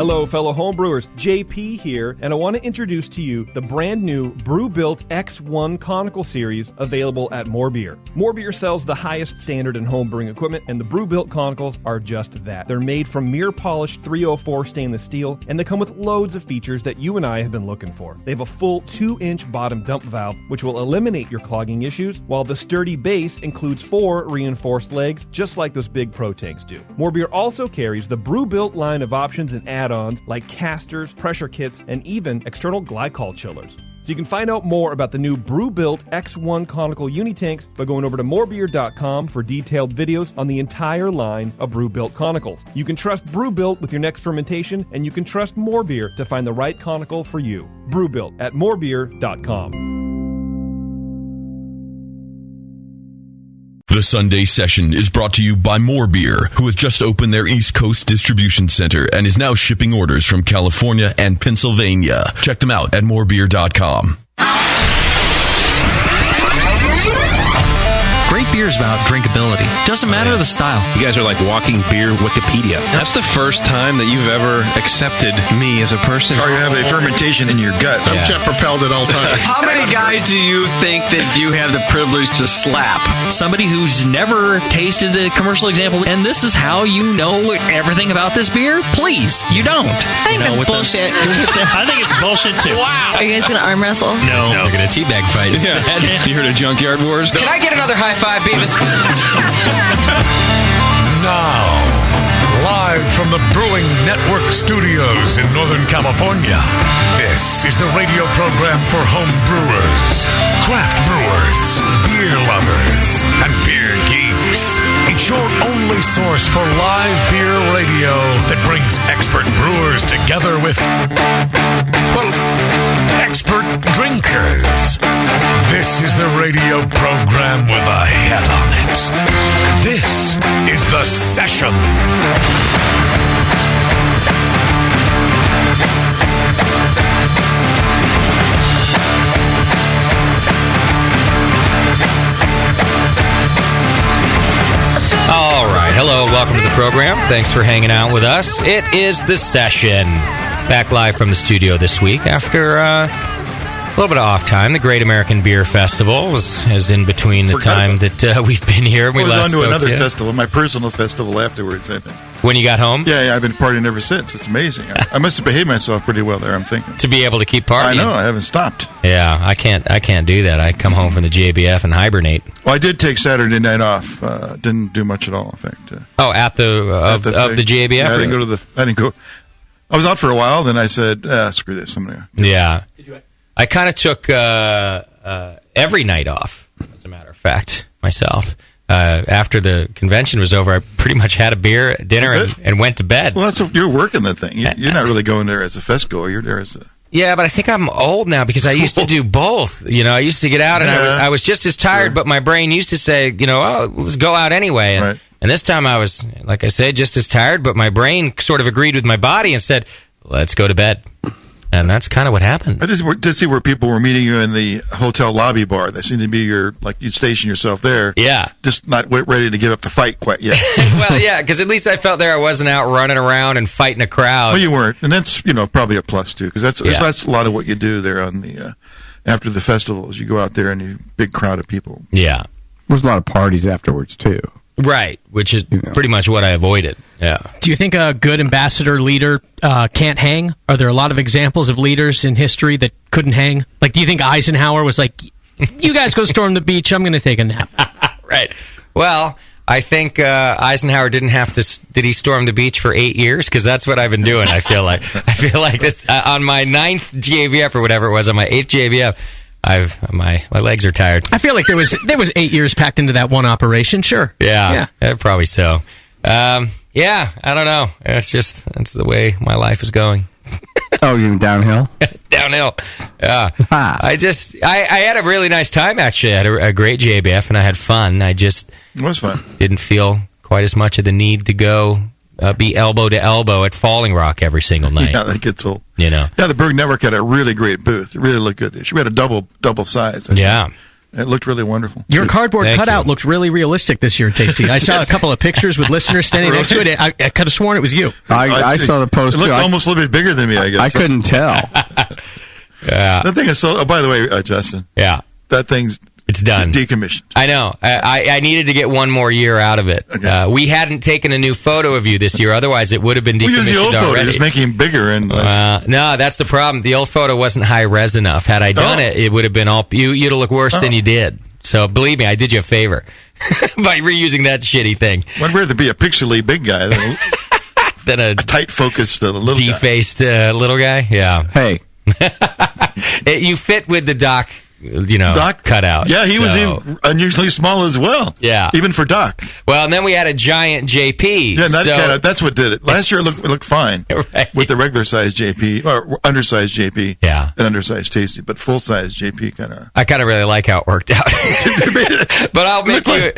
Hello, fellow homebrewers. JP here, and I want to introduce to you the brand new Brew-Built X1 Conical Series available at More Beer. More Beer sells the highest standard in homebrewing equipment, and the Brew-Built Conicals are just that. They're made from mirror-polished 304 stainless steel, and they come with loads of features that you and I have been looking for. They have a full 2-inch bottom dump valve, which will eliminate your clogging issues, while the sturdy base includes 4 reinforced legs, just like those big Pro tanks do. More Beer also carries the Brew-Built line of options and add-ons like casters, pressure kits, and even external glycol chillers. So you can find out more about the new Brew-Built X1 Conical Unitanks by going over to morebeer.com for detailed videos on the entire line of Brew-Built Conicals. You can trust Brew-Built with your next fermentation, and you can trust More Beer to find the right conical for you. Brew-Built at morebeer.com. The Sunday Session is brought to you by More Beer, who has just opened their East Coast distribution center and is now shipping orders from California and Pennsylvania. Check them out at morebeer.com. Great beer is about drinkability. Doesn't matter the style. You guys are like walking beer Wikipedia. That's the first time that you've ever accepted me as a person. Or you have a fermentation in your gut. I'm jet propelled at all times. How many guys do you think that you have the privilege to slap? Somebody who's never tasted a commercial example, and this is how you know everything about this beer? Please, you don't. I think that's bullshit. I think it's bullshit too. Wow. Are you guys going to arm wrestle? No. We're going to teabag fight instead. You heard of Junkyard Wars? Can I get another high five, Beavis? Now, live from the Brewing Network studios in Northern California, this is the radio program for home brewers, craft brewers, beer lovers, and beer geeks. It's your only source for live beer radio that brings expert brewers together with, well, expert drinkers. This is the radio program with a head on it. This is The Session. All right. Hello. Welcome to the program. Thanks for hanging out with us. It is The Session. Back live from the studio this week after a little bit of off time. The Great American Beer Festival is in between the time that we've been here. We last on to another festival, my personal festival afterwards, I think. When you got home? Yeah, I've been partying ever since. It's amazing. I must have behaved myself pretty well there, I'm thinking. To be able to keep partying? I know, I haven't stopped. Yeah, I can't do that. I come home from the JBF and hibernate. Well, I did take Saturday night off. Didn't do much at all, in fact. At the JBF? Yeah, I didn't go. I was out for a while, then I said, screw this. Yeah. I kind of took every night off, as a matter of fact, myself. After the convention was over, I pretty much had a beer, dinner, and went to bed. Well, you're working the thing. You're not really going there as a fest goer. You're there as a... Yeah, but I think I'm old now because I used to do both. I used to get out, and I was just as tired, but my brain used to say, let's go out anyway. And this time I was, like I said, just as tired, but my brain sort of agreed with my body and said, let's go to bed. And that's kind of what happened. I just did see where people were meeting you in the hotel lobby bar. That seemed to be you'd station yourself there. Yeah. Just not ready to give up the fight quite yet. Well, yeah, because at least I felt there I wasn't out running around and fighting a crowd. Well, you weren't. And that's, probably a plus, too, because that's a lot of what you do there on the after the festivals. You go out there and you big crowd of people. Yeah. There's a lot of parties afterwards, too. Right, which is pretty much what I avoided. Yeah. Do you think a good ambassador leader can't hang? Are there a lot of examples of leaders in history that couldn't hang? Like, do you think Eisenhower was like, you guys go storm the beach, I'm going to take a nap? Right. Well, I think Eisenhower did he storm the beach for 8 years? Because that's what I've been doing, I feel like. This on my 9th JVF or whatever it was, on my 8th JVF, my legs are tired. I feel like there was 8 years packed into that one operation. Sure. Yeah. Probably so. Yeah, I don't know. That's the way my life is going. Oh, you mean downhill? Downhill. Yeah. I had a really nice time, actually. I had a great JBF, and I had fun. It was fun. Didn't feel quite as much of the need to go be elbow to elbow at Falling Rock every single night. Yeah, that gets old. Yeah, the Berg Network had a really great booth. It really looked good. We had a double size. Yeah. It looked really wonderful. Your cardboard cutout looked really realistic this year, Tasty. I saw a couple of pictures with listeners standing next to it. I could have sworn it was you. I saw the post, It looked too. almost a little bit bigger than me, I guess. I couldn't tell. Yeah. That thing is so... Oh, by the way, Justin. Yeah. That thing's... It's done. Decommissioned. I know. I needed to get one more year out of it. Okay. We hadn't taken a new photo of you this year. Otherwise, it would have been decommissioned We use the old photo, already. just making him bigger. And no, that's the problem. The old photo wasn't high res enough. Had I done it, it would have been all... You'd have looked worse than you did. So believe me, I did you a favor by reusing that shitty thing. I'd rather be a pixely big guy than a tight-focused little defaced little guy. Yeah. Hey. You fit with the Doc... Doc cutout. Yeah, he was unusually small as well. Yeah. Even for Doc. Well, and then we had a giant JP. Yeah, that cutout, that's what did it. Last year it looked fine. Right. With the regular size JP, or undersized JP. Yeah. And undersized Tasty, but full size JP I kind of really like how it worked out. But I'll make you...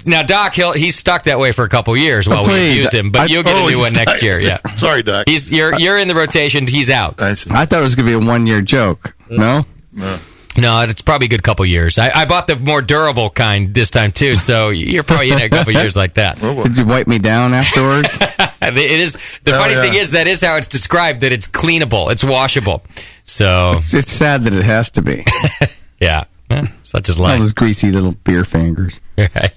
now, Doc, he's stuck that way for a couple years while we use him, but you'll get a new one next year. Yeah. Sorry, Doc. You're in the rotation. He's out. I see. I thought it was going to be a one-year joke. No? No, it's probably a good couple years. I bought the more durable kind this time, too, so you're probably in a couple years like that. Did you wipe me down afterwards? It is. The funny thing is that is how it's described, that it's cleanable. It's washable. So it's sad that it has to be. Yeah. Such is life. All those greasy little beer fingers. Right.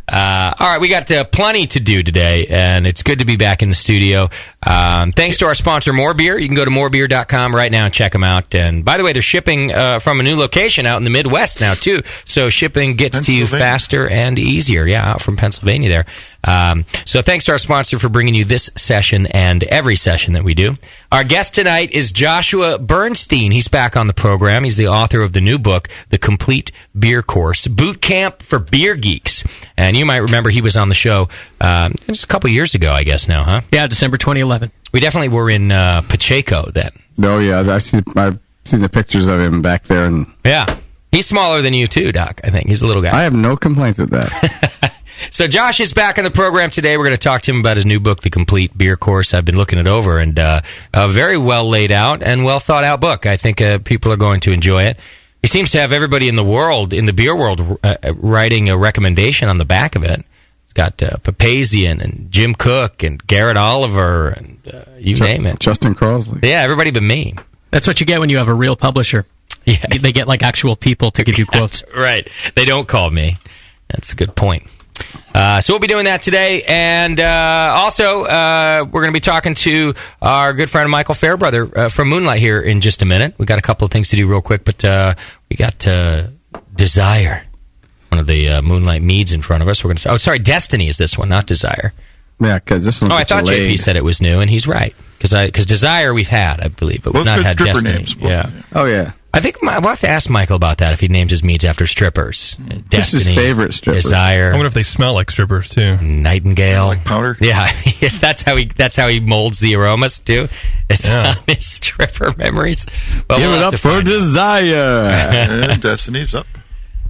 All right, we got plenty to do today, and it's good to be back in the studio. Thanks to our sponsor, More Beer. You can go to morebeer.com right now and check them out. And by the way, they're shipping from a new location out in the Midwest now, too. So shipping gets to you faster and easier. Yeah, out from Pennsylvania there. So thanks to our sponsor for bringing you this session and every session that we do. Our guest tonight is Joshua Bernstein. He's back on the program. He's the author of the new book, The Complete Beer Course, Boot Camp for Beer Geeks. And you might remember he was on the show just a couple years ago, I guess now, huh? Yeah, December 2011. We definitely were in Pacheco then. Oh, yeah. I've seen the pictures of him back there. And yeah. He's smaller than you, too, Doc, I think. He's a little guy. I have no complaints with that. So Josh is back on the program today. We're going to talk to him about his new book, The Complete Beer Course. I've been looking it over, and a very well laid out and well thought out book. I think people are going to enjoy it. He seems to have everybody in the world, in the beer world, writing a recommendation on the back of it. It's got Papazian and Jim Cook and Garrett Oliver and you name it. Justin Crosley. Yeah, everybody but me. That's what you get when you have a real publisher. Yeah. They get like actual people to give you quotes. Right. They don't call me. That's a good point. So we'll be doing that today, and also we're going to be talking to our good friend Michael Fairbrother from Moonlight here in just a minute. We got a couple of things to do real quick, but we got Desire, one of the Moonlight meads in front of us. We're going to. Oh, sorry, Destiny is this one, not Desire. Yeah, because this one. Oh, I thought JP said it was new, and he's right because Desire we've had, I believe, but we've not had Destiny. Names, yeah. Oh yeah. I think we'll have to ask Michael about that if he names his meads after strippers. Destiny, this is his favorite stripper. Desire. I wonder if they smell like strippers too. Nightingale, like powder. Yeah, that's how he molds the aromas too. It's on his stripper memories. Well, Give it up for Desire. Destiny's up.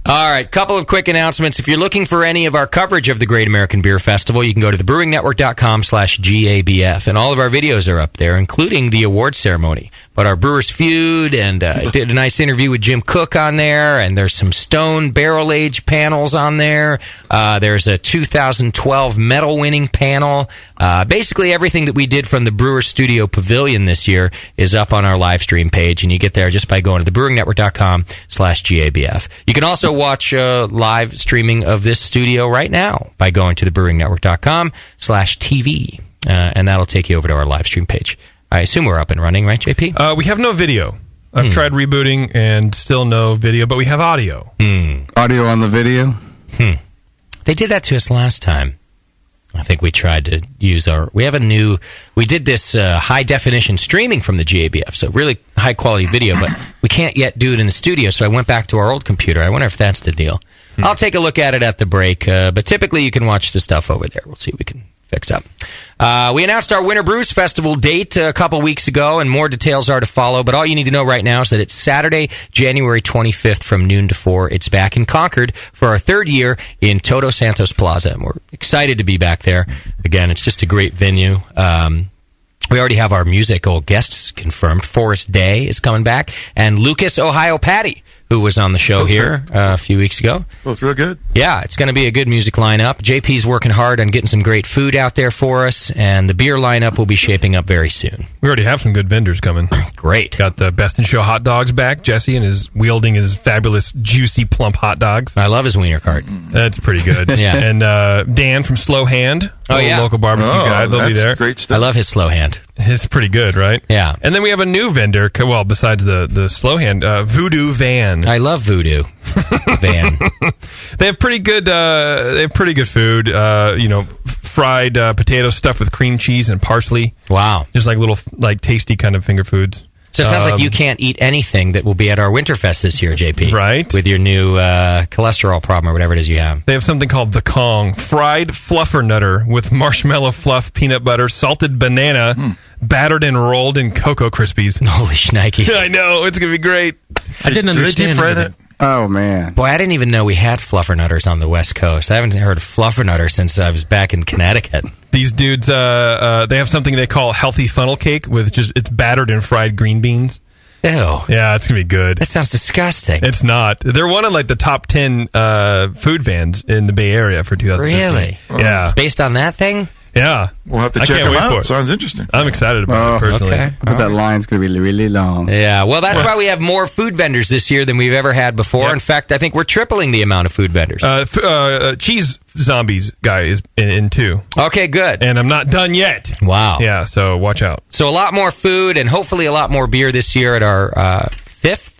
All right, couple of quick announcements. If you're looking for any of our coverage of the Great American Beer Festival, you can go to thebrewingnetwork.com/GABF, and all of our videos are up there, including the award ceremony. But our Brewers Feud, and did a nice interview with Jim Cook on there, and there's some Stone Barrel Age panels on there. There's a 2012 medal winning panel. Basically, everything that we did from the Brewers Studio Pavilion this year is up on our live stream page, and you get there just by going to thebrewingnetwork.com/GABF. You can also watch live streaming of this studio right now by going to thebrewingnetwork.com/TV, and that'll take you over to our live stream page. I assume we're up and running, right, JP? We have no video. I've tried rebooting and still no video, but we have audio. Audio on the video? They did that to us last time. I think we tried to use we did this high-definition streaming from the GABF, so really high-quality video, but we can't yet do it in the studio, so I went back to our old computer. I wonder if that's the deal. I'll take a look at it at the break, but typically you can watch the stuff over there. We'll see if we can fix up. We announced our Winter Brews Festival date a couple weeks ago, and more details are to follow, but all you need to know right now is that it's Saturday, January 25th from noon to 4. It's back in Concord for our third year in Todos Santos Plaza, and we're excited to be back there. Again, it's just a great venue. We already have our musical guests confirmed. Forrest Day is coming back, and Lucas Ohio Patty, who was on the show here a few weeks ago. Both real good. Yeah, it's going to be a good music lineup. JP's working hard on getting some great food out there for us, and the beer lineup will be shaping up very soon. We already have some good vendors coming. Great. Got the Best in Show hot dogs back. Jesse and his wielding his fabulous, juicy, plump hot dogs. I love his wiener cart. That's pretty good. Yeah. And Dan from Slow Hand. Local barbecue guy. They'll be there. Great stuff. I love his Slow Hand. It's pretty good, right? Yeah. And then we have a new vendor. Well, besides the Slow Hand, Voodoo Van. I love Voodoo Van. They have pretty good. They have pretty good food. Fried potato stuffed with cream cheese and parsley. Wow. Just like little, tasty kind of finger foods. So it sounds like you can't eat anything that will be at our Winterfest this year, JP. Right. With your new cholesterol problem or whatever it is you have. They have something called the Kong, fried fluffernutter with marshmallow fluff, peanut butter, salted banana, battered and rolled in Cocoa Krispies. Holy shnikes. I know. It's going to be great. I didn't understand. Do they deep fry that? Oh, man. Boy, I didn't even know we had fluffernutters on the West Coast. I haven't heard of fluffernutter since I was back in Connecticut. These dudes, they have something they call healthy funnel cake with it's battered in fried green beans. Ew. Yeah, it's going to be good. That sounds disgusting. It's not. They're one of the top 10 food vans in the Bay Area for 2015. Really? Yeah. Based on that thing? Yeah. We'll have to I check can't them wait for out. it. Sounds interesting. I'm excited about it personally. Okay. But that line's going to be really long. Yeah, well, that's why we have more food vendors this year than we've ever had before. Yep. In fact, I think we're tripling the amount of food vendors. Cheese Zombies guy is in too. Okay, good. And I'm not done yet. Wow. Yeah, so watch out. So a lot more food and hopefully a lot more beer this year at our fifth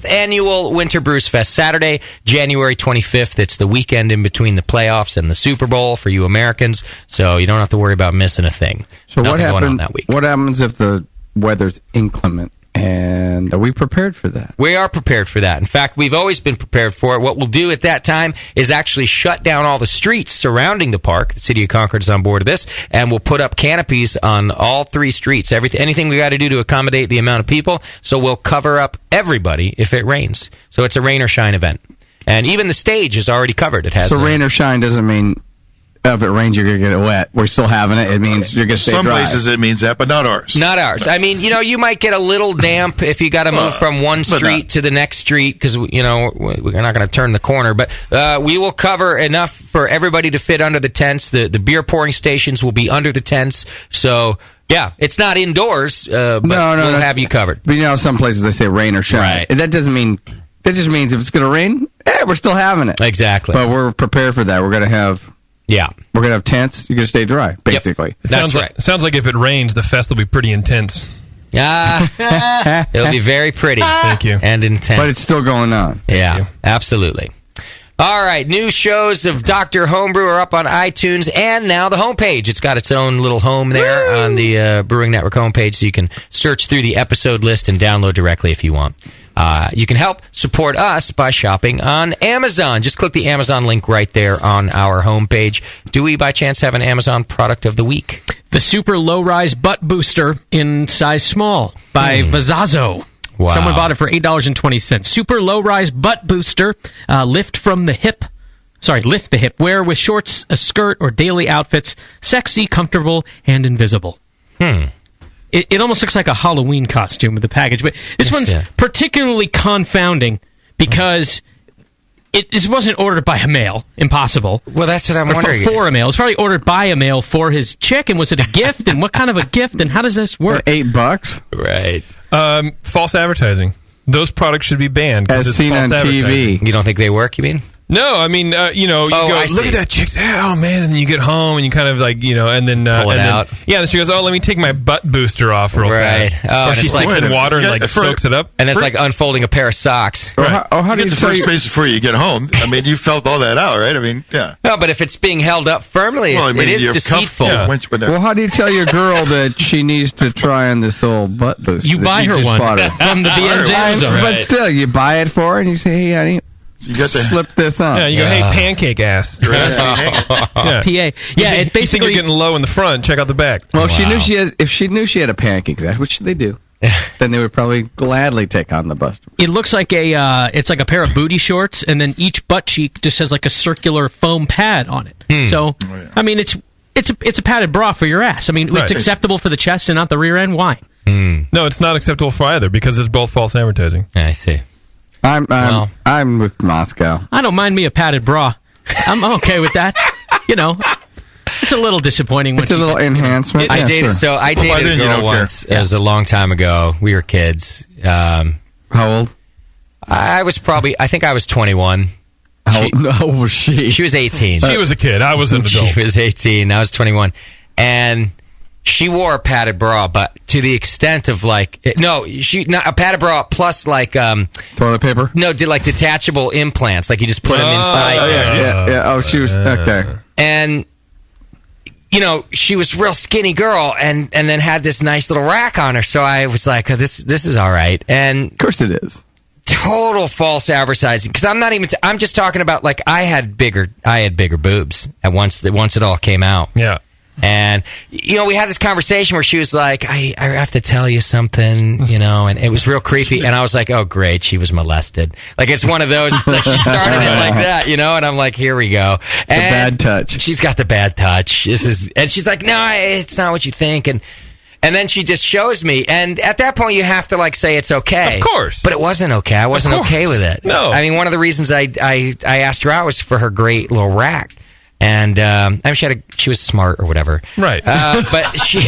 annual Winter Brews Fest, Saturday, January 25th. It's the weekend in between the playoffs and the Super Bowl for you Americans, so you don't have to worry about missing a thing. So Nothing going on that week. What happens if the weather's inclement? And are we prepared for that? We are prepared for that. In fact, we've always been prepared for it. What we'll do at that time is actually shut down all the streets surrounding the park. The city of Concord is on board of this, and we'll put up canopies on all three streets. Anything we got to do to accommodate the amount of people. So we'll cover up everybody if it rains. So it's a rain or shine event, and even the stage is already covered. It has. So rain or shine doesn't mean if it rains you're going to get it wet. We're still having it. It means you're going to stay Some dry. places it means that, but not ours. Not ours. I mean, you might get a little damp if you got to move from one street to the next street because, we're not going to turn the corner. But we will cover enough for everybody to fit under the tents. The beer pouring stations will be under the tents. So, yeah, it's not indoors, but we'll have you covered. But some places they say rain or shine. Right. That doesn't mean... That just means if it's going to rain, we're still having it. Exactly. But we're prepared for that. We're going to have... Yeah. We're going to have tents. You're going to stay dry, basically. Yep. That's right. Sounds like if it rains, the fest will be pretty intense. It'll be very pretty. Thank you. And intense. But it's still going on. Yeah, absolutely. All right, new shows of Dr. Homebrew are up on iTunes and now the homepage. It's got its own little home there on the Brewing Network homepage, so you can search through the episode list and download directly if you want. You can help support us by shopping on Amazon. Just click the Amazon link right there on our homepage. Do we, by chance, have an Amazon product of the week? The Super Low-Rise Butt Booster in size small by Vazzazo. Wow. Someone bought it for $8.20. Super Low-Rise Butt Booster. Lift the hip. Wear with shorts, a skirt, or daily outfits. Sexy, comfortable, and invisible. It almost looks like a Halloween costume with the package, but this one's particularly confounding because it wasn't ordered by a male. Impossible. Well, that's what I'm wondering. For a male. It's probably ordered by a male for his chick, and was it a gift? And what kind of a gift? And how does this work? $8? Right. False advertising. Those products should be banned. As seen on TV. You don't think they work, you mean? No, I mean, you go, look at that chick. Oh, man. And then you get home and you kind of and then... pull it out. Yeah, and she goes, let me take my butt booster off real fast. Oh, or she sticks in water and soaks it up. And it's like unfolding a pair of socks. Right. How do you get to first base before you get home? I mean, you felt all that out, right? I mean, yeah. No, but if it's being held up firmly, it is deceitful. Well, how do you tell your girl that she needs to try on this old butt booster? You buy her one from the BM's Amazon. But still, you buy it for her and you say, hey, honey... So you got to slip this on. Yeah, you go, hey, pancake ass. PA. Yeah, it basically... You think you're getting low in the front, check out the back. Well, if she knew she had a pancake ass, which they do, then they would probably gladly take on the buster. It looks like it's like a pair of booty shorts, and then each butt cheek just has like a circular foam pad on it. So, I mean, it's a padded bra for your ass. I mean, it's acceptable for the chest and not the rear end. Why? No, it's not acceptable for either because it's both false advertising. I see. I'm with Moscow. I don't mind me a padded bra. I'm okay with that. It's a little disappointing. It's a little enhancement. I dated a girl once. It was a long time ago. We were kids. How old? I think I was 21. How old was she? She was 18. She was a kid. I was an adult. She was 18. I was 21. And she wore a padded bra, but to the extent of not a padded bra plus toilet paper. No, did like detachable implants, like you just put them inside. Yeah. Oh, she was okay. And she was a real skinny girl, and then had this nice little rack on her. So I was like, this is all right. And of course it is. Total false advertising, because I'm just talking about like I had bigger boobs at once it all came out. Yeah. And we had this conversation where she was like, I have to tell you something, and it was real creepy. And I was like, oh great, she was molested. Like it's one of those, like she started it like that, and I'm like, here we go. And the bad touch. She's got the bad touch. And she's like, no, it's not what you think. And then she just shows me, and at that point you have to like say it's okay. Of course. But it wasn't okay. I wasn't okay with it. No. I mean, one of the reasons I asked her out was for her great little rack. And she was smart or whatever, right? But she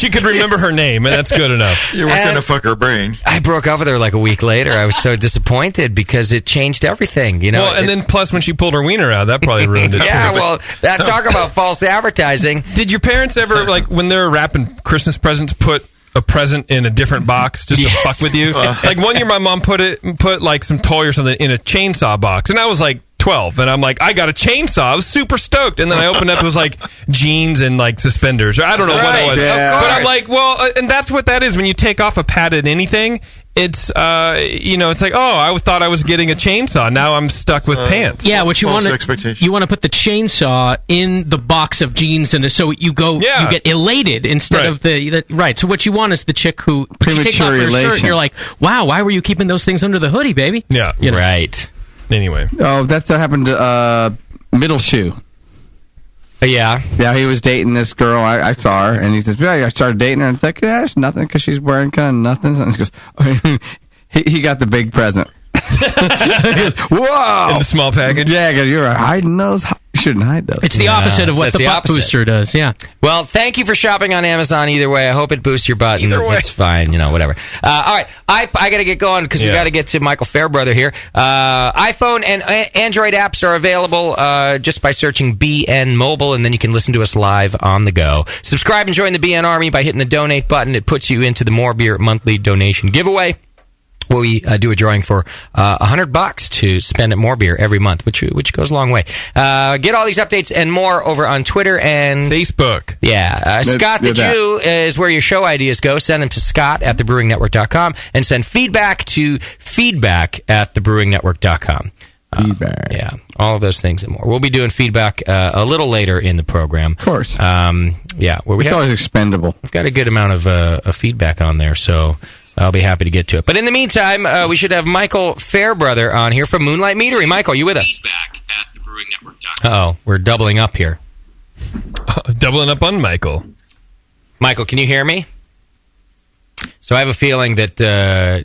could remember her name, and that's good enough. You weren't going to fuck her brain. I broke up with her like a week later. I was so disappointed because it changed everything, Well, and then plus when she pulled her wiener out, that probably ruined it. Yeah, well, talk about false advertising. Did your parents ever, like, when they're wrapping Christmas presents, put a present in a different box just to fuck with you? Like one year, my mom put like some toy or something in a chainsaw box, and I was like 12, and I'm like, I got a chainsaw. I was super stoked, and then I opened up, it was like jeans and like suspenders, or I don't know what it was. Yeah. But I'm like, well, and that's what that is when you take off a padded anything. It's it's like, oh, I thought I was getting a chainsaw. Now I'm stuck with pants. Yeah, what you want expectation. You want to put the chainsaw in the box of jeans, and so you get elated instead of the right. So what you want is the chick who she takes off her shirt, and you're like, wow, why were you keeping those things under the hoodie, baby? Yeah, right. Anyway. Oh, that happened to Middle Shoe. Yeah. Yeah, he was dating this girl. I saw her, and he says, yeah, I started dating her, and it's like, yeah, it's nothing, because she's wearing kind of nothing. And he goes, he got the big present. He goes, whoa! In the small package? Yeah, because you're hiding those. You shouldn't hide those. It's the opposite of what the butt booster does, yeah. Well, thank you for shopping on Amazon either way. I hope it boosts your butt. Either way. It's fine, whatever. All right, I got to get going because we got to get to Michael Fairbrother here. iPhone and Android apps are available just by searching BN Mobile, and then you can listen to us live on the go. Subscribe and join the BN Army by hitting the donate button. It puts you into the More Beer monthly donation giveaway. We do a drawing for $100 to spend at More Beer every month, which goes a long way. Get all these updates and more over on Twitter and Facebook. Yeah. Scott the Jew is where your show ideas go. Send them to scott@thebrewingnetwork.com and send feedback to feedback@thebrewingnetwork.com. Feedback. Yeah. All of those things and more. We'll be doing feedback a little later in the program. Of course. Yeah. Where it's always expendable. We've got a good amount of feedback on there, so I'll be happy to get to it. But in the meantime, we should have Michael Fairbrother on here from Moonlight Meadery. Michael, you with us? Feedback@thebrewingnetwork.com. Uh-oh, we're doubling up here. Doubling up on Michael. Michael, can you hear me? So I have a feeling that,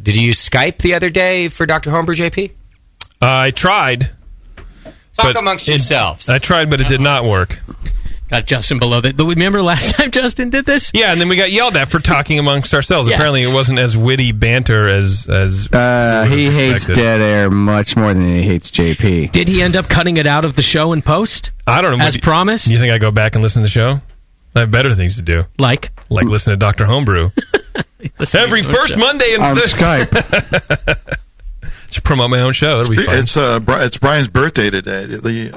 did you use Skype the other day for Dr. Homebrew, JP? I tried. Talk amongst yourselves. I tried, but it did not work. Got Justin below that. Remember last time Justin did this? Yeah, and then we got yelled at for talking amongst ourselves. Yeah. Apparently, it wasn't as witty banter as he hates dead air much more than he hates JP. Did he end up cutting it out of the show and post? I don't know. As promised? You think I go back and listen to the show? I have better things to do. Like listen to Dr. Homebrew. Every first Monday on Skype. Just promote my own show. That'll be fun. It's Brian's birthday today.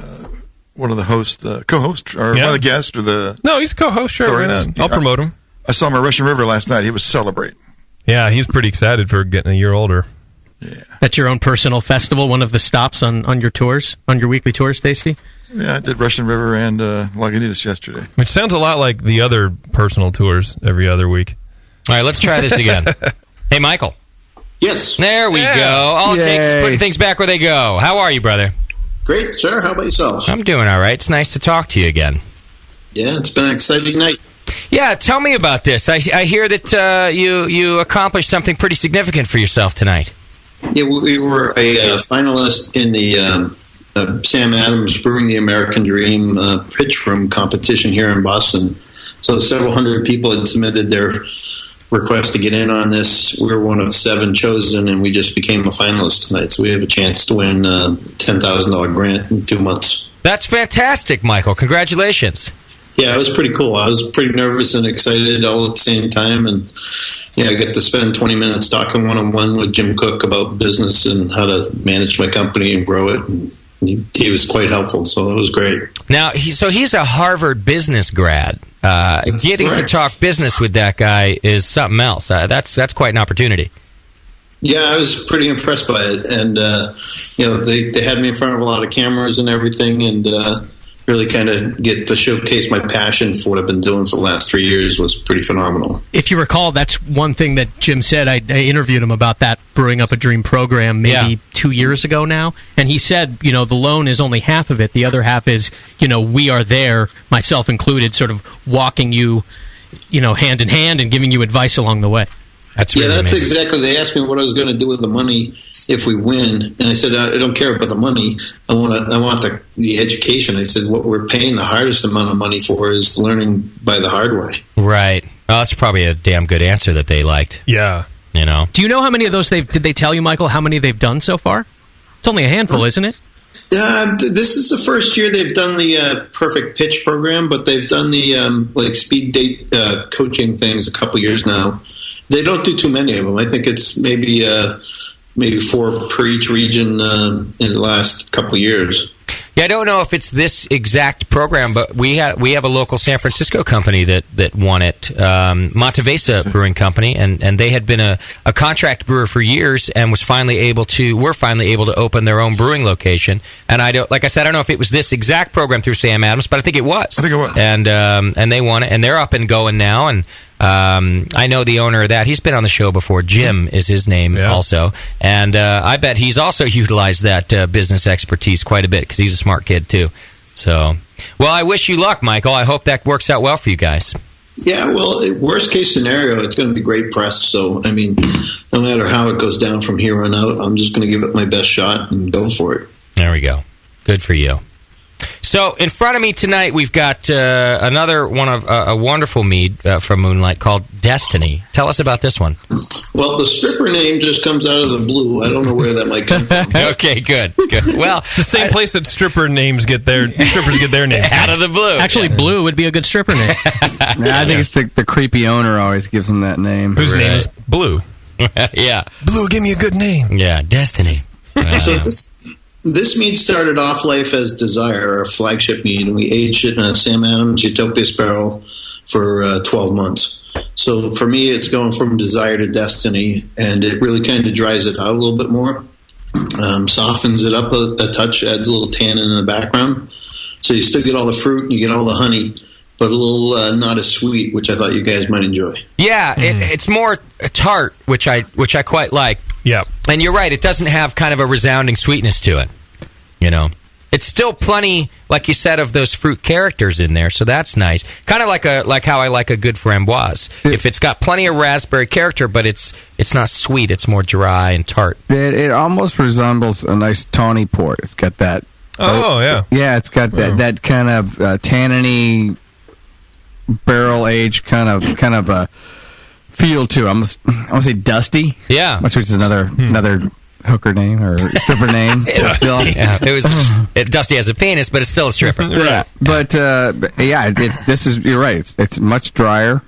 One of the hosts, co-host, or one of the guests, or the... No, he's a co-host, sure, why not? I'll promote him. I saw him at Russian River last night. He was celebrating. Yeah, he's pretty excited for getting a year older. Yeah. That's your own personal festival, one of the stops on your tours, on your weekly tours, Tasty? Yeah, I did Russian River and Lagunitas yesterday. Which sounds a lot like the other personal tours every other week. All right, let's try this again. Hey, Michael. Yes. There we go. All it takes is putting things back where they go. How are you, brother? Great, sir. How about yourself? I'm doing all right. It's nice to talk to you again. Yeah, it's been an exciting night. Yeah, tell me about this. I hear that you accomplished something pretty significant for yourself tonight. Yeah, we were a finalist in the Sam Adams Brewing the American Dream pitch room competition here in Boston. So several hundred people had submitted their request to get in on this. We were one of 7 chosen, and we just became a finalist tonight. So we have a chance to win a $10,000 grant in 2 months. That's fantastic, Michael. Congratulations. Yeah, it was pretty cool. I was pretty nervous and excited all at the same time. And I get to spend 20 minutes talking one-on-one with Jim Cook about business and how to manage my company and grow it. And he was quite helpful, so it was great. Now, he's a Harvard business grad. Getting correct. to talk business with that guy is something else. That's quite an opportunity. Yeah, I was pretty impressed by it, and they had me in front of a lot of cameras and everything, and really kind of get to showcase my passion for what I've been doing for the last 3 years was pretty phenomenal. If you recall, that's one thing that Jim said. I interviewed him about that Brewing Up a Dream program maybe 2 years ago now, and he said, the loan is only half of it. The other half is, we are there, myself included, sort of walking you, hand in hand and giving you advice along the way. That's really that's amazing. exactly. They asked me what I was going to do with the money if we win, and I said I don't care about the money. I want the education. I said what we're paying the hardest amount of money for is learning by the hard way. Right. Well, that's probably a damn good answer that they liked. Yeah. Do you know how many of those did they tell you, Michael, how many they've done so far? It's only a handful, isn't it? This is the first year they've done the Perfect Pitch program, but they've done the speed date coaching things a couple years now. They don't do too many of them. I think it's maybe 4 per each region in the last couple of years. Yeah, I don't know if it's this exact program, but we have a local San Francisco company that won it, Montevesa Brewing Company, and they had been a contract brewer for years and were finally able to open their own brewing location. And I don't know if it was this exact program through Sam Adams, but I think it was. And they won it, and they're up and going now. And I know the owner of that. He's been on the show before. Jim is his name also. And I bet he's also utilized that business expertise quite a bit because he's a smart kid too. So, well, I wish you luck, Michael. I hope that works out well for you guys. Yeah, well, worst case scenario, it's going to be great press. So, I mean, no matter how it goes down from here on out, I'm just going to give it my best shot and go for it. There we go. Good for you. So in front of me tonight, we've got another one of a wonderful mead from Moonlight called Destiny. Tell us about this one. Well, the stripper name just comes out of the blue. I don't know where that might come from. Okay, good. Well, the same place that strippers get their name out of the blue. Actually, Blue would be a good stripper name. I think it's the creepy owner always gives him that name. Whose name is Blue? Yeah, Blue, give me a good name. Yeah, Destiny. So this mead started off life as Desire, our flagship mead, and we aged it in a Sam Adams Utopias barrel for 12 months. So for me, it's going from Desire to Destiny, and it really kind of dries it out a little bit more, softens it up a touch, adds a little tannin in the background. So you still get all the fruit and you get all the honey, but a little not as sweet, which I thought you guys might enjoy. Yeah, it's more tart, which I quite like. Yeah. And you're right, it doesn't have kind of a resounding sweetness to it. It's still plenty, like you said, of those fruit characters in there, so that's nice. Kind of like how I like a good framboise. If it's got plenty of raspberry character, but it's not sweet, it's more dry and tart. It almost resembles a nice tawny port. It's got that. Yeah, it's got that kind of tanniny barrel aged kind of a feel to it. I want to say dusty. Yeah, which is another hooker name or stripper name. Yeah, Dusty has a penis, but it's still a stripper. Yeah, but you're right. It's much drier.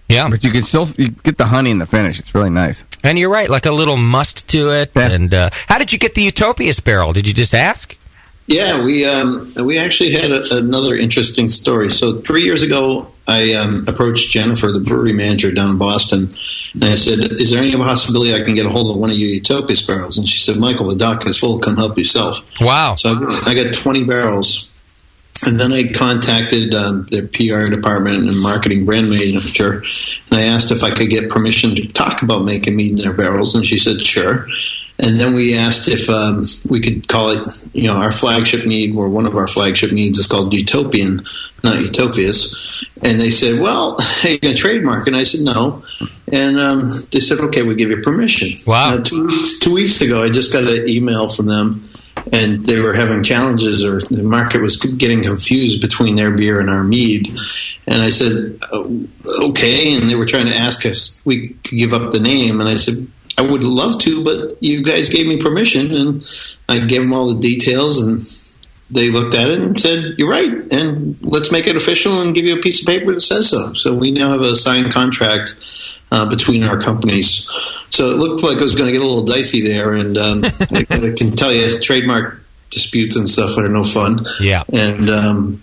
Yeah, but you get the honey in the finish. It's really nice. And you're right, like a little must to it. Yeah. And how did you get the Utopias barrel? Did you just ask? Yeah, we actually had another interesting story. So 3 years ago, I approached Jennifer, the brewery manager down in Boston, and I said, is there any possibility I can get a hold of one of your Utopias barrels? And she said, Michael, the dock is full. Come help yourself. Wow. So I got 20 barrels. And then I contacted their PR department and marketing brand manager, and I asked if I could get permission to talk about making mead in their barrels, and she said, sure. And then we asked if we could call it, our flagship mead, or one of our flagship meads is called Utopian, not Utopias. And they said, well, are you going to trademark? And I said, no. And they said, okay, we'll give you permission. Wow. 2 weeks ago, I just got an email from them, and they were having challenges, or the market was getting confused between their beer and our mead. And I said, okay. And they were trying to ask us if we could give up the name. And I said, I would love to, but you guys gave me permission. And I gave them all the details, and they looked at it and said, you're right, and let's make it official and give you a piece of paper that says so. So we now have a signed contract between our companies. So it looked like it was going to get a little dicey there, and I can tell you, trademark disputes and stuff are no fun. Yeah. And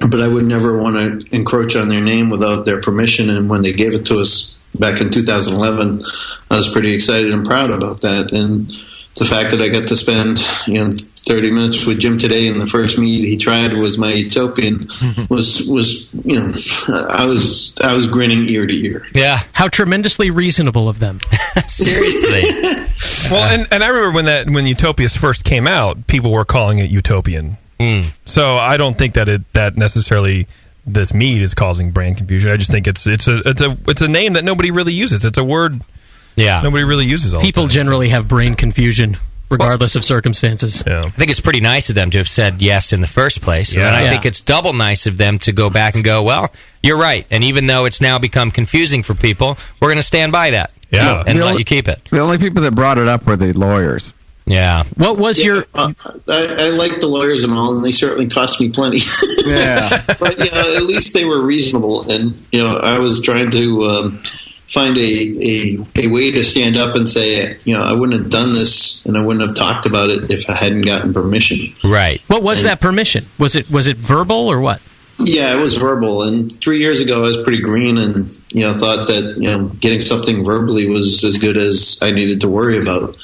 but I would never want to encroach on their name without their permission, and when they gave it to us back in 2011, I was pretty excited and proud about that. And the fact that I got to spend 30 minutes with Jim today, and the first mead he tried was my Utopian, was I was grinning ear to ear. Yeah, how tremendously reasonable of them. Seriously. Well, and I remember when Utopias first came out, people were calling it Utopian. So I don't think that necessarily this mead is causing brand confusion. I just think it's a name that nobody really uses. It's a word. Yeah, nobody really uses all People the time, generally have brain confusion, regardless of circumstances. Yeah. I think it's pretty nice of them to have said yes in the first place. Yeah. And I think it's double nice of them to go back and go, well, you're right. And even though it's now become confusing for people, we're going to stand by that. Yeah. And let you keep it. The only people that brought it up were the lawyers. Yeah. What was your... I like the lawyers and all, and they certainly cost me plenty. Yeah. But at least they were reasonable. And, I was trying to find a way to stand up and say, I wouldn't have done this and I wouldn't have talked about it if I hadn't gotten permission. Right. What was that permission? Was it verbal or what? Yeah, it was verbal. And 3 years ago, I was pretty green and, thought that, getting something verbally was as good as I needed to worry about.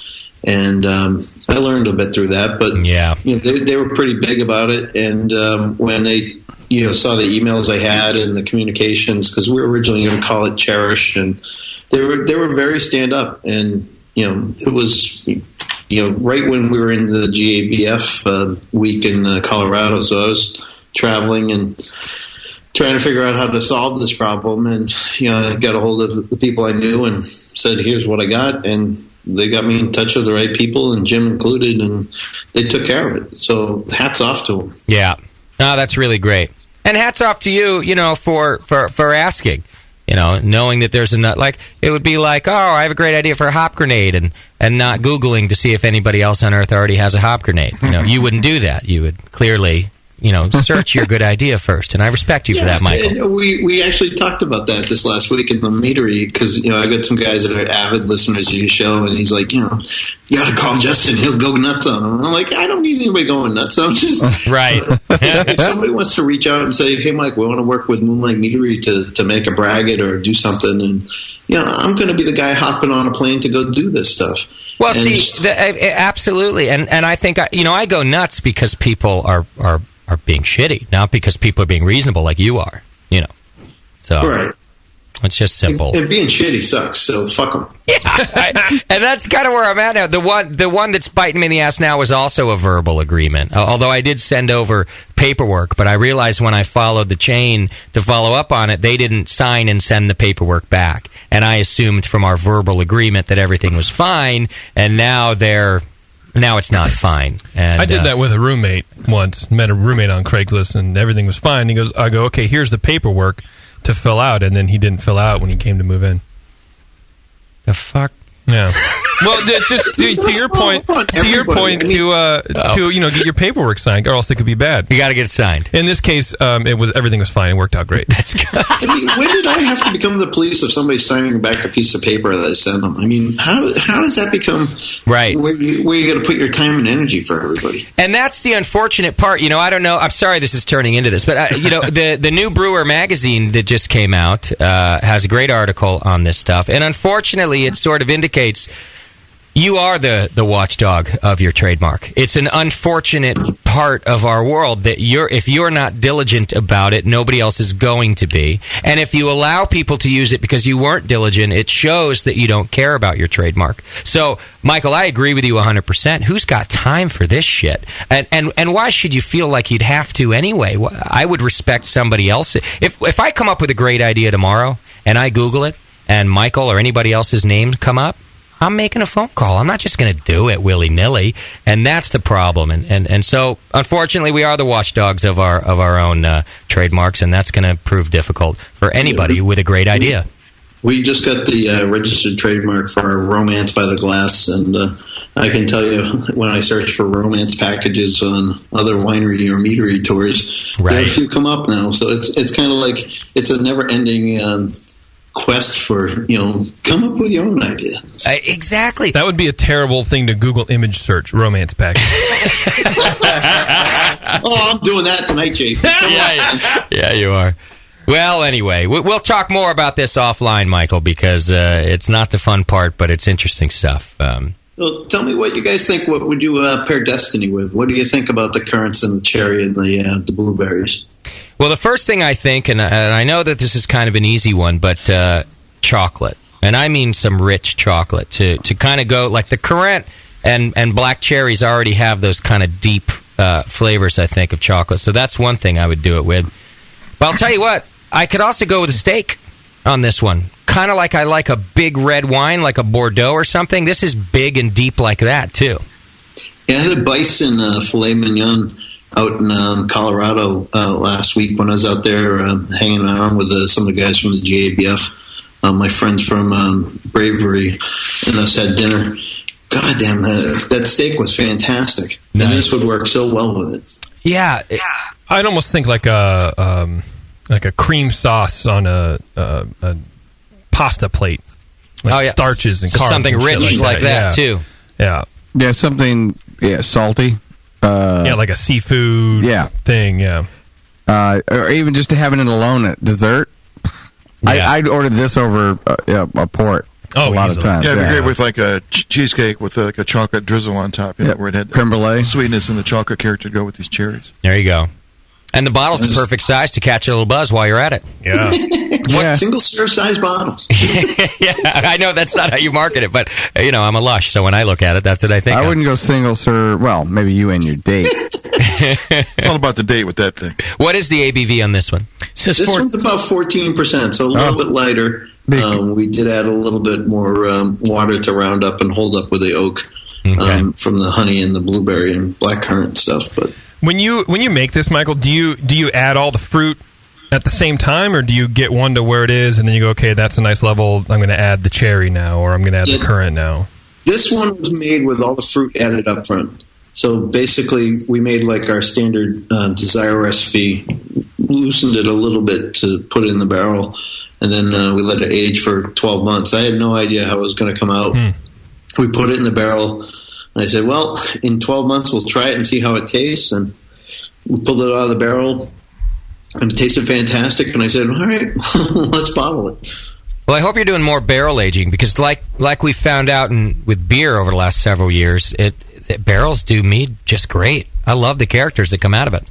And I learned a bit through that. But yeah, they were pretty big about it. And when they saw the emails I had and the communications, because we were originally going to call it Cherish, and they were very stand up. And it was right when we were in the GABF week in Colorado, so I was traveling and trying to figure out how to solve this problem. And I got a hold of the people I knew and said, "Here's what I got," and they got me in touch with the right people, and Jim included, and they took care of it. So hats off to them. Yeah. No, that's really great. And hats off to you, for asking, knowing that there's it would be like, oh, I have a great idea for a hop grenade, and not Googling to see if anybody else on Earth already has a hop grenade. You wouldn't do that. You would clearly, search your good idea first. And I respect you for that, Michael. We actually talked about that this last week in the meadery, because, I got some guys that are avid listeners of your show, and he's like, you got to call Justin. He'll go nuts on him. And I'm like, I don't need anybody going nuts. I'm just... Right. If somebody wants to reach out and say, hey, Mike, we want to work with Moonlight Meadery to make a braggot or do something, and, I'm going to be the guy hopping on a plane to go do this stuff. Well, absolutely. And I think, I go nuts because people are being shitty, not because people are being reasonable like you are, So right. It's just simple. And being shitty sucks, so fuck them. Yeah, and that's kind of where I'm at now. The one that's biting me in the ass now was also a verbal agreement. Although I did send over paperwork, but I realized when I followed the chain to follow up on it, they didn't sign and send the paperwork back. And I assumed from our verbal agreement that everything was fine, and now it's not fine. And I did that with a roommate once. Met a roommate on Craigslist, and everything was fine. I go, okay, here's the paperwork to fill out, and then he didn't fill out when he came to move in. The fuck? Yeah. Well, it's just to your point. To your point, to get your paperwork signed, or else it could be bad. You got to get it signed. In this case, everything was fine. It worked out great. That's good. When did I have to become the police if somebody's signing back a piece of paper that I send them? I mean, how does that become right? Where you got to put your time and energy for everybody? And that's the unfortunate part. I don't know. I'm sorry this is turning into this, but the new Brewer magazine that just came out has a great article on this stuff, and unfortunately, it sort of indicates. You are the watchdog of your trademark. It's an unfortunate part of our world that if you're not diligent about it, nobody else is going to be. And if you allow people to use it because you weren't diligent, it shows that you don't care about your trademark. So, Michael, I agree with you 100%. Who's got time for this shit? And why should you feel like you'd have to anyway? I would respect somebody else. If I come up with a great idea tomorrow and I Google it and Michael or anybody else's name come up, I'm making a phone call. I'm not just going to do it willy-nilly, and that's the problem. And so, unfortunately, we are the watchdogs of our own trademarks, and that's going to prove difficult for anybody with a great idea. We just got the registered trademark for our Romance by the Glass, and I can tell you when I search for romance packages on other winery or meadery tours, there are a few come up now. So it's kind of like it's a never-ending quest for, come up with your own idea. Exactly. That would be a terrible thing to Google image search, romance package. Oh, I'm doing that tonight, Jake. Yeah, you are. Well, anyway, we'll talk more about this offline, Michael, because it's not the fun part, but it's interesting stuff. So tell me what you guys think. What would you pair Destiny with? What do you think about the currants and the cherry and the blueberries? Well, the first thing I think, and I know that this is kind of an easy one, but chocolate. And I mean some rich chocolate to kind of go, like the currant and black cherries already have those kind of deep flavors, I think, of chocolate. So that's one thing I would do it with. But I'll tell you what, I could also go with a steak on this one. Kind of like I like a big red wine, like a Bordeaux or something. This is big and deep like that, too. Yeah, I had a bison filet mignon out in Colorado last week when I was out there hanging around with some of the guys from the GABF, my friends from Bravery, and us had dinner. God damn, that steak was fantastic. Nice. And this would work so well with it. Yeah. I'd almost think like a cream sauce on a pasta plate. Like starches and carbs. Something and rich like that, too. Yeah. Yeah, something salty. Like a seafood thing, or even just to have it alone at dessert. Yeah. I'd order this over a port a lot of times. Yeah, it'd be great with like a cheesecake with like a chocolate drizzle on top, where it had creme brulee sweetness and the chocolate character to go with these cherries. There you go. And the bottle's the perfect size to catch a little buzz while you're at it. Yeah. Single serve size bottles. Yeah, I know that's not how you market it, but I'm a lush, so when I look at it, that's what I think. I wouldn't go single serve. Well, maybe you and your date. It's all about the date with that thing. What is the ABV on this one? This one's about 14%, so a little bit lighter. We did add a little bit more water to round up and hold up with the oak from the honey and the blueberry and blackcurrant stuff, but. When you make this, Michael, do you add all the fruit at the same time, or do you get one to where it is and then you go, okay, that's a nice level, I'm going to add the cherry now, or I'm going to add the currant now? This one was made with all the fruit added up front. So basically, we made like our standard Desire recipe, loosened it a little bit to put it in the barrel, and then we let it age for 12 months. I had no idea how it was going to come out. We put it in the barrel. And I said, well, in 12 months, we'll try it and see how it tastes. And we pulled it out of the barrel, and it tasted fantastic. And I said, all right, let's bottle it. Well, I hope you're doing more barrel aging, because like we found out with beer over the last several years, barrels do mead just great. I love the characters that come out of it.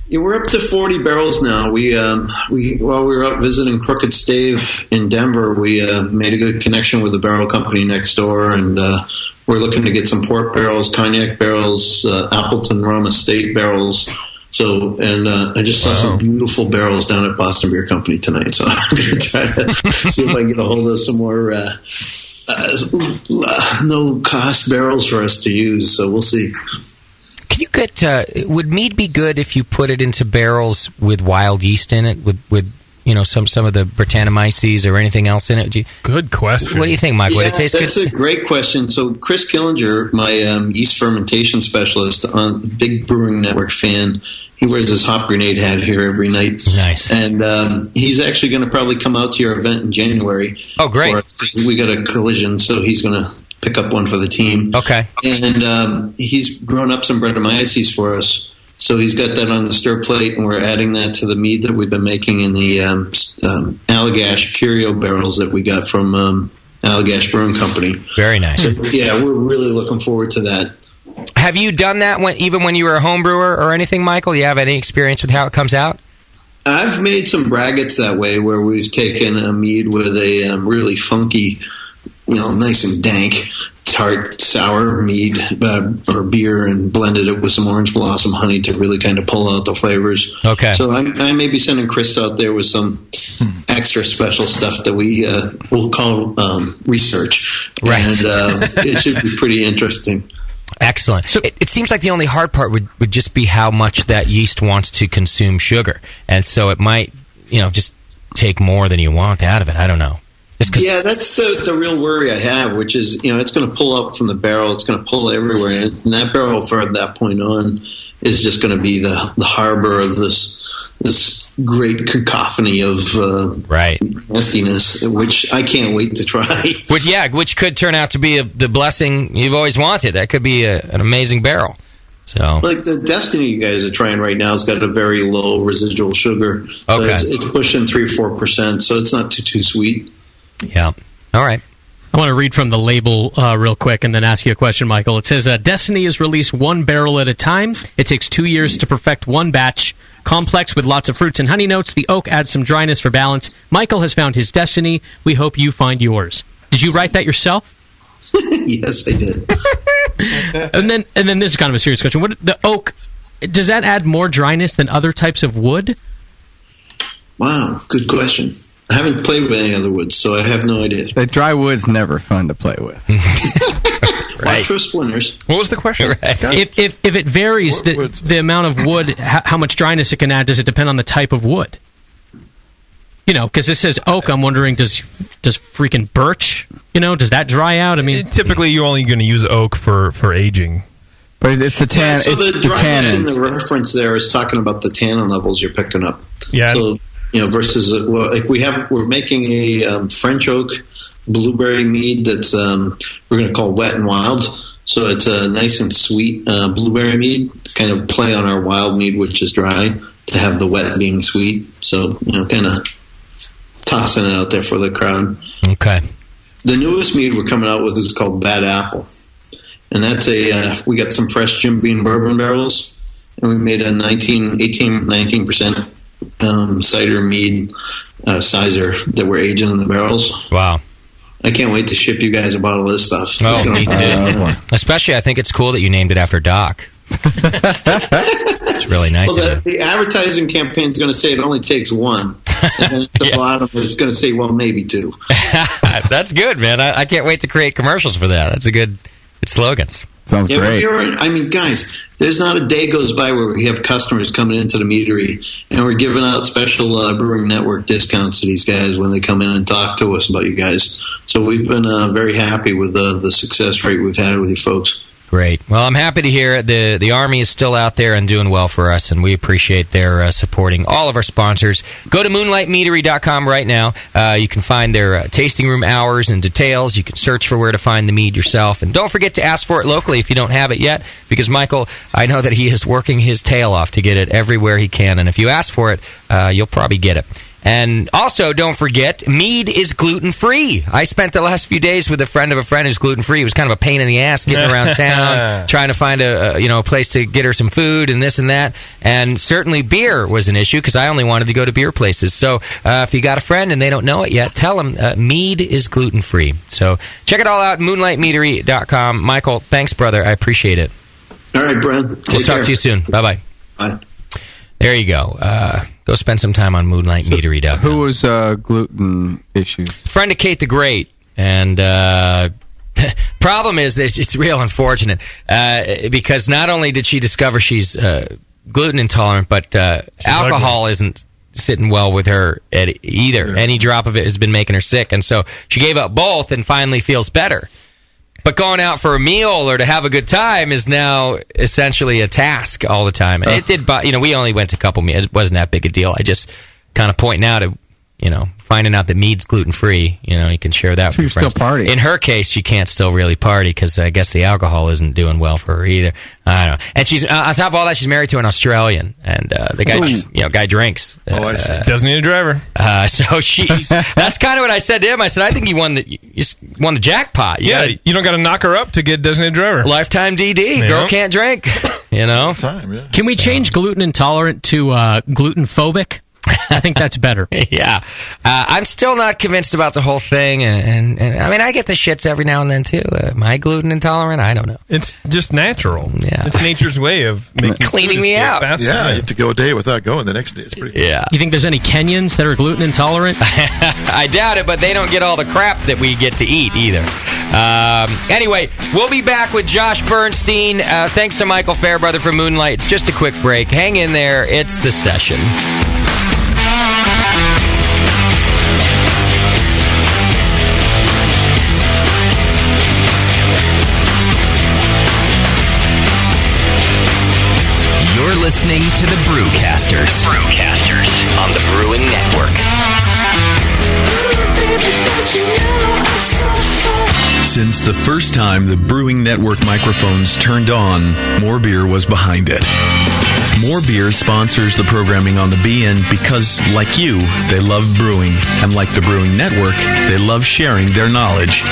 Yeah, we're up to 40 barrels now. While we were out visiting Crooked Stave in Denver, we made a good connection with the barrel company next door, and we're looking to get some port barrels, cognac barrels, Appleton Rum Estate barrels. So, and I just saw some beautiful barrels down at Boston Beer Company tonight. So I'm going to try to see if I can get a hold of some more no-cost barrels for us to use. So we'll see. Can you get? Would mead be good if you put it into barrels with wild yeast in it, with some of the Brettanomyces or anything else in it? Good question. What do you think, Mike? Would it taste that's good? That's a great question. So Chris Killinger, my yeast fermentation specialist on the Big Brewing Network fan, he wears his Hop Grenade hat here every night. Nice. And he's actually going to probably come out to your event in January. Oh, great. We got a collision, so he's going to pick up one for the team. Okay. And he's grown up some Brettanomyces for us. So he's got that on the stir plate, and we're adding that to the mead that we've been making in the Allagash Curio barrels that we got from Allagash Brewing Company. Very nice. So, yeah, we're really looking forward to that. Have you done that even when you were a home brewer or anything, Michael? You have any experience with how it comes out? I've made some braggots that way where we've taken a mead with a really funky, nice and dank, tart, sour mead or beer and blended it with some orange blossom honey to really kind of pull out the flavors. Okay. So I may be sending Chris out there with some extra special stuff that we'll call research. Right. And it should be pretty interesting. Excellent. So it seems like the only hard part would just be how much that yeast wants to consume sugar. And so it might, just take more than you want out of it. I don't know. Yeah, that's the real worry I have, which is, it's going to pull up from the barrel. It's going to pull everywhere. And that barrel from that point on is just going to be the harbor of this great cacophony of nastiness, which I can't wait to try. Which could turn out to be the blessing you've always wanted. That could be an amazing barrel. So, like the Destiny you guys are trying right now has got a very low residual sugar. Okay. So it's pushing 3-4%, so it's not too sweet. Yeah. All right. I want to read from the label real quick and then ask you a question, Michael. It says, Destiny is released one barrel at a time. It takes 2 years to perfect one batch. Complex with lots of fruits and honey notes. The oak adds some dryness for balance. Michael has found his Destiny. We hope you find yours. Did you write that yourself? Yes, I did. and then this is kind of a serious question. The oak, does that add more dryness than other types of wood? Wow, good question. I haven't played with any other woods, so I have no idea. The dry wood's never fun to play with. Watch for splinters. What was the question? Right. If it varies, the amount of wood, how much dryness it can add, does it depend on the type of wood? Because this says oak, I'm wondering, does freaking birch, does that dry out? I mean, typically you're only going to use oak for aging. But it's the tan. So the dryness in tannins. the reference there is talking about the tannin levels you're picking up. Yeah. So, versus we're making a French oak blueberry mead that's we're going to call Wet and Wild. So it's a nice and sweet blueberry mead, kind of play on our wild mead, which is dry, to have the wet being sweet. So kind of tossing it out there for the crowd. Okay. The newest mead we're coming out with is called Bad Apple, and that's we got some fresh Jim Beam bourbon barrels, and we made a 19% cider mead sizer that we're aging in the barrels. Wow. I can't wait to ship you guys a bottle of this stuff. Oh, me too. Especially, I think it's cool that you named it after Doc. It's really nice. Well, the advertising campaign is going to say it only takes one. And then at the bottom, it's going to say, well, maybe two. That's good, man. I can't wait to create commercials for that. That's a good slogans. Sounds great. Guys, there's not a day goes by where we have customers coming into the meadery, and we're giving out special Brewing Network discounts to these guys when they come in and talk to us about you guys. So we've been very happy with the success rate we've had with you folks. Great. Well, I'm happy to hear the Army is still out there and doing well for us, and we appreciate their supporting all of our sponsors. Go to moonlightmeadery.com right now. You can find their tasting room hours and details. You can search for where to find the mead yourself. And don't forget to ask for it locally if you don't have it yet, because, Michael, I know that he is working his tail off to get it everywhere he can. And if you ask for it, you'll probably get it. And also, don't forget, mead is gluten-free. I spent the last few days with a friend of a friend who's gluten-free. It was kind of a pain in the ass getting around town, trying to find a place to get her some food and this and that. And certainly beer was an issue because I only wanted to go to beer places. So if you got a friend and they don't know it yet, tell them mead is gluten-free. So check it all out, moonlightmeadery.com. Michael, thanks, brother. I appreciate it. All right, Brent. We'll talk to you soon. Bye-bye. Bye. There you go. Go spend some time on moonlightmeadery.com. Who was gluten issues? Friend of Kate the Great. And problem is that it's real unfortunate because not only did she discover she's gluten intolerant, but alcohol isn't sitting well with her either. Yeah. Any drop of it has been making her sick. And so she gave up both and finally feels better. But going out for a meal or to have a good time is now essentially a task all the time. And it did, we only went to a couple meals. It wasn't that big a deal. I just kind of pointing out, finding out that mead's gluten-free, you can share that with your friends. Still party. In her case, she can't still really party because I guess the alcohol isn't doing well for her either. I don't know. And she's on top of all that, she's married to an Australian, and the guy, guy drinks. I see. Doesn't need a driver. So she's. That's kind of what I said to him. I said, I think you won the jackpot. You don't got to knock her up to get doesn't need a driver. Lifetime DD. Girl can't drink. Can we change gluten intolerant to gluten phobic? I think that's better. Yeah. I'm still not convinced about the whole thing. And I mean, I get the shits every now and then, too. Am I gluten intolerant? I don't know. It's just natural. Yeah. It's nature's way of cleaning me out. You have to go a day without going the next day. It's pretty cool. Yeah. You think there's any Kenyans that are gluten intolerant? I doubt it, but they don't get all the crap that we get to eat either. Anyway, we'll be back with Josh Bernstein. Thanks to Michael Fairbrother for Moonlight. It's just a quick break. Hang in there. It's The Session. You're listening to the Brewcasters. On the Brewing Network. Since the first time the Brewing Network microphones turned on, More Beer was behind it. More Beer sponsors the programming on the BN because, like you, they love brewing. And like the Brewing Network, they love sharing their knowledge.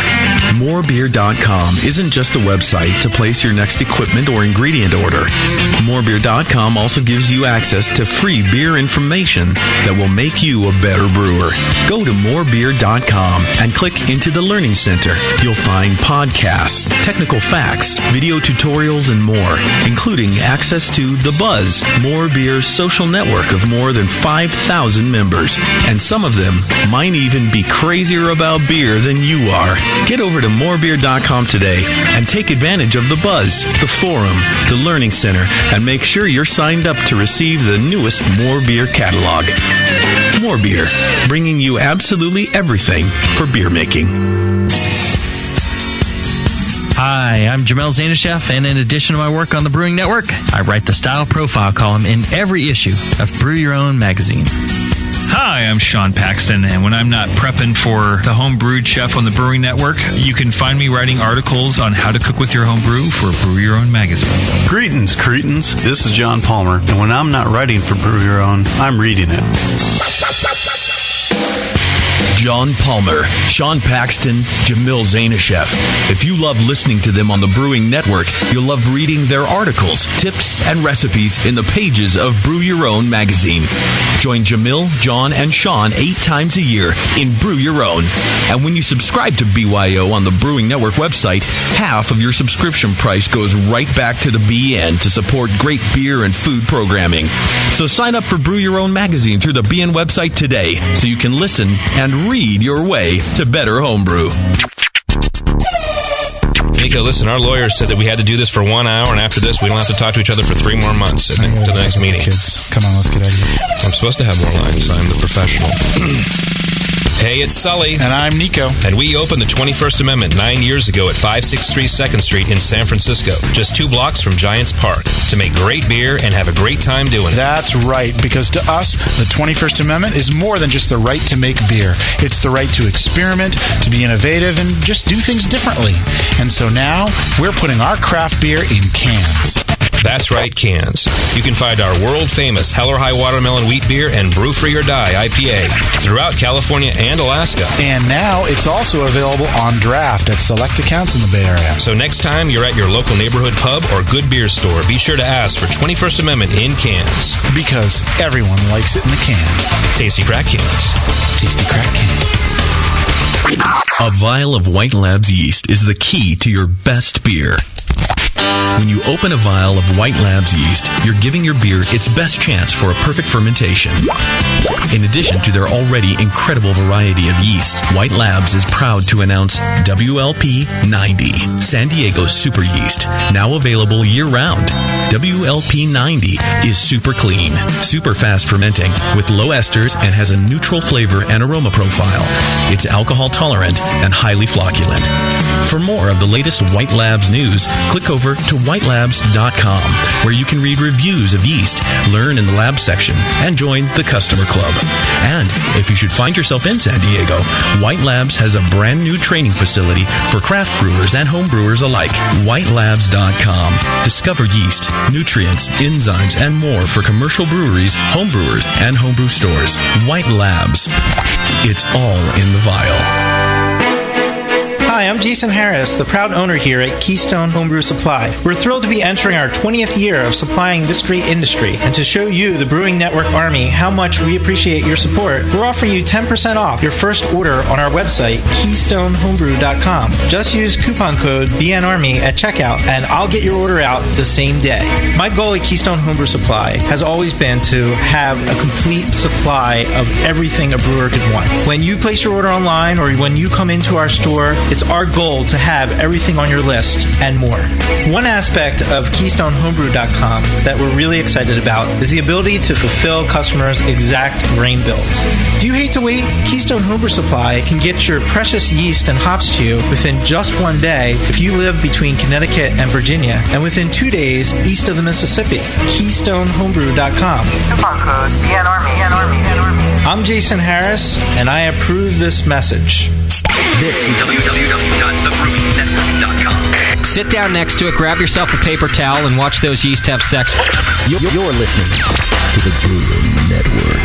Morebeer.com isn't just a website to place your next equipment or ingredient order. Morebeer.com also gives you access to free beer information that will make you a better brewer. Go to morebeer.com and click into the Learning Center. You'll find podcasts, technical facts, video tutorials, and more, including access to The Buzz, More Beer's social network of more than 5,000 members. And some of them might even be crazier about beer than you are. Get over to morebeer.com today and take advantage of The Buzz, the forum, the Learning Center, and make sure you're signed up to receive the newest More Beer catalog. More Beer, bringing you absolutely everything for beer making. Hi, I'm Jamel Zanishev, and in addition to my work on the Brewing Network, I write the Style Profile column in every issue of Brew Your Own magazine. Hi, I'm Sean Paxton, and when I'm not prepping for the Home Brewed Chef on the Brewing Network, you can find me writing articles on how to cook with your home brew for Brew Your Own magazine. Greetings, cretins. This is John Palmer, and when I'm not writing for Brew Your Own, I'm reading it. John Palmer, Sean Paxton, Jamil Zanishev. If you love listening to them on the Brewing Network, you'll love reading their articles, tips, and recipes in the pages of Brew Your Own magazine. Join Jamil, John, and Sean 8 times a year in Brew Your Own. And when you subscribe to BYO on the Brewing Network website, half of your subscription price goes right back to the BN to support great beer and food programming. So sign up for Brew Your Own magazine through the BN website today so you can listen and read your way to better homebrew. Nico, listen, our lawyers said that we had to do this for 1 hour, and after this, we don't have to talk to each other for 3 more months to the next meeting. Kids, come on, let's get out of here. I'm supposed to have more lines. I'm the professional. Hey, it's Sully. And I'm Nico. And we opened the 21st Amendment 9 years ago at 563 2nd Street in San Francisco, just 2 blocks from Giants Park, to make great beer and have a great time doing it. That's right, because to us, the 21st Amendment is more than just the right to make beer. It's the right to experiment, to be innovative, and just do things differently. And so now, we're putting our craft beer in cans. That's right, cans. You can find our world-famous Hell or High Watermelon Wheat Beer and Brew Free or Die IPA throughout California and Alaska. And now it's also available on draft at select accounts in the Bay Area. So next time you're at your local neighborhood pub or good beer store, be sure to ask for 21st Amendment in cans. Because everyone likes it in the can. Tasty crack cans. Tasty crack can. A vial of White Labs yeast is the key to your best beer. When you open a vial of White Labs yeast, you're giving your beer its best chance for a perfect fermentation. In addition to their already incredible variety of yeasts, White Labs is proud to announce WLP 90, San Diego's super yeast, now available year-round. WLP 90 is super clean, super fast fermenting, with low esters and has a neutral flavor and aroma profile. It's alcohol tolerant and highly flocculent. For more of the latest White Labs news, click over over to whitelabs.com, where you can read reviews of yeast, learn in the lab section, and join the customer club. And if you should find yourself in San Diego, White Labs has a brand new training facility for craft brewers and home brewers alike. whitelabs.com. Discover yeast, nutrients, enzymes, and more for commercial breweries, home brewers, and homebrew stores. White Labs. It's all in the vial. Hi, I'm Jason Harris, the proud owner here at Keystone Homebrew Supply. We're thrilled to be entering our 20th year of supplying this great industry, and to show you, the Brewing Network Army, how much we appreciate your support, we're offering you 10% off your first order on our website, KeystoneHomebrew.com. Just use coupon code BNARMY at checkout, and I'll get your order out the same day. My goal at Keystone Homebrew Supply has always been to have a complete supply of everything a brewer could want. When you place your order online or when you come into our store, it's our goal to have everything on your list and more. One aspect of KeystoneHomebrew.com that we're really excited about is the ability to fulfill customers' exact grain bills. Do you hate to wait? Keystone Homebrew Supply can get your precious yeast and hops to you within just one day if you live between Connecticut and Virginia, and within 2 days east of the Mississippi. KeystoneHomebrew.com. Coupon code BNARMY. I'm Jason Harris, and I approve this message. This is www.thebrewingnetwork.com. Sit down next to it, grab yourself a paper towel, and watch those yeast have sex. You're listening to the Brewing Network.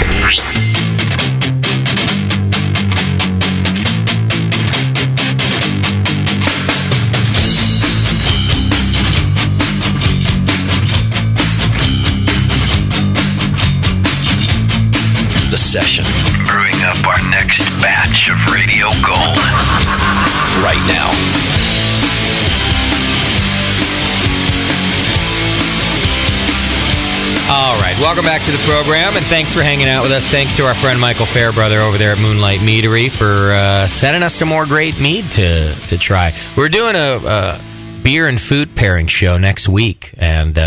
The session. Brewing up our next batch of radio gold. Right now. All right, welcome back to the program, and thanks for hanging out with us. Thanks to our friend Michael Fairbrother over there at Moonlight Meadery for sending us some more great mead to try. We're doing a beer and food pairing show next week, and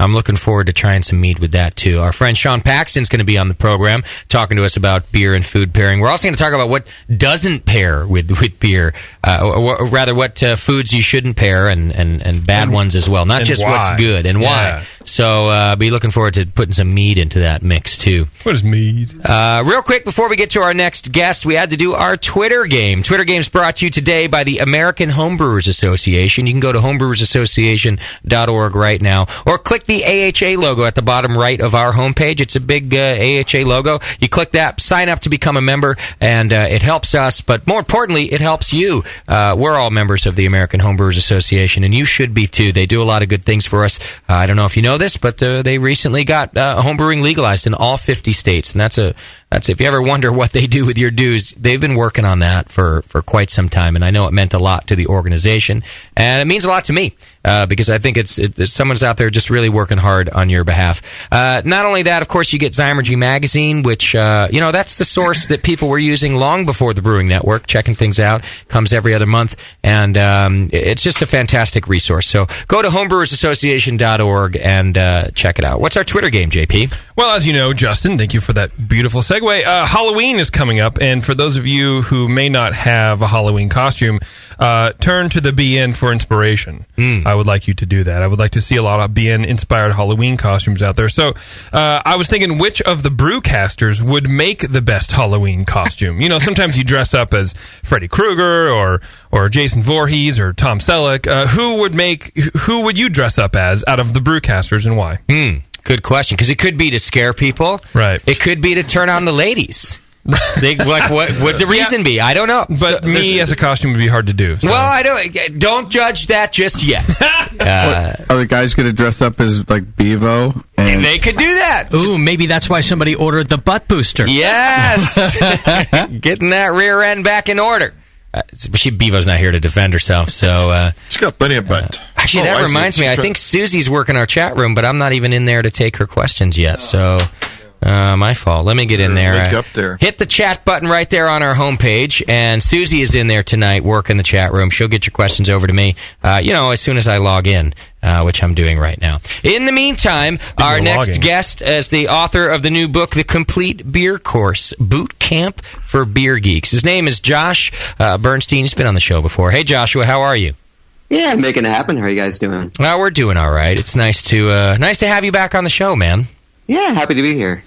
I'm looking forward to trying some mead with that, too. Our friend Sean Paxton's going to be on the program talking to us about beer and food pairing. We're also going to talk about what doesn't pair with beer, or rather what foods you shouldn't pair and bad ones as well, not just what's good and why. So be looking forward to putting some mead into that mix, too. What is mead? Real quick, before we get to our next guest, we had to do our Twitter game. Twitter game's brought to you today by the American Homebrewers Association. You can go to homebrewersassociation.org right now, or click the AHA logo at the bottom right of our homepage. It's a big AHA logo. You click that, sign up to become a member, and it helps us, but more importantly, it helps you. We're all members of the American Homebrewers Association, and you should be too. They do a lot of good things for us. I don't know if you know this, but they recently got homebrewing legalized in all 50 states, and that's if you ever wonder what they do with your dues, they've been working on that for quite some time, and I know it meant a lot to the organization, and it means a lot to me, because I think it's someone's out there just really working hard on your behalf. Not only that, of course, you get Zymergy Magazine, which, that's the source that people were using long before the Brewing Network, checking things out, comes every other month, and it's just a fantastic resource. So go to homebrewersassociation.org and check it out. What's our Twitter game, JP? Well, as you know, Justin, thank you for that beautiful segue. Halloween is coming up, and for those of you who may not have a Halloween costume, turn to the BN for inspiration. I would like you to do that. I would like to see a lot of BN-inspired Halloween costumes out there. So I was thinking, which of the brewcasters would make the best Halloween costume? Sometimes you dress up as Freddy Krueger or Jason Voorhees or Tom Selleck. Who would you dress up as out of the brewcasters, and why? Good question, because it could be to scare people. Right. It could be to turn on the ladies. What would the reason be? I don't know. But me as a costume would be hard to do. So. Well, don't judge that just yet. Are the guys going to dress up as like Bevo? And they could do that. Ooh, maybe that's why somebody ordered the butt booster. Yes, getting that rear end back in order. Bevo's not here to defend herself, so she's got plenty of butt. Actually, that reminds me. I think Susie's working our chat room, but I'm not even in there to take her questions yet. So. My fault. Let me get in there. Up there. Hit the chat button right there on our homepage, and Susie is in there tonight working the chat room. She'll get your questions over to me, as soon as I log in, which I'm doing right now. In the meantime, our next guest is the author of the new book, The Complete Beer Course, Boot Camp for Beer Geeks. His name is Josh Bernstein. He's been on the show before. Hey, Joshua, how are you? Yeah, making it happen. How are you guys doing? Well, we're doing all right. It's nice to have you back on the show, man. Yeah, happy to be here.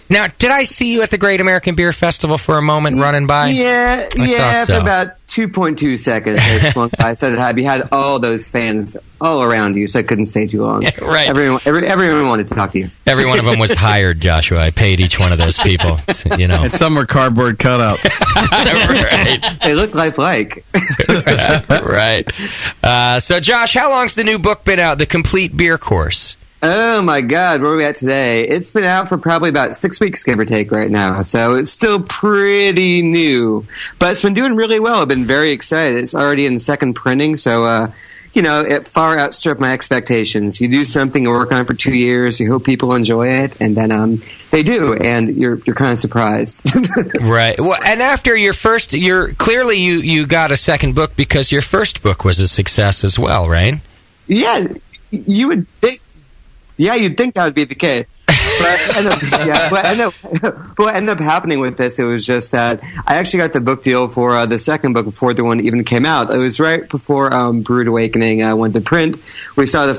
Now, did I see you at the Great American Beer Festival for a moment running by? Yeah, I for about 2.2 seconds. I swung by. I said hi. You had all those fans all around you, so I couldn't stay too long. Yeah, right. Everyone wanted to talk to you. Every one of them was hired, Joshua. I paid each one of those people. You know, and some were cardboard cutouts. Right. They look lifelike. Right. So, Josh, how long's the new book been out? The Complete Beer Course. Oh my God, where are we at today? It's been out for probably about 6 weeks, give or take, right now. So it's still pretty new, but it's been doing really well. I've been very excited. It's already in second printing, so it far outstripped my expectations. You do something, you work on it for 2 years, you hope people enjoy it, and then they do, and you're kind of surprised. Right. Well, and after your first, clearly you got a second book because your first book was a success as well, right? Yeah, you would think. Yeah, you'd think that would be the case. What ended up happening with this, it was just that I actually got the book deal for the second book before the one even came out. It was right before Brewed Awakening went to print. We saw the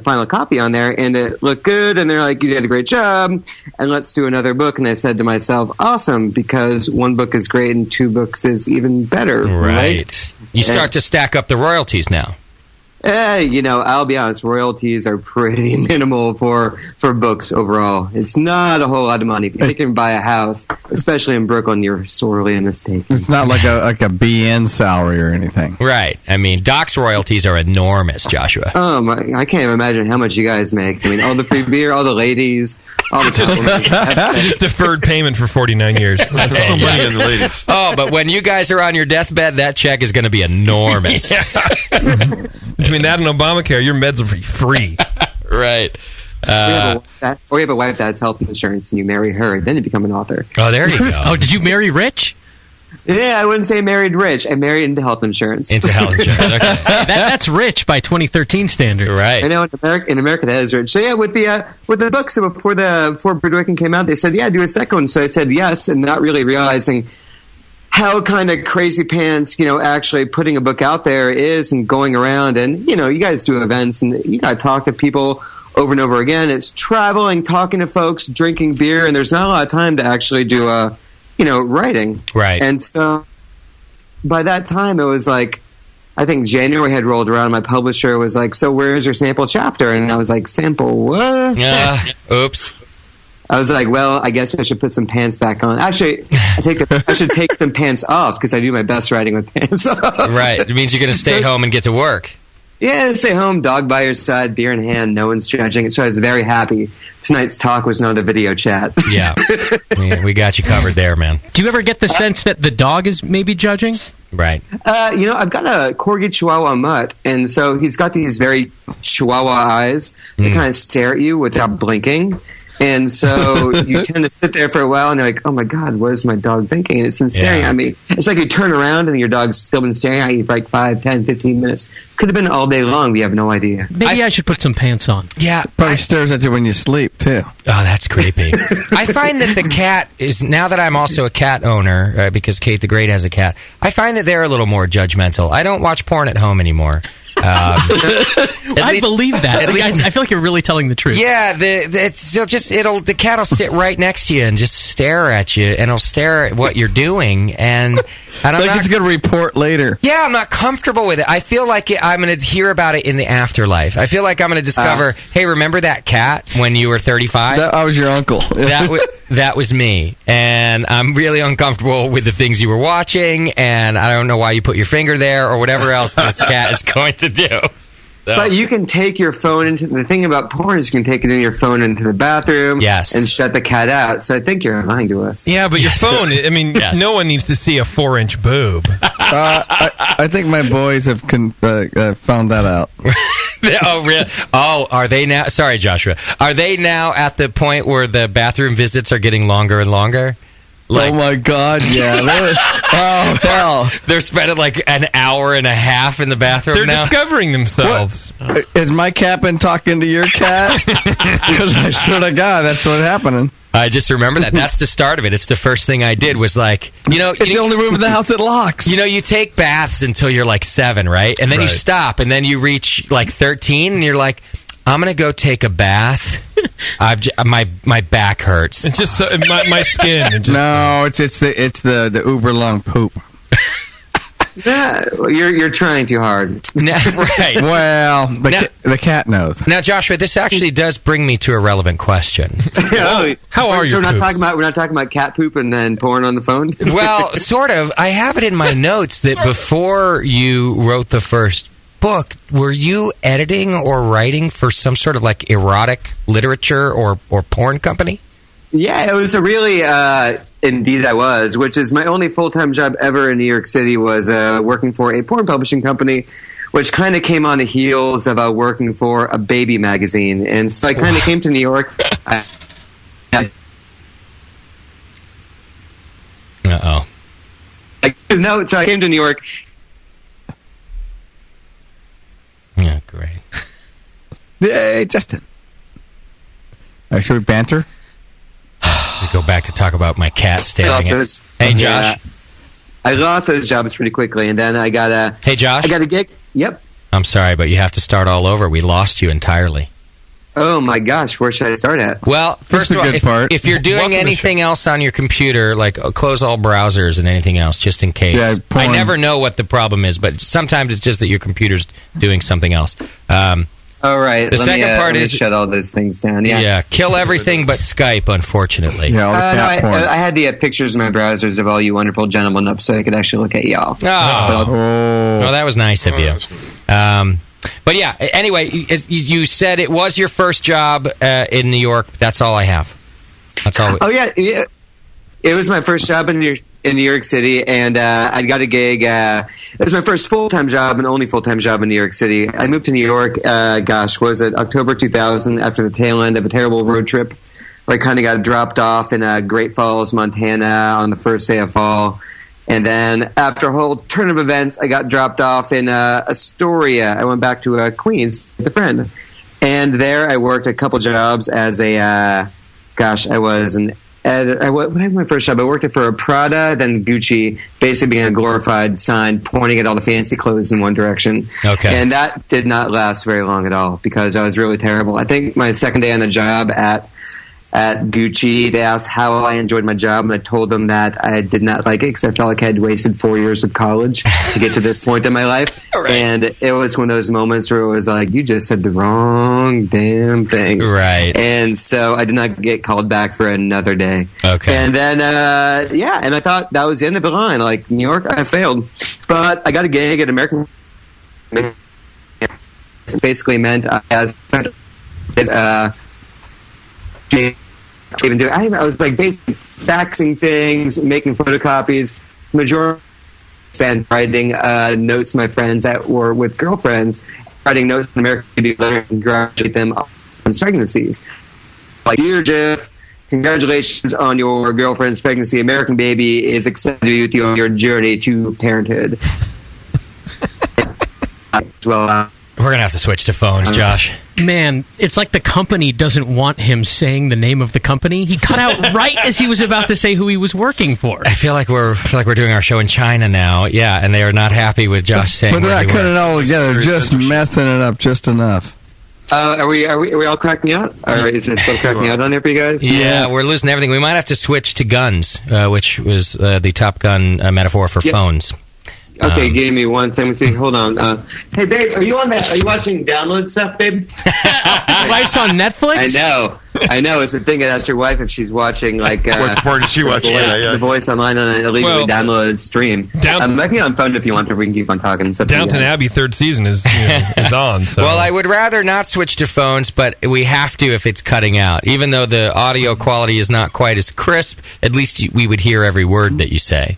final copy on there, and it looked good, and they're like, you did a great job, and let's do another book. And I said to myself, awesome, because one book is great and two books is even better. Right. You start to stack up the royalties now. I'll be honest, royalties are pretty minimal for books overall. It's not a whole lot of money. If you can buy a house, especially in Brooklyn, you're sorely mistaken. It's not like a BN salary or anything. Right. I mean, Doc's royalties are enormous, Joshua. I can't even imagine how much you guys make. I mean, all the free beer, all the ladies, all the just deferred payment for 49 years. That's all money in the ladies. Oh, but when you guys are on your deathbed, that check is going to be enormous. Between that and Obamacare, your meds will be free. Right. Or you have a wife that has health insurance and you marry her, then you become an author. Oh, there you go. Oh, did you marry rich? Yeah, I wouldn't say married rich. I married into health insurance. Into health insurance, okay. That's rich by 2013 standards. Right. I know in America that is rich. So yeah, with the book, so before Brewed Awakening came out, they said, yeah, do a second one. So I said yes, and not really realizing how kind of crazy pants, actually putting a book out there is and going around. And, you guys do events and you got to talk to people over and over again. It's traveling, talking to folks, drinking beer, and there's not a lot of time to actually do, writing. Right. And so by that time, it was like, I think January had rolled around. My publisher was like, so where's your sample chapter? And I was like, sample what? Oops. I was like, well, I guess I should put some pants back on. Actually, I should take some pants off because I do my best writing with pants off. Right. It means you're going to stay home and get to work. Yeah, stay home, dog by your side, beer in hand, no one's judging. So I was very happy. Tonight's talk was not a video chat. Yeah. We got you covered there, man. Do you ever get the sense that the dog is maybe judging? Right. I've got a Corgi Chihuahua mutt, and so he's got these very Chihuahua eyes that kind of stare at you without blinking. And so you tend to sit there for a while and you're like, oh my God, what is my dog thinking? And it's been staring at me. It's like you turn around and your dog's still been staring at you for like 5, 10, 15 minutes. Could have been all day long. We have no idea. Maybe I should put some pants on. Yeah. Probably stares at you when you sleep, too. Oh, that's creepy. I find that the cat is, now that I'm also a cat owner, because Kate the Great has a cat, I find that they're a little more judgmental. I don't watch porn at home anymore. I believe that. I feel like you're really telling the truth. Yeah, the cat will sit right next to you and just stare at you, and it'll stare at what you're doing, and it's going to report later. Yeah, I'm not comfortable with it. I feel like I'm going to hear about it in the afterlife. I feel like I'm going to discover, hey, remember that cat when you were 35? I was your uncle. That was me, and I'm really uncomfortable with the things you were watching, and I don't know why you put your finger there or whatever else this cat is going to do. So. But you can take your phone into the thing about porn is you can take it in your phone into the bathroom and shut the cat out. So I think you're lying to us. Yeah, but your phone, no one needs to see a 4-inch boob. I think my boys have found that out. Oh, really? Oh, are they now? Sorry, Joshua. Are they now at the point where the bathroom visits are getting longer and longer? Oh my God! Yeah. Oh hell! They're spending like an hour and a half in the bathroom. They're now. Discovering themselves. Is my cat been talking to your cat? Because I swear to God, that's what's happening. I just remember that. That's the start of it. It's the first thing I did was like, it's the only room in the house that locks. You take baths until you're like 7, right? And then you stop, and then you reach like 13, and you're like, I'm going to go take a bath. My back hurts. It's just my skin. No, it's the uber long poop. Yeah, you're trying too hard. Right. Well, the cat knows. Now, Joshua, this actually does bring me to a relevant question. How are you? So we're not talking about cat poop and then porn on the phone. Well, sort of. I have it in my notes that before you wrote the first book, were you editing or writing for some sort of like erotic literature or porn company? Yeah, it was a really. Indeed, I was, which is my only full-time job ever in New York City was working for a porn publishing company, which kind of came on the heels of working for a baby magazine. And so I kind of came to New York. Uh-oh. So I came to New York. Yeah, great. Hey, Justin. Should we banter? We go back to talk about my cat staring at... Hey, Josh. I lost those jobs pretty quickly, and then I got a... Hey, Josh. I got a gig. Yep. I'm sorry, but you have to start all over. We lost you entirely. Oh, my gosh. Where should I start at? Well, first of all, if you're doing anything else on your computer, like close all browsers and anything else, just in case. Yeah, I never know what the problem is, but sometimes it's just that your computer's doing something else. All right. The second part is shut all those things down. Yeah. Kill everything but Skype. Unfortunately. Yeah. I had the pictures in my browsers of all you wonderful gentlemen up, so I could actually look at y'all. Oh, that was nice of you. But yeah. Anyway, you said it was your first job in New York. That's all I have. That's all. Oh yeah. It was my first job in New York City, and I got a gig. It was my first full-time job and only full-time job in New York City. I moved to New York, was it October 2000, after the tail end of a terrible road trip, where I kind of got dropped off in Great Falls, Montana on the first day of fall. And then after a whole turn of events, I got dropped off in Astoria. I went back to Queens with a friend. And there I worked a couple jobs as I was an what was my first job? I worked for a Prada, then Gucci, basically being a glorified sign pointing at all the fancy clothes in one direction. Okay. And that did not last very long at all because I was really terrible. I think my second day on the job at Gucci, they asked how I enjoyed my job, and I told them that I did not like it because I felt like I had wasted 4 years of college to get to this point in my life. Right. And it was one of those moments where it was like, you just said the wrong damn thing. Right. And so I did not get called back for another day. Okay. And then, and I thought that was the end of the line. Like, New York, I failed. But I got a gig at American... It basically meant I was like basically faxing things, making photocopies, majority and writing notes to my friends that were with girlfriends, writing notes in American Beauty letter and congratulate them on pregnancies. Like, dear Jeff, congratulations on your girlfriend's pregnancy. American Baby is excited to be with you on your journey to parenthood. We're going to have to switch to phones, Josh. Man, it's like the company doesn't want him saying the name of the company. He cut out right as he was about to say who he was working for. I feel like we're doing our show in China now. Yeah, and they are not happy with Josh saying. But they're not cutting it all together, just messing it up just enough. Are we all cracking out? Or is it still cracking out on there for you guys? Yeah, we're losing everything. We might have to switch to guns, which was the Top Gun metaphor for phones. Okay, give me 1 second. See, hold on. Hey, babe, are you on that? Are you watching download stuff, babe? Life's on Netflix? I know. It's a thing. Ask your wife if she's watching like what porn is she watching? The Voice online on an illegally downloaded stream. I'm making it on phone if you want to. We can keep on talking. Downton Abbey third season is on. So. Well, I would rather not switch to phones, but we have to if it's cutting out. Even though the audio quality is not quite as crisp, at least we would hear every word that you say.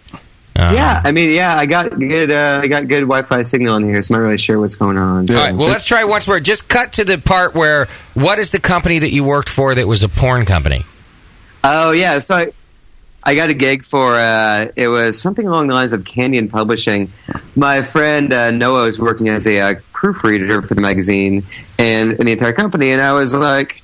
I got good Wi-Fi signal in here, so I'm not really sure what's going on. All right, well, let's try once more. Just cut to the part where, what is the company that you worked for that was a porn company? Oh, yeah, so I got a gig for, it was something along the lines of Canyon Publishing. My friend Noah was working as a proofreader for the magazine and the entire company, and I was like,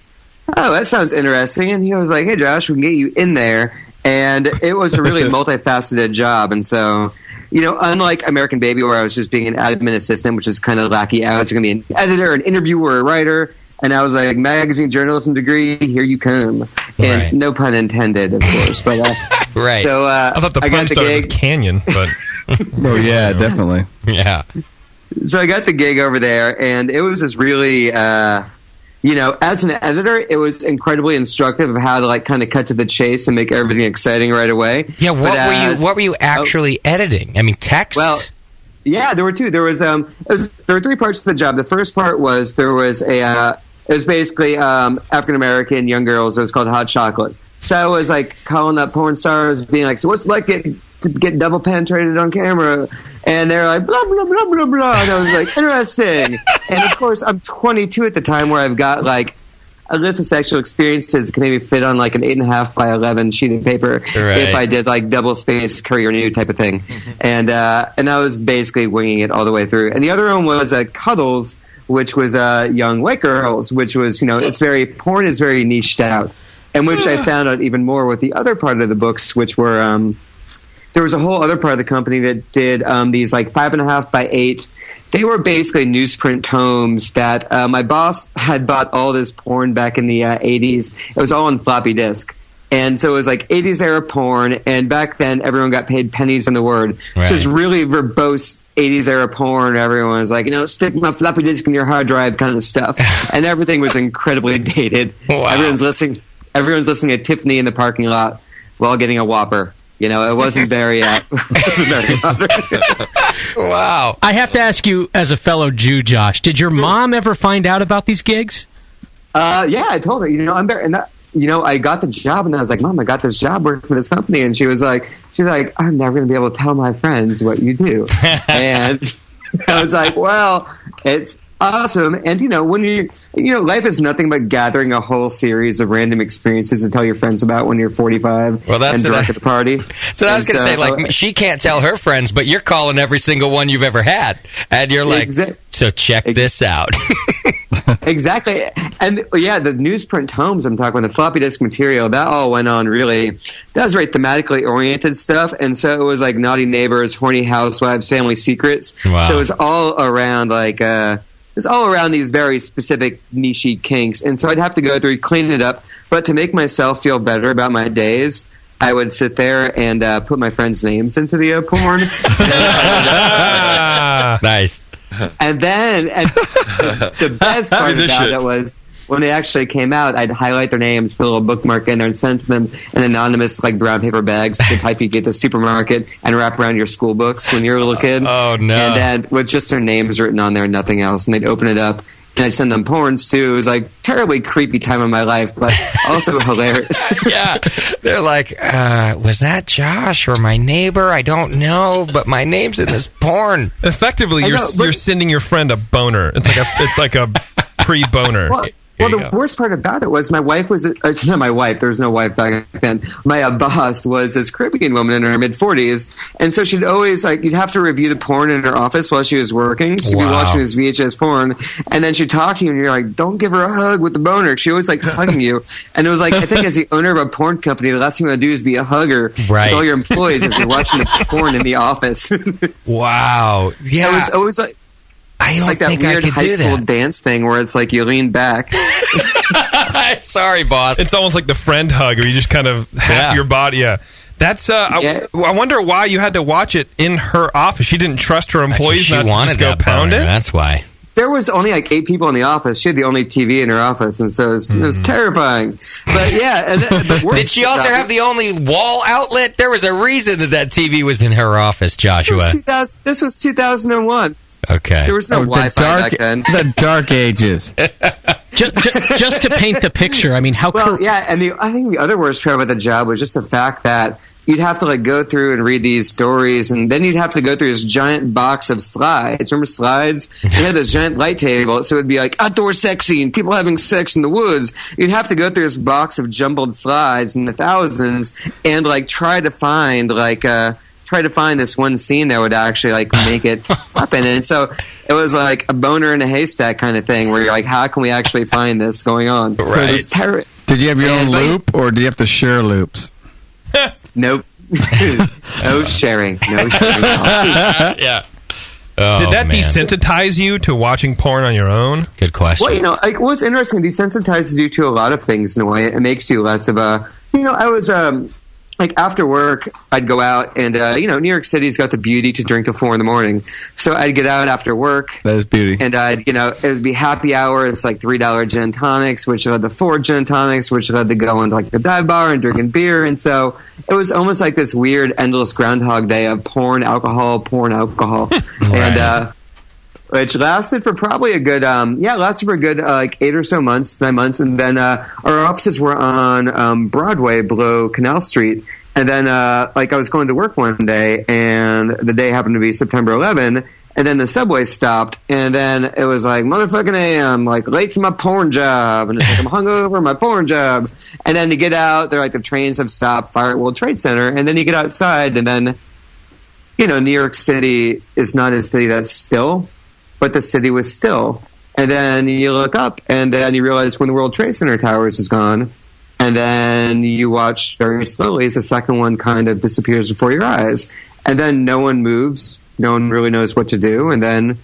oh, that sounds interesting. And he was like, hey, Josh, we can get you in there. And it was a really multifaceted job. And so, unlike American Baby, where I was just being an admin assistant, which is kind of lackey hours, you're going to be an editor, an interviewer, a writer. And I was like, magazine journalism degree, here you come. And no pun intended, of course. But right. So I thought the pun started with Canyon, but oh yeah, definitely. Yeah. So I got the gig over there, and it was just really, as an editor, it was incredibly instructive of how to like kind of cut to the chase and make everything exciting right away. Yeah. What were you actually editing? I mean, text. Well. Yeah, there were two. There were three parts to the job. The first part was it was basically African American young girls. It was called Hot Chocolate. So I was like calling up porn stars, being like, "So what's it like get double penetrated on camera?" And they're like, "Blah blah blah blah blah." And I was like, "Interesting." And of course, I'm 22 at the time, where I've got like a list of sexual experiences can maybe fit on like an 8.5 by 11 sheet of paper if I did like double space courier nude type of thing, and I was basically winging it all the way through. And the other one was Cuddles, which was young white girls, which was porn is very niched out, and which I found out even more with the other part of the books, which were there was a whole other part of the company that did these like 5.5 by 8. They were basically newsprint tomes that my boss had bought all this porn back in the 80s. It was all on floppy disk. And so it was like 80s era porn, and back then everyone got paid pennies on the word. Right. So it was really verbose 80s era porn. Everyone was like, stick my floppy disk in your hard drive kind of stuff. And everything was incredibly dated. Wow. Everyone's listening to Tiffany in the parking lot while getting a Whopper. It wasn't very modern. Wow. I have to ask you, as a fellow Jew, Josh, did your mom ever find out about these gigs? Yeah, I told her. I'm there, and I got the job, and I was like, "Mom, I got this job working for this company," and she was like, "I'm never going to be able to tell my friends what you do," and I was like, "Well, it's awesome." And when life is nothing but gathering a whole series of random experiences to tell your friends about when you're 45 and drunk at the party. So I was going to say, like, she can't tell her friends, but you're calling every single one you've ever had, and you're like, so check this out. Exactly. And yeah, the newsprint tomes I'm talking about, the floppy disk material, that all went on really, that was very thematically oriented stuff. And so it was like Naughty Neighbors, Horny Housewives, Family Secrets. Wow. So it was all around like, it's all around these very specific niche kinks. And so I'd have to go through, clean it up. But to make myself feel better about my days, I would sit there and put my friends' names into the porn. Nice. And then the best part about it was when they actually came out, I'd highlight their names, put a little bookmark in there, and send them in anonymous like brown paper bags, the type you get at the supermarket, and wrap around your school books when you're a little kid. Oh no! And then with just their names written on there and nothing else, and they'd open it up. And I'd send them porns too. It was like terribly creepy time of my life, but also hilarious. Yeah, they're like, was that Josh or my neighbor? I don't know, but my name's in this porn. Effectively, you're sending your friend a boner. It's like a pre-boner. Well, the worst part about it was my wife was not my wife. There was no wife back then. My boss was this Caribbean woman in her mid-40s, and so she'd always you'd have to review the porn in her office while she was working. She'd be watching this VHS porn, and then she'd talk to you, and you're like, "Don't give her a hug with the boner." She always hugging you, and it was like, I think as the owner of a porn company, the last thing you want to do is be a hugger with all your employees as you're watching the porn in the office. Wow, yeah, it was always like. I don't think that weird I could high do school that. dance thing where it's like you lean back. Sorry, boss. It's almost like the friend hug, where you just kind of half your body. Yeah, that's. I wonder why you had to watch it in her office. She didn't trust her employees She not wanted to just go pound boner, it. That's why. There was only 8 people in the office. She had the only TV in her office, and so it was terrifying. But yeah, and the worst did she also have the only wall outlet? There was a reason that TV was in her office, Joshua. This was 2001. Okay. There was no Wi-Fi back then. The dark ages. just to paint the picture, I mean, how... yeah, and I think the other worst part about the job was just the fact that you'd have to go through and read these stories, and then you'd have to go through this giant box of slides. Remember slides? You had this giant light table, so it'd be like outdoor sex scene, people having sex in the woods. You'd have to go through this box of jumbled slides in the thousands and try to find this one scene that would actually make it happen. And so it was like a boner in a haystack kind of thing, where you're like, how can we actually find this going on? Right. It was Did you have your own loop, or do you have to share loops? Nope. No sharing. No sharing. Yeah. Did that desensitize you to watching porn on your own? Good question. Well, like what's interesting, desensitizes you to a lot of things in a way. It makes you less of a, I was like after work, I'd go out and New York City's got the beauty to drink till 4 a.m. So I'd get out after work. That is beauty. And it would be happy hour. It's like $3 gin tonics, which led to 4 gin tonics, which led to go into like the dive bar and drinking beer. And so it was almost like this weird endless Groundhog Day of porn, alcohol, and which lasted for probably a good, like 8 or so months, 9 months. And then our offices were on Broadway below Canal Street. And then like I was going to work one day, and the day happened to be September 11, and then the subway stopped, and then it was like, motherfucking A, I'm like late for my porn job, and it's like I'm hungover my porn job. And then you get out, they're like, the trains have stopped, fire at World Trade Center, and then you get outside, and then, New York City is not a city that's still, but the city was still. And then you look up, and then you realize when the World Trade Center towers is gone, and then you watch very slowly as the second one kind of disappears before your eyes. And then no one moves. No one really knows what to do. And then,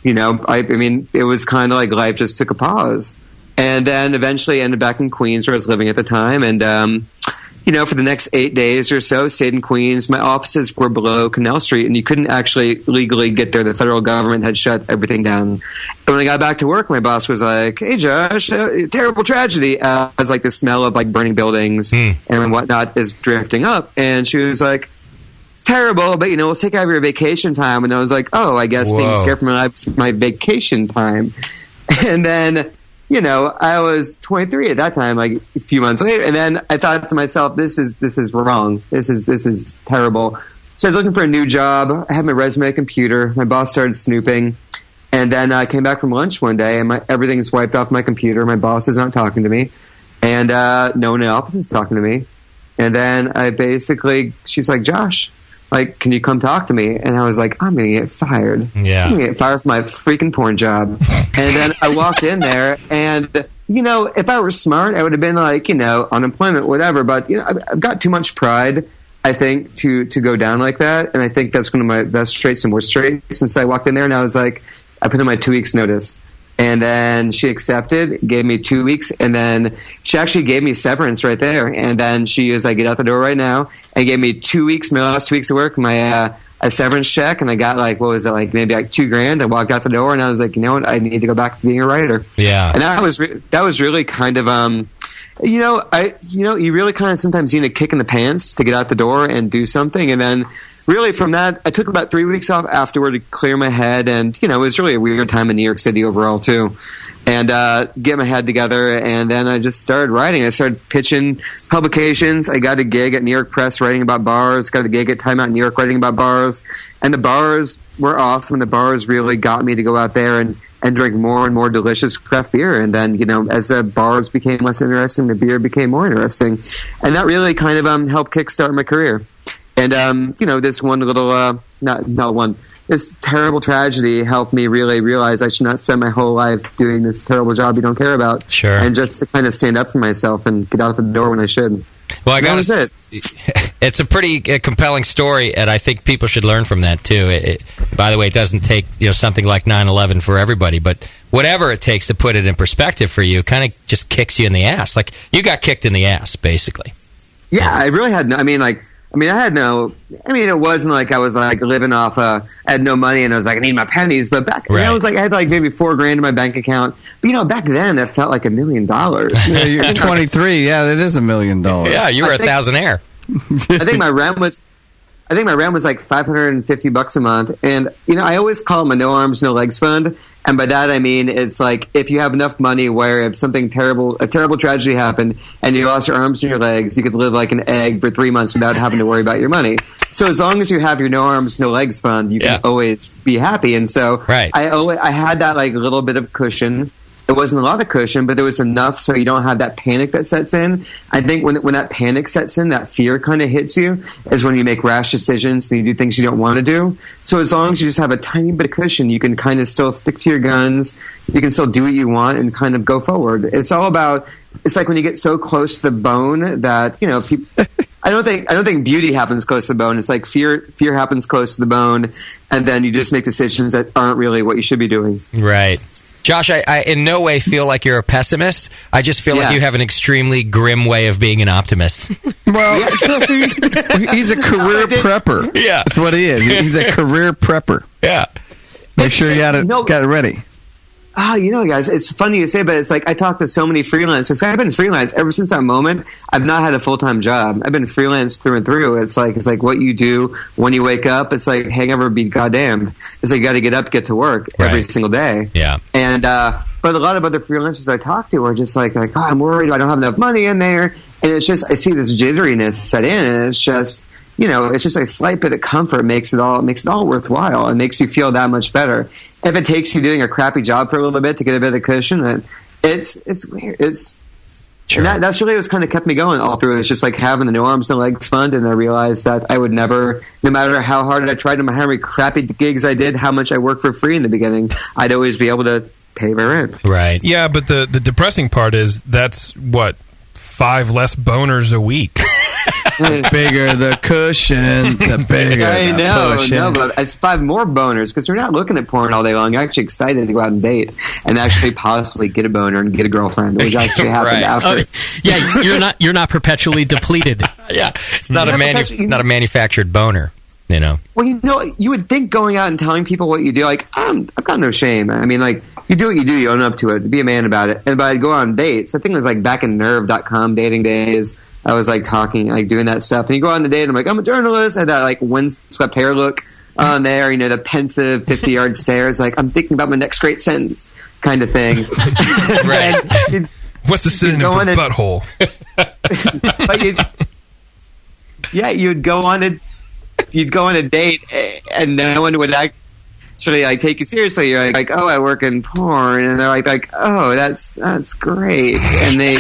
it was kind of like life just took a pause. And then eventually ended back in Queens, where I was living at the time. And, for the next 8 days or so, stayed in Queens. My offices were below Canal Street, and you couldn't actually legally get there. The federal government had shut everything down. And when I got back to work, my boss was like, "Hey, Josh, terrible tragedy." As like the smell of like burning buildings and whatnot is drifting up. And she was like, "It's terrible, but we'll take out your vacation time." And I was like, "Oh, I guess being scared from my life's my vacation time." And then, I was 23 at that time, like a few months later, and then I thought to myself, this is wrong. This is terrible. So I was looking for a new job. I had my resume computer. My boss started snooping, and then I came back from lunch one day, and everything's wiped off my computer. My boss is not talking to me, and no one in the office is talking to me. And then she's like, "Josh, like, can you come talk to me?" And I was like, I'm going to get fired. Yeah. I'm going to get fired from my freaking porn job. And then I walked in there, and, if I were smart, I would have been like, unemployment, whatever. But, I've got too much pride, I think, to go down like that. And I think that's one of my best traits and worst traits. And so I walked in there, and I was like, I put in my 2 weeks notice. And then she accepted, gave me 2 weeks, and then she actually gave me severance right there. And then she was like, "Get out the door right now," and gave me 2 weeks, my last 2 weeks of work, my a severance check, and I got like, what was it, like maybe like $2,000. I walked out the door, and I was like, you know what, I need to go back to being a writer. Yeah, and that was really kind of you really kind of sometimes need a kick in the pants to get out the door and do something, and then. Really, from that, I took about 3 weeks off afterward to clear my head, and it was really a weird time in New York City overall too, and get my head together. And then I just started writing. I started pitching publications. I got a gig at New York Press writing about bars. Got a gig at Time Out New York writing about bars, and the bars were awesome. The bars really got me to go out there and drink more and more delicious craft beer. And then, as the bars became less interesting, the beer became more interesting, and that really kind of helped kickstart my career. And, this one little, this terrible tragedy helped me really realize I should not spend my whole life doing this terrible job you don't care about. Sure. And just to kind of stand up for myself and get out the door when I should. Well, that was it. It's a pretty compelling story, and I think people should learn from that, too. By the way, it doesn't take, something like 9/11 for everybody, but whatever it takes to put it in perspective for you kind of just kicks you in the ass. Like, you got kicked in the ass, basically. Yeah, I really had it wasn't like I was like living off, I had no money and I was like, I need my pennies. But back then, I was like, I had like maybe $4,000 in my bank account. But back then, it felt like $1 million. Yeah, you're 23. Yeah, that is $1 million. Yeah, you were a thousandaire. I think my rent was like $550 a month. And, I always call it my no arms, no legs fund. And by that, I mean, it's like if you have enough money where if a terrible tragedy happened and you lost your arms and your legs, you could live like an egg for 3 months without having to worry about your money. So as long as you have your no arms, no legs fund, you can always be happy. And so I had that like little bit of cushion. It wasn't a lot of cushion, but there was enough so you don't have that panic that sets in. I think when that panic sets in, that fear kind of hits you, is when you make rash decisions and you do things you don't want to do. So as long as you just have a tiny bit of cushion, you can kind of still stick to your guns. You can still do what you want and kind of go forward. It's all about, it's like when you get so close to the bone that, you know, people, I don't think beauty happens close to the bone. It's like fear happens close to the bone, and then you just make decisions that aren't really what you should be doing. Right. Josh, I in no way feel like you're a pessimist. I just feel like you have an extremely grim way of being an optimist. Well, he's a career prepper. Yeah. That's what he is. He's a career prepper. Yeah. Make sure you got it ready. Oh, you know, guys, it's funny you say, but it's like I talk to so many freelancers. I've been freelance ever since that moment. I've not had a full-time job. I've been freelance through and through. It's like what you do when you wake up. It's like hangover be goddamned. It's like you got to get up, get to work every single day. Yeah. And but a lot of other freelancers I talk to are just like, oh, I'm worried I don't have enough money in there. And it's just, I see this jitteriness set in, and it's just, you know, it's just a slight bit of comfort makes it all worthwhile and makes you feel that much better. If it takes you doing a crappy job for a little bit to get a bit of cushion, then it's weird. Sure. And that's really what's kind of kept me going all through. It's just like having the no arms and legs fund, and I realized that I would never, no matter how hard I tried, no matter how many crappy gigs I did, how much I worked for free in the beginning, I'd always be able to pay my rent. Right. Yeah, but the depressing part is that's what, 5 less boners a week. The bigger the cushion, the bigger the cushion. No, but it's 5 more boners because you're not looking at porn all day long. You're actually excited to go out and date and actually possibly get a boner and get a girlfriend, which actually happened after. Yeah, you're not perpetually depleted. Yeah, it's not a manufactured boner. You know. Well, you know, you would think going out and telling people what you do, like I've got no shame. I mean, like you do what you do, you own up to it, be a man about it. And but I'd go on dates. I think it was like back in Nerve.com dating days. I was like talking, like doing that stuff. And you go on a date, and I'm like, I'm a journalist. I had that like windswept hair look on there, you know, the pensive 50-yard stare. It's like, I'm thinking about my next great sentence kind of thing. Right. What's the synonym for butthole? But you'd go on a date, and no one would actually like take you seriously. You're like, oh, I work in porn, and they're like, oh, that's great, and they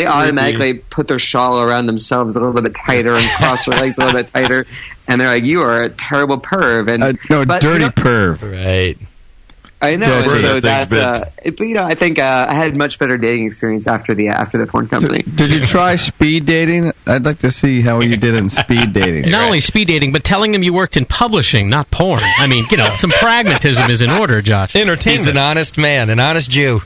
automatically put their shawl around themselves a little bit tighter and cross their legs a little bit tighter, and they're like, you are a terrible perv, and dirty perv, right? I know. So that's but you know, I think I had much better dating experience after the porn company. Did you try speed dating? I'd like to see how you did in speed dating. Not only speed dating, but telling them you worked in publishing, not porn. I mean, you know, some pragmatism is in order, Josh. Entertainment. He's an honest man, an honest Jew.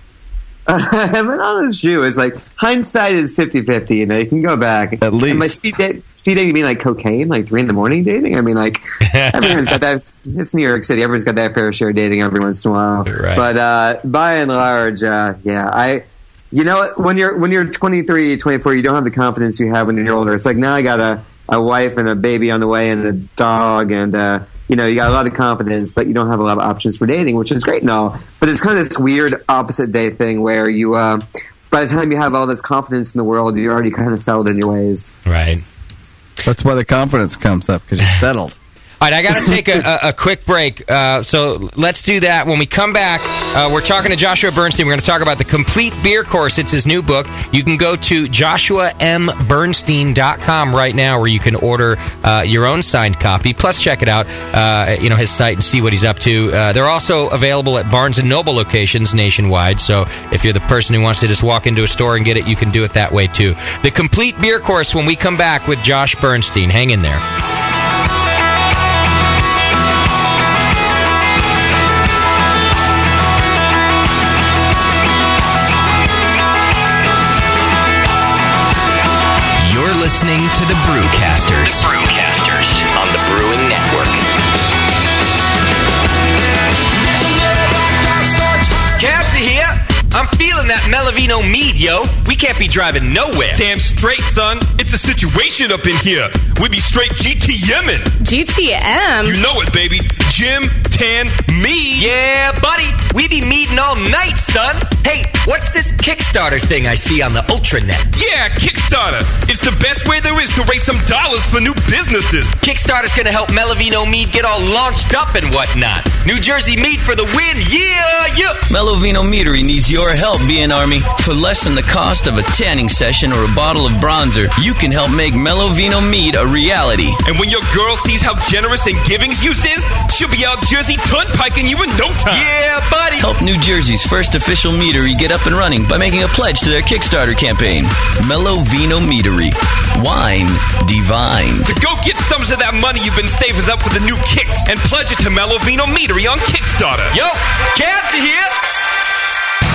I'm an honest Jew. It's like hindsight is 50-50. You know, you can go back. At least. And my speed dating, you mean like cocaine, like 3 a.m. dating? I mean, like everyone's got that. It's New York City. Everyone's got that fair share of dating every once in a while. Right. But by and large, you know, when you're 23, 24, you don't have the confidence you have when you're older. It's like now I got a wife and a baby on the way and a dog and. You know, you got a lot of confidence, but you don't have a lot of options for dating, which is great and all. But it's kind of this weird opposite day thing where you, by the time you have all this confidence in the world, you're already kind of settled in your ways. Right. That's why the confidence comes up, because you're settled. All right, I got to take a quick break, so let's do that. When we come back, we're talking to Joshua Bernstein. We're going to talk about the Complete Beer Course. It's his new book. You can go to joshuambernstein.com right now, where you can order your own signed copy. Plus, check it out, his site, and see what he's up to. They're also available at Barnes & Noble locations nationwide, so if you're the person who wants to just walk into a store and get it, you can do it that way, too. The Complete Beer Course when we come back with Josh Bernstein. Hang in there. Listening to the Brewcasters on the Brewing Network. Cabs are here. I'm feeling that Melavino mead, yo. We can't be driving nowhere. Damn straight, son. It's a situation up in here. We be straight GTMing. GTM? You know it, baby. gym, tan, meat. Yeah, buddy. We be meeting all night, son. Hey, what's this Kickstarter thing I see on the Ultranet? Yeah, Kickstarter. It's the best way there is to raise some dollars for new businesses. Kickstarter's gonna help Melovino Mead get all launched up and whatnot. New Jersey meat for the win. Yeah. Melovino Meadery needs your help, BN Army. For less than the cost of a tanning session or a bottle of bronzer, you can help make Melovino Mead a reality. And when your girl sees how generous and giving Zeus is, she'll be out Jersey turnpiking you in no time. Yeah, buddy. Help New Jersey's first official meadery get up and running by making a pledge to their Kickstarter campaign. Melovino Meadery. Wine divine. So go get some of that money you've been saving up for the new kicks and pledge it to Melovino Meadery on Kickstarter. Yo, Cats are here.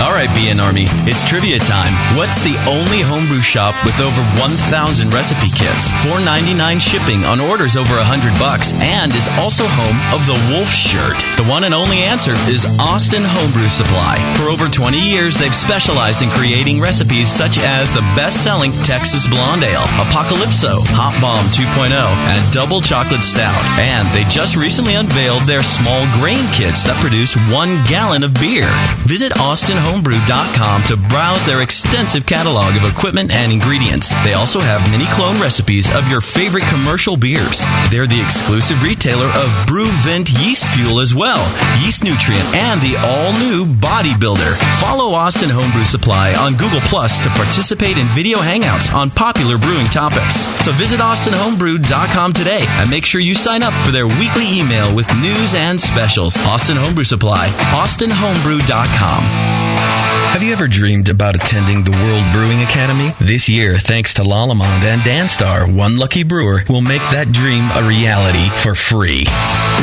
All right, BN Army, it's trivia time. What's the only homebrew shop with over 1,000 recipe kits, $4.99 shipping on orders over $100, and is also home of the Wolf Shirt? The one and only answer is Austin Homebrew Supply. For over 20 years, they've specialized in creating recipes such as the best-selling Texas Blonde Ale, Apocalypso, Hot Bomb 2.0, and Double Chocolate Stout. And they just recently unveiled their small grain kits that produce 1 gallon of beer. Visit AustinHomebrew.com to browse their extensive catalog of equipment and ingredients. They also have mini clone recipes of your favorite commercial beers. They're the exclusive retailer of BrewVent yeast fuel as well, Yeast Nutrient, and the all-new Bodybuilder. Follow Austin Homebrew Supply on Google Plus to participate in video hangouts on popular brewing topics. So visit AustinHomebrew.com today and make sure you sign up for their weekly email with news and specials. Austin Homebrew Supply, AustinHomebrew.com. Have you ever dreamed about attending the World Brewing Academy? This year, thanks to Lalamond and Danstar, one lucky brewer will make that dream a reality for free.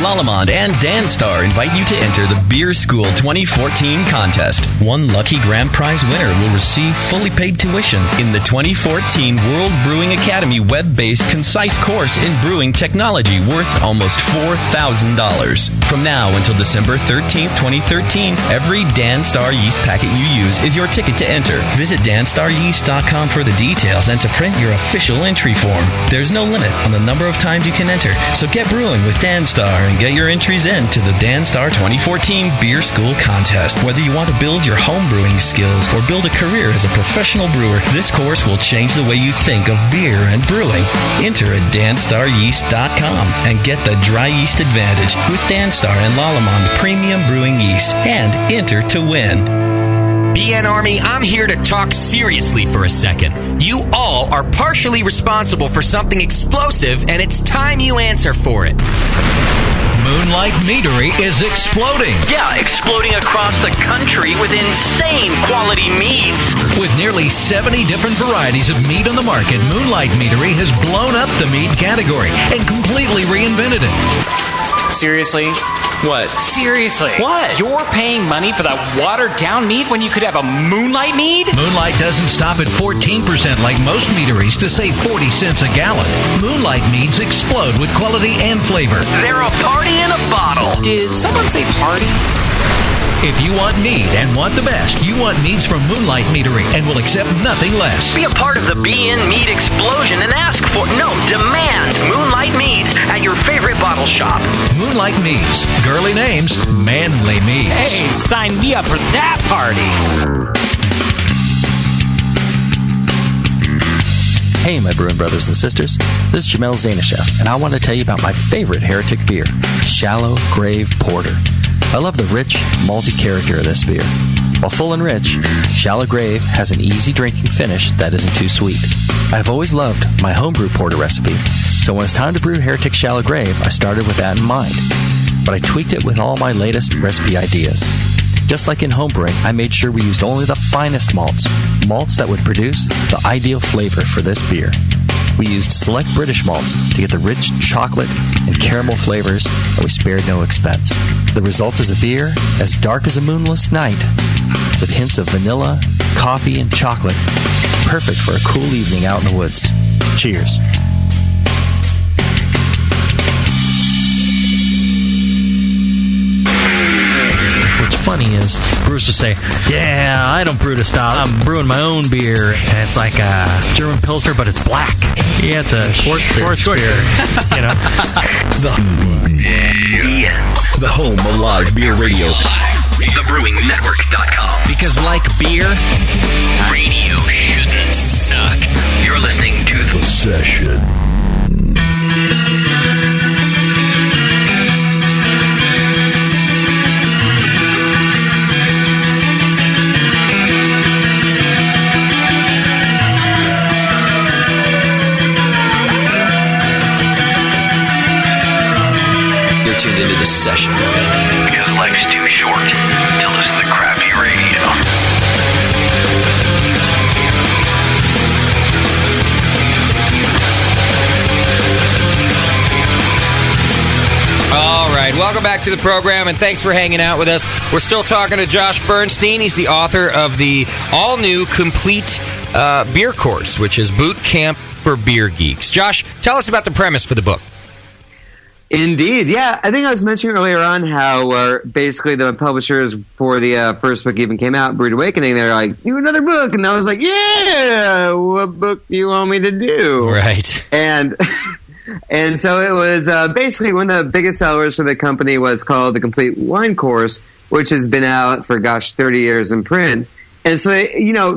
Lalamond and Danstar invite you to enter the Beer School 2014 contest. One lucky grand prize winner will receive fully paid tuition in the 2014 World Brewing Academy web-based concise course in brewing technology worth almost $4,000. From now until December 13th, 2013, every Danstar yeast packet you use is your ticket to enter. Visit DanstarYeast.com for the details and to print your official entry form. There's no limit on the number of times you can enter, so get brewing with Danstar and get your entries in to the Danstar 2014 Beer School Contest. Whether you want to build your home brewing skills or build a career as a professional brewer, this course will change the way you think of beer and brewing. Enter at DanstarYeast.com and get the dry yeast advantage with Danstar and Lalamond Premium Brewing Yeast and enter to win. BN Army, I'm here to talk seriously for a second. You all are partially responsible for something explosive, and it's time you answer for it. Moonlight Meadery is exploding. Yeah, exploding across the country with insane quality meads. With nearly 70 different varieties of mead on the market, Moonlight Meadery has blown up the mead category and completely reinvented it. Seriously? What? Seriously? What? You're paying money for that watered-down mead when you could have a Moonlight mead? Moonlight doesn't stop at 14% like most meaderies to save 40 cents a gallon. Moonlight meads explode with quality and flavor. They're a party in a bottle. Did someone say party? If you want mead and want the best, you want meads from Moonlight Meadery and will accept nothing less. Be a part of the BN Mead explosion and ask for, demand Moonlight Meads at your favorite bottle shop. Moonlight Meads. Girly names, manly meads. Hey, sign me up for that party. Hey, my brewing brothers and sisters. This is Jamel Zanishev, and I want to tell you about my favorite Heretic beer, Shallow Grave Porter. I love the rich, malty character of this beer. While full and rich, Shallow Grave has an easy drinking finish that isn't too sweet. I've always loved my homebrew porter recipe, so when it's time to brew Heretic Shallow Grave, I started with that in mind. But I tweaked it with all my latest recipe ideas. Just like in homebrewing, I made sure we used only the finest malts that would produce the ideal flavor for this beer. We used select British malts to get the rich chocolate and caramel flavors, and we spared no expense. The result is a beer as dark as a moonless night, with hints of vanilla, coffee, and chocolate, perfect for a cool evening out in the woods. Cheers. What's funny is brewers will say, yeah, I don't brew to style. I'm brewing my own beer. And it's like a German Pilsner, but it's black. Yeah, it's a sports beer. You know? the home of live beer radio. TheBrewingNetwork.com. Because like beer, radio shouldn't suck. You're listening to The Session. You're tuned into The Session. Because life's too short to listen to crappy radio. All right, welcome back to the program, and thanks for hanging out with us. We're still talking to Josh Bernstein. He's the author of the all-new complete beer course, which is Boot Camp for Beer Geeks. Josh, tell us about the premise for the book. Indeed, yeah. I think I was mentioning earlier on how basically the publishers for the first book even came out, Brewed Awakening, they're like, do another book. And I was like, yeah, what book do you want me to do? Right. And so it was basically one of the biggest sellers for the company was called The Complete Wine Course, which has been out for, 30 years in print. And so,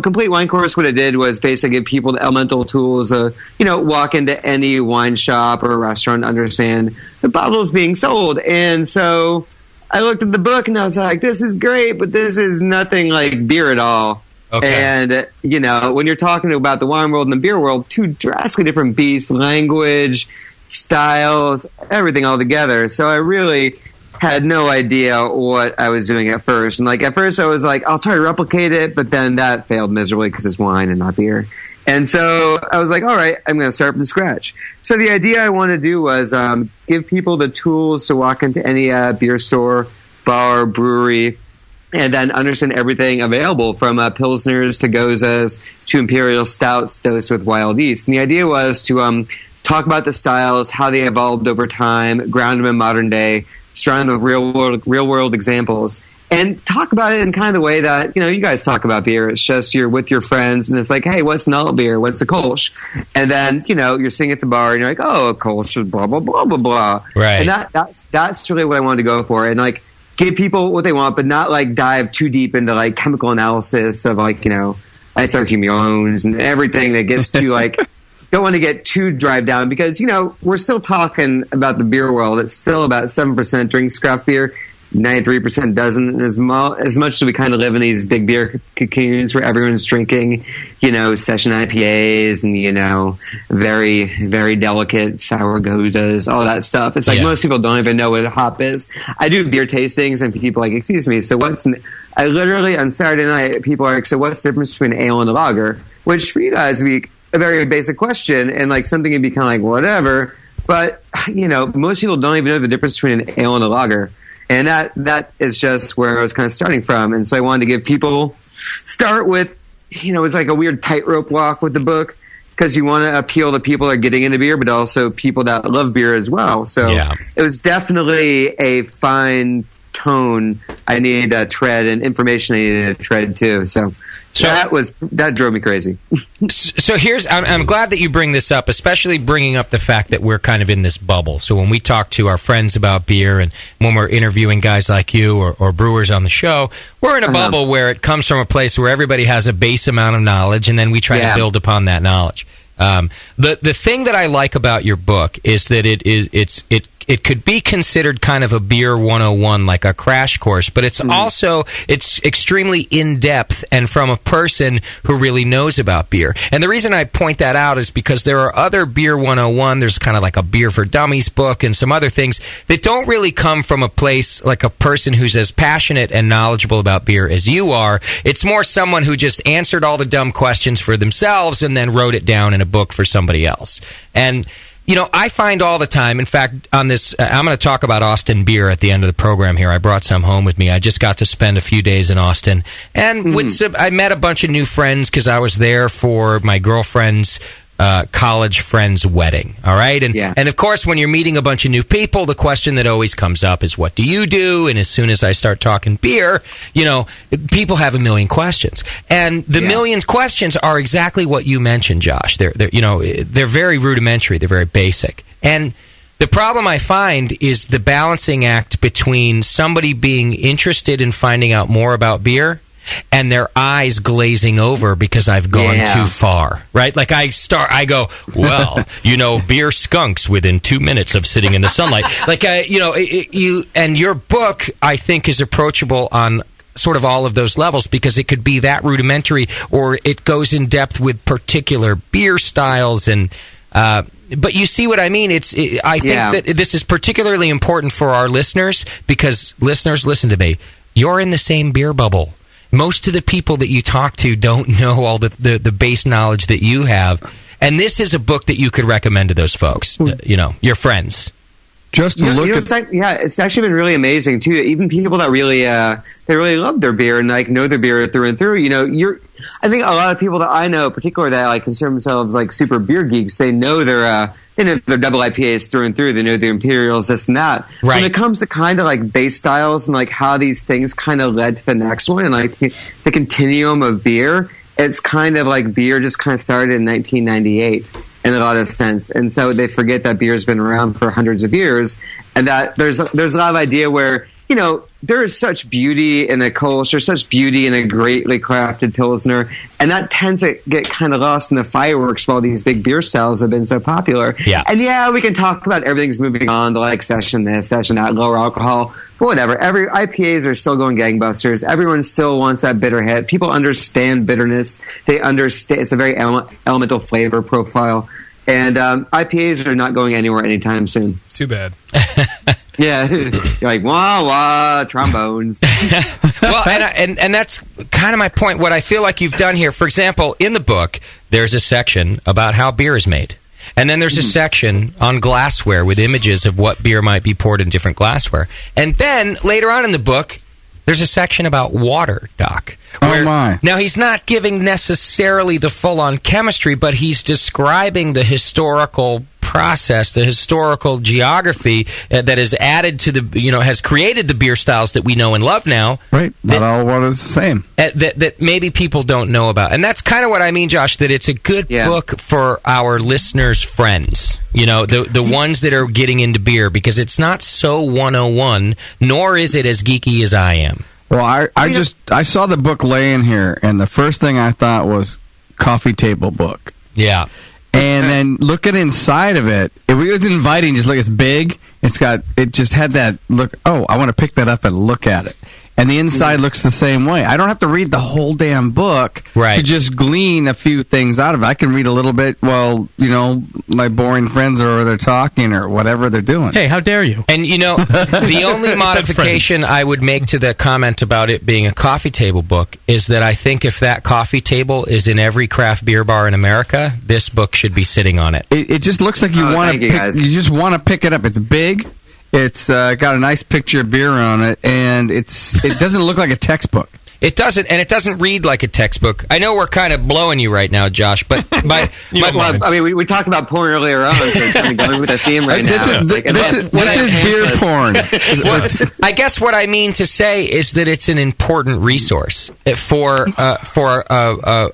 Complete Wine Course, what it did was basically give people the elemental tools walk into any wine shop or restaurant and understand the bottles being sold. And so I looked at the book and I was like, this is great, but this is nothing like beer at all. Okay. And, when you're talking about the wine world and the beer world, two drastically different beasts, language, styles, everything all together. So I really had no idea what I was doing at first. And at first I was like, I'll try to replicate it, but then that failed miserably because it's wine and not beer. And so I was like, all right, I'm going to start from scratch. So the idea I want to do was give people the tools to walk into any beer store, bar, brewery, and then understand everything available from Pilsners to Gozas to Imperial Stouts dosed with wild yeast. And the idea was to talk about the styles, how they evolved over time, ground them in modern day, surround them with real world examples, and talk about it in kind of the way that, you guys talk about beer. It's just you're with your friends and it's like, hey, what's an alt beer? What's a Kolsch? And then, you're sitting at the bar and you're like, oh, a Kolsch is blah, blah, blah, blah, blah. Right. And that's really what I wanted to go for. And give people what they want, but not dive too deep into chemical analysis of isochromones and everything that gets too don't want to get too drive down because, we're still talking about the beer world. It's still about 7% drinks craft beer, 93% doesn't. As much as we kind of live in these big beer cocoons where everyone's drinking, session IPAs and, very, very delicate sour gozas, all that stuff. It's most people don't even know what a hop is. I do beer tastings and people are like, excuse me, so I literally on Saturday night, people are like, so what's the difference between an ale and a lager? Which for you guys would be a very basic question and something you'd be kind of whatever. But, most people don't even know the difference between an ale and a lager. And that is just where I was kind of starting from. And so I wanted to give people start with, it's like a weird tightrope walk with the book because you want to appeal to people that are getting into beer, but also people that love beer as well. So It was definitely a fine tone I needed to tread and information I needed to tread too. So that drove me crazy. So I'm glad that you bring this up, especially bringing up the fact that we're kind of in this bubble. So when we talk to our friends about beer and when we're interviewing guys like you or brewers on the show, we're in a bubble where it comes from a place where everybody has a base amount of knowledge and then we try to build upon that knowledge. The thing that I like about your book is that it could be considered kind of a beer 101, like a crash course, but it's it's extremely in-depth and from a person who really knows about beer. And the reason I point that out is because there are other beer 101, there's kind of like a beer for dummies book and some other things that don't really come from a place like a person who's as passionate and knowledgeable about beer as you are. It's more someone who just answered all the dumb questions for themselves and then wrote it down in a book for somebody else. And I find all the time, in fact, on this, I'm going to talk about Austin beer at the end of the program here. I brought some home with me. I just got to spend a few days in Austin. And I met a bunch of new friends because I was there for my girlfriend's college friend's wedding. All right. And of course, when you're meeting a bunch of new people, the question that always comes up is, what do you do? And as soon as I start talking beer, people have a million questions. And the million questions are exactly what you mentioned, Josh. They're very rudimentary. They're very basic. And The problem I find is the balancing act between somebody being interested in finding out more about beer and their eyes glazing over because I've gone too far, right? Like I go, well, beer skunks within 2 minutes of sitting in the sunlight. Like, and your book, I think, is approachable on sort of all of those levels because it could be that rudimentary or it goes in depth with particular beer styles and, but you see what I mean? I think that this is particularly important for our listeners because listeners, listen to me. You're in the same beer bubble. Most of the people that you talk to don't know all the base knowledge that you have. And this is a book that you could recommend to those folks, your friends. Just to look at... it's actually been really amazing, too. Even people that really they really love their beer and like know their beer through and through. I think a lot of people that I know, particularly that like consider themselves like super beer geeks, they know their double IPAs through and through. They know their Imperials, this and that. Right. When it comes to kind of like base styles and like how these things kind of led to the next one and like the continuum of beer, it's kind of like beer just kind of started in 1998 in a lot of sense. And so they forget that beer's been around for hundreds of years and that there's a lot of idea where, there is such beauty in a Kolsch, there's such beauty in a greatly crafted Pilsner, and that tends to get kind of lost in the fireworks while these big beer styles have been so popular. Yeah. And we can talk about everything's moving on to like session this, session that, lower alcohol, but whatever. Every IPAs are still going gangbusters. Everyone still wants that bitter hit. People understand bitterness. They understand it's a very elemental flavor profile. And IPAs are not going anywhere anytime soon. Too bad. Yeah, you're like wah wah trombones. Well, and that's kind of my point. What I feel like you've done here, for example, in the book, there's a section about how beer is made, and then there's a section on glassware with images of what beer might be poured in different glassware, and then later on in the book, there's a section about water, Doc. Now, he's not giving necessarily the full-on chemistry, but he's describing the historical process, the historical geography that is added to has created the beer styles that we know and love now. Right. Not all water is the same. That maybe people don't know about. And that's kind of what I mean, Josh, that it's a good book for our listeners' friends. The ones that are getting into beer, because it's not so 101, nor is it as geeky as I am. Well, I saw the book laying here, and the first thing I thought was coffee table book. Yeah. And then looking inside of it was inviting. Just look, it's big. It just had that look. Oh, I want to pick that up and look at it. And the inside looks the same way. I don't have to read the whole damn book to just glean a few things out of it. I can read a little bit while, my boring friends are over there talking or whatever they're doing. Hey, how dare you? And, the only modification I would make to the comment about it being a coffee table book is that I think if that coffee table is in every craft beer bar in America, this book should be sitting on it. It just looks like you just want to pick it up. It's big. It's got a nice picture of beer on it, and it doesn't look like a textbook. It doesn't, and it doesn't read like a textbook. I know we're kind of blowing you right now, Josh, but we talked about porn earlier on, so it's kind of going with the theme right now. This is beer porn. I guess what I mean to say is that it's an important resource for a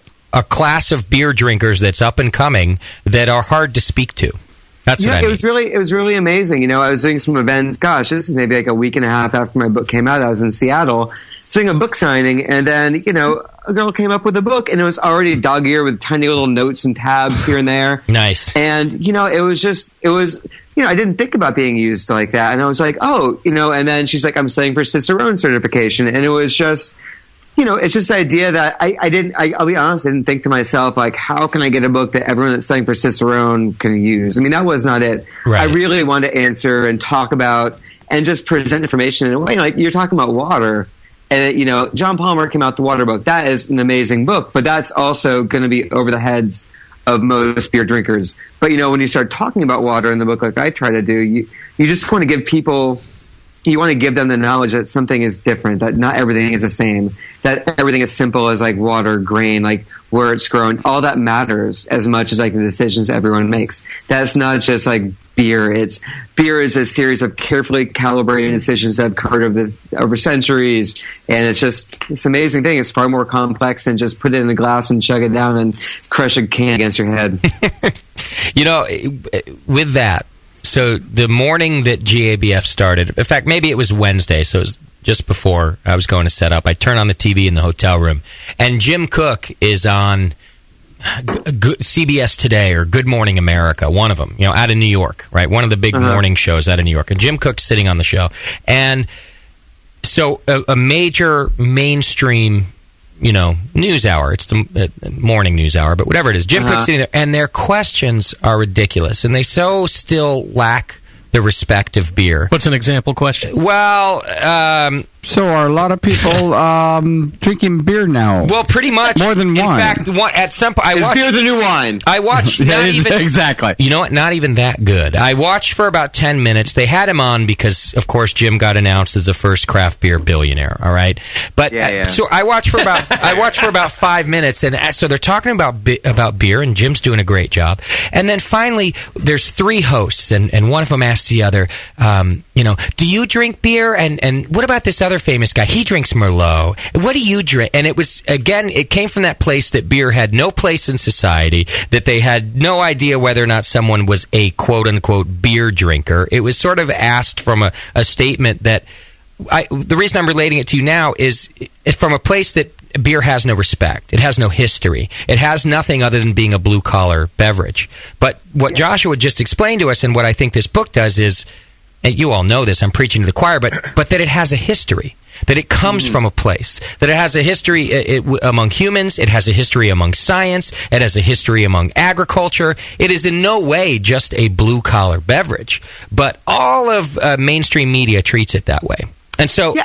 class of beer drinkers that's up and coming that are hard to speak to. That's what I mean. It was really amazing. I was doing some events. Gosh, this is maybe like a week and a half after my book came out. I was in Seattle doing a book signing, and then a girl came up with a book, and it was already dog-eared with tiny little notes and tabs here and there. Nice. And I didn't think about being used like that, and I was like, and then she's like, I'm studying for Cicerone certification, and it was just. It's just the idea that I'll be honest, I didn't think to myself, like, how can I get a book that everyone that's studying for Cicerone can use? I mean, that was not it. Right. I really wanted to answer and talk about and just present information in a way. Like, you're talking about water. And, John Palmer came out with the Water book. That is an amazing book, but that's also going to be over the heads of most beer drinkers. But, when you start talking about water in the book like I try to do, you just want to give people... You want to give them the knowledge that something is different, that not everything is the same, that everything is simple as like water, grain, like where it's grown. All that matters as much as like the decisions everyone makes. That's not just like beer. Beer is a series of carefully calibrated decisions that have occurred over centuries, and it's an amazing thing. It's far more complex than just put it in a glass and chug it down and crush a can against your head. With that, So the morning that GABF started, in fact, maybe it was Wednesday, so it was just before I was going to set up, I turn on the TV in the hotel room, and Jim Cook is on CBS Today or Good Morning America, one of them, out of New York, right? One of the big morning shows out of New York. And Jim Cook's sitting on the show. And so a major mainstream, news hour. It's the morning news hour, but whatever it is. Jim Cook's sitting there, and their questions are ridiculous. And they so still lack the respect of beer. What's an example question? Well, so are a lot of people drinking beer now? Well, pretty much more than wine. In fact, at some point, Is beer the new wine? I watched. Exactly. You know what? Not even that good. I watched for about 10 minutes. They had him on because, of course, Jim got announced as the first craft beer billionaire. All right, but so I watched for about 5 minutes, and so they're talking about beer, and Jim's doing a great job. And then finally, there's 3 hosts, and one of them asks the other, do you drink beer? And what about this other famous guy? He drinks Merlot. What do you drink? And it was, again, it came from that place that beer had no place in society, that they had no idea whether or not someone was a quote-unquote beer drinker. It was sort of asked from a statement that, the reason I'm relating it to you now is from a place that beer has no respect. It has no history. It has nothing other than being a blue-collar beverage. But what Joshua just explained to us, and what I think this book does is, and you all know this, I'm preaching to the choir, but that it has a history, that it comes from a place, that it has a history among humans, it has a history among science, it has a history among agriculture. It is in no way just a blue-collar beverage, but all of mainstream media treats it that way. And so...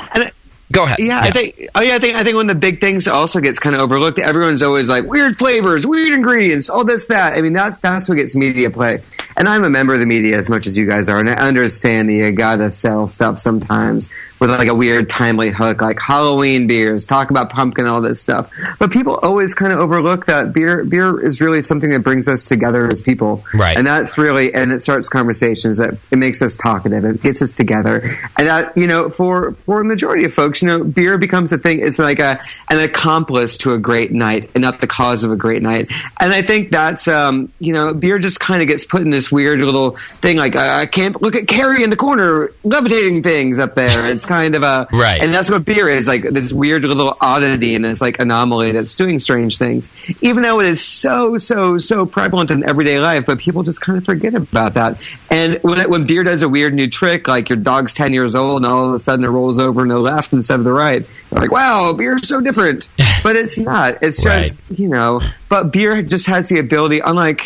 Go ahead. Yeah, I think one of the big things that also gets kind of overlooked. Everyone's always like weird flavors, weird ingredients, all this, that. I mean, that's what gets media play. And I'm a member of the media as much as you guys are, and I understand that you gotta sell stuff sometimes with like a weird timely hook, like Halloween beers, talk about pumpkin, all this stuff. But people always kind of overlook that beer is really something that brings us together as people, right? And that's really, and it starts conversations, that it makes us talkative, it gets us together, and that for a majority of folks, beer becomes a thing. It's like an accomplice to a great night, and not the cause of a great night. And I think that's beer just kind of gets put in this weird little thing, like I can't look at Carrie in the corner levitating things up there. It's kind of a right, and that's what beer is, like this weird little oddity, and it's like anomaly that's doing strange things, even though it is so prevalent in everyday life. But people just kind of forget about that. And when beer does a weird new trick, like your dog's 10 years old and all of a sudden it rolls over in the left instead of the right, you're like, wow, beer's so different. But it's not. It's just but beer just has the ability, unlike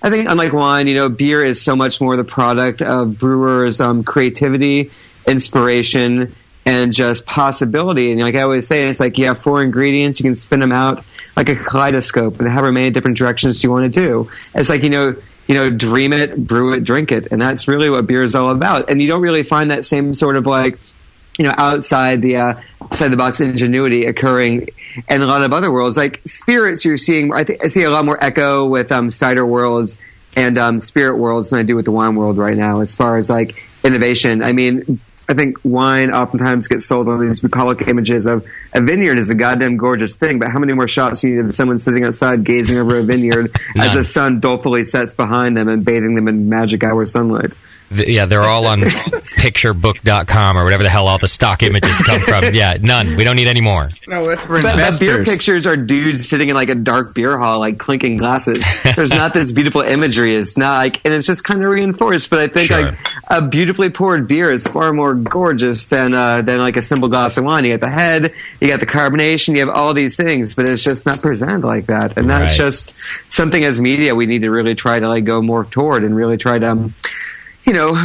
wine, beer is so much more the product of brewers' creativity, inspiration, and just possibility. And like I always say, it's like you have 4 ingredients, you can spin them out like a kaleidoscope and however many different directions you want to do. It's like, dream it, brew it, drink it. And that's really what beer is all about. And you don't really find that same sort of like, outside the box ingenuity occurring in a lot of other worlds. Like spirits, you're seeing, I see a lot more echo with cider worlds and spirit worlds than I do with the wine world right now, as far as like innovation. I mean, I think wine oftentimes gets sold on these bucolic images of a vineyard is a goddamn gorgeous thing, but how many more shots do you need of someone sitting outside gazing over a vineyard as the sun dolefully sets behind them and bathing them in magic hour sunlight? Yeah, they're all on picturebook.com or whatever the hell all the stock images come from. Yeah, none. We don't need any more. No, that's for but beer pictures are dudes sitting in like a dark beer hall, like clinking glasses. There's not this beautiful imagery. It's not like, and it's just kind of reinforced. But I think like a beautifully poured beer is far more gorgeous than like a simple glass of wine. You got the head, you got the carbonation, you have all these things, but it's just not presented like that. And that's just something as media we need to really try to like go more toward and really try to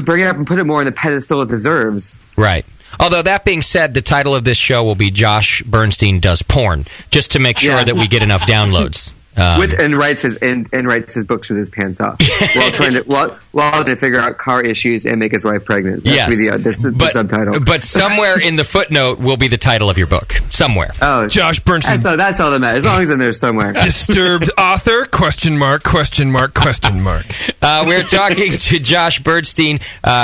bring it up and put it more on the pedestal it deserves. Right. Although, that being said, the title of this show will be Josh Bernstein Does Porn, just to make sure that we get enough downloads. And writes his books with his pants off while trying to figure out car issues and make his wife pregnant. That's the subtitle. But somewhere in the footnote will be the title of your book. Somewhere. Oh, Josh Bernstein. That's all that matters. As long as it's in there somewhere. Disturbed author? ? We're talking to Josh Bernstein.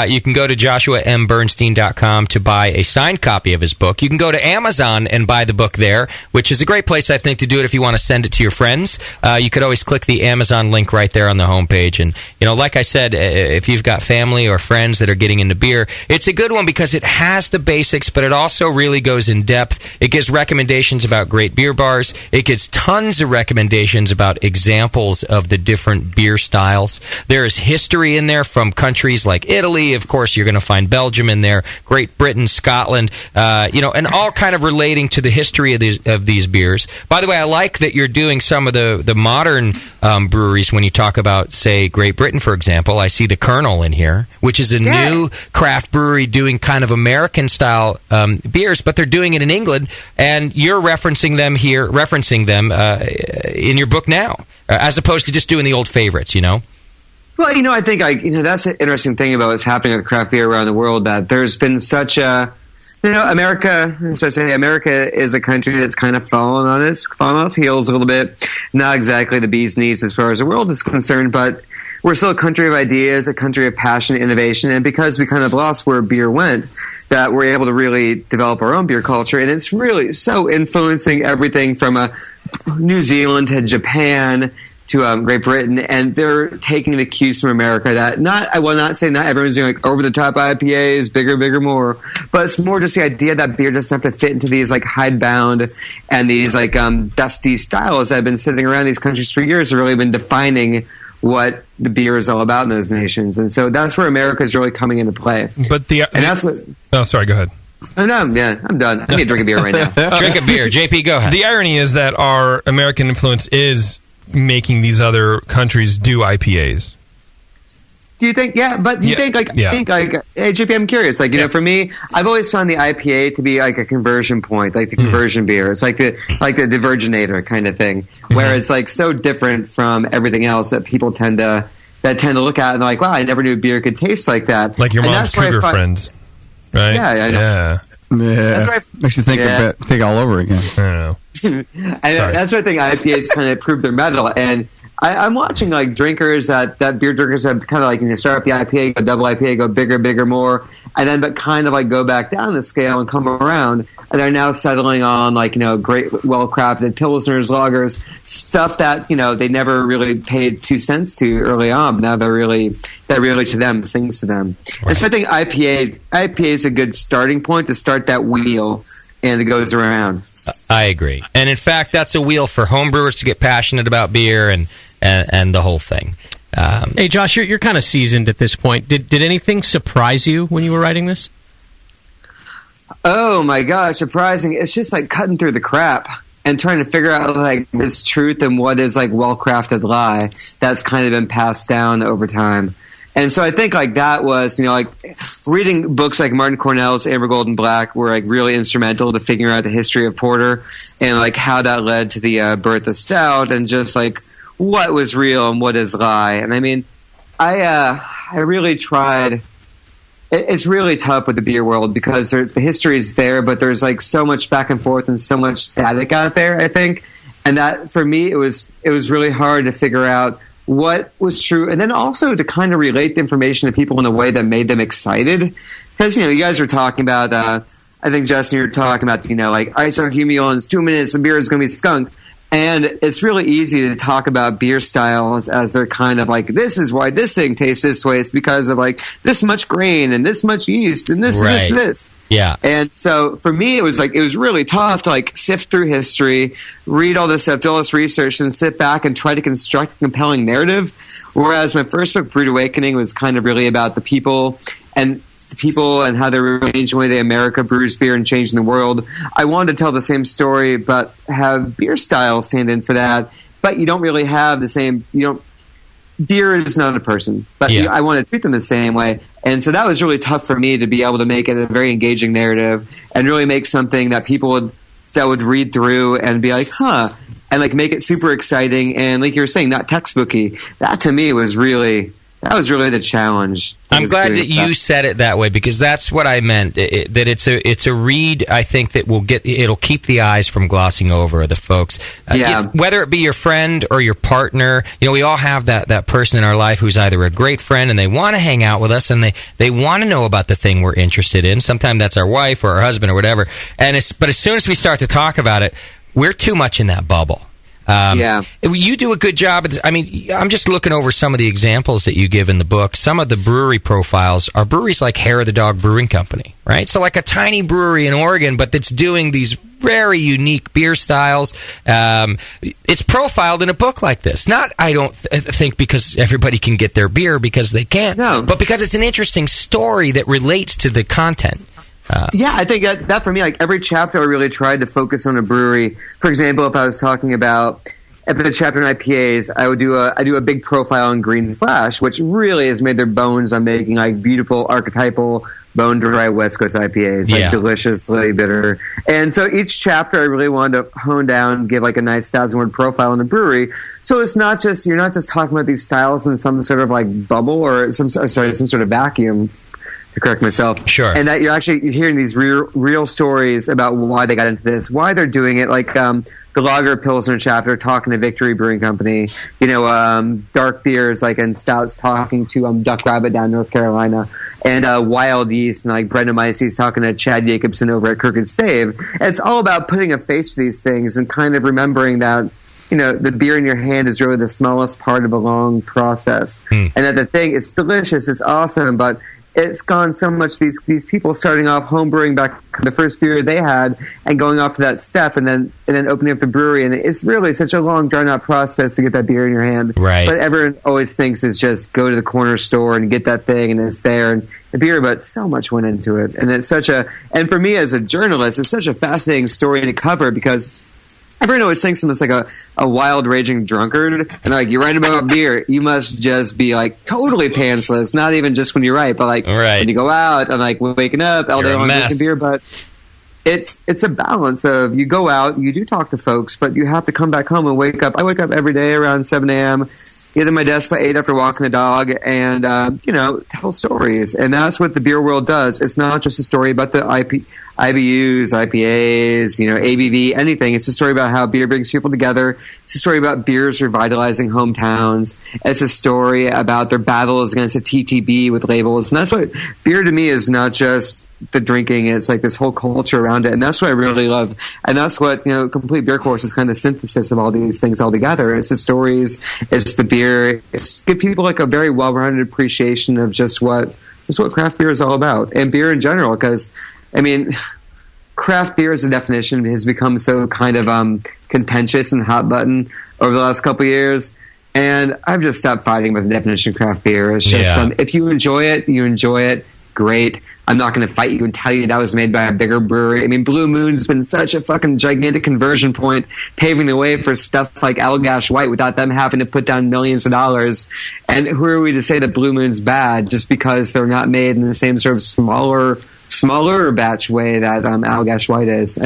You can go to joshuambernstein.com to buy a signed copy of his book. You can go to Amazon and buy the book there, which is a great place, I think, to do it if you want to send it to your friends. you could always click the Amazon link right there on the homepage. And, like I said, if you've got family or friends that are getting into beer, it's a good one because it has the basics, but it also really goes in depth. It gives recommendations about great beer bars. It gives tons of recommendations about examples of the different beer styles. There is history in there from countries like Italy. Of course, you're going to find Belgium in there, Great Britain, Scotland, and all kind of relating to the history of these beers. By the way, I like that you're doing some of the modern breweries when you talk about, say, Great Britain, for example. I see the Colonel in here, which is a new craft brewery doing kind of American-style beers, but they're doing it in England, and you're referencing them in your book now, as opposed to just doing the old favorites, Well, I think that's an interesting thing about what's happening with craft beer around the world, that there's been such a, America, as I say, America is a country that's kind of fallen on its heels a little bit. Not exactly the bee's knees as far as the world is concerned, but we're still a country of ideas, a country of passion, innovation, and because we kind of lost where beer went, that we're able to really develop our own beer culture, and it's really so influencing everything from New Zealand to Japan to Great Britain, and they're taking the cues from America. I will not say not everyone's doing over the top IPAs, bigger, more, but it's more just the idea that beer doesn't have to fit into these hidebound and these dusty styles that have been sitting around these countries for years, have really been defining what the beer is all about in those nations, and so that's where America is really coming into play. But that's what. Oh, sorry. Go ahead. Oh, no, yeah, I'm done. I need to drink a beer right now. Drink a beer, JP. Go ahead. The irony is that our American influence is making these other countries do IPAs. Do you think? Yeah, but do you think hey, JP, I'm curious. For me, I've always found the IPA to be like a conversion point, like the conversion beer. It's like the diverginator kind of thing, where it's so different from everything else that people tend to look at and they're like, wow, I never knew beer could taste like that. Like your mom's cougar friends, right? Yeah, I know. Yeah. That's why makes you think all over again. I don't know. And that's why I think IPAs kind of prove their mettle. And I'm watching drinkers that beer drinkers have kind of start up the IPA, go double IPA, go bigger, more, and then but kind of go back down the scale and come around, and they're now settling on great, well crafted pilsners, lagers, stuff that they never really paid 2 cents to early on. But now that really to them sings to them. Right. And so I think IPA is a good starting point to start that wheel, and it goes around. I agree. And in fact, that's a wheel for homebrewers to get passionate about beer and the whole thing. Hey, Josh, you're kind of seasoned at this point. Did anything surprise you when you were writing this? Oh, my gosh, surprising. It's just cutting through the crap and trying to figure out this truth and what is well-crafted lie that's kind of been passed down over time. And so I think that was, reading books like Martin Cornell's Amber Golden Black were really instrumental to figuring out the history of porter and how that led to the birth of stout and just what was real and what is lie. And I mean, I really tried. It's really tough with the beer world because the history is there, but there's so much back and forth and so much static out there, I think. And that for me, it was really hard to figure out what was true, and then also to kind of relate the information to people in a way that made them excited. Because, you guys were talking about, I think, Justin, you were talking about, ice on mule in 2 minutes and beer is going to be skunk. And it's really easy to talk about beer styles as they're kind of this is why this thing tastes this way. It's because of this much grain and this much yeast and this. Yeah. And so for me, it was really tough to sift through history, read all this stuff, do all this research, and sit back and try to construct a compelling narrative. Whereas my first book, Brewed Awakening, was kind of really about the people and how they're really enjoying the America brews beer and changing the world. I wanted to tell the same story, but have beer style stand in for that. But you don't really have the same. Beer is not a person, but I want to treat them the same way. And so that was really tough for me to be able to make it a very engaging narrative and really make something that people would read through and be like, huh, and make it super exciting and like you were saying, not textbooky. That to me was really the challenge. I'm glad that you said it that way because that's what I meant. That it's a read. I think that it'll keep the eyes from glossing over the folks. Whether it be your friend or your partner, we all have that person in our life who's either a great friend and they want to hang out with us and they want to know about the thing we're interested in. Sometimes that's our wife or our husband or whatever. But as soon as we start to talk about it, we're too much in that bubble. You do a good job. I mean, I'm just looking over some of the examples that you give in the book. Some of the brewery profiles are breweries like Hair of the Dog Brewing Company, right? So like a tiny brewery in Oregon, but that's doing these very unique beer styles. It's profiled in a book like this. Not, I don't think because everybody can get their beer, because they can't, but because it's an interesting story that relates to the content. I think that for me, like every chapter, I really tried to focus on a brewery. For example, if I was talking about the chapter on IPAs, I do a big profile on Green Flash, which really has made their bones on making like beautiful archetypal bone dry West Coast IPAs, like deliciously bitter. And so each chapter, I really wanted to hone down, give like a nice 1,000-word profile on the brewery. So it's not just you're not just talking about these styles in some sort of like bubble or some sort of vacuum. To correct myself. Sure. And that you're hearing these real stories about why they got into this, why they're doing it. Like the Lager Pilsner chapter talking to Victory Brewing Company. Dark beers like and stouts talking to Duck Rabbit down in North Carolina. And Wild Yeast and like Brendan Meise's talking to Chad Jacobson over at Crooked Stave. And it's all about putting a face to these things and kind of remembering that the beer in your hand is really the smallest part of a long process. And that the thing, it's delicious, it's awesome, but it's gone so much. These people starting off homebrewing back the first beer they had and going off to that step and then opening up the brewery, and it's really such a long drawn out process to get that beer in your hand. Right. But everyone always thinks is just go to the corner store and get that thing and it's there and the beer, but so much went into it, and it's and for me as a journalist, it's such a fascinating story to cover because everyone always thinks I'm just like a wild, raging drunkard. And like, you write about beer, you must just be like totally pantsless. Not even just when you write, but like when you go out and like waking up all day long drinking beer. But it's a balance of you go out, you do talk to folks, but you have to come back home and wake up. I wake up every day around 7 a.m., get in my desk by 8 after walking the dog and, tell stories. And that's what the beer world does. It's not just a story about the IBUs, IPAs, ABV, anything. It's a story about how beer brings people together. It's a story about beers revitalizing hometowns. It's a story about their battles against the TTB with labels. And that's what beer to me is not just the drinking. It's like this whole culture around it. And that's what I really love. And that's what, Complete Beer Course is kind of synthesis of all these things all together. It's the stories, it's the beer. It's give people like a very well-rounded appreciation of just what craft beer is all about and beer in general. Because, craft beer as a definition has become so kind of contentious and hot button over the last couple of years. And I've just stopped fighting with the definition of craft beer. It's just if you enjoy it, you enjoy it. Great. I'm not going to fight you and tell you that was made by a bigger brewery. Blue Moon's been such a fucking gigantic conversion point, paving the way for stuff like Allagash White without them having to put down millions of dollars. And who are we to say that Blue Moon's bad just because they're not made in the same sort of smaller batch way that Allagash White is?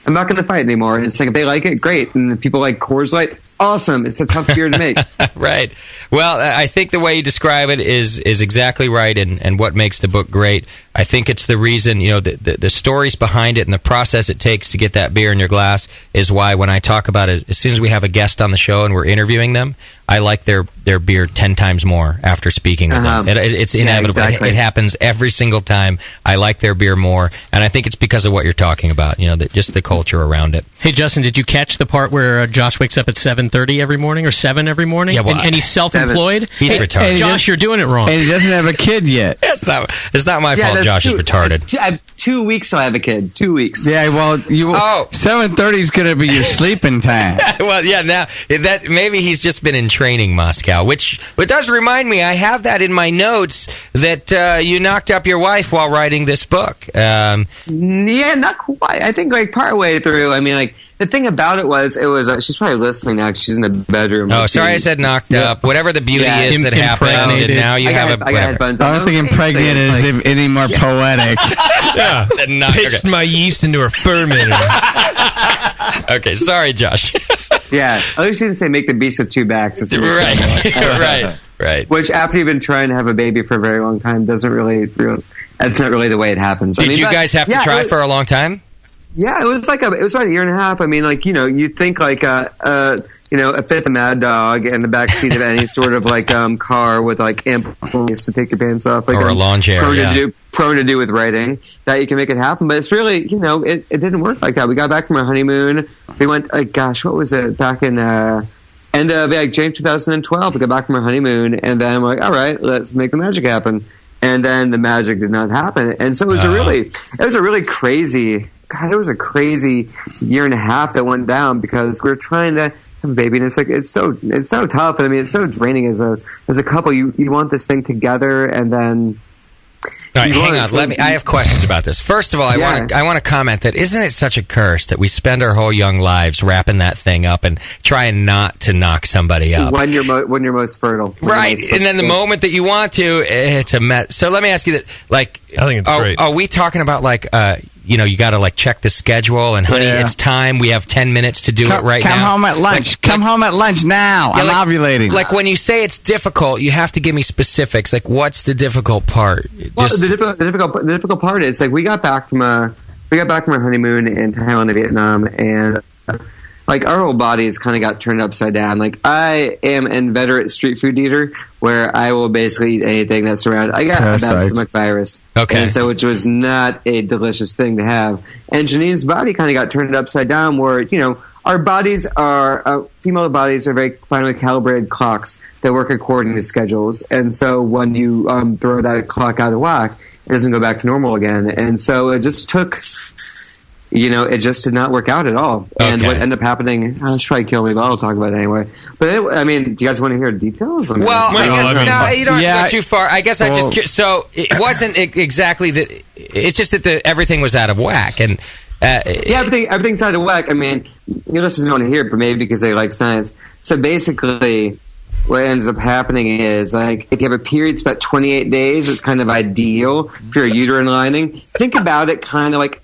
I'm not going to fight anymore. It's like if they like it, great. And if people like Coors Light, awesome. It's a tough beer to make. Right. Well, I think the way you describe it is exactly right and what makes the book great. I think it's the reason, the stories behind it and the process it takes to get that beer in your glass is why when I talk about it, as soon as we have a guest on the show and we're interviewing them, I like their beer 10 times more after speaking with them. It's inevitable. Yeah, exactly. It happens every single time. I like their beer more, and I think it's because of what you're talking about, just the culture around it. Hey, Justin, did you catch the part where Josh wakes up at 7:30 every morning or 7 every morning? Yeah, well, and he's self-employed? He's retarded. Josh, you're doing it wrong. And he doesn't have a kid yet. It's not my fault Josh is retarded. I have 2 weeks till I have a kid. 2 weeks. Yeah, well, 7:30 is going to be your sleeping time. Well, yeah, now, maybe he's just been in training, Moscow, which does remind me, I have that in my notes, that you knocked up your wife while writing this book. Yeah, not quite. I think, partway through, the thing about it was she's probably listening now because she's in the bedroom. Oh, sorry I said knocked up. Whatever the beauty is that happened, and now you have I don't think impregnated is any more poetic. Yeah. Pitched my yeast into her fermenter. Okay, sorry, Josh. Yeah, at least you didn't say make the beast with two backs. Right. Which, after you've been trying to have a baby for a very long time, doesn't really that's not really the way it happens. Did you guys have to try for a long time? Yeah, it was about a year and a half. You think a fifth of Mad Dog in the back seat of any sort of car with ample space to take your pants off, or a lawn chair, prone to do with writing, that you can make it happen. But it's really, it didn't work like that. We got back from our honeymoon. we went, gosh, what was it, back in end of January 2012. We got back from our honeymoon, and then I'm like, all right, let's make the magic happen. And then the magic did not happen. And so it was a really crazy, God, it was a crazy year and a half that went down because we were trying to have a baby, and it's so tough. I mean, it's so draining as a couple. You want this thing together, and then. All right, hang on. I have questions about this. First of all, I want to comment that isn't it such a curse that we spend our whole young lives wrapping that thing up and trying not to knock somebody up when you're most fertile, right? And then the moment that you want to, it's a mess. So let me ask you that: like, I think it's great. Are we talking about like? You got to like check the schedule and honey, it's time. We have 10 minutes to do it right now. Come home at lunch. Come home at lunch now. I'm ovulating. Like when you say it's difficult, you have to give me specifics. Like what's the difficult part? Well, the difficult part is like we got back from our honeymoon in Thailand and Vietnam, and like our whole bodies kind of got turned upside down. Like I am an inveterate street food eater, where I will basically eat anything that's around. I got a bad stomach virus, and so which was not a delicious thing to have. And Janine's body kind of got turned upside down, where our bodies are female bodies are very finely calibrated clocks that work according to schedules. And so when you throw that clock out of whack, it doesn't go back to normal again. And so it just took. It just did not work out at all. And what ended up happening, I'll try to kill me, but I'll talk about it anyway. But do you guys want to hear details? Well, I guess, you don't have to go too far. I guess so it wasn't exactly that. It's just that everything was out of whack. And everything's out of whack. I mean, your listeners don't want to hear it, but maybe because they like science. So basically, what ends up happening is, like, if you have a period that's about 28 days, it's kind of ideal for your uterine lining. Think about it kind of like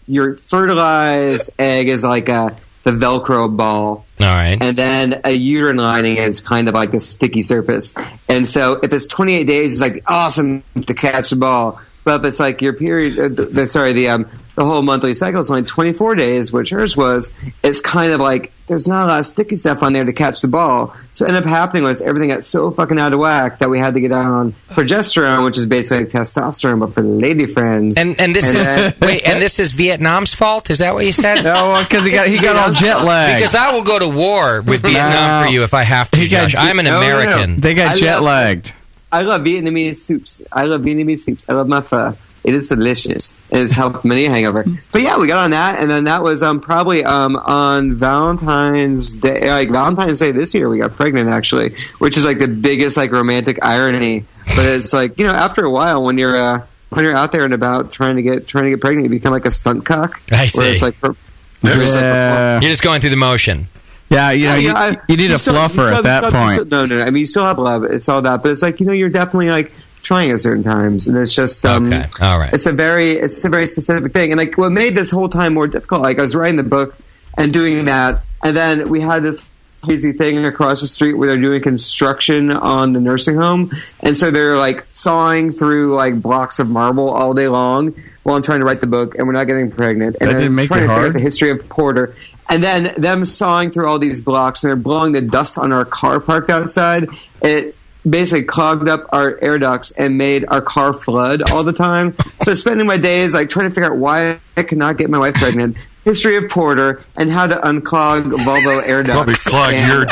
your fertilized egg is like the Velcro ball. All right. And then a uterine lining is kind of like the sticky surface. And so if it's 28 days, it's like awesome to catch the ball. But if it's like your period, the whole monthly cycle is only 24 days, which hers was, it's kind of like there's not a lot of sticky stuff on there to catch the ball. So what ended up happening was everything got so fucking out of whack that we had to get on progesterone, which is basically like testosterone, but for the lady friends. And this is Vietnam's fault? Is that what you said? No, because he got all jet lagged. Because I will go to war with Vietnam for you if I have to, Josh. I'm an American. No. They got jet lagged. I love Vietnamese soups. I love my pho. It is delicious. It has helped many a hangover. But yeah, we got on that, and then that was probably on Valentine's Day. Like Valentine's Day this year, we got pregnant actually, which is like the biggest like romantic irony. But it's like after a while, when you're out there and about trying to get pregnant, you become like a stunt cock. I see. Where it's like you're just going through the motion. Yeah, you need a fluffer at that point. No. I mean, you still have love. It's all that, but it's like you're definitely like trying at certain times, and it's just okay. All right. It's a very specific thing, and like what made this whole time more difficult. Like I was writing the book and doing that, and then we had this crazy thing across the street where they're doing construction on the nursing home, and so they're like sawing through like blocks of marble all day long while I'm trying to write the book, and we're not getting pregnant. And that didn't make trying it to figure out hard. the history of Porter. And then them sawing through all these blocks, and they're blowing the dust on our car parked outside. It basically clogged up our air ducts and made our car flood all the time. So spending my days like trying to figure out why I could not get my wife pregnant, history of Porter, and how to unclog Volvo air ducts. Probably clog your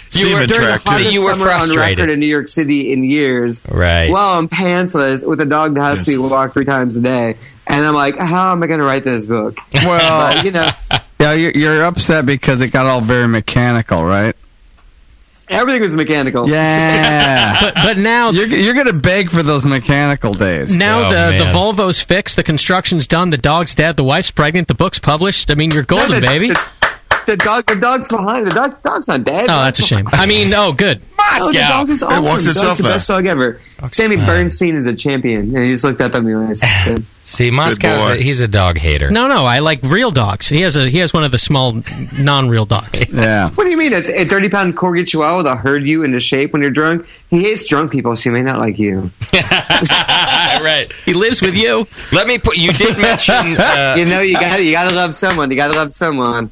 semen tract. So you were frustrated. On record in New York City in years. Right. Well, I'm pantsless with a dog that has to be walked 3 times a day. And I'm like, how am I going to write this book? Well, yeah, you're upset because it got all very mechanical, right? Everything was mechanical. Yeah. but now you're going to beg for those mechanical days. Now the Volvo's fixed, the construction's done, the dog's dead, the wife's pregnant, the book's published. I mean, you're golden, baby. The dog's behind. The dog's not dead. Oh, that's a shame. I mean, good. Moscow. The dog is awesome. It walks The dog's the best dog ever. Sammy Bernstein is a champion. And he just looked up at me when I said, see, Moscow's he's a dog hater. No, I like real dogs. He has one of the small non-real dogs. Yeah. What do you mean? A 30-pound Corgi Chihuahua that'll herd you into shape when you're drunk? He hates drunk people, so he may not like you. Right. He lives with you. Let me put. You did mention. You gotta love someone. You gotta love someone.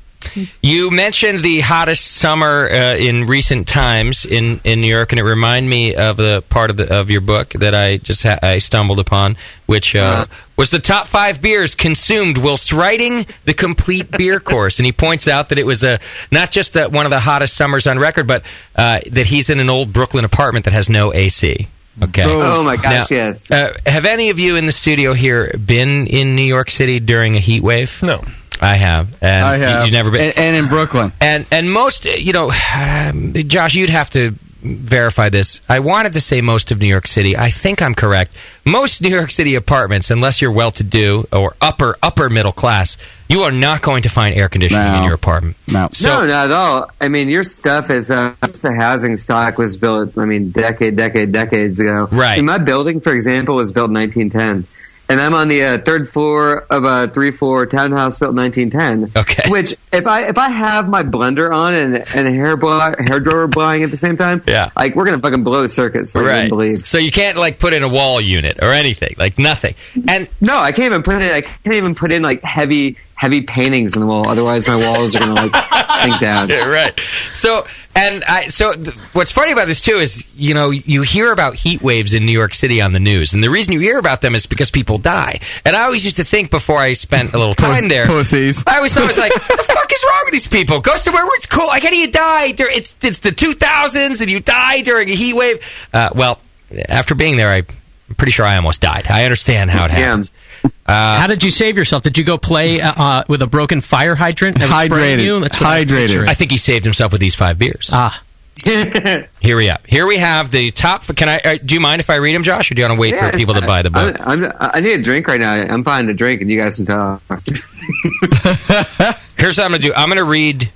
You mentioned the hottest summer in recent times in New York, and it reminded me of the part of your book that I stumbled upon, which was the top 5 beers consumed whilst writing the complete beer course. And he points out that it was not just one of the hottest summers on record, but that he's in an old Brooklyn apartment that has no AC. Okay. Oh my gosh, now, yes. Have any of you in the studio here been in New York City during a heat wave? No. I have. And I have. You've never been. And in Brooklyn. And most, Josh, you'd have to verify this. I wanted to say most of New York City. I think I'm correct. Most New York City apartments, unless you're well-to-do or upper middle class, you are not going to find air conditioning in your apartment. No, not at all. I mean, your stuff is the housing stock was built. I mean, decades ago. Right. My building, for example, was built in 1910. And I'm on the 3rd floor of a 3-floor townhouse built in 1910. Okay. Which, if I have my blender on and a hair dryer blowing at the same time, like we're gonna fucking blow circuits. Like, right. Believe. So you can't put in a wall unit or anything, nothing. And no, I can't even put in like heavy paintings on the wall. Otherwise, my walls are gonna sink down. Yeah, right. So what's funny about this too is you hear about heat waves in New York City on the news, and the reason you hear about them is because people die. And I always used to think before I spent a little time there, pussies. I always thought, what the fuck is wrong with these people? Go somewhere where it's cool. Like, how do you die? It's the 2000s, and you die during a heat wave. Well, after being there, I'm pretty sure I almost died. I understand how it happens. How did you save yourself? Did you go play with a broken fire hydrant? That was spraying you? That's what Hydrated. I think he saved himself with these 5 beers. Here we have the top. Can I? Do you mind if I read them, Josh, or do you want to wait for people to buy the book? I need a drink right now. I'm fine to drink, and you guys can talk. Here's what I'm going to do. I'm going to read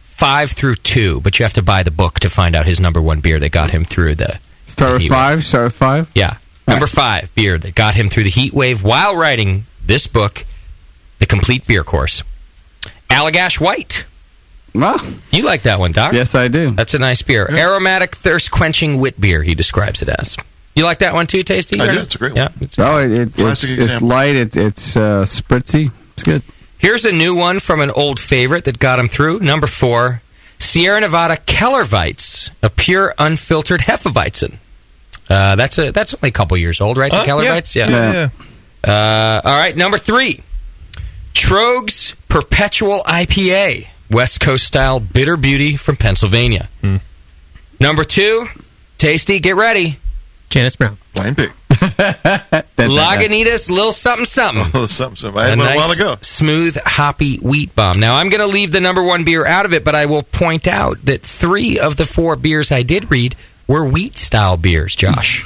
5 through 2, but you have to buy the book to find out his number 1 beer that got him through the. Start with 5. Start with 5. Yeah. Number 5 beer that got him through the heat wave while writing this book, The Complete Beer Course. Allagash White. Well, you like that one, Doc? Yes, I do. That's a nice beer. Yeah. Aromatic, thirst-quenching wit beer, he describes it as. You like that one too, Tasty? I do. It's a great one. Yeah, it's light. It's spritzy. It's good. Here's a new one from an old favorite that got him through. Number 4, Sierra Nevada Kellerweizen, a pure, unfiltered Hefeweizen. That's only a couple years old, right? The Kellerweizen? Yeah. All right, number 3, Troegs Perpetual IPA, West Coast style bitter beauty from Pennsylvania. Number 2, Tasty, get ready. Janice Brown. Blind Pig. Lagunitas, little something something. Oh, something. I had one a while ago. Smooth, hoppy wheat bomb. Now, I'm going to leave the number 1 beer out of it, but I will point out that 3 of the 4 beers I did read were wheat-style beers, Josh.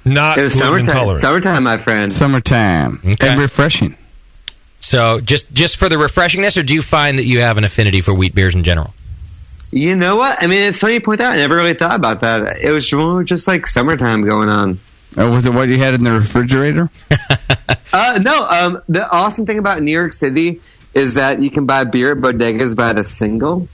Not gluten-tolerant. Summertime, my friend. Summertime. Okay. And refreshing. So, just for the refreshingness, or do you find that you have an affinity for wheat beers in general? You know what? I mean, it's funny you point that out. I never really thought about that. It was more just like summertime going on. Was it what you had in the refrigerator? No. The awesome thing about New York City is that you can buy beer at bodegas by the single.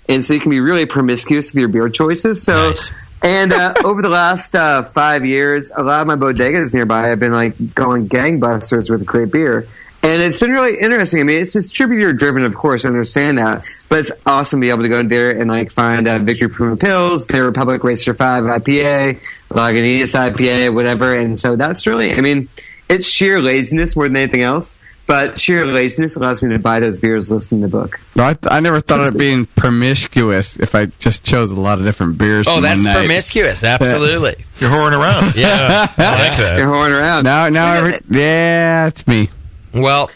And so you can be really promiscuous with your beer choices. So, nice. And over the last 5 years, a lot of my bodegas nearby have been going gangbusters with great beer. And it's been really interesting. I mean, it's distributor driven, of course, I understand that. But it's awesome to be able to go in there and find Victory Prima Pils, Beer Republic Racer 5 IPA, Lagunitas IPA, whatever. And so that's really, I mean, it's sheer laziness more than anything else. But sheer laziness allows me to buy those beers listening to the book. No, I never thought of it being promiscuous if I just chose a lot of different beers. Oh, that's promiscuous. Absolutely. You're whoring around. Yeah. I like that. You're whoring around. Yeah, it's me. Well,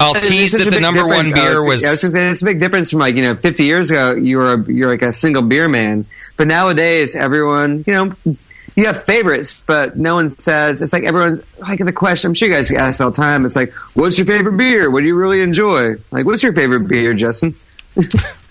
I'll tease that the number 1 beer was... I was going to say, it's a big difference from 50 years ago, you're like a single beer man. But nowadays, everyone, you have favorites, but no one says, it's like everyone's, the question, I'm sure you guys get asked all the time, it's like, what's your favorite beer? What do you really enjoy? What's your favorite beer, Justin?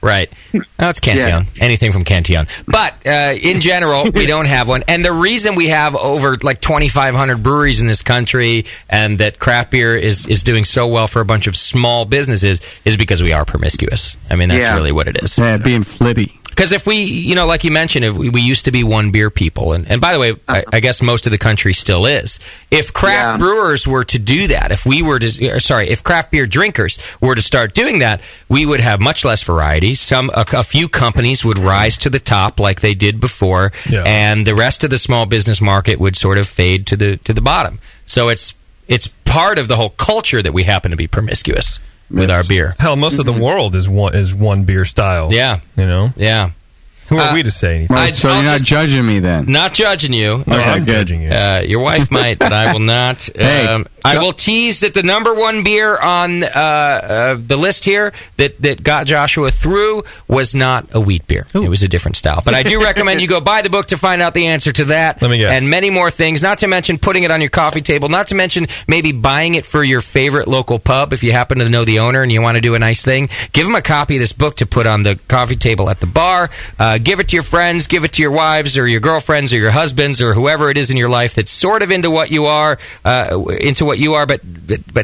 Right. No, it's Cantillon. Yeah. Anything from Cantillon. But in general, we don't have one. And the reason we have over 2,500 breweries in this country and that craft beer is doing so well for a bunch of small businesses is because we are promiscuous. I mean, that's really what it is. Yeah, being flitty. Because if we, like you mentioned, if we used to be one beer people, and by the way, I guess most of the country still is. If craft brewers were to do that, if craft beer drinkers were to start doing that, we would have much less variety. A few companies would rise to the top like they did before, and the rest of the small business market would sort of fade to the bottom. So it's part of the whole culture that we happen to be promiscuous with our beer. Hell, most of the world is one beer style. Yeah. Yeah. Who are we to say anything? Well, so you're not judging me then? Not judging you. Okay, I'm judging you. Your wife might, but I will not. I will tease that the number one beer on the list here that got Joshua through was not a wheat beer. Ooh. It was a different style. But I do recommend you go buy the book to find out the answer to that. Let me guess. And many more things. Not to mention putting it on your coffee table. Not to mention maybe buying it for your favorite local pub if you happen to know the owner and you want to do a nice thing. Give them a copy of this book to put on the coffee table at the bar. Give it to your friends. Give it to your wives or your girlfriends or your husbands or whoever it is in your life that's sort of into what you are, but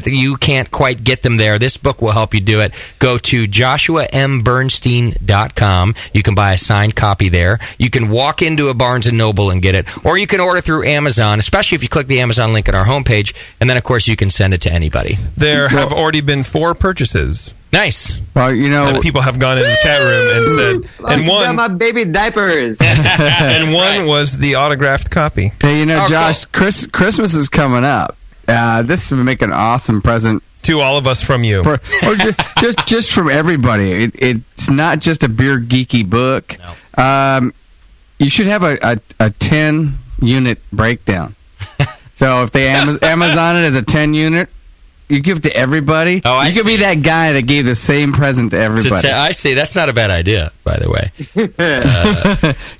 you can't quite get them there. This book will help you do it. Go to joshuambernstein.com. You can buy a signed copy there. You can walk into a Barnes & Noble and get it, or you can order through Amazon, especially if you click the Amazon link on our homepage, and then, of course, you can send it to anybody. There have already been 4 purchases. Nice. Well, people have gone in the chat room and said, and one, my baby diapers, and one was the autographed copy. Hey, Josh, cool. Christmas is coming up. This would make an awesome present to all of us from you, or just from everybody. It's not just a beer geeky book. No. You should have a 10-unit breakdown. So if they Amazon it as a 10-unit. You give it to everybody. Oh, you could be that guy that gave the same present to everybody. I see. That's not a bad idea, by the way.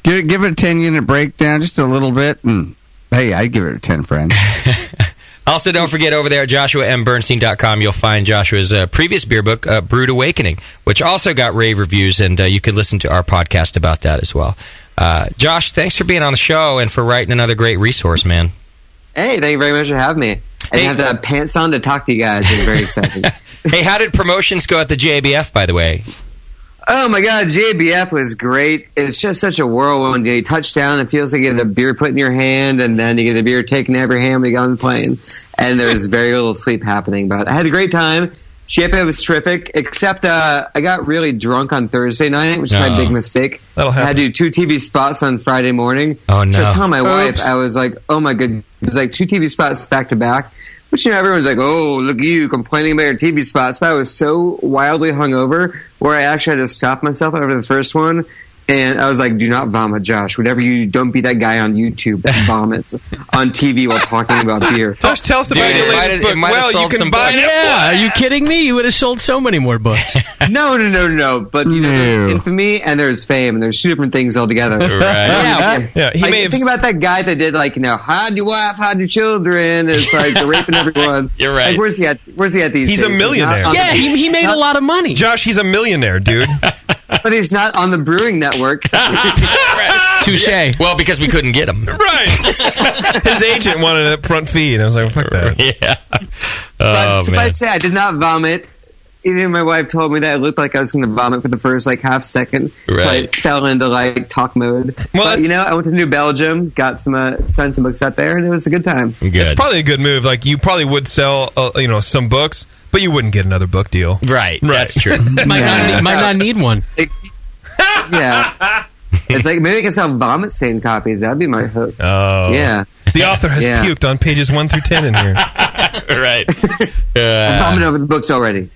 Give it a 10-unit breakdown, just a little bit, and hey, I'd give it a 10, friend. Also, don't forget over there at joshuambernstein.com, you'll find Joshua's previous beer book, Brewed Awakening, which also got rave reviews, and you could listen to our podcast about that as well. Josh, thanks for being on the show and for writing another great resource, man. Hey, thank you very much for having me. And I have the pants on to talk to you guys. It's very exciting. Hey, how did promotions go at the JBF, by the way? Oh, my God. JBF was great. It's just such a whirlwind. You touch down, it feels like you get the beer put in your hand, and then you get the beer taken out of your hand when you get on the plane. And there's very little sleep happening. But I had a great time. JBF was terrific, except I got really drunk on Thursday night, which is my big mistake. That'll happen. I had to do 2 TV spots on Friday morning. Oh, no. So I was telling my wife, I was like, oh, my goodness. It was like 2 TV spots back to back. Which, everyone's like, oh, look at you complaining about your TV spots. But I was so wildly hungover where I actually had to stop myself over the first one. And I was like, do not vomit, Josh. Whatever you don't be that guy on YouTube that vomits on TV while talking about beer. Josh, tell us about your latest book. Well, you can buy it. Yeah, are you kidding me? You would have sold so many more books. No. But, there's infamy and there's fame, and there's 2 different things altogether. Right. Yeah. Think about that guy that did, hide your wife, hide your children. It's like the raping everyone. You're right. Like, where's he at these He's days? a millionaire. He made a lot of money. Josh, he's a millionaire, dude. But he's not on the Brewing Network. Touche. Well, because we couldn't get him. Right. His agent wanted an upfront fee, and I was like, well, fuck that. Yeah. But suffice to say, I did not vomit. Even my wife told me that it looked like I was going to vomit for the first half second. Right. I fell into talk mode. Well, but, I went to New Belgium, got signed some books out there, and it was a good time. Good. It's probably a good move. You probably would sell, some books, but you wouldn't get another book deal. Right. That's true. Might not need one. Yeah. It's like maybe I can sell vomit stain copies. That'd be my hook. Oh. Yeah. The author has puked on pages 1 through 10 in here. Right. I'm vomiting over the books already.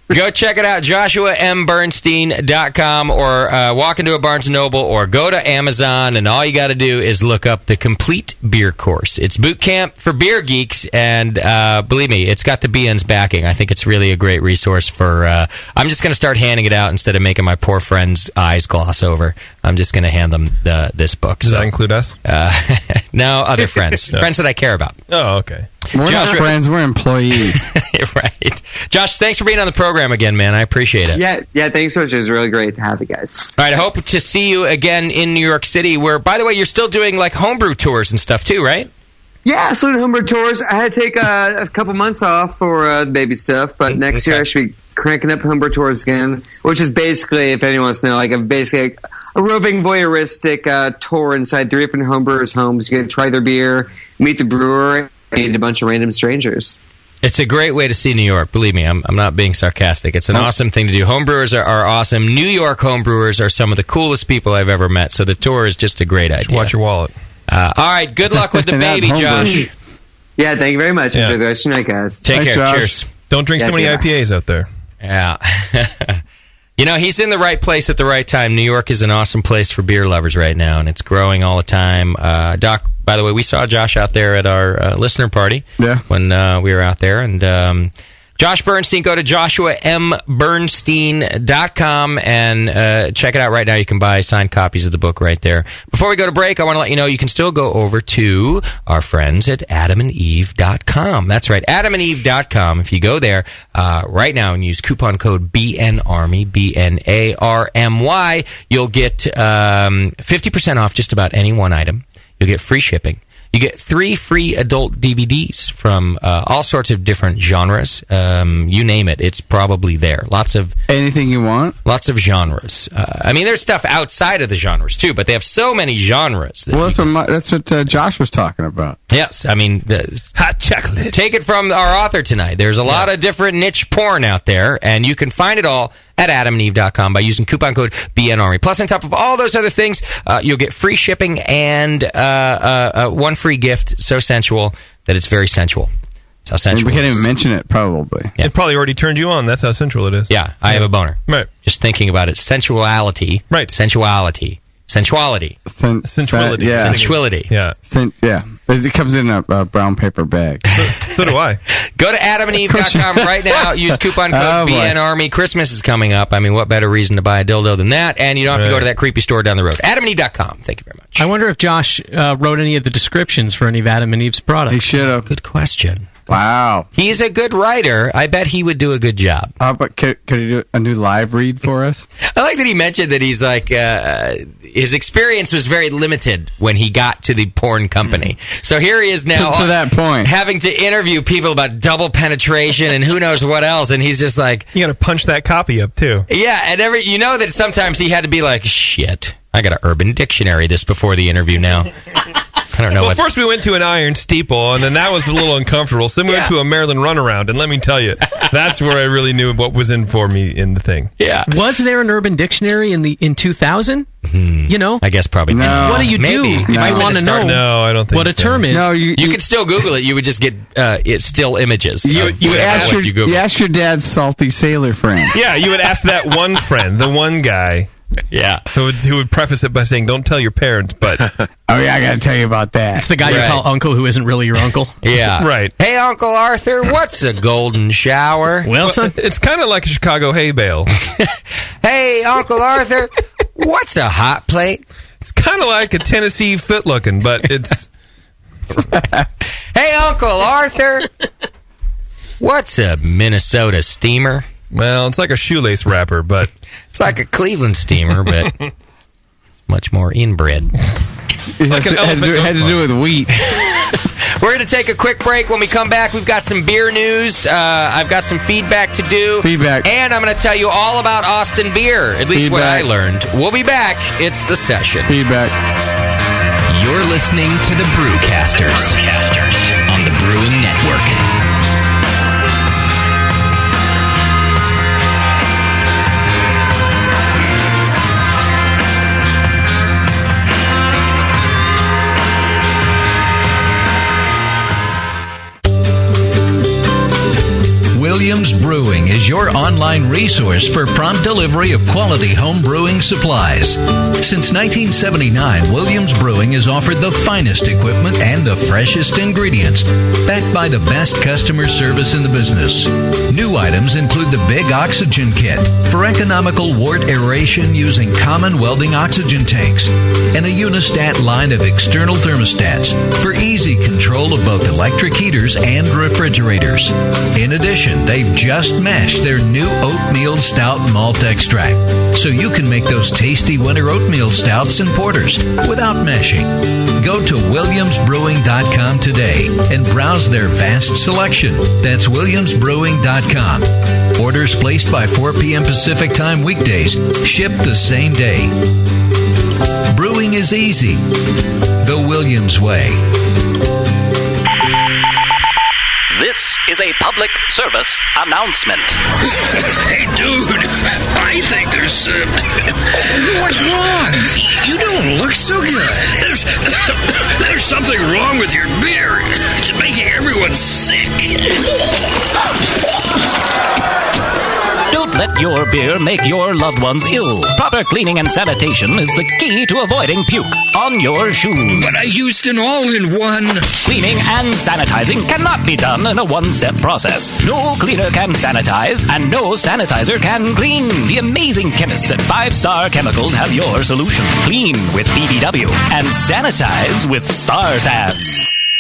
Go check it out, joshuambernstein.com, or walk into a Barnes & Noble, or go to Amazon, and all you got to do is look up the Complete Beer Course. It's boot camp for beer geeks, and believe me, it's got the BN's backing. I think it's really a great resource for... I'm just going to start handing it out instead of making my poor friends' eyes gloss over. I'm just going to hand them this book. Does that include us? No, other friends. Friends that I care about. Oh, okay. We're not friends, we're employees. Right. Josh, thanks for being on the program again, man. I appreciate it. Yeah, thanks so much. It was really great to have you guys. All right, I hope to see you again in New York City, where, by the way, you're still doing homebrew tours and stuff too, right? Yeah, so in homebrew tours, I had to take a couple months off for the baby stuff, but next year I should be cranking up homebrew tours again, which is basically, if anyone wants to know, like a roving voyeuristic tour inside 3 different homebrewers' homes. You get to try their beer, meet the brewer, and meet a bunch of random strangers. It's a great way to see New York. Believe me, I'm not being sarcastic. It's an awesome thing to do. Homebrewers are awesome. New York homebrewers are some of the coolest people I've ever met. So the tour is just a great idea. Watch your wallet. All right. Good luck with the baby, Josh. Yeah, thank you very much. Enjoy the rest of your night, guys. Take care. Josh. Cheers. Don't drink so many IPAs out there. Yeah. He's in the right place at the right time. New York is an awesome place for beer lovers right now, and it's growing all the time. Doc, by the way, we saw Josh out there at our listener party when we were out there. And Josh Bernstein, go to joshuambernstein.com and check it out right now. You can buy signed copies of the book right there. Before we go to break, I want to let you know you can still go over to our friends at adamandeve.com. That's right, adamandeve.com. If you go there right now and use coupon code BNARMY, BNARMY, you'll get 50% off just about any one item. You'll get free shipping. You get 3 free adult DVDs from all sorts of different genres. You name it, it's probably there. Lots of anything you want. Lots of genres. There's stuff outside of the genres too, but they have so many genres. That's what Josh was talking about. Yes, the hot chocolate. Take it from our author tonight. There's a lot of different niche porn out there, and you can find it all at adamandeve.com by using coupon code BNARMY. Plus, on top of all those other things, you'll get free shipping and one free gift. So sensual that it's very sensual. That's how sensual. And we can't even mention it, probably. Yeah. It probably already turned you on. That's how sensual it is. Yeah, I have a boner. Right. Just thinking about it. Sensuality. Right. Sensuality. Sensuality. Sensuality. Yeah. Sensuality. Yeah. It comes in a brown paper bag. So do I. Go to adamandeve.com right now. Use coupon code BNARMY. Christmas is coming up. What better reason to buy a dildo than that? And you don't have to go to that creepy store down the road. adamandeve.com. Thank you very much. I wonder if Josh wrote any of the descriptions for any of Adam and Eve's products. He should have. Good question. Wow. He's a good writer. I bet he would do a good job. But could he do a new live read for us? I like that he mentioned that he's like, his experience was very limited when he got to the porn company. So here he is now. To that point. Having to interview people about double penetration and who knows what else. And he's just like. You got to punch that copy up, too. Yeah. And that sometimes he had to be like, shit, I got to Urban Dictionary this before the interview now. I don't know. Well, first we went to an iron steeple, and then that was a little uncomfortable. So then we went to a Maryland runaround, and let me tell you, that's where I really knew what was in for me in the thing. Yeah. Was there an Urban Dictionary in 2000? I guess probably not. What do you do? If I want to know I don't think what a term is. No, you could still Google it. You would just get still images. You ask your dad's salty sailor friend. Yeah, you would ask that one friend, the one guy. Yeah. Who would preface it by saying, don't tell your parents, but... Oh, yeah, I got to tell you about that. It's the guy you call uncle who isn't really your uncle. Yeah. Right. Hey, Uncle Arthur, what's a golden shower? Well, son. It's kind of like a Chicago hay bale. Hey, Uncle Arthur, what's a hot plate? It's kind of like a Tennessee foot-looking, but it's... Hey, Uncle Arthur, what's a Minnesota steamer? Well, it's like a shoelace wrapper, but... It's like a Cleveland steamer, but it's much more inbred. It had to do with wheat. We're going to take a quick break. When we come back, we've got some beer news. I've got some feedback to do. And I'm going to tell you all about Austin beer, at least what I learned. We'll be back. It's The Session. Feedback. You're listening to the Brewcasters on the Brewing Network. Williams Brewing is your online resource for prompt delivery of quality home brewing supplies. Since 1979, Williams Brewing has offered the finest equipment and the freshest ingredients, backed by the best customer service in the business. New items include the Big Oxygen Kit for economical wart aeration using common welding oxygen tanks, and the Unistat line of external thermostats for easy control of both electric heaters and refrigerators. In addition, they've just mashed their new Oatmeal Stout Malt Extract, so you can make those tasty winter oatmeal stouts and porters without mashing. Go to WilliamsBrewing.com today and browse their vast selection. That's WilliamsBrewing.com. Orders placed by 4 p.m. Pacific Time weekdays ship the same day. Brewing is easy. The Williams way. This is a public service announcement. Hey, dude, I think there's... What's wrong? You don't look so good. There's something wrong with your beer. It's making everyone sick. Don't let your beer make your loved ones ill. Proper cleaning and sanitation is the key to avoiding puke on your shoes. But I used an all-in-one. Cleaning and sanitizing cannot be done in a one-step process. No cleaner can sanitize, and no sanitizer can clean. The amazing chemists at 5 Star Chemicals have your solution. Clean with BBW and sanitize with Star San.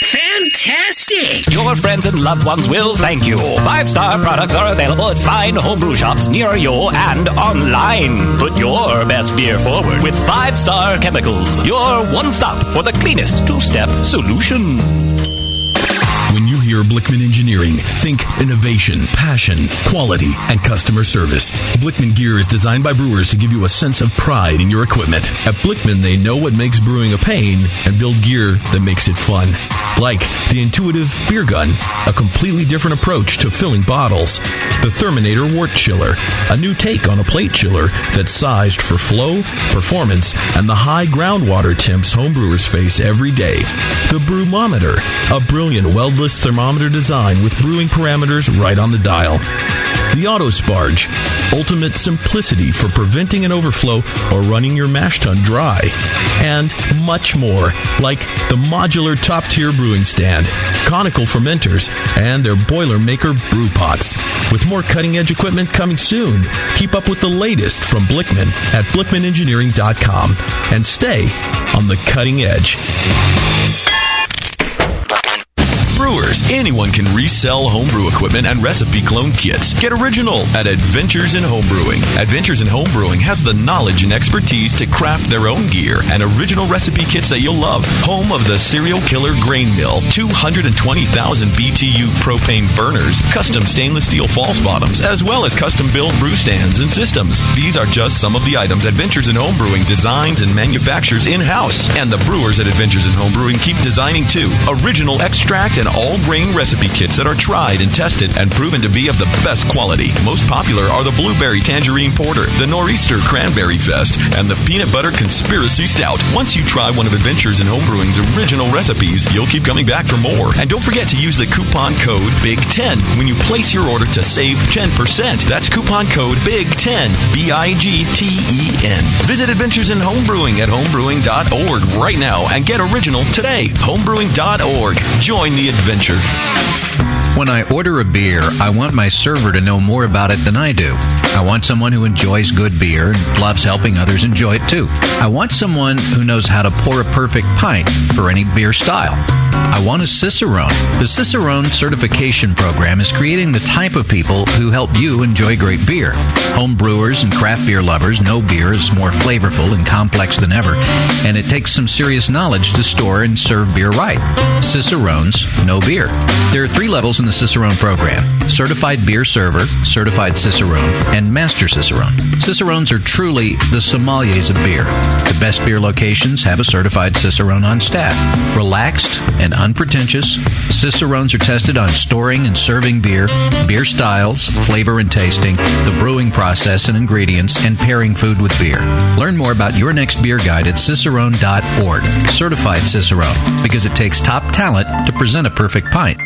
Fantastic! Your friends and loved ones will thank you. 5 Star products are available at fine homebrew shops near you and online. Put your best beer forward with 5 Star Chemicals, your one stop for the cleanest 2-step solution. When you hear Blickman Engineering, think innovation, passion, quality, and customer service. Blickman gear is designed by brewers to give you a sense of pride in your equipment. At Blickman, they know what makes brewing a pain and build gear that makes it fun. Like the intuitive beer gun, a completely different approach to filling bottles. The Therminator Wort Chiller, a new take on a plate chiller that's sized for flow, performance, and the high groundwater temps homebrewers face every day. The Brewmometer, a brilliant weldless thermometer design with brewing parameters right on the dial. The Autosparge, ultimate simplicity for preventing an overflow or running your mash tun dry. And much more, like the modular top-tier brewing stand, conical fermenters, and their Boilermaker brew pots. With more cutting-edge equipment coming soon, keep up with the latest from Blickman at BlickmanEngineering.com and stay on the cutting edge. Brewers, anyone can resell homebrew equipment and recipe clone kits. Get original at Adventures in Homebrewing. Adventures in Homebrewing has the knowledge and expertise to craft their own gear and original recipe kits that you'll love. Home of the Serial Killer Grain Mill, 220,000 BTU propane burners, custom stainless steel false bottoms, as well as custom-built brew stands and systems. These are just some of the items Adventures in Homebrewing designs and manufactures in-house. And the brewers at Adventures in Homebrewing keep designing, too. Original extract and all-grain recipe kits that are tried and tested and proven to be of the best quality. Most popular are the Blueberry Tangerine Porter, the Nor'easter Cranberry Fest, and the Peanut Butter Conspiracy Stout. Once you try one of Adventures in Homebrewing's original recipes, you'll keep coming back for more. And don't forget to use the coupon code BIG10 when you place your order to save 10%. That's coupon code BIG10, BIGTEN. Visit Adventures in Homebrewing at homebrewing.org right now and get original today. Homebrewing.org. Join the adventure. When I order a beer, I want my server to know more about it than I do. I want someone who enjoys good beer and loves helping others enjoy it too. I want someone who knows how to pour a perfect pint for any beer style. I want a Cicerone. The Cicerone certification program is creating the type of people who help you enjoy great beer. Home brewers and craft beer lovers know beer is more flavorful and complex than ever, and it takes some serious knowledge to store and serve beer right. Cicerones know beer. There are 3 levels in the Cicerone program: Certified Beer Server, Certified Cicerone, and Master Cicerone. Cicerones are truly the sommeliers of beer. The best beer locations have a certified Cicerone on staff. Relaxed and unpretentious, Cicerones are tested on storing and serving beer, beer styles, flavor and tasting, the brewing process and ingredients, and pairing food with beer. Learn more about your next beer guide at cicerone.org. Certified Cicerone, because it takes top talent to present a perfect pint.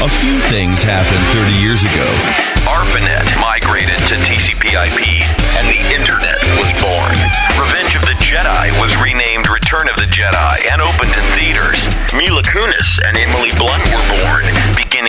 A few things happened 30 years ago. ARPANET migrated to TCP/IP, and the Internet was born. Revenge of the Jedi was renamed Return of the Jedi and opened in theaters. Mila Kunis and Emily Blunt were born, beginning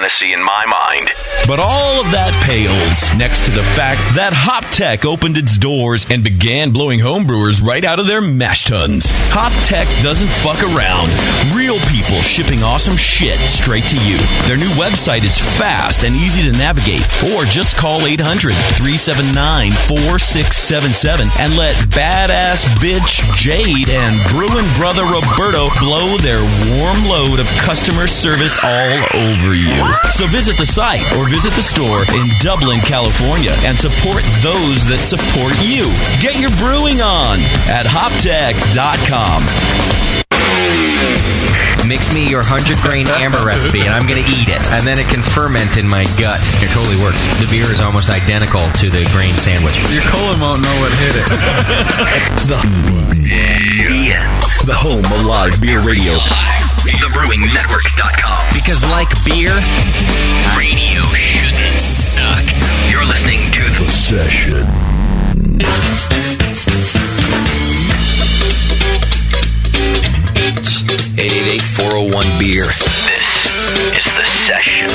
fantasy in my mind. But all of that pales next to the fact that HopTech opened its doors and began blowing homebrewers right out of their mash tuns. HopTech doesn't fuck around. Real people shipping awesome shit straight to you. Their new website is fast and easy to navigate. Or just call 800-379-4677 and let badass bitch Jade and Bruin brother Roberto blow their warm load of customer service all over you. So visit the site or visit the store in Dublin, California and support those that support you. Get your brewing on at hoptech.com. Mix me your 100-grain amber recipe, and I'm going to eat it. And then it can ferment in my gut. It totally works. The beer is almost identical to the grain sandwich. Your colon won't know what hit it. The home of live beer radio. TheBrewingNetwork.com. Because like beer, radio shouldn't suck. You're listening to The Session. 888-401-BEER. This is The Session.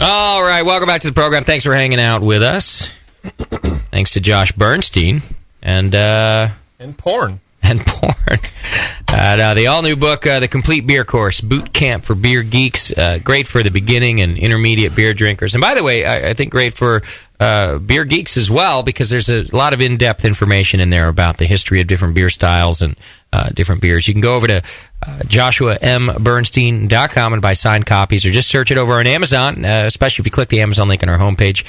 All right, welcome back to the program. Thanks for hanging out with us. Thanks to Josh Bernstein and porn. And porn. The all-new book, The Complete Beer Course, Boot Camp for Beer Geeks. Great for the beginning and intermediate beer drinkers. And by the way, I think great for beer geeks as well, because there's a lot of in-depth information in there about the history of different beer styles and different beers. You can go over to joshuambernstein.com and buy signed copies, or just search it over on Amazon, especially if you click the Amazon link on our homepage.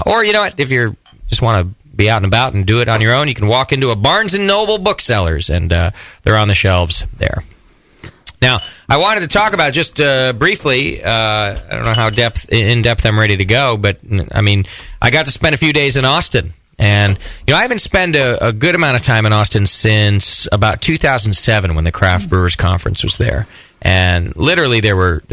Or, you know what, if you just want to be out and about and do it on your own, you can walk into a Barnes & Noble booksellers, and they're on the shelves there. Now, I wanted to talk about just briefly, I don't know how in-depth I'm ready to go, but, I mean, I got to spend a few days in Austin. And, you know, I haven't spent a good amount of time in Austin since about 2007 when the Craft Brewers Conference was there. And literally there were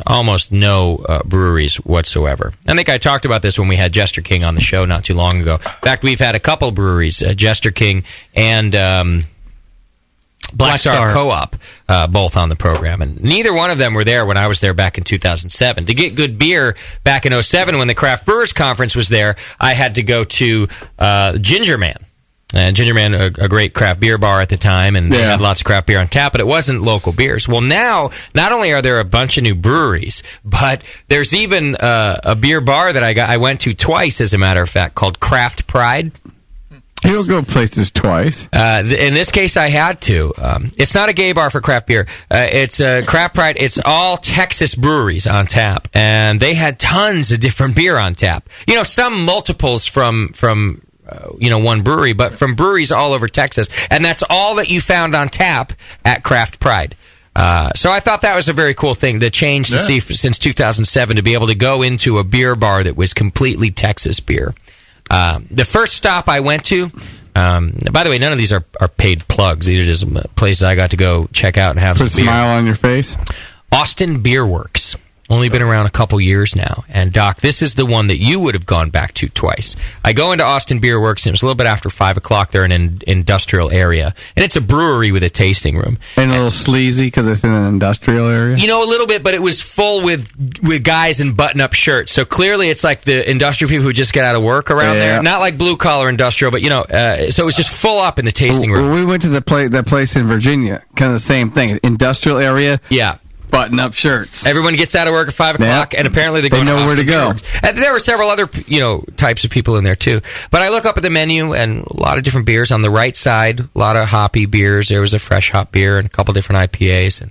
almost no breweries whatsoever. I think I talked about this when we had Jester King on the show not too long ago. In fact, we've had a couple breweries, Jester King and Black Star Co-op, both on the program. And neither one of them were there when I was there back in 2007. To get good beer back in 2007 when the Craft Brewers Conference was there, I had to go to Ginger Man. Ginger Man, a great craft beer bar at the time, and they had lots of craft beer on tap, but it wasn't local beers. Well, now, not only are there a bunch of new breweries, but there's even a beer bar that I went to twice, as a matter of fact, called Craft Pride. You don't go places twice. In this case, I had to. It's not a gay bar for craft beer. It's Craft Pride. It's all Texas breweries on tap, and they had tons of different beer on tap. You know, some multiples from one brewery, but from breweries all over Texas, and that's all that you found on tap at Craft Pride. So I thought that was a very cool thing, the change to see since 2007, to be able to go into a beer bar that was completely Texas beer. The first stop I went to, by the way, none of these are paid plugs. These are just places I got to go check out and have some beer. Put a smile on your face. Austin Beer Works. Only been around a couple years now. And, Doc, this is the one that you would have gone back to twice. I go into Austin Beer Works, and it was a little bit after 5 o'clock. They're in an industrial area. And it's a brewery with a tasting room. And a little sleazy because it's in an industrial area? You know, a little bit, but it was full with guys in button-up shirts. So clearly it's like the industrial people who just get out of work around there. Not like blue-collar industrial, but, so it was just full up in the tasting room. We went to that place in Virginia, kind of the same thing. Industrial area. Yeah. Button-up shirts. Everyone gets out of work at 5 o'clock, and apparently they know where to go. And there were several other, types of people in there too. But I look up at the menu, and a lot of different beers. On the right side, a lot of hoppy beers. There was a fresh hop beer and a couple different IPAs. And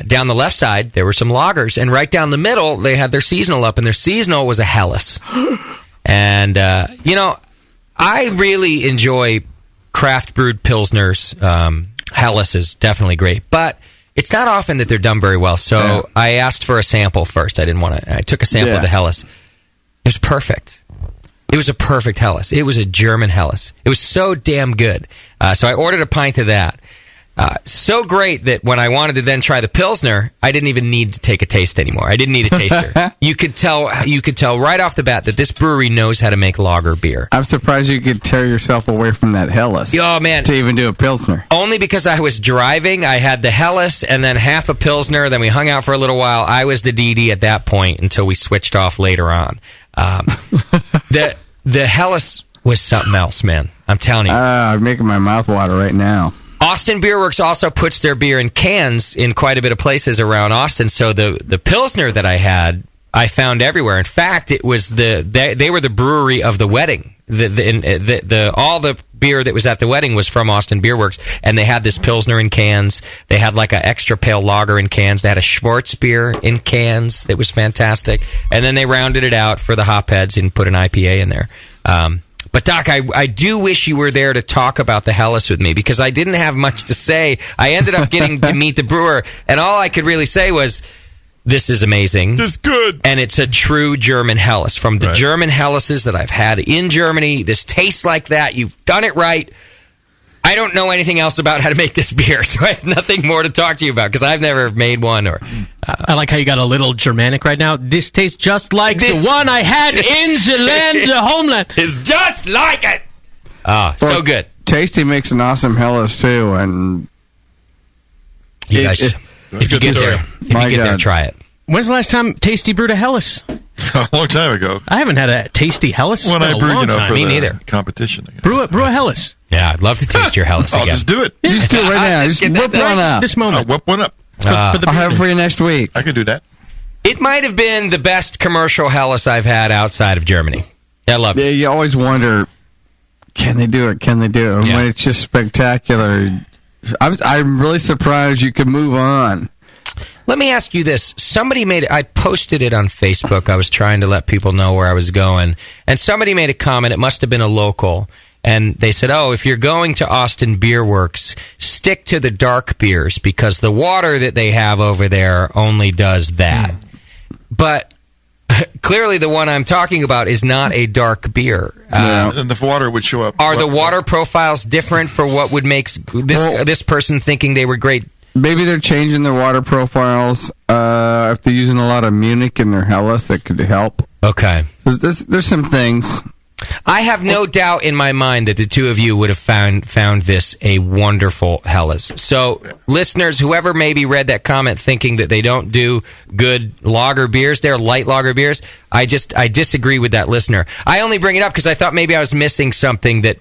down the left side, there were some lagers. And right down the middle, they had their seasonal up, and their seasonal was a Helles. And, I really enjoy craft brewed Pilsners. Helles is definitely great. But it's not often that they're done very well, so I asked for a sample first. I took a sample of the Helles. It was perfect. It was a perfect Helles. It was a German Helles. It was so damn good. So I ordered a pint of that. So great that when I wanted to then try the Pilsner, I didn't even need to take a taste anymore. I didn't need a taster. You could tell right off the bat that this brewery knows how to make lager beer. I'm surprised you could tear yourself away from that Helles. Oh, man. To even do a Pilsner. Only because I was driving. I had the Helles and then half a Pilsner. Then we hung out for a little while. I was the DD at that point until we switched off later on. The Helles was something else, man. I'm telling you. I'm making my mouth water right now. Austin Beer Works also puts their beer in cans in quite a bit of places around Austin. So the Pilsner that I had, I found everywhere. In fact, it was they were the brewery of the wedding. All the beer that was at the wedding was from Austin Beer Works, and they had this Pilsner in cans. They had like an extra pale lager in cans. They had a Schwarz beer in cans that was fantastic, and then they rounded it out for the hopheads and put an IPA in there. But Doc, I do wish you were there to talk about the Helles with me, because I didn't have much to say. I ended up getting to meet the brewer, and all I could really say was, this is amazing. This is good. And it's a true German Helles. From the German Helleses that I've had in Germany, this tastes like that. You've done it right. I don't know anything else about how to make this beer, so I have nothing more to talk to you about, because I've never made one. I like how you got a little Germanic right now. This tastes just like the one I had in the land, the homeland. It's just like it. So good. Tasty makes an awesome Helles too, and you guys, if you get there, try it. When's the last time Tasty brewed a Helles? A long time ago. I haven't had a Tasty Helles when I brewed, for me the neither. Competition. Brew a Helles. Yeah, I'd love to taste your Helles again. Just do it. You just do it right now. Just whip one up. This moment. I'll whip one up. I'll have it for you next week. I can do that. It might have been the best commercial Helles I've had outside of Germany. I love it. Yeah, you always wonder, can they do it? Can they do it? And when it's just spectacular. I'm really surprised you could move on. Let me ask you this. I posted it on Facebook. I was trying to let people know where I was going. And somebody made a comment. It must have been a local. And they said, if you're going to Austin Beer Works, stick to the dark beers, because the water that they have over there only does that. But clearly the one I'm talking about is not a dark beer. And the water would show up. Are the water profiles different for what would make this person thinking they were great? Maybe they're changing their water profiles. If they're using a lot of Munich in their Helles, that could help. Okay. So there's some things. I have no doubt in my mind that the two of you would have found this a wonderful Helles. So, listeners, whoever maybe read that comment thinking that they don't do good lager beers, they're light lager beers, I disagree with that listener. I only bring it up because I thought maybe I was missing something that,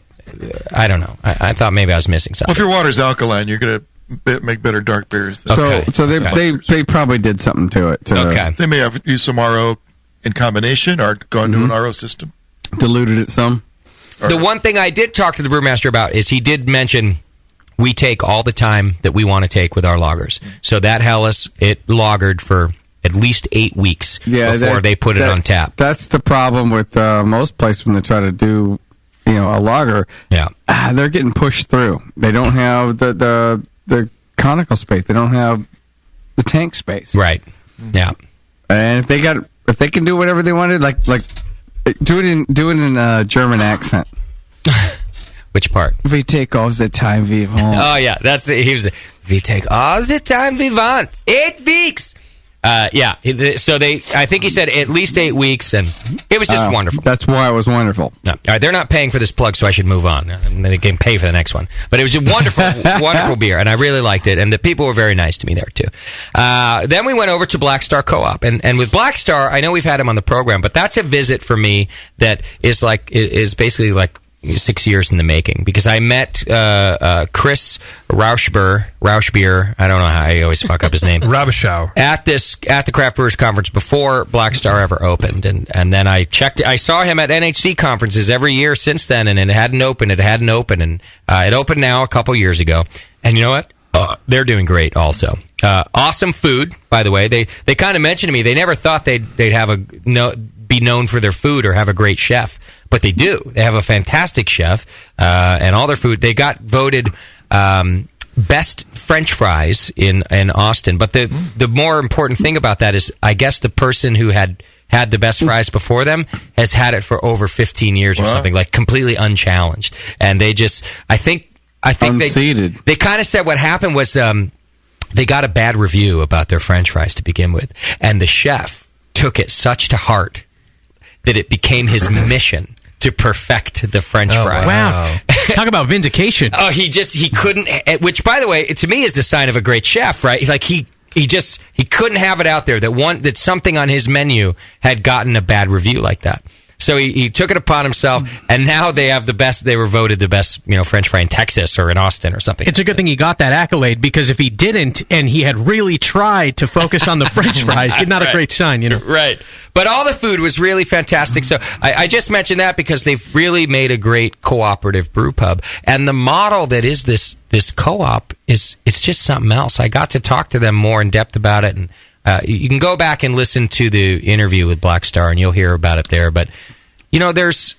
I don't know. I thought maybe I was missing something. Well, if your water's alkaline, you're going to make better dark beers. So they probably did something to it. Okay. They may have used some RO in combination or gone to an RO system. Diluted it some. The one thing I did talk to the brewmaster about is he did mention we take all the time that we want to take with our lagers. So that Helles, it lagered for at least 8 weeks before they put it on tap. That's the problem with most places when they try to do a lager. Yeah. They're getting pushed through. They don't have the conical space. They don't have the tank space. Right. Yeah. And if they can do whatever they wanted, like do it in a German accent. Which part? We take all the time we want. Oh yeah, we take all the time we want. 8 weeks. Yeah. So I think he said at least 8 weeks, and it was just wonderful. That's why it was wonderful. No. All right, they're not paying for this plug, so I should move on. They can pay for the next one. But it was a wonderful, wonderful beer, and I really liked it, and the people were very nice to me there, too. Then we went over to Black Star Co-op, and with Black Star, I know we've had him on the program, but that's a visit for me that is basically like 6 years in the making, because I met Chris Rauschbier. I don't know how I always fuck up his name. Rabaschow. At the Craft Brewers Conference before Black Star ever opened, and then I checked. I saw him at NHC conferences every year since then, and it hadn't opened, and it opened now a couple years ago. And you know what? They're doing great also. Awesome food, by the way. They kind of mentioned to me they never thought they'd have be known for their food or have a great chef, but they do. They have a fantastic chef, and all their food. They got voted best French fries in Austin. But the more important thing about that is, I guess the person who had had the best fries before them has had it for over 15 years or something, like completely unchallenged. And they just, I think Unseated. they kind of said what happened was they got a bad review about their French fries to begin with, and the chef took it such to heart that it became his mission to perfect the French fry. Wow. Talk about vindication. Oh, he couldn't, which by the way, to me is the sign of a great chef, right? Like he couldn't have it out there that something on his menu had gotten a bad review like that. So he took it upon himself, and now they have the best. They were voted the best, French fry in Texas or in Austin or something. It's a good thing he got that accolade, because if he didn't, and he had really tried to focus on the French fries, it's not a great sign, Right. But all the food was really fantastic. So I just mentioned that because they've really made a great cooperative brew pub, and the model that is this co-op it's just something else. I got to talk to them more in depth about it, and you can go back and listen to the interview with Black Star, and you'll hear about it there. But there's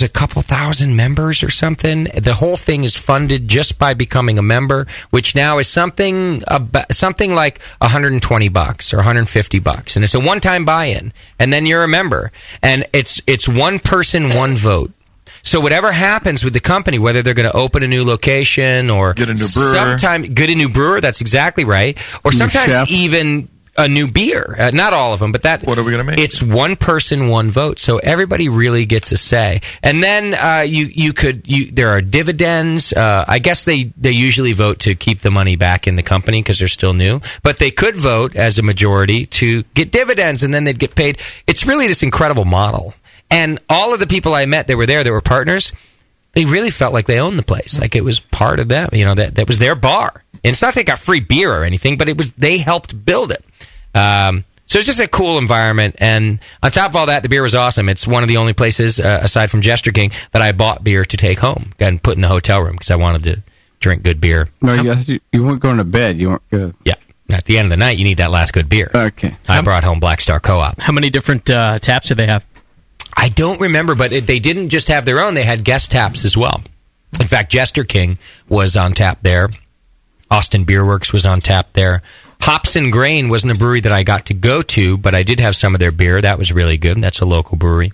a couple thousand members or something. The whole thing is funded just by becoming a member, which now is something like $120 or $150, and it's a one-time buy-in, and then you're a member, and it's one person, one vote. So whatever happens with the company, whether they're going to open a new location or get a new brewer, get a new brewer, that's exactly right, or sometimes even a new beer. Not all of them, but what are we going to make? It's one person, one vote, so everybody really gets a say. And then there are dividends. I guess they usually vote to keep the money back in the company because they're still new, but they could vote as a majority to get dividends, and then they'd get paid. It's really this incredible model. And all of the people I met that were there that were partners, they really felt like they owned the place, like it was part of them. That was their bar. And it's not they got free beer or anything, but they helped build it. So it's just a cool environment. And on top of all that, the beer was awesome. It's one of the only places, aside from Jester King, that I bought beer to take home and put in the hotel room because I wanted to drink good beer. No, you weren't going to bed. You weren't going to... Yeah. At the end of the night, you need that last good beer. Okay. I brought home Black Star Co-op. How many different taps do they have? I don't remember, but they didn't just have their own. They had guest taps as well. In fact, Jester King was on tap there. Austin Beer Works was on tap there. Hops and Grain wasn't a brewery that I got to go to, but I did have some of their beer. That was really good. That's a local brewery.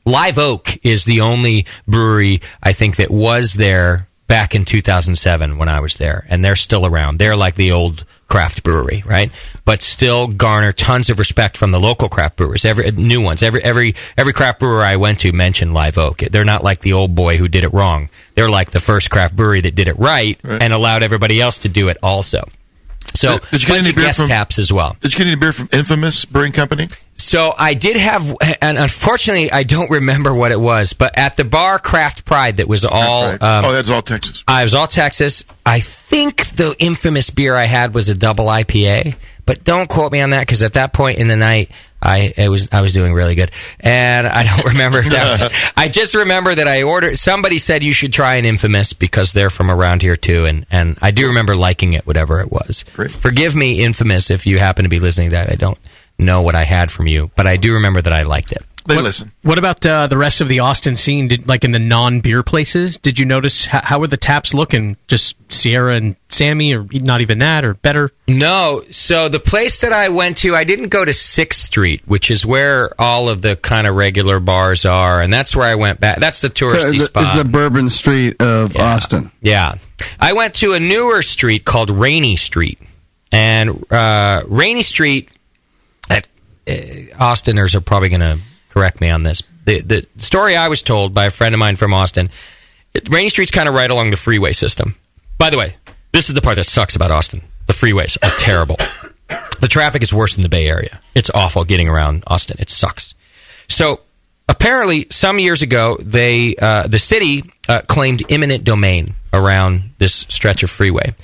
Live Oak is the only brewery, I think, that was there back in 2007 when I was there, and they're still around. They're like the old craft brewery, right? But still garner tons of respect from the local craft brewers, new ones. Every craft brewer I went to mentioned Live Oak. They're not like the old boy who did it wrong. They're like the first craft brewery that did it right. And allowed everybody else to do it also. So, did you get any beer guest taps as well. Did you get any beer from Infamous Brewing Company? So I did have, and unfortunately I don't remember what it was, but at the bar Craft Pride that was all... that's all Texas. It was all Texas. I think the infamous beer I had was a double IPA, but don't quote me on that because at that point in the night, I was doing really good, and I don't remember if that was... I just remember that I ordered... Somebody said you should try an Infamous because they're from around here too, and I do remember liking it, whatever it was. Great. Forgive me, Infamous, if you happen to be listening to that. I don't know what I had from you, but I do remember that I liked it. Listen. What about the rest of the Austin scene? Like in the non-beer places, did you notice how were the taps looking? Just Sierra and Sammy, or not even that, or better? No. So the place that I went to, I didn't go to 6th Street, which is where all of the kind of regular bars are, and that's where I went back. That's the touristy spot. It's the Bourbon Street of Austin. Yeah. I went to a newer street called Rainy Street, and Rainy Street, Austiners are probably going to correct me on this. The story I was told by a friend of mine from Austin, Rainy Street's kind of right along the freeway system. By the way, this is the part that sucks about Austin. The freeways are terrible. The traffic is worse than the Bay Area. It's awful getting around Austin. It sucks. So apparently, some years ago, the city claimed eminent domain around this stretch of freeway,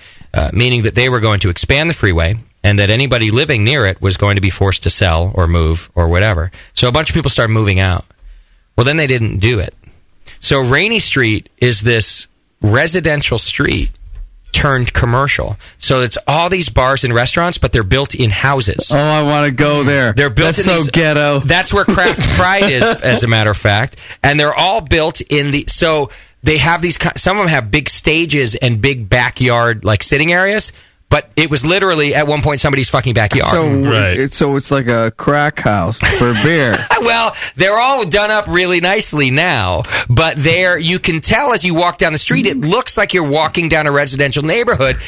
meaning that they were going to expand the freeway, and that anybody living near it was going to be forced to sell or move or whatever. So a bunch of people started moving out. Well, then they didn't do it. So Rainy Street is this residential street turned commercial. So it's all these bars and restaurants, but they're built in houses. Oh, I want to go there. They're built That's in so ghetto. That's where Craft Pride is, as a matter of fact. And they're all built in the... So they have these... Some of them have big stages and big backyard, like, sitting areas. But it was literally at one point somebody's fucking backyard. So it's like a crack house for beer. Well, they're all done up really nicely now, but you can tell as you walk down the street, it looks like you're walking down a residential neighborhood,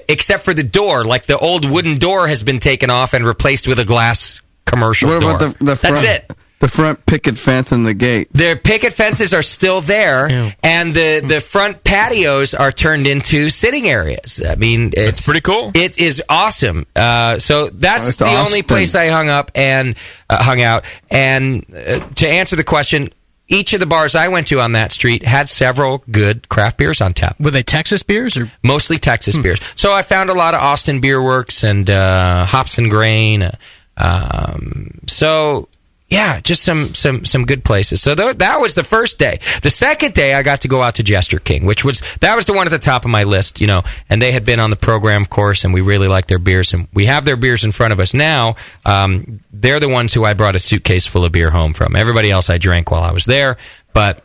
except for the door. Like the old wooden door has been taken off and replaced with a glass commercial door. What about the front? That's it. The front picket fence and the gate. Their picket fences are still there, and the front patios are turned into sitting areas. I mean, it's pretty cool. It is awesome. So that's the only place I hung out. And to answer the question, each of the bars I went to on that street had several good craft beers on tap. Were they Texas beers or mostly Texas beers? So I found a lot of Austin Beer Works and Hops and Grain. Yeah, just some good places. So that was the first day. The second day, I got to go out to Jester King, that was the one at the top of my list, and they had been on the program, of course, and we really like their beers, and we have their beers in front of us now. They're the ones who I brought a suitcase full of beer home from. Everybody else I drank while I was there, but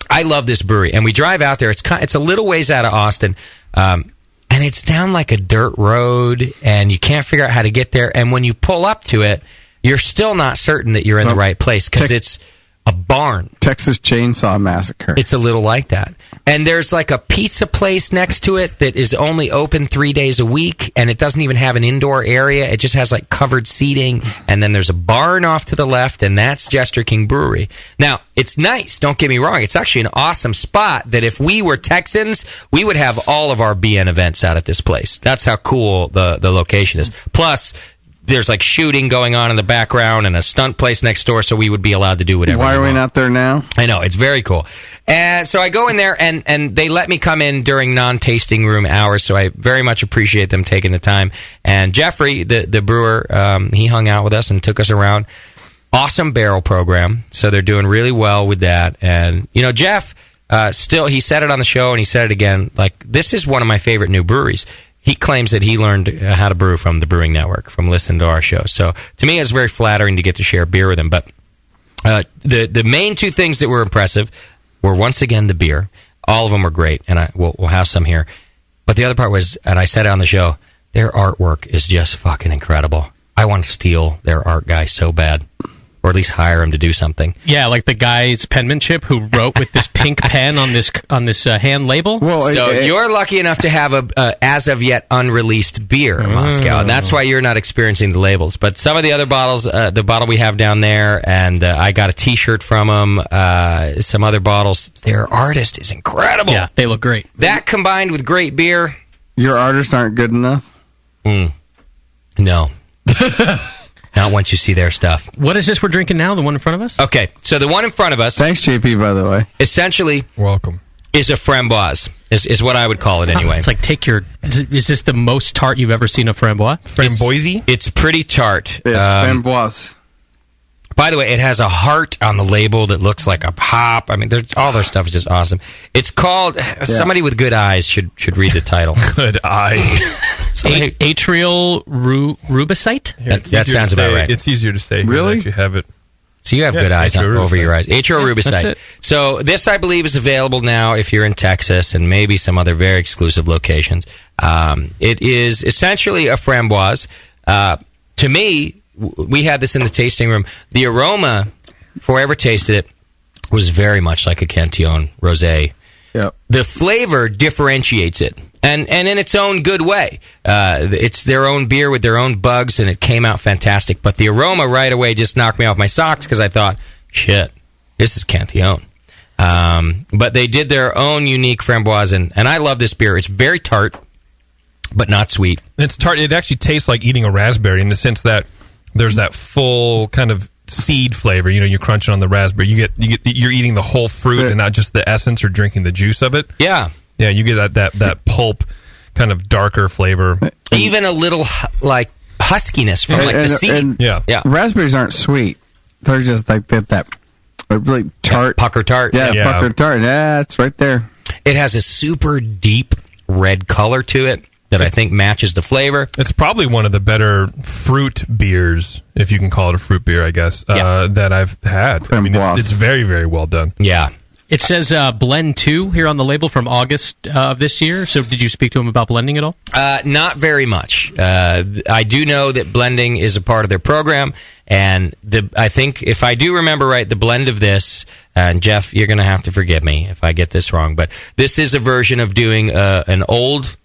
I love this brewery, and we drive out there. It's a little ways out of Austin, and it's down like a dirt road, and you can't figure out how to get there, and when you pull up to it, you're still not certain that you're in the right place because it's a barn. Texas Chainsaw Massacre. It's a little like that. And there's like a pizza place next to it that is only open 3 days a week, and it doesn't even have an indoor area. It just has like covered seating, and then there's a barn off to the left, and that's Jester King Brewery. Now, it's nice, don't get me wrong. It's actually an awesome spot that if we were Texans, we would have all of our BN events out at this place. That's how cool the location is. Plus, there's like shooting going on in the background and a stunt place next door, so we would be allowed to do whatever. Why are we not there now? I know, it's very cool. And so I go in there, and they let me come in during non-tasting room hours, so I very much appreciate them taking the time. And Jeffrey, the brewer, he hung out with us and took us around. Awesome barrel program, so they're doing really well with that. And, Jeff, he said it on the show, and he said it again, like, this is one of my favorite new breweries. He claims that he learned how to brew from the Brewing Network, from listening to our show. So to me, it's very flattering to get to share beer with him. But the main two things that were impressive were, once again, the beer. All of them were great, and we'll have some here. But the other part was, and I said it on the show, their artwork is just fucking incredible. I want to steal their art guy so bad. Or at least hire him to do something. Yeah, like the guy's penmanship who wrote with this pink pen on this hand label. Well, you're lucky enough to have a as of yet unreleased beer in Moscow, and that's why you're not experiencing the labels. But some of the other bottles, the bottle we have down there, and I got a T-shirt from them. Some other bottles, their artist is incredible. Yeah, they look great. That combined with great beer, your artists aren't good enough. No. Not once you see their stuff. What is this we're drinking now, the one in front of us? Okay, so the one in front of us... Thanks, JP, by the way. Essentially... Welcome. ...is a framboise, is what I would call it anyway. It's like, is this the most tart you've ever seen a framboise? Framboise? It's pretty tart. It's framboise. By the way, it has a heart on the label that looks like a hop. I mean, all their stuff is just awesome. It's called... Somebody with good eyes should read the title. Good eyes. Atrial rubicite? That sounds about right. It's easier to say. Really? You have it. So you have good eyes over your eyes. Atrial rubicite. So this, I believe, is available now if you're in Texas and maybe some other very exclusive locations. It is essentially a framboise. To me, we had this in the tasting room. The aroma, for whoever tasted it, was very much like a Cantillon Rosé. Yep. The flavor differentiates it. And in its own good way. It's their own beer with their own bugs, and it came out fantastic. But the aroma right away just knocked me off my socks because I thought, shit, this is Cantillon. But they did their own unique framboise, and I love this beer. It's very tart, but not sweet. It's tart. It actually tastes like eating a raspberry in the sense that there's that full kind of seed flavor. You're crunching on the raspberry. You're eating the whole fruit and not just the essence or drinking the juice of it. Yeah. Yeah, you get that pulp, kind of darker flavor. Even a little like huskiness from the seed. Yeah. Raspberries aren't sweet. They're just like that really tart. Pucker tart. Yeah, pucker tart. Yeah, it's right there. It has a super deep red color to it that I think matches the flavor. It's probably one of the better fruit beers, if you can call it a fruit beer, I guess, that I've had. I mean, it's very, very well done. Yeah. It says blend 2 here on the label from August of this year. So did you speak to him about blending at all? Not very much. I do know that blending is a part of their program, and I think, if I do remember right, the blend of this, and Jeff, you're going to have to forgive me if I get this wrong, but this is a version of doing an old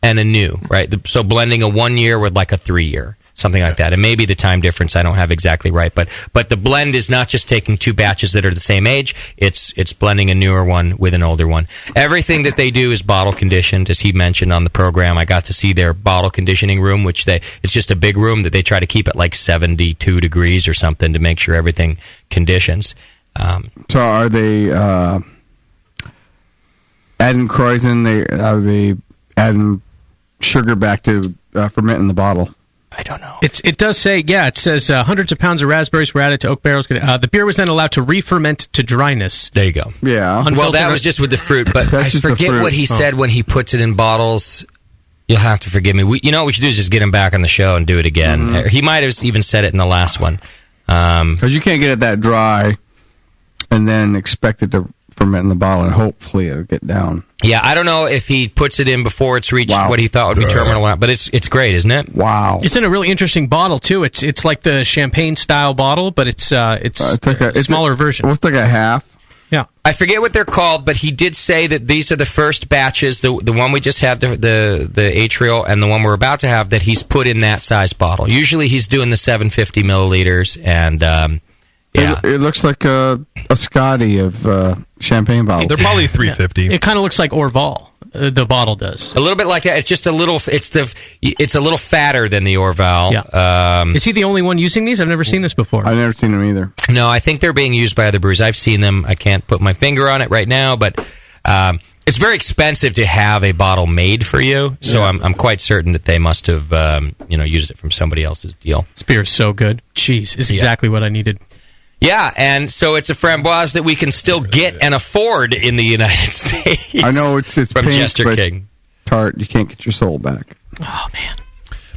and a new, right? So blending a 1 year with like a 3 year. Something like that. And maybe the time difference I don't have exactly right. But the blend is not just taking two batches that are the same age. It's blending a newer one with an older one. Everything that they do is bottle conditioned, as he mentioned on the program. I got to see their bottle conditioning room, which it's just a big room that they try to keep at like 72 degrees or something to make sure everything conditions. So are they adding krausen? Are they adding sugar back to ferment in the bottle? I don't know. It does say, it says hundreds of pounds of raspberries were added to oak barrels. The beer was then allowed to re-ferment to dryness. There you go. Yeah. Well, that was just with the fruit, but I forget what he said when he puts it in bottles. You'll have to forgive me. What we should do is just get him back on the show and do it again. Mm-hmm. He might have even said it in the last one. Because you can't get it that dry and then expect it to ferment in the bottle, and hopefully it'll get down. Yeah, I don't know if he puts it in before it's reached what he thought would be terminal, but it's great, isn't it? Wow. It's in a really interesting bottle too. It's like the champagne style bottle, but it's a smaller version. It's like a half. Yeah. I forget what they're called, but he did say that these are the first batches, the one we just had, the atrial, and the one we're about to have, that he's put in that size bottle. Usually he's doing the 750 milliliters, and yeah. It looks like a Scotty of champagne bottles. They're probably 350. It kind of looks like Orval. The bottle does a little bit like that. It's just a little. It's a little fatter than the Orval. Yeah. Is he the only one using these? I've never seen this before. I've never seen them either. No, I think they're being used by other brewers. I've seen them. I can't put my finger on it right now, but it's very expensive to have a bottle made for you. So I'm quite certain that they must have used it from somebody else's deal. This beer is so good. Jeez, it's exactly what I needed. Yeah, and so it's a framboise that we can still get and afford in the United States. I know it's from pink, Jester but King. Tart, you can't get your soul back. Oh, man.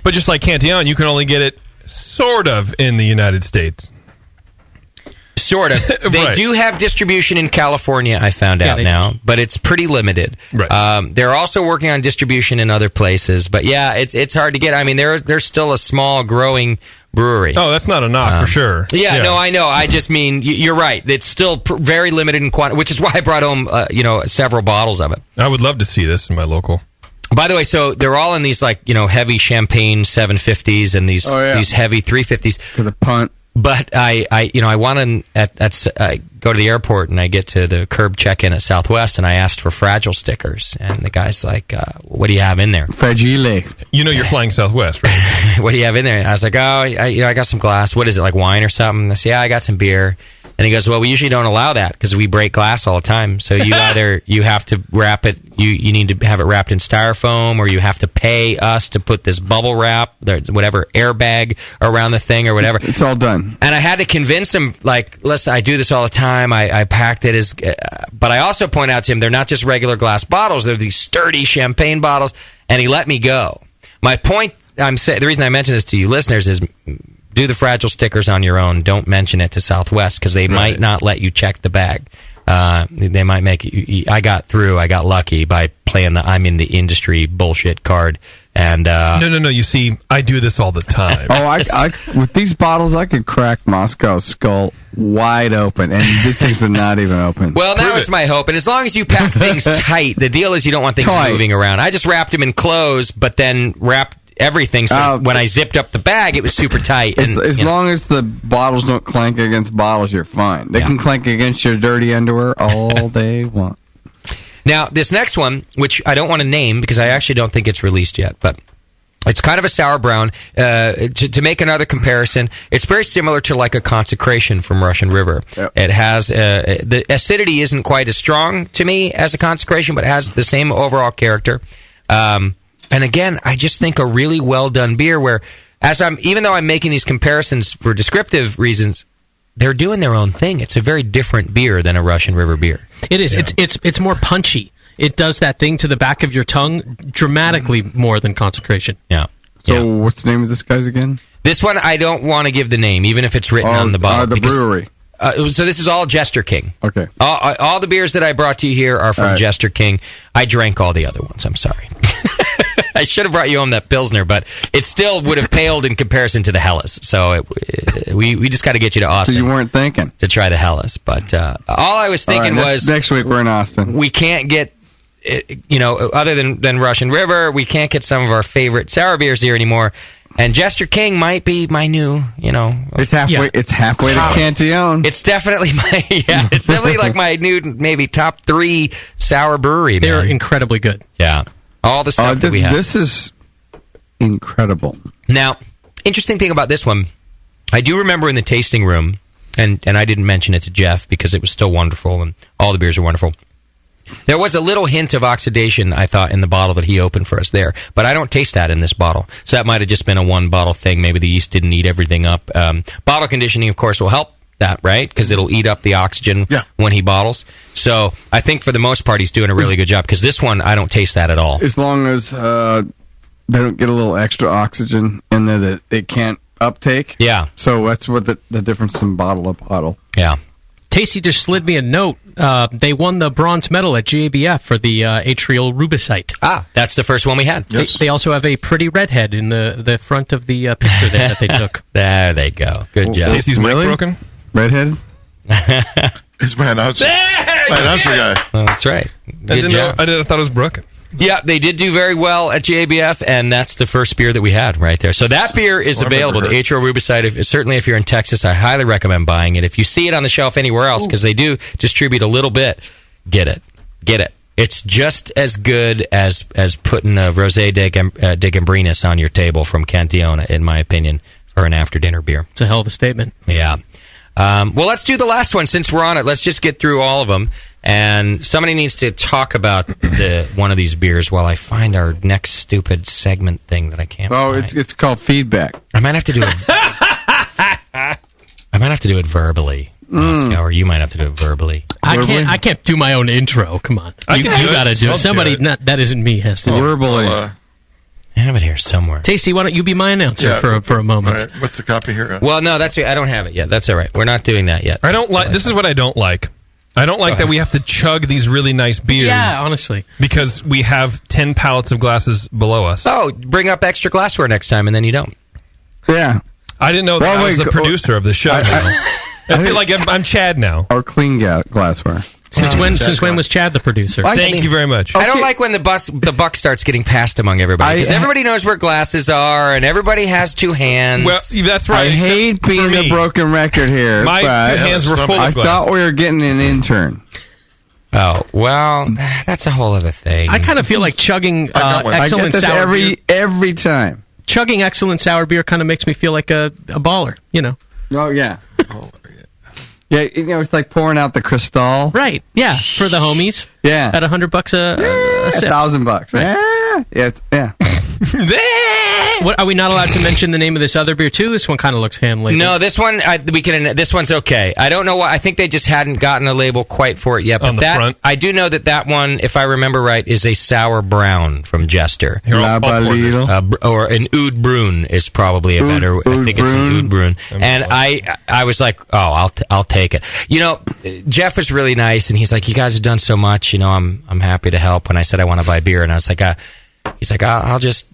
But just like Cantillon, you can only get it sort of in the United States. Sort of. They do have distribution in California, I found out now, but it's pretty limited. Right. They're also working on distribution in other places, but yeah, it's hard to get. I mean, they're still a small, growing brewery. Oh, that's not a knock for sure. Yeah, no, I know. I just mean, you're right. It's still very limited in quantity, which is why I brought home, several bottles of it. I would love to see this in my local. By the way, so they're all in these heavy champagne 750s and these heavy 350s. For the punt. But I want to I go to the airport and I get to the curb check-in at Southwest and I asked for Fragile stickers and the guy's like, "What do you have in there?" Fragile. You're flying Southwest, right? What do you have in there? I was like, "Oh, I got some glass. What is it, like wine or something?" I said, "Yeah, I got some beer." And he goes, "Well, we usually don't allow that because we break glass all the time. So you have to wrap it. You need to have it wrapped in styrofoam, or you have to pay us to put this bubble wrap, whatever airbag around the thing or whatever." It's all done. And I had to convince him, listen, I do this all the time. I packed it but I also point out to him they're not just regular glass bottles; they're these sturdy champagne bottles. And he let me go. My point, the reason I mention this to you listeners is, do the Fragile stickers on your own. Don't mention it to Southwest because they might not let you check the bag. They might make you. I got lucky by playing the I'm in the industry bullshit card. And no. You see, I do this all the time. I with these bottles, I could crack Moscow's skull wide open, and these things are not even open. Well, that was my hope. And as long as you pack things tight, the deal is you don't want things moving around. I just wrapped them in clothes, but then wrapped everything, so when I zipped up the bag, it was super tight. As long as the bottles don't clank against bottles, you're fine. They can clank against your dirty underwear all they want. Now, this next one, which I don't want to name because I actually don't think it's released yet, but it's kind of a sour brown. To make another comparison, it's very similar to like a Consecration from Russian River. Yep. It has the acidity isn't quite as strong to me as a Consecration, but it has the same overall character. And again, I just think a really well done beer where, even though I'm making these comparisons for descriptive reasons, they're doing their own thing. It's a very different beer than a Russian River beer. It is. Yeah. It's more punchy. It does that thing to the back of your tongue dramatically more than Consecration. Yeah. So what's the name of this guy's again? This one, I don't want to give the name, even if it's written on the bottle. The brewery. So this is all Jester King. Okay. All the beers that I brought to you here are from Jester King. I drank all the other ones. I'm sorry. I should have brought you home that Pilsner, but it still would have paled in comparison to the Helles. So we just got to get you to Austin. So you weren't thinking to try the Helles, but all I was thinking was next week we're in Austin. We can't get, other than Russian River, we can't get some of our favorite sour beers here anymore. And Jester King might be my new, It's halfway. Yeah. It's halfway to Cantillon. It's definitely it's definitely like my new maybe top 3 sour brewery. They're incredibly good. Yeah, all the stuff that we have. This is incredible. Now, interesting thing about this one, I do remember in the tasting room, and I didn't mention it to Jeff because it was still wonderful, and all the beers are wonderful. There was a little hint of oxidation, I thought, in the bottle that he opened for us there. But I don't taste that in this bottle. So that might have just been a one-bottle thing. Maybe the yeast didn't eat everything up. Bottle conditioning, of course, will help that, right? Because it'll eat up the oxygen when he bottles. So I think for the most part, he's doing a really good job. Because this one, I don't taste that at all. As long as they don't get a little extra oxygen in there that it can't uptake. Yeah. So that's what the difference in bottle to bottle. Yeah. Tasty just slid me a note. They won the bronze medal at GABF for the atrial rubicite. That's the first one we had. Yes. They also have a pretty redhead in the front of the picture that they took. There they go. Good job. Tasty's mic broken? Redhead? It's my announcer. My announcer guy. Well, that's right. I thought it was broken. Yeah, they did do very well at GABF, and that's the first beer that we had right there. So that beer is available, the atrial rubicite. Certainly, if you're in Texas, I highly recommend buying it. If you see it on the shelf anywhere else, because they do distribute a little bit, get it. Get it. It's just as good as putting a Rosé de Gambrinus on your table from Cantillon, in my opinion, for an after-dinner beer. It's a hell of a statement. Yeah. Well, let's do the last one since we're on it. Let's just get through all of them. And somebody needs to talk about one of these beers while I find our next stupid segment thing that I can't find. It's called feedback. I might have to do it. I might have to do it verbally, Moscow, or you might have to do it verbally. I can't do my own intro. Come on, you got to do it. Somebody that isn't me has to do it. Verbally. I have it here somewhere. Tasty, why don't you be my announcer for a moment? All right. What's the copy here? Well, no, I don't have it yet. That's all right. We're not doing that yet. I don't like. This is what I don't like. I don't like that we have to chug these really nice beers. Yeah, honestly. Because we have 10 pallets of glasses below us. Oh, bring up extra glassware next time, and then you don't. Yeah. I didn't know that I was the producer of the show. I feel like I'm Chad now. Or clean glassware. Since when was Chad the producer? Thank you very much. I don't like when the buck starts getting passed among everybody, because everybody knows where glasses are, and everybody has 2 hands. Well, that's right. I hate being the broken record here. My 2 hands were full of glasses. I thought we were getting an intern. Oh, well, that's a whole other thing. I kind of feel like chugging excellent sour beer. Every time. Chugging excellent sour beer kind of makes me feel like a baller, Oh, yeah. Yeah, it's like pouring out the Cristal. Right. Yeah, for the homies. Yeah. At $100 a sip. $1,000. Right. Yeah. What, are we not allowed to mention the name of this other beer too? This one kind of looks hand-labeled. No, this one we can. This one's okay. I don't know why. I think they just hadn't gotten a label quite for it yet. But on the front. I do know that one, if I remember right, is a sour brown from Jester. Or an Oud Brun is probably a better. I think it's an Oud Brun. And I was like, oh, I'll take it. Jeff was really nice, and he's like, you guys have done so much. I'm happy to help. When I said I want to buy beer, and I was like, he's like, I'll just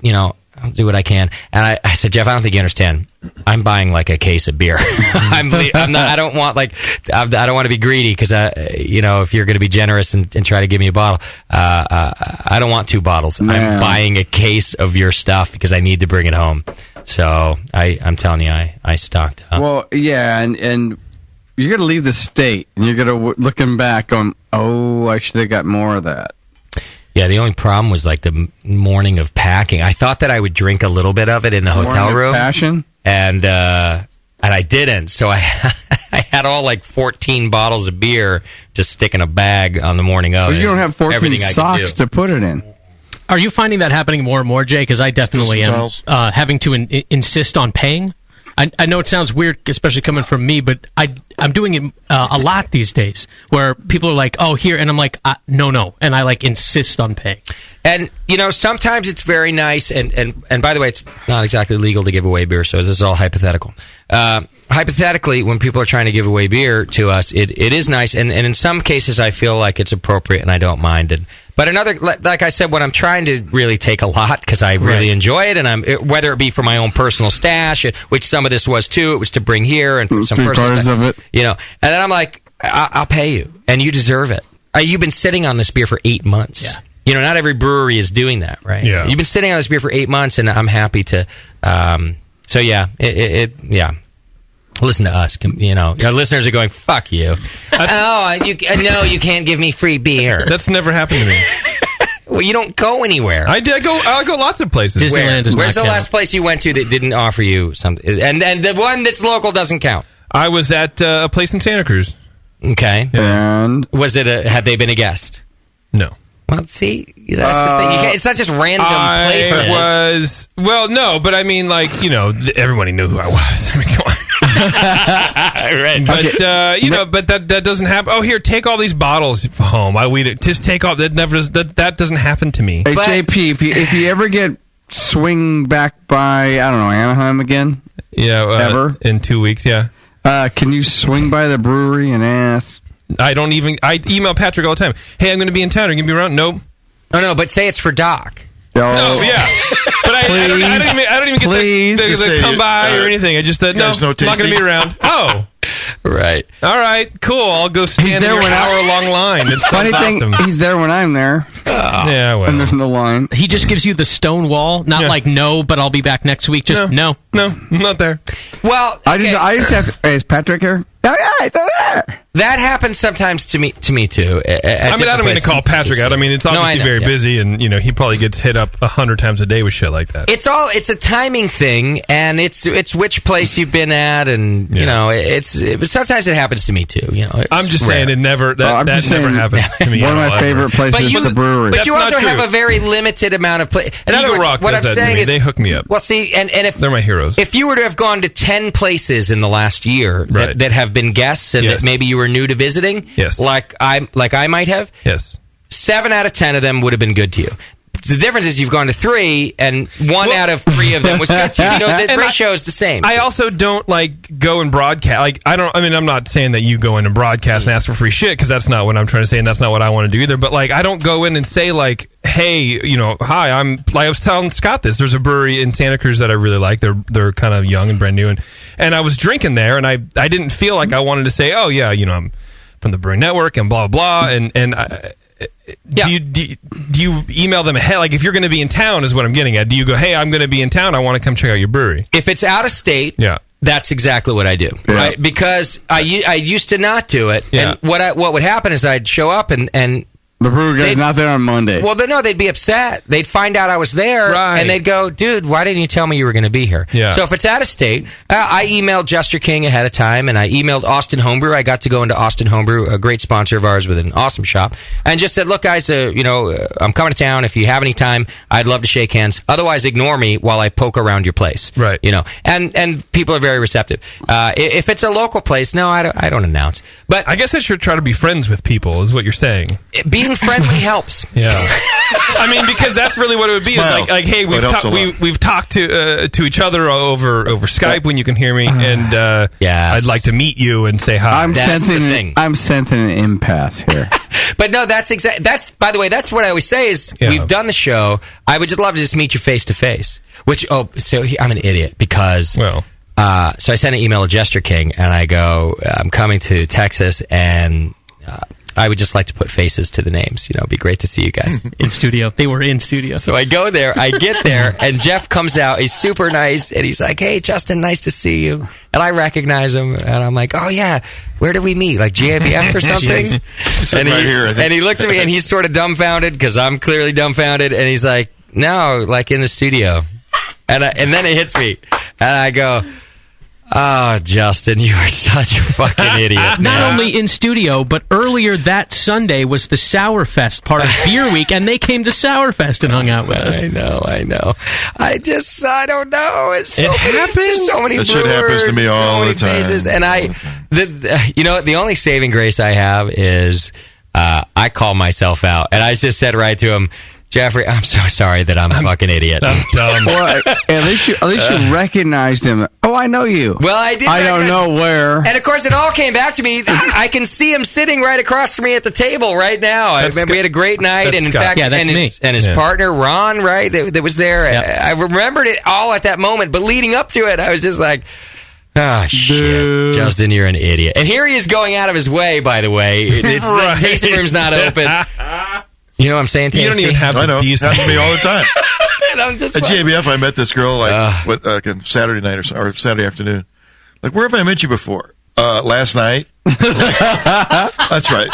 I'll do what I can. And I said, Jeff, I don't think you understand. I'm buying like a case of beer. I don't want to be greedy because if you're going to be generous and try to give me a bottle, I don't want 2 bottles. I'm buying a case of your stuff because I need to bring it home. So I'm telling you, I stocked up. Well, yeah, and you're going to leave the state and you're going to looking back going, oh, I should have got more of that. Yeah, the only problem was like the morning of packing. I thought that I would drink a little bit of it in the hotel room. Passion? And I didn't. So I had all like 14 bottles of beer to stick in a bag on the morning of. Well, you don't have 14 socks to put it in. Are you finding that happening more and more, Jay? Because I definitely am having to insist on paying. I know it sounds weird, especially coming from me, but I'm doing it a lot these days, where people are like, "Oh, here," and I'm like, "No," and I like insist on paying. And sometimes it's very nice. And by the way, it's not exactly legal to give away beer, so this is all hypothetical. Hypothetically, when people are trying to give away beer to us, it is nice, and in some cases, I feel like it's appropriate, and I don't mind it. But another, like I said, when I'm trying to really take a lot because I really enjoy it, and whether it be for my own personal stash, which some of this was too, it was to bring here, and for some personal stash, of it, and then I'm like, I'll pay you, and you deserve it. You've been sitting on this beer for 8 months. Yeah. Not every brewery is doing that, right? Yeah. You've been sitting on this beer for 8 months, and I'm happy to. So yeah, yeah. Listen to us. Our listeners are going, "Fuck you." You can't give me free beer. That's never happened to me. Well, you don't go anywhere. I go lots of places. Disneyland Where's the last place you went to that didn't offer you something? And the one that's local doesn't count. I was at a place in Santa Cruz. Okay. Yeah. And was it had they been a guest? No. Well, see, that's the thing. It's not just random places. No, but I mean, everybody knew who I was. I mean, come on. Right. But but that doesn't happen. Oh, here, take all these bottles home. Just take all that doesn't happen to me. Hey, JP, if you ever get swing back by Anaheim again, ever in 2 weeks, can you swing by the brewery and ask? I email Patrick all the time. Hey, I'm going to be in town. Are you going to be around? Nope. Oh no, but say it's for Doc. No, yeah. But I don't even get the come by or anything. I just no, I'm not going to be around. Oh. Right. All right. Cool. I'll go stand in your hour-long line. It's funny thing, awesome. He's there when I'm there. Yeah, well. And there's no line. He just gives you the stone wall, not like no, but I'll be back next week. Just no, I'm not there. Well, I just have. Hey, is Patrick here? Oh yeah, it's there. That happens sometimes to me too. I don't mean to call Patrick out. I mean, it's obviously very busy, and he probably gets hit up 100 times a day with shit like that. It's a timing thing, and it's which place you've been at, and sometimes it happens to me too. I'm just saying it never never happens to me. One of my favorite places is the brewery. But you also have a very limited amount of places. In other words, what I'm saying is they hook me up. Well, see, and if they're my heroes, if you were to have gone to 10 places in the last year that have been guests and that maybe you were new to visiting, like I might have, 7 out of 10 of them would have been good to you. The difference is you've gone to 3, and 1 out of 3 of them was good to you. The ratio is the same. I also don't go and broadcast. I'm not saying that you go in and broadcast and ask for free shit, because that's not what I'm trying to say, and that's not what I want to do either. But I don't go in and say hey, hi, I'm I was telling Scott this. There's a brewery in Santa Cruz that I really like. They're kind of young and brand new, and I was drinking there, and I didn't feel like I wanted to say, oh yeah, I'm from the Brewing Network and blah blah, do you email them ahead? If you're going to be in town, is what I'm getting at. Do you go, hey, I'm going to be in town, I want to come check out your brewery? If it's out of state, that's exactly what I do. Yeah. Right? Because I used to not do it. Yeah. And what would happen is I'd show up and the brewery guy's not there on Monday. Well, they'd be upset. They'd find out I was there, and they'd go, dude, why didn't you tell me you were going to be here? Yeah. So if it's out of state, I emailed Jester King ahead of time, and I emailed Austin Homebrew. I got to go into Austin Homebrew, a great sponsor of ours with an awesome shop, and just said, look, guys, I'm coming to town. If you have any time, I'd love to shake hands. Otherwise, ignore me while I poke around your place. Right. And people are very receptive. If it's a local place, no, I don't announce. But I guess I should try to be friends with people, is what you're saying. Being friendly helps. Yeah. I mean, because that's really what it would be. It's hey, we've talked to each other over Skype when you can hear me, and I'd like to meet you and say hi. I'm sensing an impasse here. But no, by the way, that's what I always say is we've done the show. I would just love to just meet you face to face. So I'm an idiot because so I sent an email to Jester King and I go, I'm coming to Texas and I would just like to put faces to the names. It'd be great to see you guys. In studio. They were in studio. So I go there, I get there, and Jeff comes out. He's super nice, and he's like, hey, Justin, nice to see you. And I recognize him, and I'm like, oh, yeah, where did we meet? GABF or something? And he looks at me, and he's sort of dumbfounded, because I'm clearly dumbfounded, and he's like, no, in the studio. And then it hits me, and I go, Oh, Justin, you are such a fucking idiot. Not only in studio, but earlier that Sunday was the Sourfest part of Beer Week, and they came to Sourfest and hung out with us. I know. I don't know. It happens. So many that shit brewers, happens to me all the time. Faces, and the only saving grace I have is I call myself out, and I just said right to him, Jeffrey, I'm so sorry that I'm a fucking idiot. I'm dumb. Well, at least you recognized him. Oh, I know you. Well, I did. I don't know where. And of course, it all came back to me. I can see him sitting right across from me at the table right now. We had a great night, and in fact, his partner Ron, right, that was there. Yep. I remembered it all at that moment, but leading up to it, I was just like, ah, shit, Justin, you're an idiot. And here he is going out of his way. By the way, the tasting room's not open. You know what I'm saying, Tasty? You don't even have the decency. Happens to me all the time. And I'm just at JBF, I met this girl on Saturday night or Saturday afternoon. Like, where have I met you before? Last night. That's right.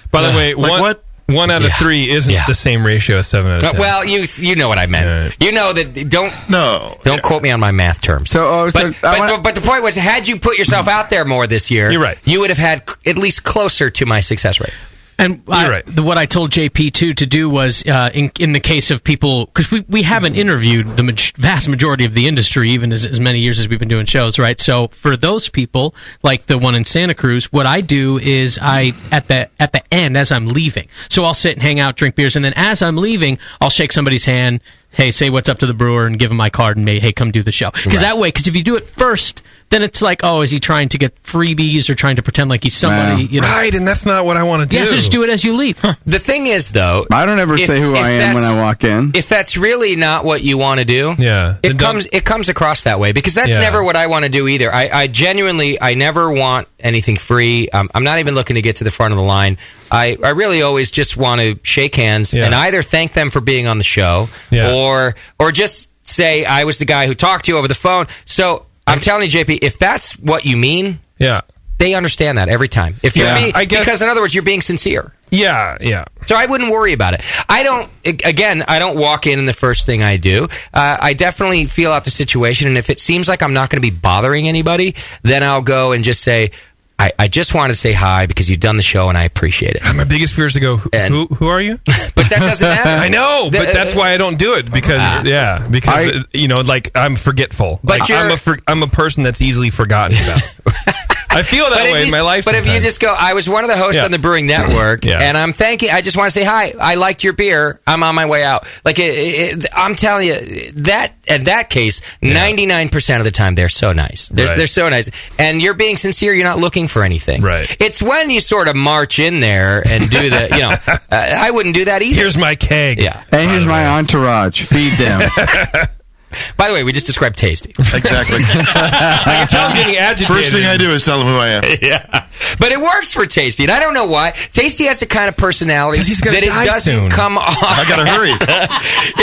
By the way, one out of 3 isn't the same ratio as 7 out of 10. Well, you know what I meant. You know that. Don't quote me on my math terms. But the point was, had you put yourself out there more this year, you're right. You would have had at least closer to my success rate. And what I told JP too to do was in the case of people, because we haven't interviewed the vast majority of the industry, even as many years as we've been doing shows, right? So for those people, like the one in Santa Cruz, what I do is at the end as I'm leaving, so I'll sit and hang out, drink beers, and then as I'm leaving, I'll shake somebody's hand. Hey, say what's up to the brewer and give him my card and hey, come do the show. Because that way, if you do it first, then it's like, oh, is he trying to get freebies or trying to pretend like he's somebody? You know? Right, and that's not what I want to do. Yeah, so just do it as you leave. The thing is, though, I don't ever say who I am when I walk in. If that's really not what you want to do, it comes across that way, because that's never what I want to do either. I genuinely, I never want anything free. I'm not even looking to get to the front of the line. I really always just want to shake hands and either thank them for being on the show or just say I was the guy who talked to you over the phone. So I'm telling you, JP, if that's what you mean, they understand that every time. If you're because in other words, you're being sincere. Yeah. So I wouldn't worry about it. I don't walk in and the first thing I do. I definitely feel out the situation, and if it seems like I'm not going to be bothering anybody, then I'll go and just say, I just wanted to say hi because you've done the show and I appreciate it. My biggest fear is to go, who are you? But that doesn't matter. I know, but that's why I don't do it, because I'm forgetful. But I'm a person that's easily forgotten about. I feel that way in my life. But if you just go, I was one of the hosts on the Brewing Network, and I'm thanking. I just want to say hi. I liked your beer. I'm on my way out. Like I'm telling you that in that case, 99% of the time they're so nice. They're so nice, and you're being sincere. You're not looking for anything. Right. It's when you sort of march in there and do the. I wouldn't do that either. Here's my keg. Yeah. And here's my entourage. Feed them. By the way, we just described Tasty. Exactly. I can tell I'm getting agitated. First thing I do is tell them who I am. Yeah. But it works for Tasty, and I don't know why. Tasty has the kind of personality that it doesn't come off. I gotta hurry.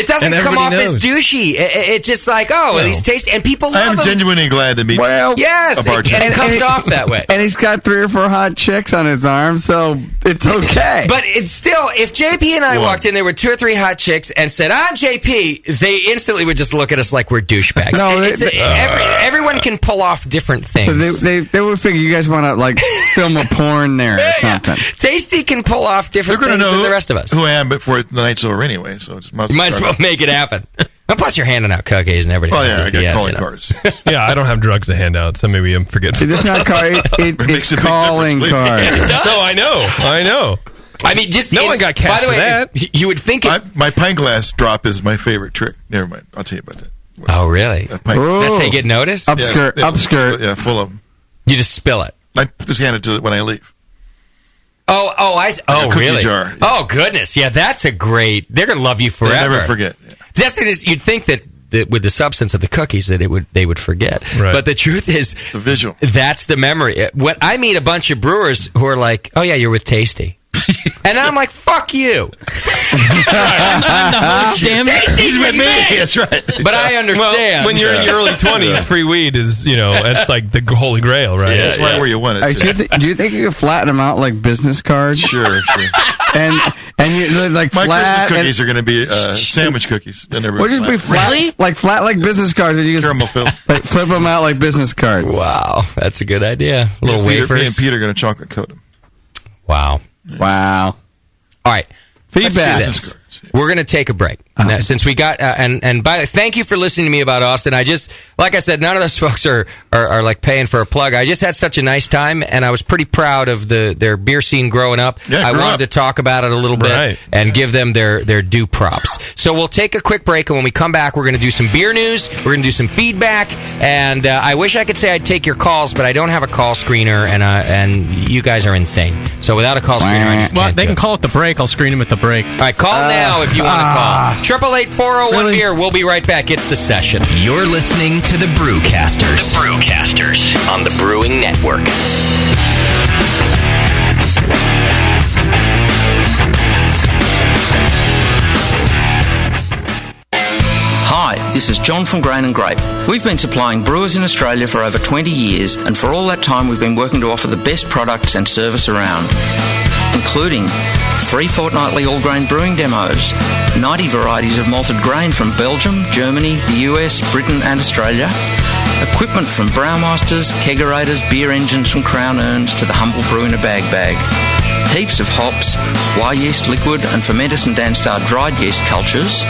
It doesn't come off as douchey. It's just like, he's Tasty, and people love him. I'm genuinely glad to meet yes, a bartender. and it comes off that way. And he's got 3 or 4 hot chicks on his arm, so it's okay. But it's still, if JP and I walked in there with 2 or 3 hot chicks and said, I'm JP, they instantly would just look at us like we're douchebags. No, everyone can pull off different things. So they would figure you guys want to film a porn there or something. Tasty can pull off different things than the rest of us. Who I am before the night's over anyway, so it's you might as well make it happen. And plus, you're handing out cookies and everything. Oh yeah, I got calling cards. Yeah, I don't have drugs to hand out, so maybe I'm forgetful. It's not it's calling cards. No, I know. I mean, just no one got cash by the way, for that. You would think my pint glass drop is my favorite trick. Never mind, I'll tell you about that. Oh, really? That's how you get noticed? Upskirt. Yeah, full of them. You just spill it. I just hand it to it when I leave. Really? Jar. Oh, goodness. Yeah, that's a great. They're going to love you forever. They never forget. Yeah. You'd think that with the substance of the cookies that they would forget. Right. But the truth is, the visual. That's the memory. When I meet a bunch of brewers who are like, "Oh yeah, you're with Tasty." And I'm like, fuck you. I'm the host, damn it. He's with me. That's right. But I understand. Well, when you're in your early 20s, free weed is, it's like the holy grail, right? That's right where you want it. Do you think you could flatten them out like business cards? Sure. And you like My flat. Christmas cookies are going to be sandwich cookies. Or just be flat, flat like business cards, and you just caramel fill. Like, flip them out like business cards. Wow, that's a good idea. Little wafers. Me and Pete are going to chocolate coat them. Wow. All right. Feedback. Let's do this. We're going to take a break. Now, since we got thank you for listening to me about Austin. I just, like I said, none of those folks are like paying for a plug. I just had such a nice time, and I was pretty proud of their beer scene growing up. Yeah, I wanted to talk about it a little bit and give them their due props. So we'll take a quick break, and when we come back, we're going to do some beer news. We're going to do some feedback, and I wish I could say I'd take your calls, but I don't have a call screener, and you guys are insane. So without a call screener, I just can't they do can it. call at the break. I'll screen them at the break. All right, call now if you want to call. 888-401 beer. We'll be right back. It's the session. You're listening to the Brewcasters. The Brewcasters on the Brewing Network. Hi, this is John from Grain and Grape. We've been supplying brewers in Australia for over 20 years, and for all that time we've been working to offer the best products and service around, including free fortnightly all-grain brewing demos, 90 varieties of malted grain from Belgium, Germany, the US, Britain and Australia, equipment from brewmasters, kegerators, beer engines from Crown Urns to the humble brew in a bag, heaps of hops, wire yeast liquid and fermenters and Danstar dried yeast cultures,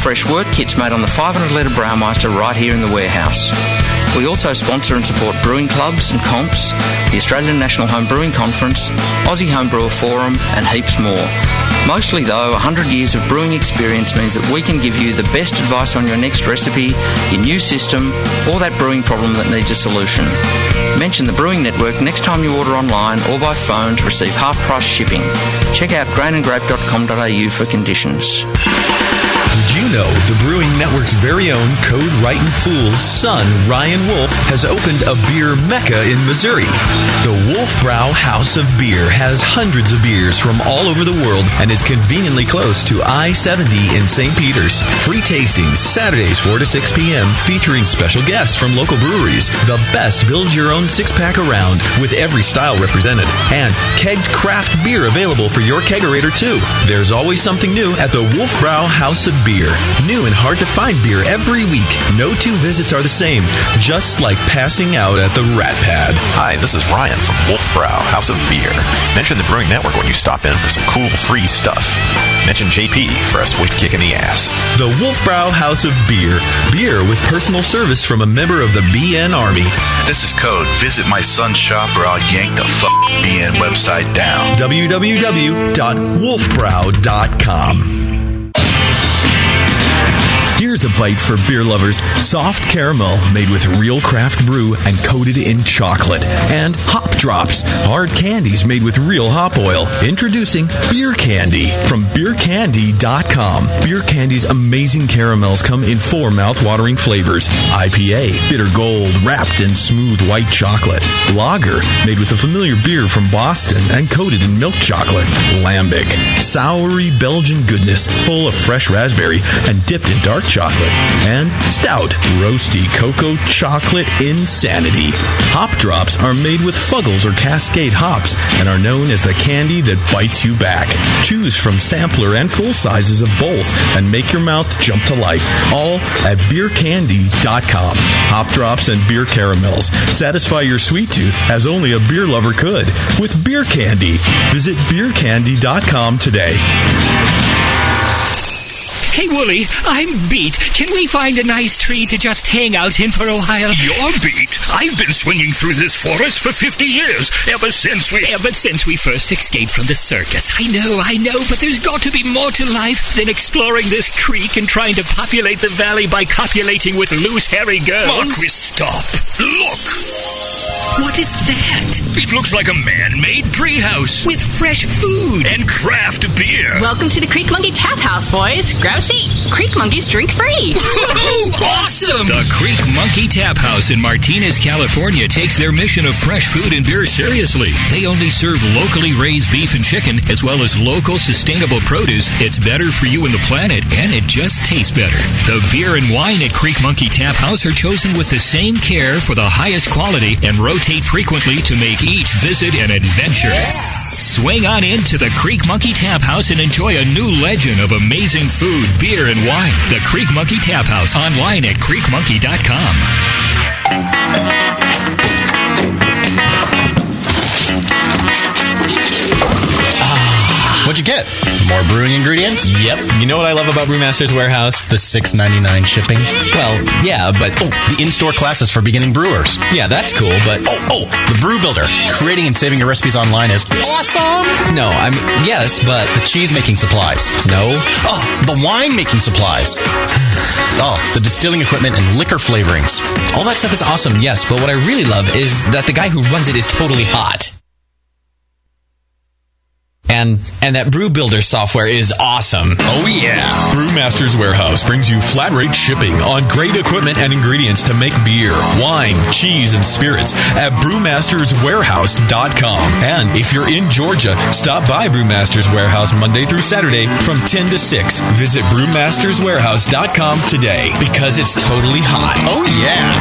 fresh wort kits made on the 500-litre Brewmaster right here in the warehouse. We also sponsor and support brewing clubs and comps, the Australian National Home Brewing Conference, Aussie Homebrewer Forum, and heaps more. Mostly, though, 100 years of brewing experience means that we can give you the best advice on your next recipe, your new system, or that brewing problem that needs a solution. Mention the Brewing Network next time you order online or by phone to receive half-price shipping. Check out grainandgrape.com.au for conditions. Did you know the Brewing Network's very own Code Writing Fool's son, Ryan Wolf, has opened a beer mecca in Missouri? The Wolf Brow House of Beer has hundreds of beers from all over the world and is conveniently close to I-70 in St. Peters. Free tastings, Saturdays 4 to 6 p.m., featuring special guests from local breweries. The best build-your-own six-pack around, with every style represented. And kegged craft beer available for your kegerator, too. There's always something new at the Wolf Brow House of Beer. New and hard-to-find beer every week. No two visits are the same, just like passing out at the Rat Pad. Hi, this is Ryan from Wolfbrow House of Beer. Mention the Brewing Network when you stop in for some cool free stuff. Mention JP for a swift kick in the ass. The Wolfbrow House of Beer. Beer with personal service from a member of the BN Army. This is Code. Visit my son's shop or I'll yank the BN website down. www.wolfbrow.com. Here's a bite for beer lovers. Soft caramel made with real craft brew and coated in chocolate. And hop drops, hard candies made with real hop oil. Introducing Beer Candy from beercandy.com. Beer Candy's amazing caramels come in 4 mouth-watering flavors. IPA, bitter gold, wrapped in smooth white chocolate. Lager, made with a familiar beer from Boston and coated in milk chocolate. Lambic, soury Belgian goodness full of fresh raspberry and dipped in dark chocolate. And stout, roasty cocoa chocolate insanity. Hop drops are made with Fuggles or Cascade hops and are known as the candy that bites you back. Choose from sampler and full sizes of both and make your mouth jump to life. All at beercandy.com. Hop drops and beer caramels. Satisfy your sweet tooth as only a beer lover could with Beer Candy. Visit beercandy.com today. Hey, Wooly, I'm beat. Can we find a nice tree to just hang out in for a while? You're beat. I've been swinging through this forest for 50 years, ever since we first escaped from the circus. I know, but there's got to be more to life than exploring this creek and trying to populate the valley by copulating with loose, hairy girls. Marquis, stop. Look! What is that? It looks like a man-made treehouse with fresh food and craft beer. Welcome to the Creek Monkey Tap House, boys. Grab a seat. Creek Monkeys drink free. Awesome! The Creek Monkey Tap House in Martinez, California takes their mission of fresh food and beer seriously. They only serve locally raised beef and chicken, as well as local sustainable produce. It's better for you and the planet, and it just tastes better. The beer and wine at Creek Monkey Tap House are chosen with the same care for the highest quality and rotate frequently to make each visit an adventure. Swing on into the Creek Monkey Tap House and enjoy a new legend of amazing food, beer, and wine. The Creek Monkey Tap House, online at creekmonkey.com. What'd you get? More brewing ingredients? Yep. You know what I love about Brewmaster's Warehouse? The $6.99 shipping? Well, yeah, but... Oh, the in-store classes for beginning brewers. Yeah, that's cool, but... Oh, the Brew Builder. Creating and saving your recipes online is awesome! No, yes, but... The cheese-making supplies. No. Oh, the wine-making supplies. Oh, the distilling equipment and liquor flavorings. All that stuff is awesome, yes, but what I really love is that the guy who runs it is totally hot. And that Brew Builder software is awesome. Oh, yeah. Brewmaster's Warehouse brings you flat rate shipping on great equipment and ingredients to make beer, wine, cheese, and spirits at brewmasterswarehouse.com. And if you're in Georgia, stop by Brewmaster's Warehouse Monday through Saturday from 10 to 6. Visit brewmasterswarehouse.com today. Because it's totally hot. Oh, yeah.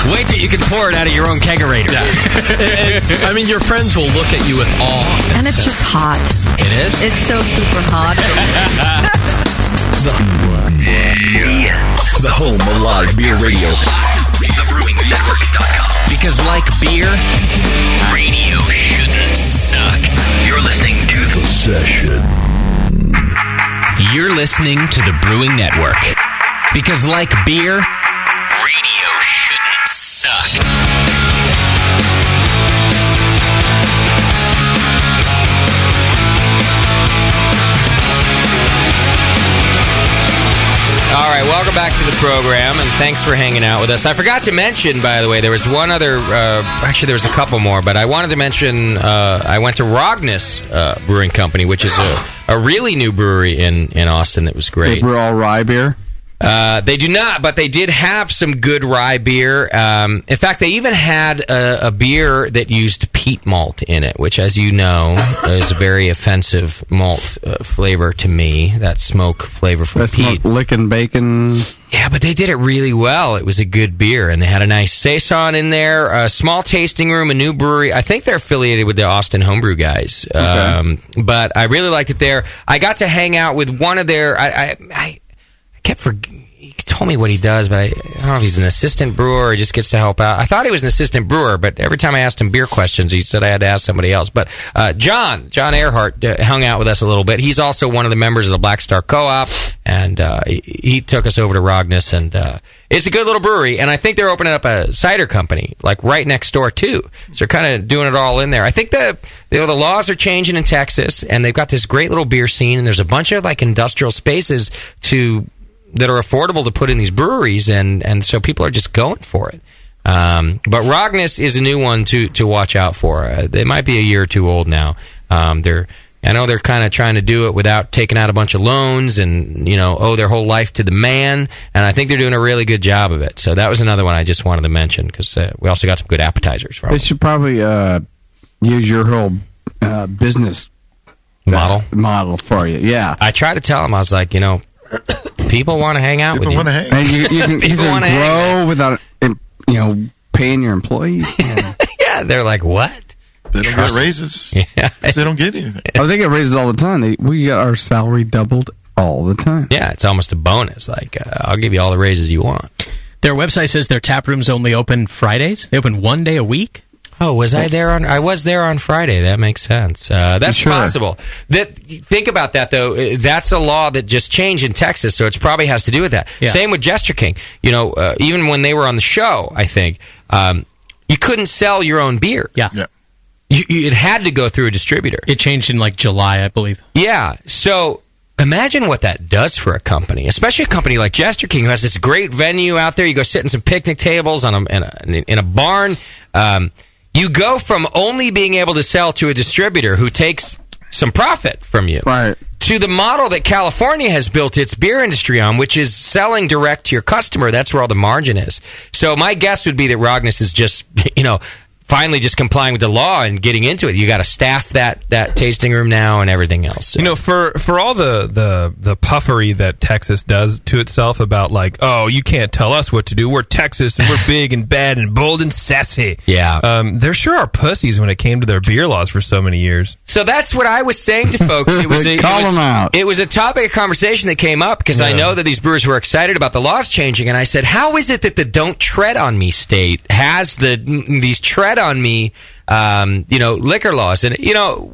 Wait till you can pour it out of your own kegerator. Yeah. I mean, your friends will look at you with awe. And it's just hot. It is? It's so super hot. The home of live beer radio. TheBrewingNetwork.com. Because like beer, radio shouldn't suck. You're listening to The Session. You're listening to the Brewing Network. Because like beer, radio shouldn't suck. All right, welcome back to the program, and thanks for hanging out with us. I forgot to mention, by the way, there was one other, actually there was a couple more, but I wanted to mention I went to Rognus Brewing Company, which is a really new brewery in Austin that was great. They brew all rye beer? They do not, but they did have some good rye beer. In fact, they even had a beer that used peat malt in it, which, as you know, is a very offensive malt flavor to me, that smoke flavor from peat. Licking bacon. Yeah, but they did it really well. It was a good beer, and they had a nice saison in there, a small tasting room, a new brewery. I think they're affiliated with the Austin Homebrew guys, okay. But I really liked it there. I got to hang out with one of their... He told me what he does, but I don't know if he's an assistant brewer or he just gets to help out. I thought he was an assistant brewer, but every time I asked him beer questions, he said I had to ask somebody else. But John Earhart hung out with us a little bit. He's also one of the members of the Black Star Co-op, and he took us over to Rognus, and it's a good little brewery, and I think they're opening up a cider company, like right next door, too. So they're kind of doing it all in there. I think the laws are changing in Texas, and they've got this great little beer scene, and there's a bunch of like industrial spaces that are affordable to put in these breweries, and so people are just going for it. But Rognus is a new one to watch out for. They might be a year or two old now. I know they're kind of trying to do it without taking out a bunch of loans and, owe their whole life to the man, and I think they're doing a really good job of it. So that was another one I just wanted to mention, because we also got some good appetizers from They them. should probably use your whole business model for you, yeah. I tried to tell them, I was like, people want to hang out with you. Want to hang. And you can grow without, paying your employees. Yeah, they're like, what? They don't get raises. Yeah. They don't get anything. Oh, they get raises all the time. We got our salary doubled all the time. Yeah, it's almost a bonus. Like, I'll give you all the raises you want. Their website says their tap rooms only open Fridays. They open one day a week. Oh, was I there I was there on Friday. That makes sense. That's sure. possible. Think about that, though. That's a law that just changed in Texas, so it probably has to do with that. Yeah. Same with Jester King. Even when they were on the show, I think, you couldn't sell your own beer. Yeah. It had to go through a distributor. It changed in, July, I believe. Yeah. So Imagine what that does for a company, especially a company like Jester King, who has this great venue out there. You go sit in some picnic tables in a barn. You go from only being able to sell to a distributor who takes some profit from you, right, to the model that California has built its beer industry on, which is selling direct to your customer. That's where all the margin is. So my guess would be that Rognus is just, finally just complying with the law and getting into it. You got to staff that tasting room now and everything else. So. For all the puffery that Texas does to itself about like, oh, you can't tell us what to do. We're Texas and we're big and bad and bold and sassy. Yeah. There sure are pussies when it came to their beer laws for so many years. So that's what I was saying to folks. It was a topic of conversation that came up because I know that these brewers were excited about the laws changing, and I said, how is it that the Don't Tread on Me state has these tread on me liquor laws? And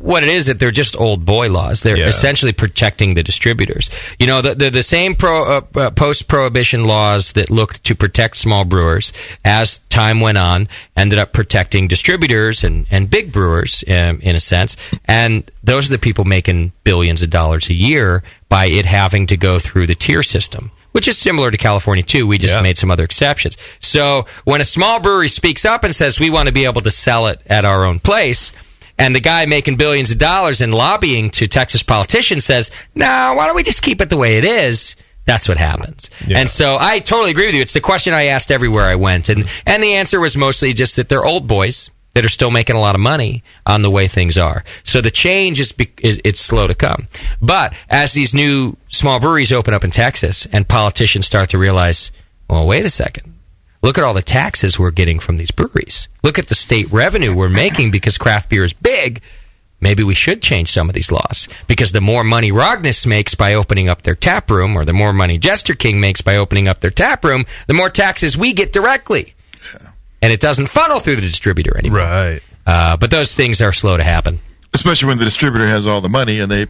what it is, that they're just old boy laws. They're essentially protecting the distributors. They're the same post-prohibition laws that looked to protect small brewers as time went on ended up protecting distributors and big brewers in a sense. And those are the people making billions of dollars a year by it having to go through the tier system, which is similar to California, too. We just made some other exceptions. So when a small brewery speaks up and says, we want to be able to sell it at our own place, and the guy making billions of dollars and lobbying to Texas politicians says, no, why don't we just keep it the way it is? That's what happens. Yeah. And so I totally agree with you. It's the question I asked everywhere I went. And the answer was mostly just that they're old boys that are still making a lot of money on the way things are. So the change it's slow to come. But as these new small breweries open up in Texas and politicians start to realize, well, wait a second. Look at all the taxes we're getting from these breweries. Look at the state revenue we're making because craft beer is big. Maybe we should change some of these laws, because the more money Rognus makes by opening up their tap room, or the more money Jester King makes by opening up their tap room, the more taxes we get directly. And it doesn't funnel through the distributor anymore. Right. But those things are slow to happen. Especially when the distributor has all the money and they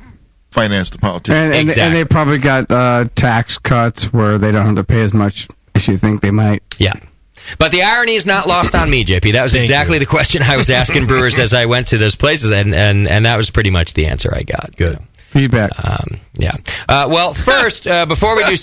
finance the politicians. And they probably got tax cuts where they don't have to pay as much as you think they might. Yeah. But the irony is not lost on me, JP. That was exactly the question I was asking brewers as I went to those places, and that was pretty much the answer I got. Good. Feedback. Yeah. Well, first, before we do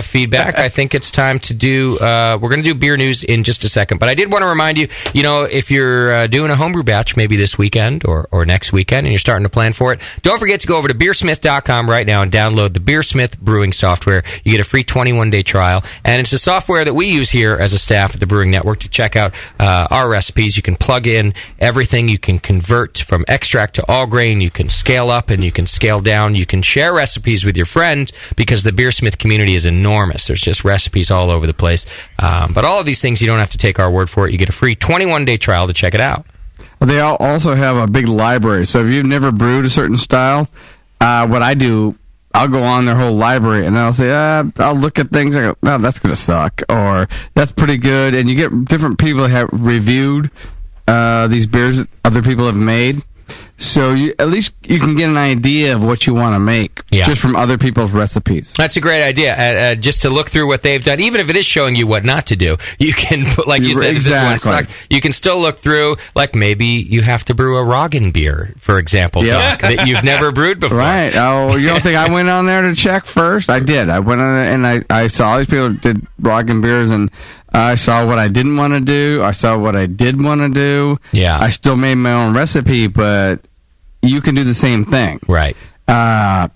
feedback, I think it's time to do, we're going to do beer news in just a second. But I did want to remind you, if you're doing a homebrew batch, maybe this weekend or next weekend, and you're starting to plan for it, don't forget to go over to beersmith.com right now and download the Beersmith brewing software. You get a free 21-day trial. And it's a software that we use here as a staff at the Brewing Network to check out our recipes. You can plug in everything. You can convert from extract to all grain. You can scale up and you can scale down. You can share recipes with your friends because the Beersmith community is enormous. There's just recipes all over the place. But all of these things, you don't have to take our word for it. You get a free 21-day trial to check it out. They also have a big library. So if you've never brewed a certain style, what I do, I'll go on their whole library and I'll say, I'll look at things and go, no, that's going to suck, or that's pretty good. And you get different people that have reviewed these beers that other people have made. So at least you can get an idea of what you want to make just from other people's recipes. That's a great idea. Just to look through what they've done, even if it is showing you what not to do, you can, like you said, if this one sucked, you can still look through, like maybe you have to brew a Roggen beer, for example, Doc, that you've never brewed before. Right. Oh, you don't think I went on there to check first? I did. I went on and I saw these people did Roggen beers, and I saw what I didn't want to do. I saw what I did want to do. Yeah. I still made my own recipe, but you can do the same thing. Right. I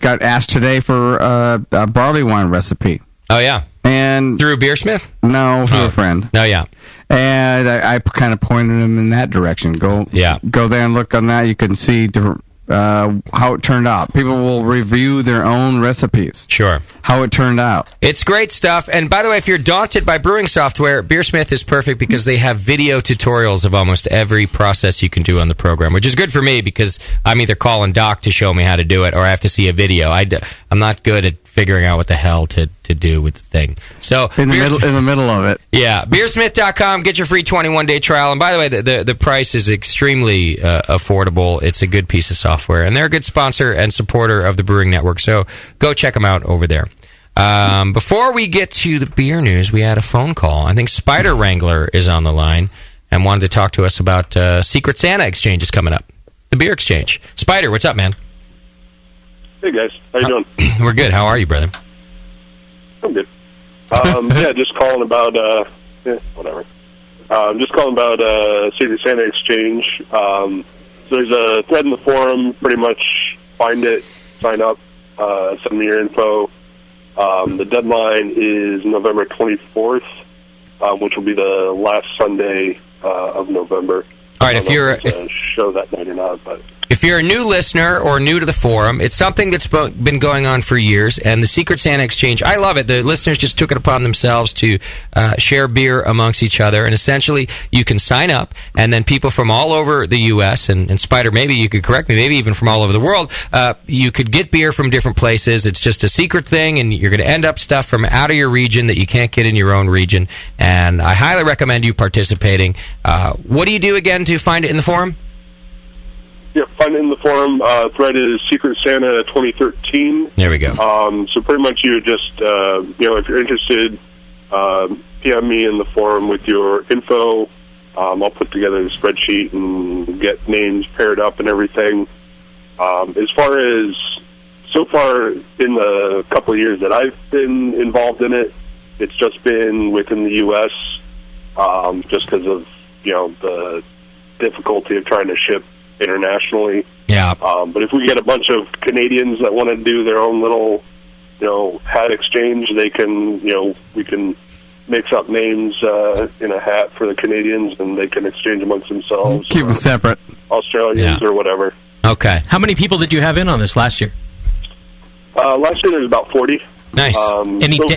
got asked today for a barley wine recipe. Oh, yeah. And through Beersmith? No, through a friend. Oh, yeah. And I kind of pointed him in that direction. Go there and look on that. You can see different how it turned out. People will review their own recipes. Sure. How it turned out. It's great stuff. And by the way, if you're daunted by brewing software, Beersmith is perfect because they have video tutorials of almost every process you can do on the program, which is good for me because I'm either calling Doc to show me how to do it or I have to see a video. I'm not good at figuring out what the hell to do with the thing. So in the middle of it. Yeah. Beersmith.com, get your free 21-day trial. And by the way, the price is extremely affordable. It's a good piece of software. And they're a good sponsor and supporter of the Brewing Network. So go check them out over there. Before we get to the beer news, we had a phone call. I think Spider Wrangler is on the line and wanted to talk to us about Secret Santa exchanges coming up. The beer exchange. Spider, what's up, man? Hey, guys. How you doing? We're good. How are you, brother? I'm good. Yeah, just calling about, whatever. Just calling about Secret Santa Exchange. So there's a thread in the forum, pretty much find it, sign up, send me your info. The deadline is November 24th, which will be the last Sunday of November. All right, if you're show that night or not, but if you're a new listener or new to the forum, it's something that's been going on for years. And the Secret Santa Exchange, I love it. The listeners just took it upon themselves to share beer amongst each other. And essentially, you can sign up, and then people from all over the U.S. and Spider, maybe you could correct me, maybe even from all over the world, you could get beer from different places. It's just a secret thing, and you're going to end up stuff from out of your region that you can't get in your own region. And I highly recommend you participating. What do you do again to find it in the forum? Yeah, find it in the forum. Thread is Secret Santa 2013. There we go. So pretty much you just, if you're interested, PM me in the forum with your info. I'll put together the spreadsheet and get names paired up and everything. As far as so far in the couple of years that I've been involved in it, it's just been within the U.S. Just because of the difficulty of trying to ship internationally. Yeah. But if we get a bunch of Canadians that want to do their own little, hat exchange, they can, we can mix up names in a hat for the Canadians, and they can exchange amongst themselves. Keep them separate. Australians or whatever. Okay. How many people did you have in on this last year? Last year there was about 40. Nice. So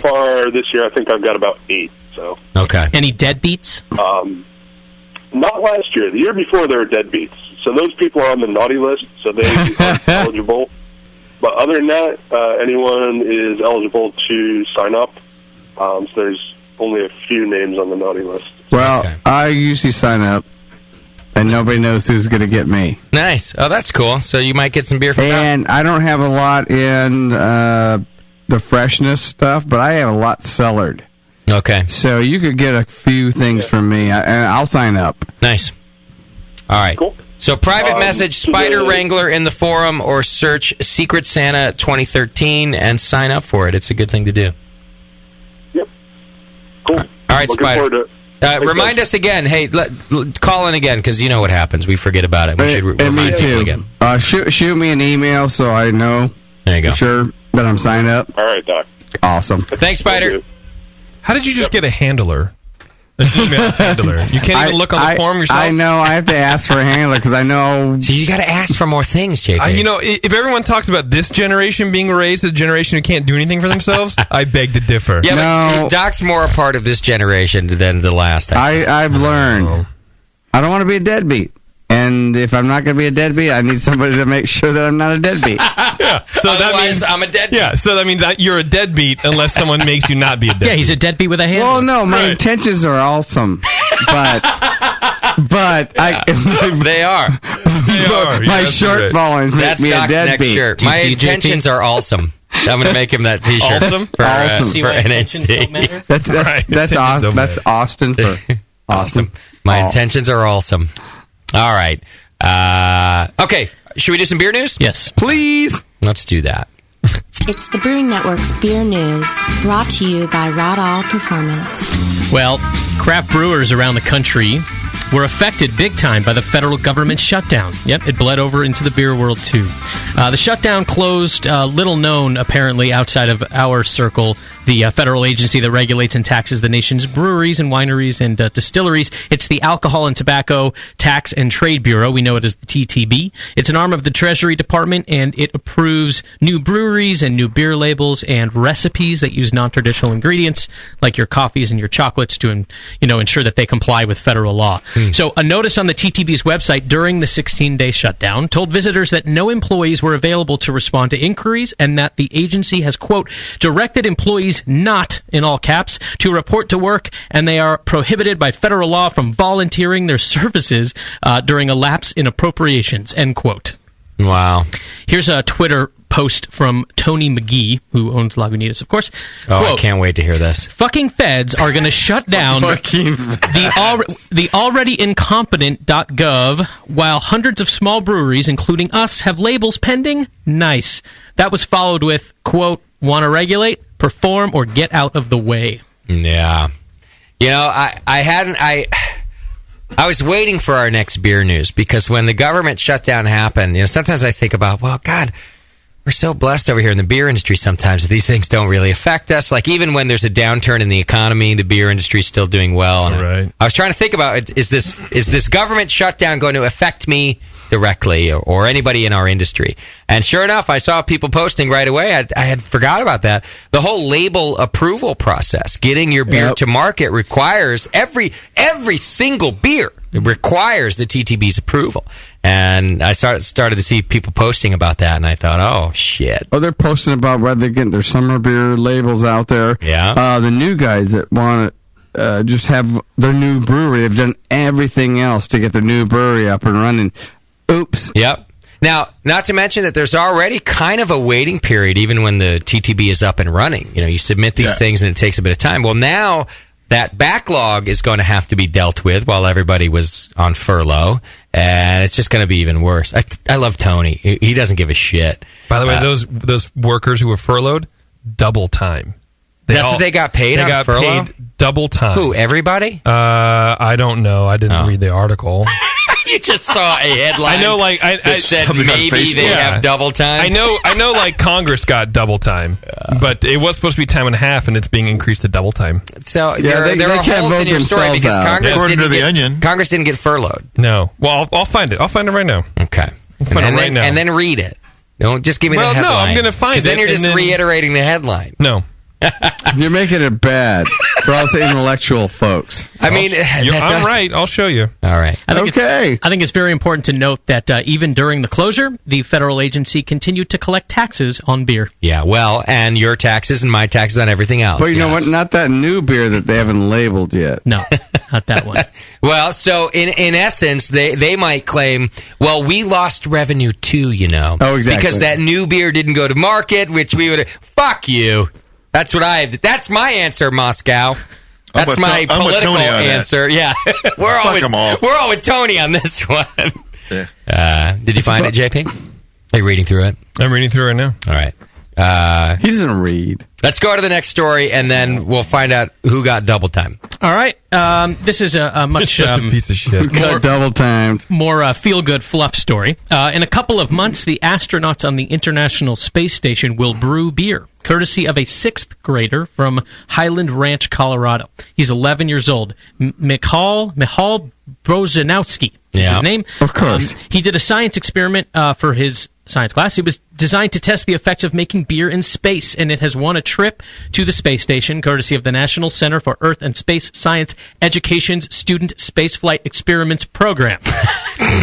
far this year, I think I've got about 8. So. Okay. Any deadbeats? Not last year. The year before, there were deadbeats. So those people are on the naughty list, so they aren't eligible. But other than that, anyone is eligible to sign up. So there's only a few names on the naughty list. Well, I usually sign up, and nobody knows who's going to get me. Nice. Oh, that's cool. So you might get some beer from And I don't have a lot in the freshness stuff, but I have a lot cellared. Okay. So you could get a few things from me, and I'll sign up. Nice. All right. Cool. So private message Spider Wrangler in the forum, or search Secret Santa 2013 and sign up for it. It's a good thing to do. Yep. Cool. All right, Looking Spider. forward to it. Remind us again. Hey, call in again, because you know what happens. We forget about it. We should remind me people too. again. Shoot me an email so I know. There you go. For sure that I'm signed up. All right, Doc. Awesome. Thanks, Spider. How did you just get a handler? An email handler. You can't even look on the form yourself? I know. I have to ask for a handler because I know. So you got to ask for more things, JP. If everyone talks about this generation being raised, the generation who can't do anything for themselves, I beg to differ. Yeah, but Doc's more a part of this generation than the last. I've learned. I don't want to be a deadbeat. And if I'm not going to be a deadbeat, I need somebody to make sure that I'm not a deadbeat. So Otherwise, that means I'm a deadbeat. Yeah, so that means that you're a deadbeat unless someone makes you not be a deadbeat. Yeah, he's a deadbeat with a handle. Well, no, my intentions are awesome, but they are. My shortfalls make That's me Doc's a deadbeat. next shirt. My intentions are awesome. I'm going to make him that T-shirt. Awesome? For NHC. That's awesome. That's Austin for awesome. My intentions are awesome. All right. Okay. Should we do some beer news? Yes. Please. Let's do that. It's the Brewing Network's Beer News, brought to you by Rodall Performance. Well, craft brewers around the country were affected big time by the federal government shutdown. Yep, it bled over into the beer world, too. The shutdown closed, little known, apparently, outside of our circle, the federal agency that regulates and taxes the nation's breweries and wineries and distilleries. It's the Alcohol and Tobacco Tax and Trade Bureau. We know it as the TTB. It's an arm of the Treasury Department, and it approves new breweries and new beer labels and recipes that use non-traditional ingredients, like your coffees and your chocolates, to ensure that they comply with federal law. So a notice on the TTB's website during the 16-day shutdown told visitors that no employees were available to respond to inquiries, and that the agency has, quote, directed employees not, in all caps, to report to work, and they are prohibited by federal law from volunteering their services during a lapse in appropriations, end quote. Wow. Here's a Twitter post from Tony McGee, who owns Lagunitas, of course. Oh, Quote, I can't wait to hear this. Fucking feds are going to shut down the already incompetent.gov while hundreds of small breweries, including us, have labels pending? Nice. That was followed with, quote, want to regulate, perform, or get out of the way. Yeah. You know, I was waiting for our next beer news because when the government shutdown happened, you know, sometimes I think about, well, God, we're so blessed over here in the beer industry sometimes that these things don't really affect us. Like, even when there's a downturn in the economy, the beer industry is still doing well. And right. I was trying to think about, is this government shutdown going to affect me directly or anybody in our industry? And sure enough, I saw people posting right away. I had forgot about that. The whole label approval process, getting your beer to market, requires every single beer. It requires the TTB's approval. And I started to see people posting about that, and I thought, oh, shit. Oh, they're posting about whether they're getting their summer beer labels out there. Yeah. The new guys that want to just have their new brewery have done everything else to get their new brewery up and running. Oops. Yep. Now, not to mention that there's already kind of a waiting period, even when the TTB is up and running. You know, you submit these things, and it takes a bit of time. Well, now that backlog is going to have to be dealt with while everybody was on furlough, and it's just going to be even worse. I love Tony. He doesn't give a shit. By the way, those workers who were furloughed, double time. What they got paid on furlough? They got paid double time. Who, everybody? I don't know. I didn't read the article. You just saw a headline. I know, like I said maybe they have double time. I know. Like Congress got double time, but it was supposed to be time and a half, and it's being increased to double time. So there are holes in your story because Congress didn't get furloughed. No. Well, I'll find it. I'll find it right now. Okay. Right now. And then read it. Don't just give me the headline. No, I'm going to find it. Then you're just reiterating the headline. No. You're making it bad for us intellectual folks. I mean, I'm right. I'll show you. All right. I think it's very important to note that even during the closure, the federal agency continued to collect taxes on beer. Yeah, well, and your taxes and my taxes on everything else. But you know what? Not that new beer that they haven't labeled yet. No, not that one. Well, so in essence, they might claim, well, we lost revenue too, you know. Oh, exactly. Because that new beer didn't go to market, which we would... Fuck you. That's what That's my answer, Moscow. That's my political answer. Yeah, we're all with Tony on this one. Yeah. Did you find it, JP? Are you reading through it? I'm reading through it now. All right. He doesn't read. Let's go to the next story, and then we'll find out who got double time. All right. This is a much such a piece of shit. Got double timed. More feel-good fluff story. In a couple of months, the astronauts on the International Space Station will brew beer, courtesy of a 6th grader from Highland Ranch, Colorado. He's 11 years old. Michal Brozanowski is his name. Of course. He did a science experiment for his science class. It was designed to test the effects of making beer in space, and it has won a trip to the space station, courtesy of the National Center for Earth and Space Science Education's Student Spaceflight Experiments Program,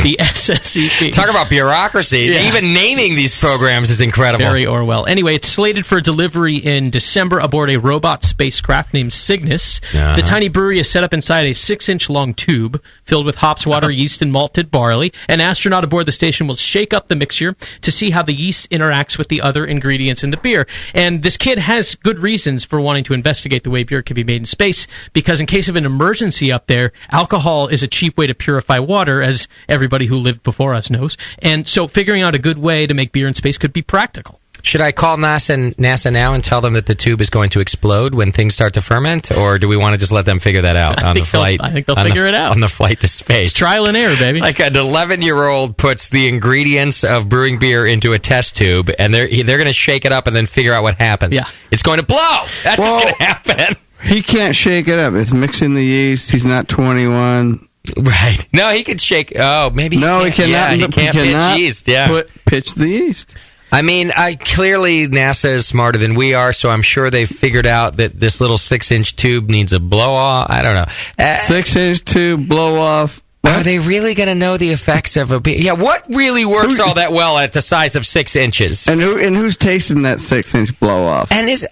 the SSEP. Talk about bureaucracy. Yeah. Even naming these programs is incredible. Very Orwell. Anyway, it's slated for delivery in December aboard a robot spacecraft named Cygnus. Uh-huh. The tiny brewery is set up inside a 6-inch long tube filled with hops, water, yeast, and malted barley. An astronaut aboard the station will shake up the mixture to see how the yeast interacts with the other ingredients in the beer. And this kid has good reasons for wanting to investigate the way beer can be made in space, because in case of an emergency up there, alcohol is a cheap way to purify water, as everybody who lived before us knows. And so figuring out a good way to make beer in space could be practical. Should I call NASA now and tell them that the tube is going to explode when things start to ferment, or do we want to just let them figure that out on the flight? I think they'll figure it out on the flight to space. It's trial and error, baby. Like an 11-year-old puts the ingredients of brewing beer into a test tube, and they're going to shake it up and then figure out what happens. Yeah, it's going to blow. That's what's going to happen. He can't shake it up. It's mixing the yeast. He's not 21. Right. No, he could shake. Oh, maybe. No, he cannot. Yeah, he can't pitch yeast. Yeah, pitch the yeast. I mean, clearly NASA is smarter than we are, so I'm sure they've figured out that this little 6-inch tube needs a blow-off. I don't know. 6-inch tube, blow-off, Are they really going to know the effects of a beer? Yeah, what really works all that well at the size of 6 inches? And who's tasting that 6-inch blow off? And there's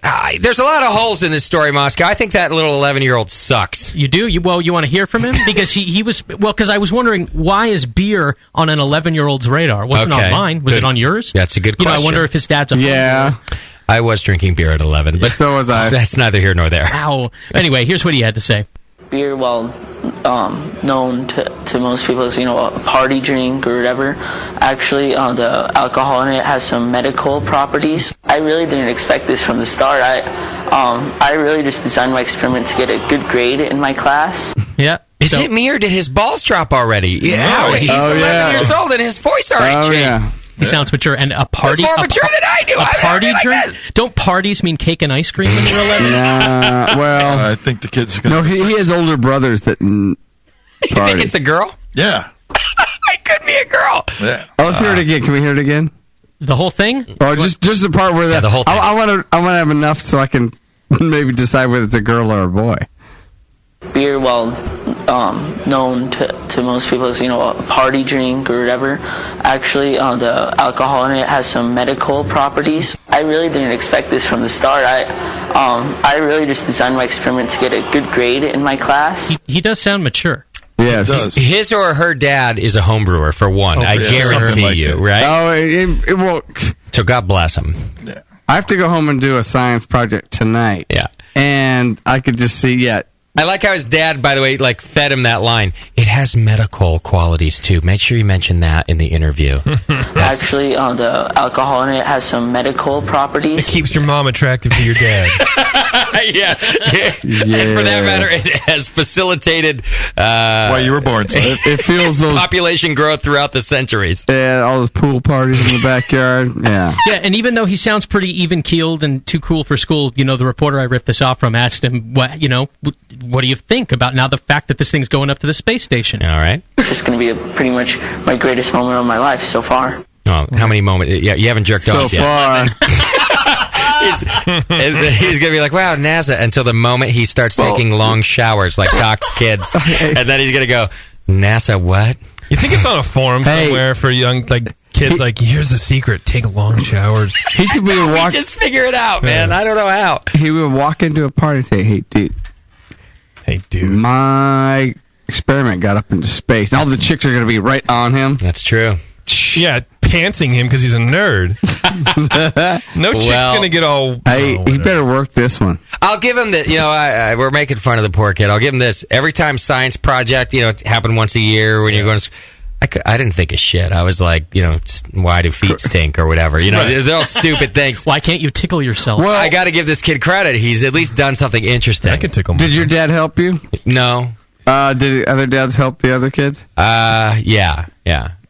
a lot of holes in this story, Moscow. I think that little 11-year-old sucks. You do? You want to hear from him? Because he was... Well, because I was wondering, why is beer on an 11-year-old's radar? It wasn't on mine. Was it on yours? That's a good question. I wonder if his dad's a... Yeah. I was drinking beer at 11, but so was I. That's neither here nor there. Wow. Anyway, here's what he had to say. Beer, well, known to most people as, a party drink or whatever. Actually, the alcohol in it has some medical properties. I really didn't expect this from the start. I really just designed my experiment to get a good grade in my class. Yeah. Is it me or did his balls drop already? Yeah, he's 11 years old and his voice already changed. Yeah. He sounds mature. And a party... He's more mature than I do. A party drink? Don't parties mean cake and ice cream when you're 11? Nah, well... I think the kids are going to... No, he has older brothers that party. You think it's a girl? Yeah. It could be a girl. Yeah. Oh, let's hear it again. Can we hear it again? The whole thing? Or just the part where... the whole thing. I want to have enough so I can maybe decide whether it's a girl or a boy. Beer, well, known to most people as, a party drink or whatever. Actually, the alcohol in it has some medical properties. I really didn't expect this from the start. I really just designed my experiment to get a good grade in my class. He does sound mature. Yes. His or her dad is a home brewer, for one. I guarantee you, right? Oh, it won't. So God bless him. Yeah. I have to go home and do a science project tonight. Yeah. And I could just see, I like how his dad, by the way, fed him that line. It has medical qualities, too. Make sure you mention that in the interview. Actually, the alcohol in it has some medical properties. It keeps your mom attractive to your dad. Yeah. And for that matter, it has facilitated... why you were born, son. It feels those... population growth throughout the centuries. Yeah, all those pool parties in the backyard. Yeah. Yeah, and even though he sounds pretty even-keeled and too cool for school, the reporter I ripped this off from asked him, what do you think about now the fact that this thing's going up to the space station? All right. It's going to be pretty much my greatest moment of my life so far. Oh, how many moments? Yeah, you haven't jerked off yet. So far. He's going to be like, wow, NASA, until the moment he starts taking long showers like Doc's kids. And then he's going to go, NASA what? You think it's on a forum somewhere for young kids? Here's the secret: take long showers. He should be just figure it out, man. I don't know how. He would walk into a party and say, "Hey, dude, my experiment got up into space. And all the chicks are going to be right on him." That's true. Yeah, pantsing him because he's a nerd. No chick's going to get all... Hey, he better work this one. I'll give him the... we're making fun of the poor kid. I'll give him this. Every time science project, it happened once a year when you're going to... I didn't think of shit. I was like, why do feet stink or whatever? They're all stupid things. Why can't you tickle yourself? Well, I got to give this kid credit. He's at least done something interesting. I can tickle myself. Did your dad help you? No. Did other dads help the other kids? Yeah.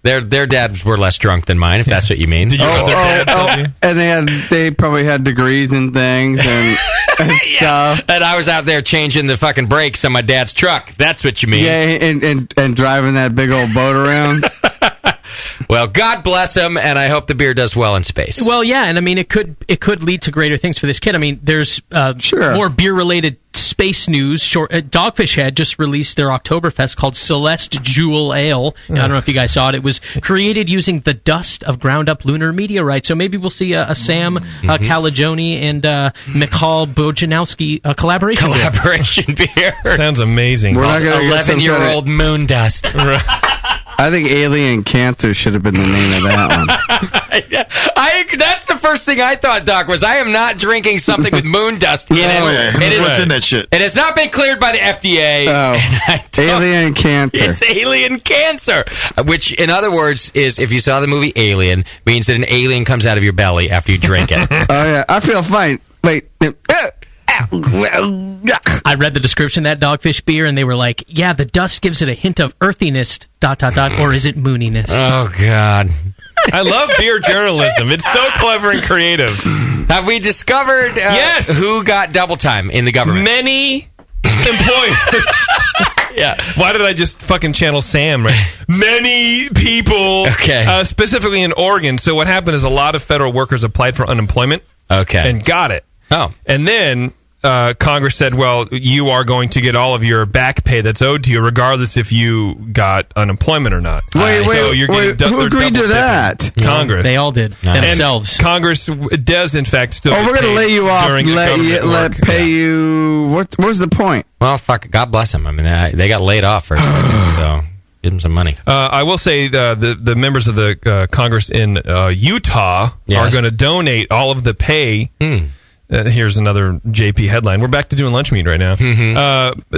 Their dads were less drunk than mine, if that's what you mean. Did your other dads help you? And they probably had degrees and things and stuff. And I was out there changing the fucking brakes on my dad's truck. That's what you mean. Yeah, and driving that big old boat around. Well, God bless him, and I hope the beer does well in space. Well, yeah, and I mean, it could lead to greater things for this kid. I mean, there's more beer-related space news. Dogfish Head just released their Oktoberfest called Celeste Jewel Ale. I don't know if you guys saw it. It was created using the dust of ground-up lunar meteorites. So maybe we'll see a Sam Calagione and Michal Bojanowski collaboration. Collaboration beer. Sounds amazing. We're not gonna 11-year-old moon dust. I think Alien Cancer should have been the name of that one. That's the first thing I thought, Doc, was I am not drinking something with moon dust in it. What's in that shit? It has not been cleared by the FDA. Alien Cancer. It's Alien Cancer. Which, in other words, is, if you saw the movie Alien, means that an alien comes out of your belly after you drink it. Oh, yeah. I feel fine. Wait. I read the description of that Dogfish beer, and they were like, yeah, the dust gives it a hint of earthiness, ... or is it mooniness? Oh, God. I love beer journalism. It's so clever and creative. Have we discovered who got double time in the government? Many employers. Yeah. Why did I just fucking channel Sam, right? Many people. Okay. Specifically in Oregon. So what happened is a lot of federal workers applied for unemployment. Okay. And got it. Oh. And then Congress said, well, you are going to get all of your back pay that's owed to you, regardless if you got unemployment or not. Who agreed to that? Congress. They all did themselves. And Congress does, in fact, still. Oh, we're going to lay you off. Pay you. What's the point? Well, fuck. God bless them. I mean, they got laid off for a second, so give them some money. I will say the members of the Congress in Utah are going to donate all of the pay. Here's another JP headline. We're back to doing lunch meat right now.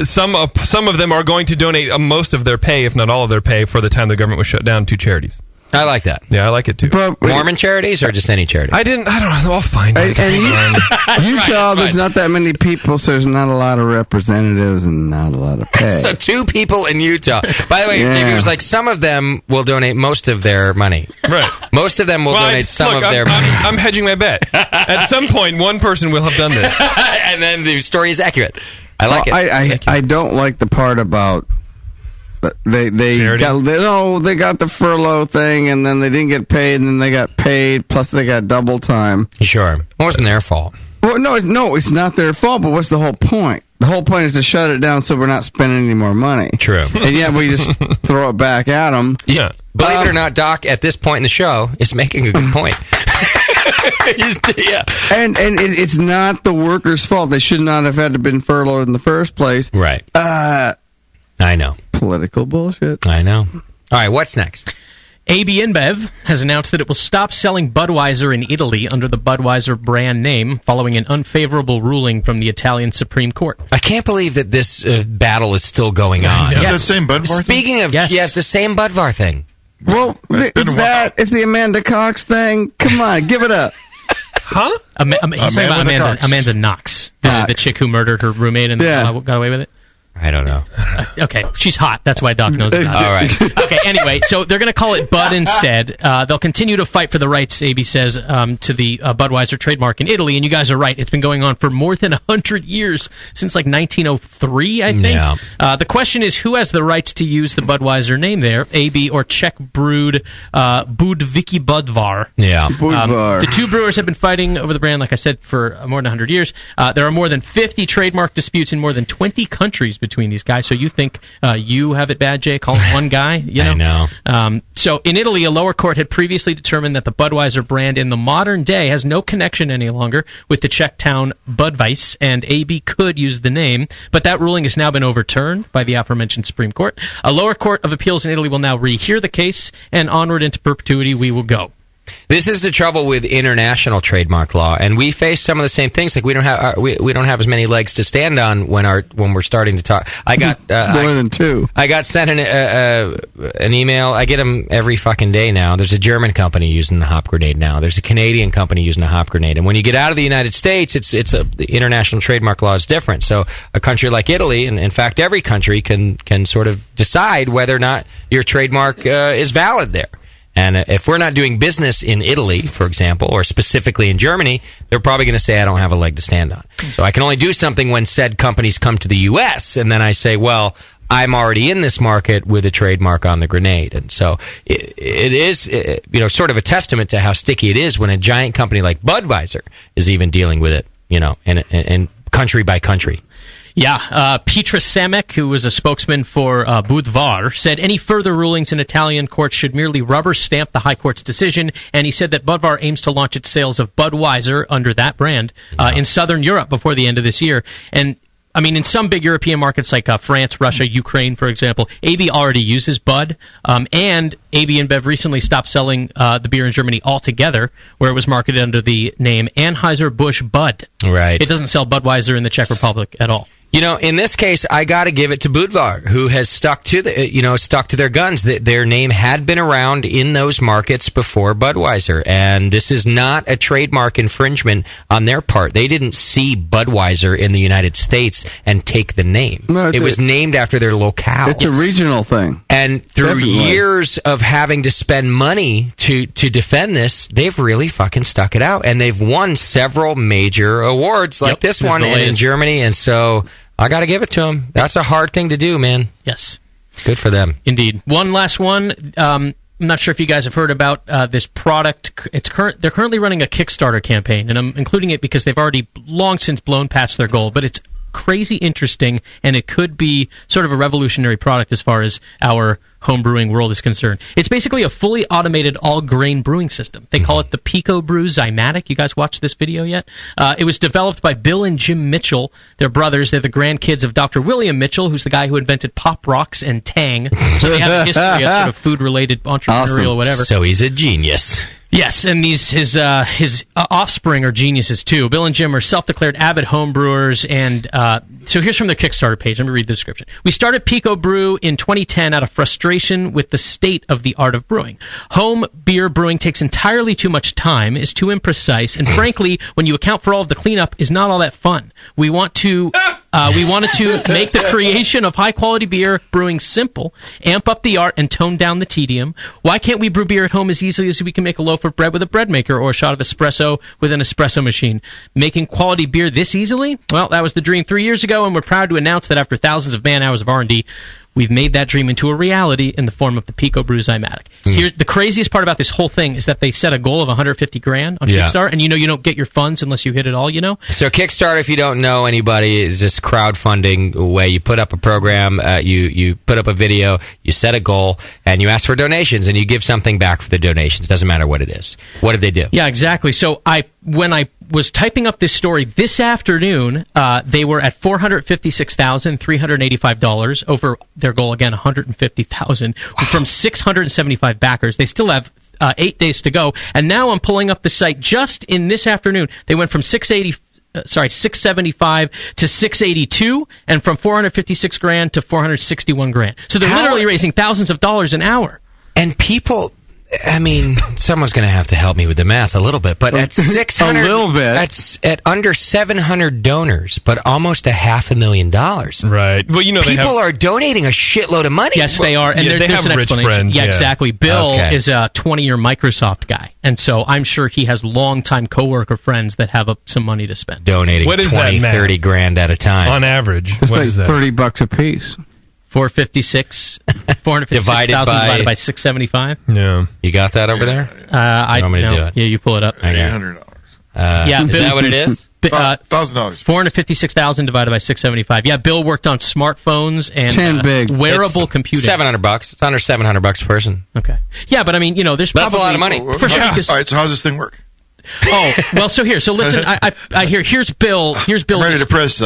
Some of them are going to donate most of their pay, if not all of their pay, for the time the government was shut down, to charities. I like that. Yeah, I like it too. Mormon charities or just any charity? I don't know. I'll find it. Utah, there's not that many people, so there's not a lot of representatives and not a lot of pay. So 2 people in Utah. By the way, JP was like, some of them will donate most of their money. Right. Most of them will donate some of their money. I'm hedging my bet. At some point, one person will have done this. And then the story is accurate. I like it. I don't like the part about they got the furlough thing, and then they didn't get paid, and then they got paid, plus they got double time. Sure. It wasn't their fault. Well, no, it's not their fault, but what's the whole point? The whole point is to shut it down so we're not spending any more money. True. And yet we just throw it back at them. Yeah. Believe it or not, Doc, at this point in the show, is making a good point. And it's not the workers' fault. They should not have had to been furloughed in the first place. Right. I know. Political bullshit. I know. All right, what's next? AB InBev has announced that it will stop selling Budweiser in Italy under the Budweiser brand name following an unfavorable ruling from the Italian Supreme Court. I can't believe that this battle is still going on. Is that the same Budvar Speaking of, yes, the same Budvar thing. Well, it's the Amanda Cox thing. Come on, give it up. Huh? He's talking about Amanda Knox, the chick who murdered her roommate and got away with it. I don't know. Okay, she's hot. That's why Doc knows about it. All right. Okay, anyway, so they're going to call it Bud instead. They'll continue to fight for the rights, AB says, to the Budweiser trademark in Italy. And you guys are right. It's been going on for more than 100 years, since like 1903, I think. Yeah. The question is, who has the rights to use the Budweiser name there, AB or Czech-brewed Budwiki Budvar? Yeah. The two brewers have been fighting over the brand, like I said, for more than 100 years. There are more than 50 trademark disputes in more than 20 countries between these guys. So you think you have it bad, Jay, calling one guy? You know? I know. So in Italy, a lower court had previously determined that the Budweiser brand in the modern day has no connection any longer with the Czech town Budweis, and AB could use the name, but that ruling has now been overturned by the aforementioned Supreme Court. A lower court of appeals in Italy will now rehear the case, and onward into perpetuity we will go. This is the trouble with international trademark law, and we face some of the same things. Like we don't have as many legs to stand on when we're starting to talk. I got more than 2. I got sent an email. I get them every fucking day now. There's a German company using the hop grenade now. There's a Canadian company using a hop grenade. And when you get out of the United States, the international trademark law is different. So a country like Italy, and in fact every country, can sort of decide whether or not your trademark is valid there. And if we're not doing business in Italy, for example, or specifically in Germany, they're probably going to say I don't have a leg to stand on. So I can only do something when said companies come to the U.S., and then I say, well, I'm already in this market with a trademark on the grenade. And so it is sort of a testament to how sticky it is when a giant company like Budweiser is even dealing with it, and country by country. Yeah, Petra Samek, who was a spokesman for Budvar, said any further rulings in Italian courts should merely rubber stamp the High Court's decision, and he said that Budvar aims to launch its sales of Budweiser under that brand in Southern Europe before the end of this year. And I mean, in some big European markets like France, Russia, Ukraine, for example, AB already uses Bud, and AB InBev recently stopped selling the beer in Germany altogether, where it was marketed under the name Anheuser-Busch Bud. Right. It doesn't sell Budweiser in the Czech Republic at all. In this case, I got to give it to Budvar, who has stuck to their guns. Their name had been around in those markets before Budweiser, and this is not a trademark infringement on their part. They didn't see Budweiser in the United States and take the name. No, it was named after their locale. It's a regional thing. And through years of having to spend money to defend this, they've really fucking stuck it out, and they've won several major awards like this one in Germany, and so I got to give it to them. That's a hard thing to do, man. Yes. Good for them. Indeed. One last one. I'm not sure if you guys have heard about this product. They're currently running a Kickstarter campaign, and I'm including it because they've already long since blown past their goal, but it's crazy interesting, and it could be sort of a revolutionary product as far as our home brewing world is concerned. It's basically a fully automated all-grain brewing system. They call it the Pico Brew Zymatic. You guys watched this video yet? It was developed by Bill and Jim Mitchell. They're brothers. They're the grandkids of Dr. William Mitchell, who's the guy who invented Pop Rocks and Tang. So they have a history of sort of food-related entrepreneurial whatever. So he's a genius. Yes, and his offspring are geniuses too. Bill and Jim are self-declared avid home brewers, and so here's from the Kickstarter page. Let me read the description. We started Pico Brew in 2010 out of frustration with the state of the art of brewing. Home beer brewing takes entirely too much time, is too imprecise, and frankly, when you account for all of the cleanup, is not all that fun. We wanted to make the creation of high-quality beer brewing simple, amp up the art, and tone down the tedium. Why can't we brew beer at home as easily as we can make a loaf of bread with a bread maker or a shot of espresso with an espresso machine? Making quality beer this easily? Well, that was the dream 3 years ago, and we're proud to announce that after thousands of man-hours of R&D, we've made that dream into a reality in the form of the Pico Brew Zymatic. Here, the craziest part about this whole thing is that they set a goal of $150,000 on Kickstarter, and you don't get your funds unless you hit it all, So Kickstarter, if you don't know anybody, is this crowdfunding way. You put up a program, you put up a video, you set a goal, and you ask for donations, and you give something back for the donations. Doesn't matter what it is. What did they do? Yeah, exactly. So when I was typing up this story this afternoon, they were at $456,385 over their goal, again, $150,000 from 675 backers. They still have 8 days to go, and now I'm pulling up the site just in this afternoon. They went from 675 to 682, and from $456,000 to $461,000. So they're literally raising thousands of dollars an hour. And people, I mean, someone's going to have to help me with the math a little bit, but at 600, a little bit, at under 700 donors, but almost $500,000. Right. Well, people are donating a shitload of money. Yes, they are, and they there's have an rich explanation. friends, yeah, exactly. Bill is a 20-year Microsoft guy, and so I'm sure he has longtime coworker friends that have some money to spend. Donating what is 20, that 30 grand at a time on average. It's what like is that? $30 a piece. 456,000 divided by 675. No, you got that over there? I want me to do it? Yeah, you pull it up. $800. Yeah, is that what it is? $1,000. 456,000 divided by 675. Yeah, Bill worked on smartphones and wearable computing. $700. It's under $700 a person. Okay. Yeah, but I mean, there's that's probably a lot of money for sure. All right, so how does this thing work? Oh, well, so listen. I hear. Here's Bill. Here's Bill. I'm ready to press.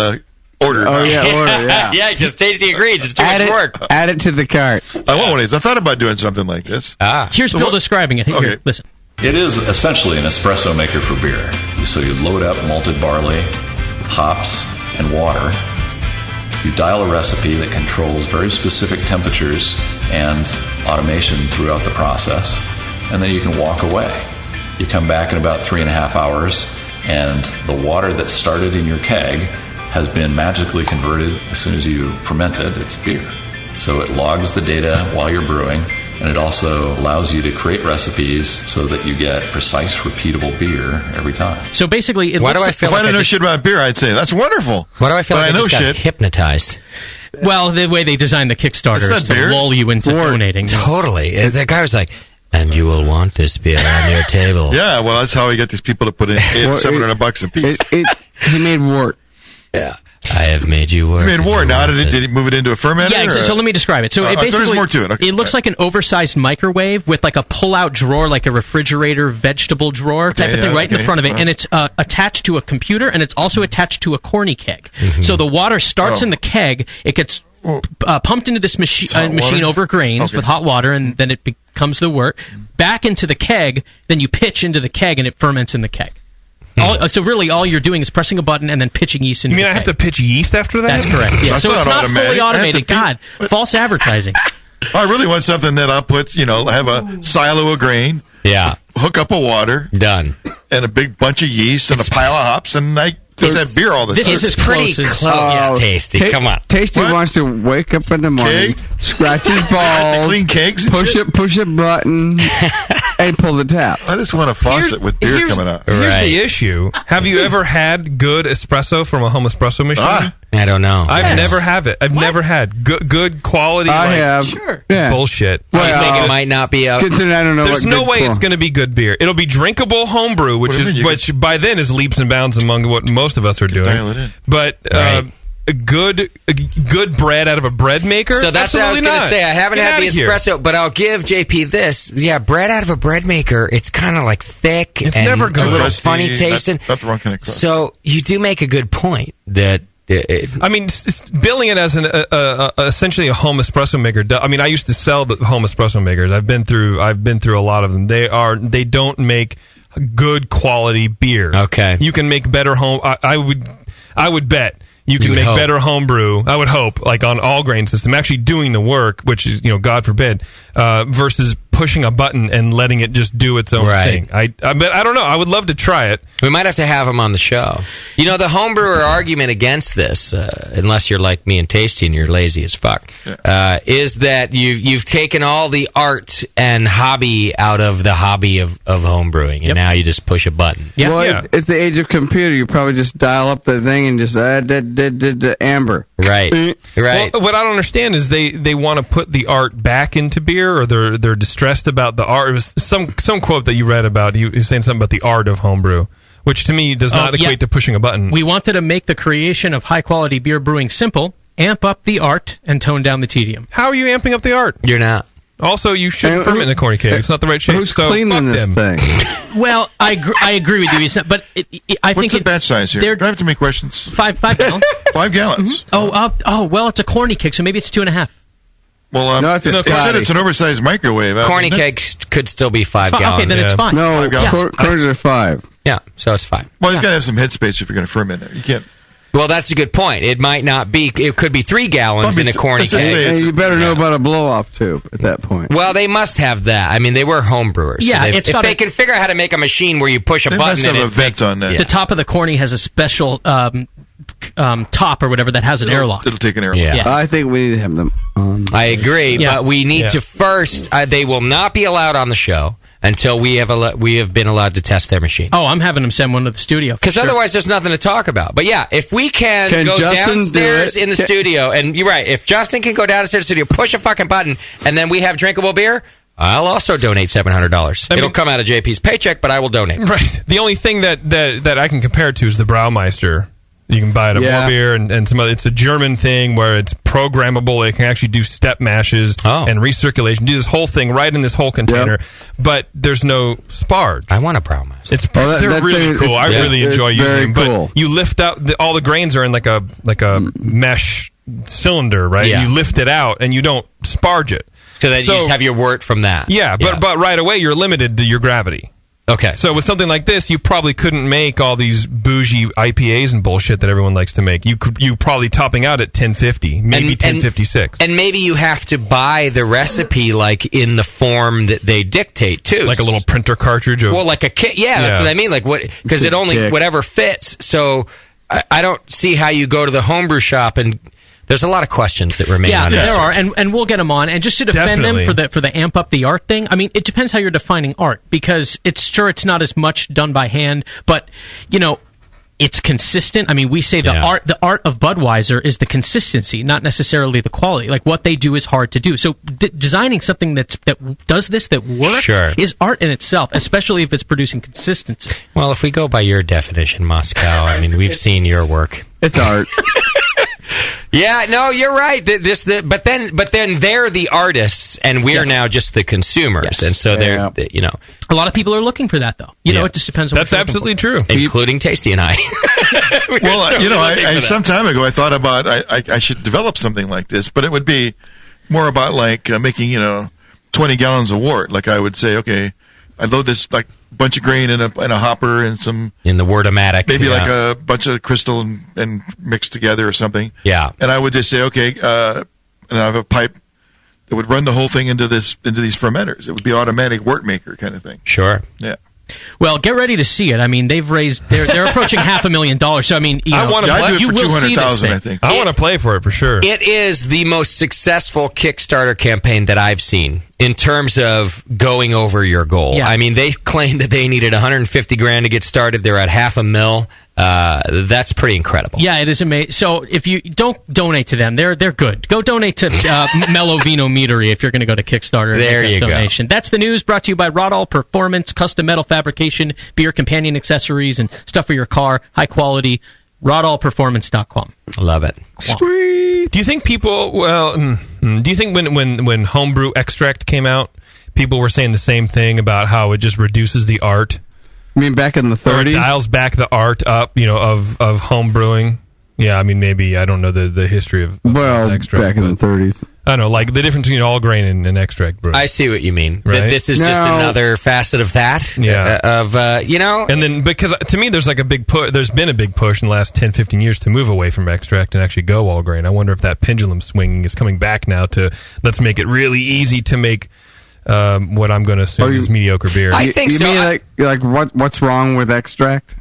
Order. Oh, yeah, order, yeah. Yeah, because Tasty agrees. It's too much work. Add it to the cart. I want one of these. I thought about doing something like this. Here's Bill describing it. Here, listen. It is essentially an espresso maker for beer. So you load up malted barley, hops, and water. You dial a recipe that controls very specific temperatures and automation throughout the process, and then you can walk away. You come back in about 3.5 hours, and the water that started in your keg has been magically converted as soon as you ferment it. It's beer. So it logs the data while you're brewing, and it also allows you to create recipes so that you get precise, repeatable beer every time. So basically, if I didn't know shit about beer, I'd say that's wonderful. Why do I feel but like I know just got shit? Hypnotized? Well, the way they designed the Kickstarter is to lull you into donating. Totally. That guy was like, and you will want this beer on your table. Yeah, well, that's how we get these people to put in $700 a piece. He made wort. Yeah. I have made you work. He made wort. Now, did he move it into a fermenter? Yeah, exactly. So let me describe it. So it basically, there's more to it. Okay. It looks like an oversized microwave with like a pull-out drawer, like a refrigerator vegetable drawer type of thing, right in the front of it. And it's attached to a computer, and it's also attached to a corny keg. Mm-hmm. So the water starts in the keg. It gets pumped into this machine over grains with hot water, and then it becomes the wort. Back into the keg, then you pitch into the keg, and it ferments in the keg. So really, all you're doing is pressing a button and then pitching yeast into the keg. You mean I have to pitch yeast after that? That's correct. Yeah. So it's not fully automated. God, false advertising. I really want something that I'll put, have a silo of grain. Yeah. Hook up a water. Done. And a big bunch of yeast and a pile of hops, and I taste that beer all the time. This is pretty close, Tasty. Come on. Tasty wants to wake up in the morning, scratch his balls, clean kegs, push a button, and pull the tap. I just want a faucet with beer coming out. Here's the issue. Have you ever had good espresso from a home espresso machine? I don't know. I've never had it. I've never had good quality. I have. Sure. Yeah. Bullshit. Well, you think it might not be out? Considering I don't know. There's what no good way for. it's going to be good beer. It'll be drinkable homebrew, which by then is leaps and bounds among what most of us are doing. Dial it in. But a good bread out of a bread maker. So that's what I was going to say. I haven't had the espresso, but I'll give JP this. Yeah, bread out of a bread maker. It's kind of like thick It's and never good. a little Rusty, funny tasting. not the wrong kind of crust. So you do make a good point that. I mean, billing it as essentially a home espresso maker. I mean, I used to sell the home espresso makers. I've been through a lot of them. They don't make good quality beer. Okay, you can make better home. I would bet you can make better home brew. I would hope, like on all grain system, actually doing the work, which is God forbid, versus pushing a button and letting it just do its own thing. But I don't know. I would love to try it. We might have to have him on the show. The homebrewer argument against this, unless you're like me and Tasty and you're lazy as fuck, is that you've taken all the art and hobby out of the hobby of homebrewing, and now you just push a button. Yeah. Well, it's the age of computer. You probably just dial up the thing and just amber. Right. Well, what I don't understand is they want to put the art back into beer, or they're distressed about the art. It was some quote that you read about you saying something about the art of homebrew, which to me does not equate to pushing a button. We wanted to make the creation of high quality beer brewing simple, amp up the art, and tone down the tedium. How are you amping up the art? You're not. Also, you shouldn't ferment in a corny keg. It's not the right shape. Who's cleaning this thing? Well, I agree with you, but I think what's the batch size here? Do I have too many questions? 5 gallons. 5 gallons. Mm-hmm. Well, it's a corny keg, so maybe it's 2.5. Well, no, it said it's an oversized microwave. Corny kegs could still be 5 gallons. Okay, then it's fine. No, corners are 5. Yeah, so it's 5. Well, it's got to have some headspace if you're going to ferment it. You can't. Well, that's a good point. It might not be. It could be 3 gallons in a corny keg. You better know about a blow-off tube at that point. Well, they must have that. I mean, they were home brewers. Yeah, so if they can figure out how to make a machine where you push a button must have and a vent on that. The top of the corny has a special top or whatever that has an airlock. It'll take an airlock. Yeah. I think we need to have them on. I agree, but we need to first. They will not be allowed on the show until we have been allowed to test their machine. Oh, I'm having them send one to the studio. Because otherwise there's nothing to talk about. But yeah, if we can go Justin downstairs in the studio, and you're right, if Justin can go downstairs in the studio, push a fucking button, and then we have drinkable beer, I'll also donate $700. It'll come out of JP's paycheck, but I will donate. Right. The only thing that I can compare it to is the Braumeister. You can buy it at More Beer and some other. It's a German thing where it's programmable. It can actually do step mashes and recirculation. Do this whole thing right in this whole container, but there's no sparge. I want a Braumeister. They're really cool. I really enjoy using them. Cool. But you lift out all the grains are in like a mesh cylinder, right? Yeah. You lift it out and you don't sparge it. So then you just have your wort from that. Yeah, but right away you're limited to your gravity. Okay. So with something like this, you probably couldn't make all these bougie IPAs and bullshit that everyone likes to make. You probably topping out at 1050, maybe 1056. And maybe you have to buy the recipe like in the form that they dictate too. Like a little printer cartridge. Well, like a kit. Yeah, that's what I mean. Like because it only whatever fits. So I don't see how you go to the homebrew shop and. There's a lot of questions that remain unanswered. There are, and we'll get them on. And just to defend them for the amp up the art thing, I mean, it depends how you're defining art, because it's not as much done by hand, but it's consistent. I mean, we say the art of Budweiser is the consistency, not necessarily the quality. Like what they do is hard to do. So designing something that does this, that works, is art in itself, especially if it's producing consistency. Well, if we go by your definition, Moscow, I mean, we've seen your work. It's art. Yeah, no, you're right. But then they're the artists, and we're now just the consumers, and so they're a lot of people are looking for that, though. It just depends on. That's absolutely true, including Tasty and I. Well, some time ago I thought about I should develop something like this, but it would be more about like making 20 gallons of wort. Like I would say, okay, I load this like bunch of grain in a hopper and some in the Word-O-Matic, maybe like a bunch of crystal and mixed together or something. Yeah, and I would just say, okay, and I have a pipe that would run the whole thing into these fermenters. It would be automatic wort maker kind of thing. Sure. Yeah. Well, get ready to see it. I mean, they're approaching $500,000. So I mean, I want to play. You will see this thing. I think. I want to play for it for sure. It is the most successful Kickstarter campaign that I've seen in terms of going over your goal. Yeah. I mean, they claimed that they needed $150,000 to get started. They're at $500,000. That's pretty incredible. Yeah, it is amazing. So if you don't donate to them, they're good. Go donate to Mellow Vino Meadery if you're going to go to Kickstarter. There you donation. That's the news brought to you by Rodall Performance, custom metal fabrication, beer companion accessories, and stuff for your car. High quality. RodallPerformance.com. Love it. Sweet. Do you think people? Well, do you think when homebrew extract came out, people were saying the same thing about how it just reduces the art? I mean, back in the 30s? Or it dials back the art up, of home brewing. Yeah, I mean, maybe, I don't know the history of extract. Back in the 30s. I don't know, like the difference between all grain and extract brewing. I see what you mean. Right? This is just another facet of that. Yeah. And then, because to me, there's like a big push, there's been a big push in the last 10, 15 years to move away from extract and actually go all grain. I wonder if that pendulum swinging is coming back now to let's make it really easy to make what I'm going to assume is mediocre beer. I think you so. Mean what's wrong with extract?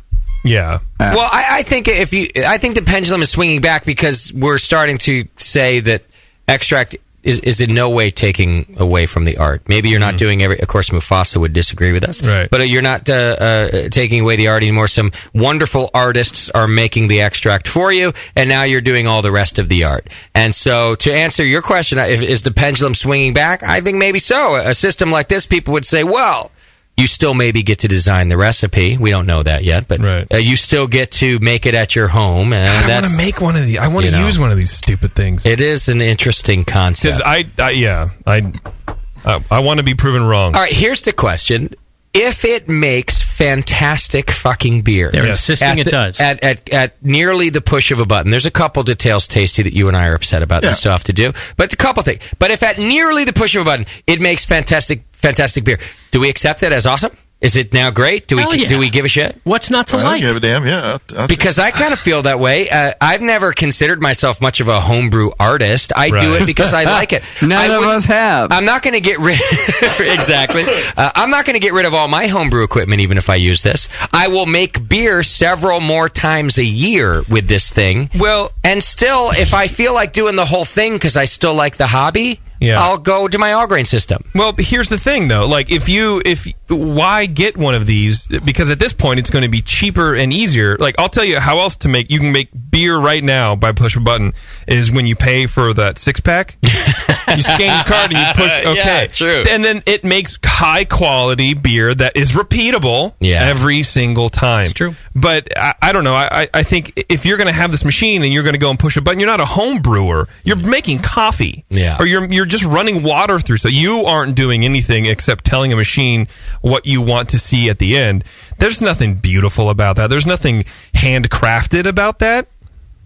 Yeah. Well, I think I think the pendulum is swinging back because we're starting to say that extract is in no way taking away from the art. Maybe you're not doing of course, Mufasa would disagree with us. Right. But you're not taking away the art anymore. Some wonderful artists are making the extract for you, and now you're doing all the rest of the art. And so, to answer your question, is the pendulum swinging back? I think maybe so. A system like this, people would say, well, you still maybe get to design the recipe. We don't know that yet, but you still get to make it at your home. And I want to make one of these. I want to use one of these stupid things. It is an interesting concept. Because I want to be proven wrong. All right, here's the question. If it makes fantastic fucking beer... They're insisting it does. At nearly the push of a button. There's a couple details, Tasty, that you and I are upset about that you still have to do. But a couple things. But if at nearly the push of a button, it makes fantastic beer, do we accept that as awesome? Is it now great? Do we give a shit? What's not to I like? don't give a damn, yeah. Because I kind of feel that way. I've never considered myself much of a homebrew artist. I do it because I like it. None of us have. I'm not going to get rid... exactly. I'm not going to get rid of all my homebrew equipment, even if I use this. I will make beer several more times a year with this thing. Well... And still, if I feel like doing the whole thing because I still like the hobby... Yeah. I'll go to my all grain system. Well, here's the thing, though. Like, why get one of these? Because at this point, it's going to be cheaper and easier. Like, I'll tell you how else to make. You can make beer right now by push a button. Is when you pay for that 6-pack. You scan your card and you push. Okay, yeah, true. And then it makes high quality beer that is repeatable every single time. It's true. But I don't know. I think if you're going to have this machine and you're going to go and push a button, you're not a home brewer. You're making coffee. Yeah. Or you're just running water through. So you aren't doing anything except telling a machine what you want to see at the end. There's nothing beautiful about that. There's nothing handcrafted about that.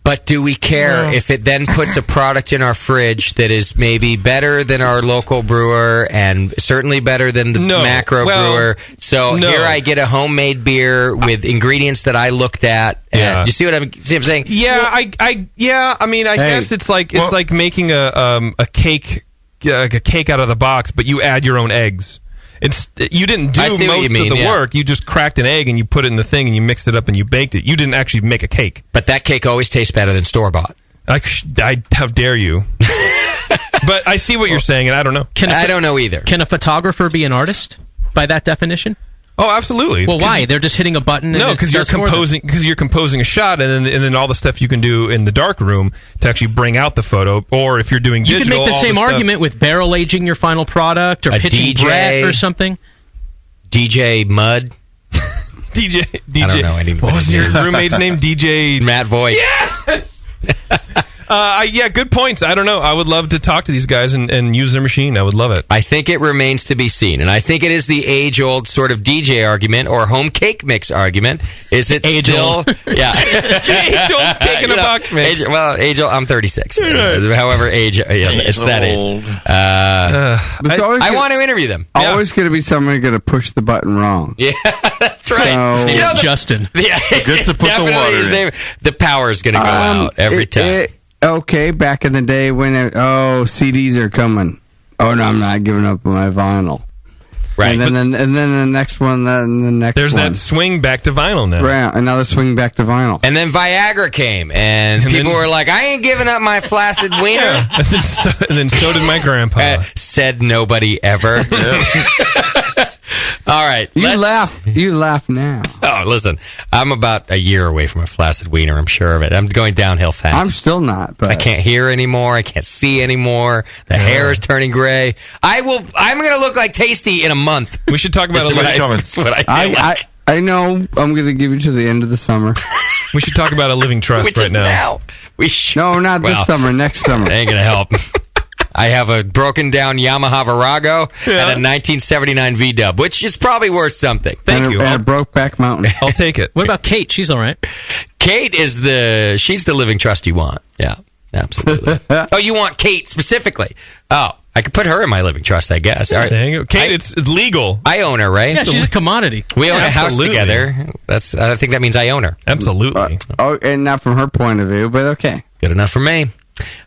But do we care if it then puts a product in our fridge that is maybe better than our local brewer and certainly better than the macro brewer? So here I get a homemade beer with ingredients that I looked at. And, do you see what I'm saying? Yeah, I mean, I guess it's like making a cake, like a cake out of the box, but you add your own eggs. You didn't do most of the work. You just cracked an egg and you put it in the thing and you mixed it up and you baked it. You didn't actually make a cake. But that cake always tastes better than store-bought. How dare you? But I see what you're saying, and I don't know. I don't know either. Can a photographer be an artist by that definition? Oh, absolutely. Well, why? They're just hitting a button. And because you're composing a shot, and then all the stuff you can do in the dark room to actually bring out the photo. Or if you're doing digital, you can make the same argument with barrel aging your final product or pitching Brett or something. DJ Mud. DJ. I don't know anything. What was your roommate's name? DJ Matt Voigt. Yes. Yeah, good points. I don't know. I would love to talk to these guys and use their machine. I would love it. I think it remains to be seen. And I think it is the age-old sort of DJ argument or home cake mix argument. Is it still... Yeah. Age-old cake in a box mix. Age-old... I'm 36. However, it's that age. I want to interview them. Always going to be somebody going to push the button wrong. Yeah, that's right. His name's Justin. Yeah, good to put the water in. The power is going to go out every time. Okay, back in the day when CDs are coming. Oh no, I'm not giving up my vinyl. Right. And then the next one, then the next There's one. that swing back to vinyl now. Right, another swing back to vinyl. And then Viagra came, and people were like, I ain't giving up my flaccid wiener. Yeah. And then so did my grandpa. Said nobody ever. All right. You laugh now. Oh, listen, I'm about a year away from a flaccid wiener, I'm sure of it. I'm going downhill fast. I'm still not, but I can't hear anymore. I can't see anymore. The hair is turning gray. I'm going to look like Tasty in a month. We should talk about This is what I feel like. I know I'm going to give you to the end of the summer. We should talk about a living trust right now. We should. No, not this summer. Next summer. Ain't going to help. I have a broken down Yamaha Virago and a 1979 V-Dub, which is probably worth something. Thank you. And a Brokeback Mountain. I'll take it. What about Kate? She's all right. Kate is she's the living trust you want. Yeah, absolutely. Oh, you want Kate specifically? Oh, I could put her in my living trust, I guess. All right. There you go. Kate, it's legal. I own her, right? Yeah, she's a commodity. We own a house Absolutely. together. I think that means I own her. Absolutely. And not from her point of view, but okay. Good enough for me.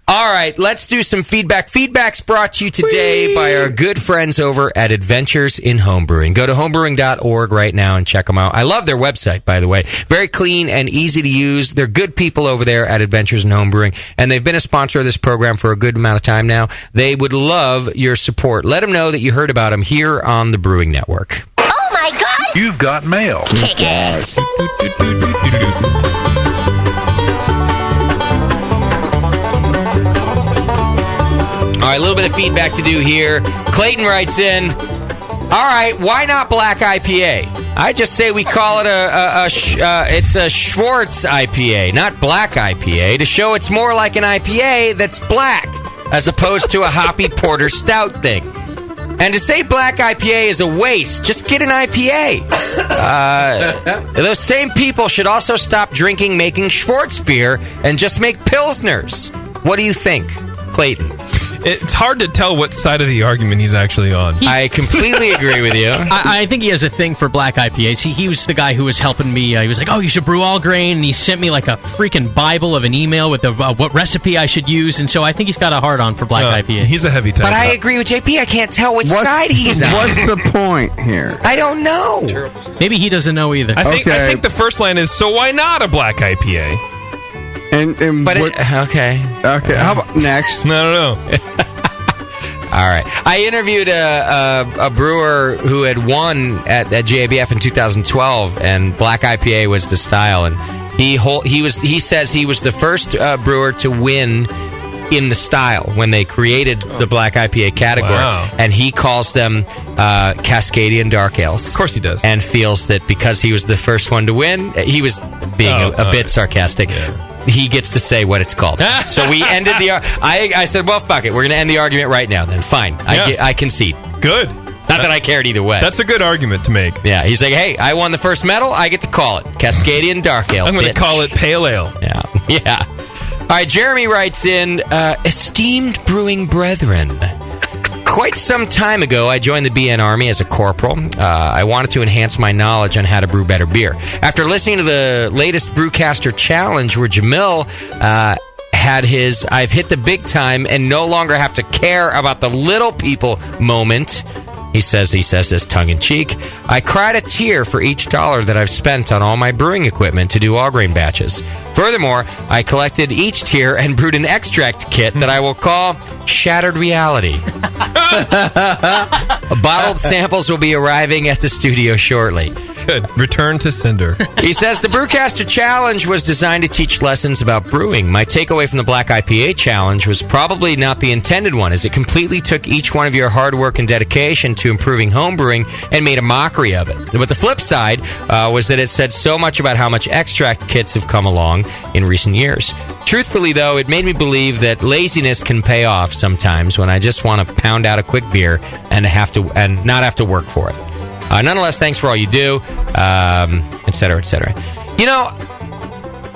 All right, let's do some feedback. Feedback's brought to you today by our good friends over at Adventures in Homebrewing. Go to homebrewing.org right now and check them out. I love their website, by the way. Very clean and easy to use. They're good people over there at Adventures in Homebrewing, and they've been a sponsor of this program for a good amount of time now. They would love your support. Let them know that you heard about them here on the Brewing Network. Oh my God! You've got mail. Yes. All right, a little bit of feedback to do here. Clayton writes in, all right, why not black IPA? I just say we call it it's a Schwartz IPA, not black IPA, to show it's more like an IPA that's black, as opposed to a hoppy porter stout thing. And to say black IPA is a waste, just get an IPA. Those same people should also stop making Schwartz beer and just make Pilsners. What do you think, Clayton? It's hard to tell what side of the argument he's actually on. I completely agree with you. I think he has a thing for black IPAs. He was the guy who was helping me. He was like, oh, you should brew all grain. And he sent me like a freaking Bible of an email with what recipe I should use. And so I think he's got a hard-on for black IPAs. He's a heavy type. But I agree with JP. I can't tell which side he's on. What's the point here? I don't know. Maybe he doesn't know either. I think the first line is, so why not a black IPA? Okay. How about next? No. All right. I interviewed a brewer who had won at JABF in 2012, and black IPA was the style. And he says he was the first brewer to win in the style when they created the black IPA category. Wow. And he calls them Cascadian Dark Ales. Of course he does. And feels that because he was the first one to win, he was being a bit sarcastic. Yeah. He gets to say what it's called. So we ended I said, well, fuck it. We're going to end the argument right now then. Fine. I concede. Good. Not that I cared either way. That's a good argument to make. Yeah. He's like, hey, I won the first medal. I get to call it Cascadian Dark Ale. I'm going to call it Pale Ale. Yeah. All right. Jeremy writes in, esteemed brewing brethren. Quite some time ago, I joined the BN Army as a corporal. I wanted to enhance my knowledge on how to brew better beer. After listening to the latest Brewcaster Challenge, where Jamil had his I've hit the big time and no longer have to care about the little people moment, he says this tongue-in-cheek, I cried a tear for each dollar that I've spent on all my brewing equipment to do all grain batches. Furthermore, I collected each tier and brewed an extract kit that I will call Shattered Reality. Bottled samples will be arriving at the studio shortly. Good. Return to Cinder. He says the Brewcaster Challenge was designed to teach lessons about brewing. My takeaway from the Black IPA Challenge was probably not the intended one, as it completely took each one of your hard work and dedication to improving homebrewing and made a mockery of it. But the flip side was that it said so much about how much extract kits have come along in recent years. Truthfully, though, it made me believe that laziness can pay off sometimes when I just want to pound out a quick beer and not have to work for it. Nonetheless, thanks for all you do, et cetera, et cetera. You know,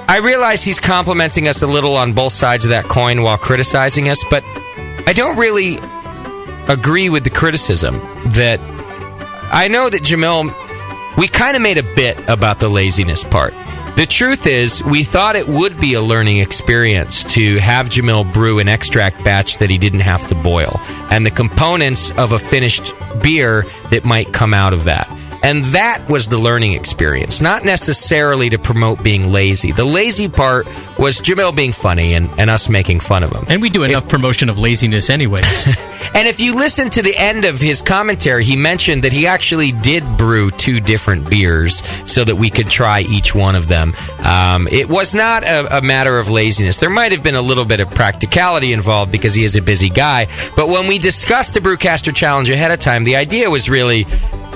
I realize he's complimenting us a little on both sides of that coin while criticizing us, but I don't really agree with the criticism that I know that Jamil, we kind of made a bit about the laziness part. The truth is, we thought it would be a learning experience to have Jamil brew an extract batch that he didn't have to boil, and the components of a finished beer that might come out of that. And that was the learning experience, not necessarily to promote being lazy. The lazy part was Jamil being funny and us making fun of him. And we do enough promotion of laziness anyways. And if you listen to the end of his commentary, he mentioned that he actually did brew 2 different beers so that we could try each one of them. It was not a matter of laziness. There might have been a little bit of practicality involved because he is a busy guy. But when we discussed the Brewcaster Challenge ahead of time, the idea was really,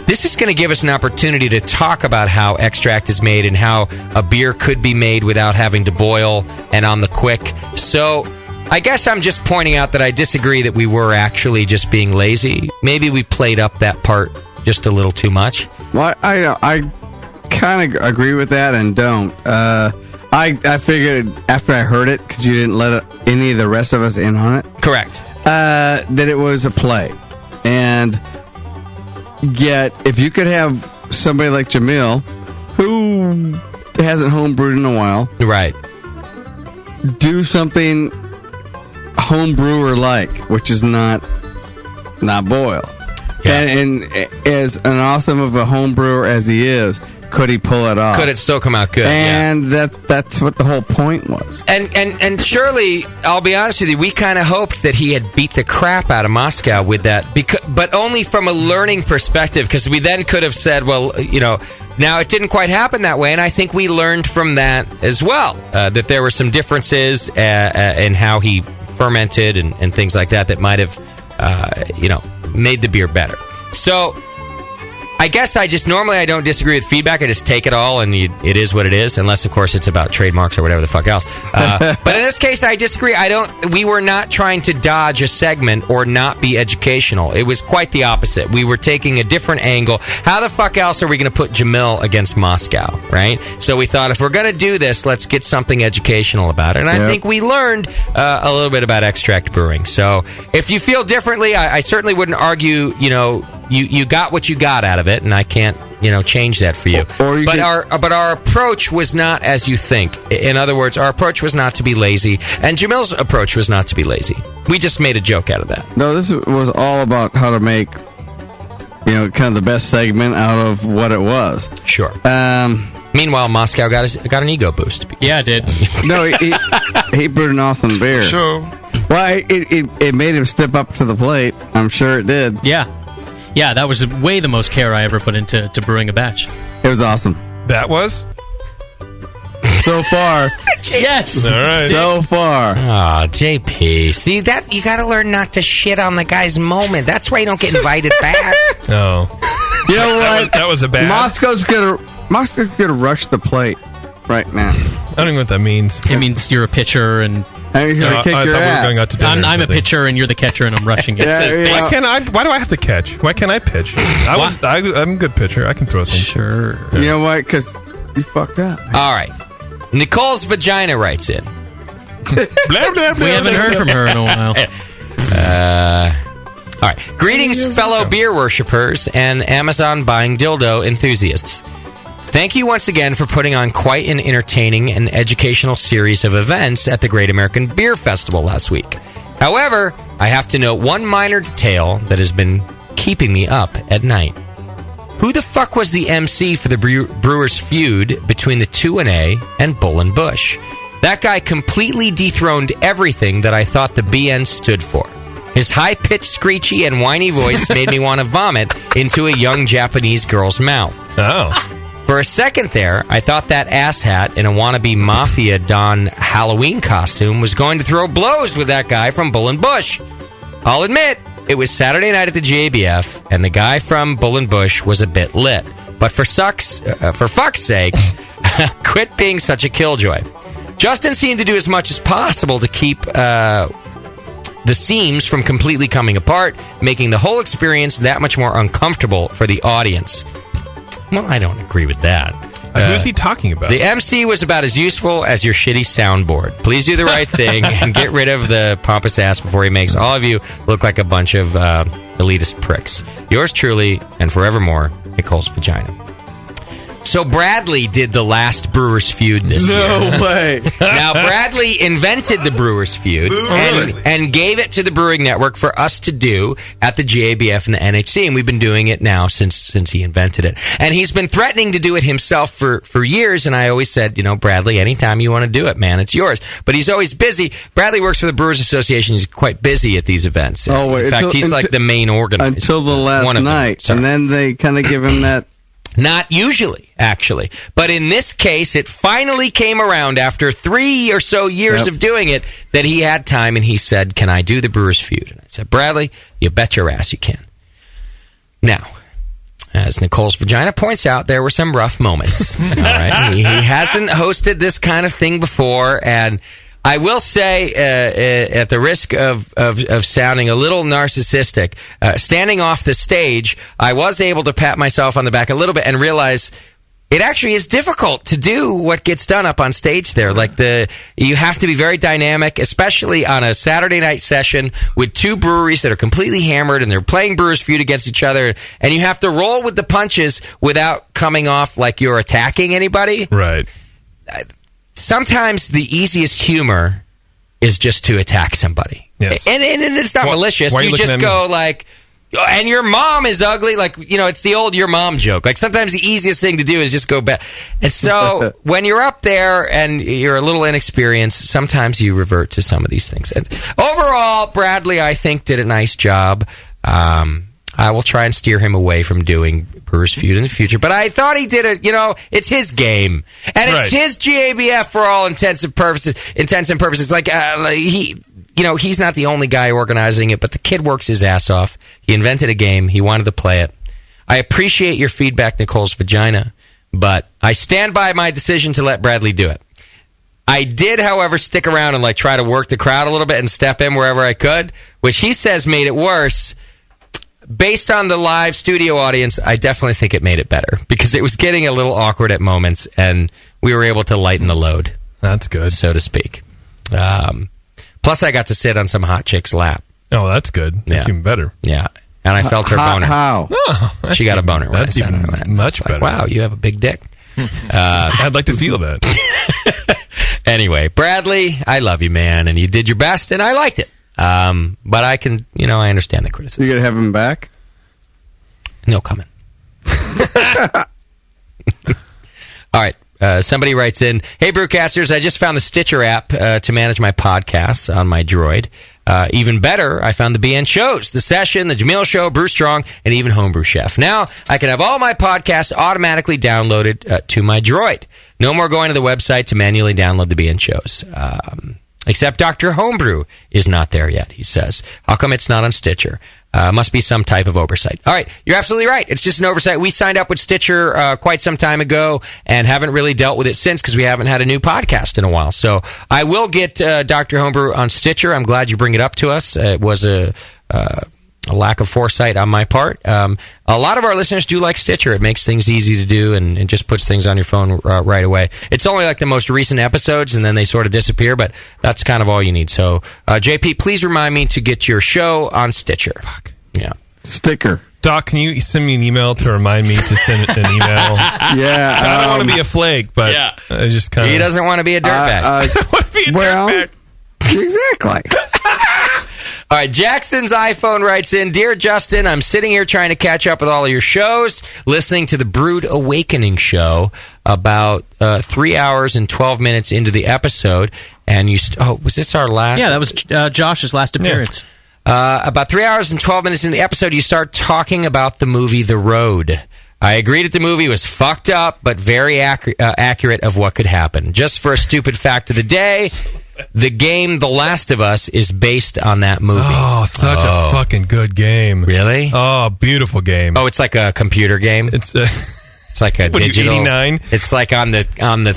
this is going to give us an opportunity to talk about how extract is made and how a beer could be made without having to boil and on the quick. So I guess I'm just pointing out that I disagree that we were actually just being lazy. Maybe we played up that part just a little too much. Well, I kind of agree with that and don't. I figured after I heard it, because you didn't let any of the rest of us in on it. Correct. That it was a play. And yet, if you could have somebody like Jamil, who hasn't homebrewed in a while, right, do something homebrewer-like, which is not boil. Yeah. And as an awesome of a homebrewer as he is, could he pull it off? Could it still come out good? And that's what the whole point was. And surely, I'll be honest with you, we kind of hoped that he had beat the crap out of Moscow with that, but only from a learning perspective, because we then could have said, well, now it didn't quite happen that way, and I think we learned from that as well, that there were some differences in how he fermented and things like that might have, made the beer better. So I guess I don't disagree with feedback. I just take it all, and it is what it is, unless, of course, it's about trademarks or whatever the fuck else. But in this case, I disagree. We were not trying to dodge a segment or not be educational. It was quite the opposite. We were taking a different angle. How the fuck else are we going to put Jamil against Moscow, right? So we thought, if we're going to do this, let's get something educational about it. And I think we learned a little bit about extract brewing. So if you feel differently, I certainly wouldn't argue, you got what you got out of it, and I can't, change that for you. But our approach was not as you think. In other words, our approach was not to be lazy, and Jamil's approach was not to be lazy. We just made a joke out of that. No, this was all about how to make, kind of the best segment out of what it was. Sure. Meanwhile, Moscow got an ego boost. Yeah, it did. No, he brewed an awesome beer. Sure. Well, it made him step up to the plate. I'm sure it did. Yeah, that was way the most care I ever put into brewing a batch. It was awesome. That was? So far. Yes! All right. So far. Oh, JP. See, that you got to learn not to shit on the guy's moment. That's why you don't get invited back. No. You know what? That was a bad... Moscow's gonna rush the plate right now. I don't even know what that means. It means you're a pitcher and... He's gonna kick your ass. Going out to dinner I'm a pitcher and you're the catcher and I'm rushing it. Why do I have to catch? Why can't I pitch? I'm a good pitcher. I can throw things. Sure. You know what? Because you fucked up. All right. Nicole's vagina writes in. Blah, blah, blah, we haven't heard from her in a while. All right. Greetings, fellow beer worshippers and Amazon buying dildo enthusiasts. Thank you once again for putting on quite an entertaining and educational series of events at the Great American Beer Festival last week. However, I have to note one minor detail that has been keeping me up at night. Who the fuck was the MC for the Brewers feud between the 2&A and Bull and Bush? That guy completely dethroned everything that I thought the BN stood for. His high-pitched, screechy, and whiny voice made me want to vomit into a young Japanese girl's mouth. Oh. For a second there, I thought that asshat in a wannabe Mafia Don Halloween costume was going to throw blows with that guy from Bull and Bush. I'll admit, it was Saturday night at the JBF, and the guy from Bull and Bush was a bit lit. But for fuck's sake, quit being such a killjoy. Justin seemed to do as much as possible to keep the seams from completely coming apart, making the whole experience that much more uncomfortable for the audience. Well, I don't agree with that. Who's he talking about? The MC was about as useful as your shitty soundboard. Please do the right thing and get rid of the pompous ass before he makes all of you look like a bunch of elitist pricks. Yours truly, and forevermore, Nicole's vagina. So Bradley did the last Brewers Feud this year. No way. Now, Bradley invented the Brewers Feud and gave it to the Brewing Network for us to do at the GABF and the NHC, and we've been doing it now since he invented it. And he's been threatening to do it himself for years, and I always said, Bradley, anytime you want to do it, man, it's yours. But he's always busy. Bradley works for the Brewers Association. He's quite busy at these events. In fact, he's like the main organizer. Until the last night, and then they kind of give him that... Not usually, actually. But in this case, it finally came around after 3 or so years of doing it that he had time, and he said, can I do the Brewers Feud? And I said, Bradley, you bet your ass you can. Now, as Nicole's vagina points out, there were some rough moments. All right? He hasn't hosted this kind of thing before, and I will say, at the risk of sounding a little narcissistic, standing off the stage, I was able to pat myself on the back a little bit and realize it actually is difficult to do what gets done up on stage there. You have to be very dynamic, especially on a Saturday night session with two breweries that are completely hammered and they're playing Brewers Feud against each other, and you have to roll with the punches without coming off like you're attacking anybody. Right. Sometimes the easiest humor is just to attack somebody. Yes. And it's not malicious. You just go like, and your mom is ugly. It's the old your mom joke. Sometimes the easiest thing to do is just go back. And so when you're up there and you're a little inexperienced, sometimes you revert to some of these things. And overall, Bradley, I think, did a nice job. I will try and steer him away from doing Brewers Feud in the future. But I thought he did it. It's his game. And it's his GABF for all intents and purposes. He's not the only guy organizing it, but the kid works his ass off. He invented a game. He wanted to play it. I appreciate your feedback, Nicole's vagina, but I stand by my decision to let Bradley do it. I did, however, stick around and try to work the crowd a little bit and step in wherever I could, which he says made it worse. Based on the live studio audience, I definitely think it made it better because it was getting a little awkward at moments, and we were able to lighten the load. That's good, so to speak. Plus, I got to sit on some hot chick's lap. Oh, that's good. That's even better. Yeah, and I felt her boner. How? Oh, she got a boner when I sat on her lap. Much better. Wow, you have a big dick. I'd like to feel that. Anyway, Bradley, I love you, man, and you did your best, and I liked it. But I can, I understand the criticism. You gonna have him back? No comment. All right. Somebody writes in, hey, Brewcasters, I just found the Stitcher app to manage my podcasts on my Droid. Even better, I found the BN shows, The Session, The Jamil Show, Brew Strong, and even Homebrew Chef. Now, I can have all my podcasts automatically downloaded to my Droid. No more going to the website to manually download the BN shows. Except Dr. Homebrew is not there yet, he says. How come it's not on Stitcher? Must be some type of oversight. All right, you're absolutely right. It's just an oversight. We signed up with Stitcher quite some time ago and haven't really dealt with it since because we haven't had a new podcast in a while. So I will get Dr. Homebrew on Stitcher. I'm glad you bring it up to us. It was a lack of foresight on my part. A lot of our listeners do like Stitcher. It makes things easy to do and just puts things on your phone right away. It's only the most recent episodes, and then they sort of disappear, but that's kind of all you need. So, JP, please remind me to get your show on Stitcher. Fuck. Yeah. Sticker. Doc, can you send me an email to remind me to send an email? Yeah. I don't want to be a flake, but I just kind of... He doesn't want to be a dirtbag. I want to be a dirtbag. Exactly. All right, Jackson's iPhone writes in, Dear Justin, I'm sitting here trying to catch up with all of your shows, listening to the Brewed Awakening show about 3 hours and 12 minutes into the episode, and you... was this our last... Yeah, that was Josh's last appearance. About 3 hours and 12 minutes into the episode, you start talking about the movie The Road. I agreed that the movie was fucked up, but very accurate of what could happen. Just for a stupid fact of the day... The game The Last of Us is based on that movie. Oh, such a fucking good game. Really? Oh, beautiful game. Oh, it's like a computer game? It's like a digital... 89? It's like on the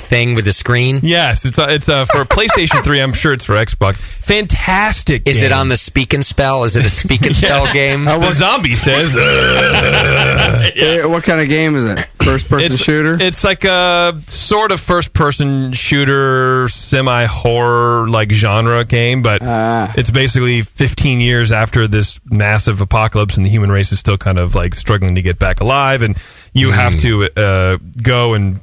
thing with the screen? Yes, it's for PlayStation 3. I'm sure it's for Xbox. Fantastic Is game. it on the Speak and Spell? Is it a Speak and Spell game? The zombie says... What kind of game is it? First-person shooter? It's like a sort of first-person shooter, semi-horror genre game, but it's basically 15 years after this massive apocalypse and the human race is still kind of struggling to get back alive, and you have to go and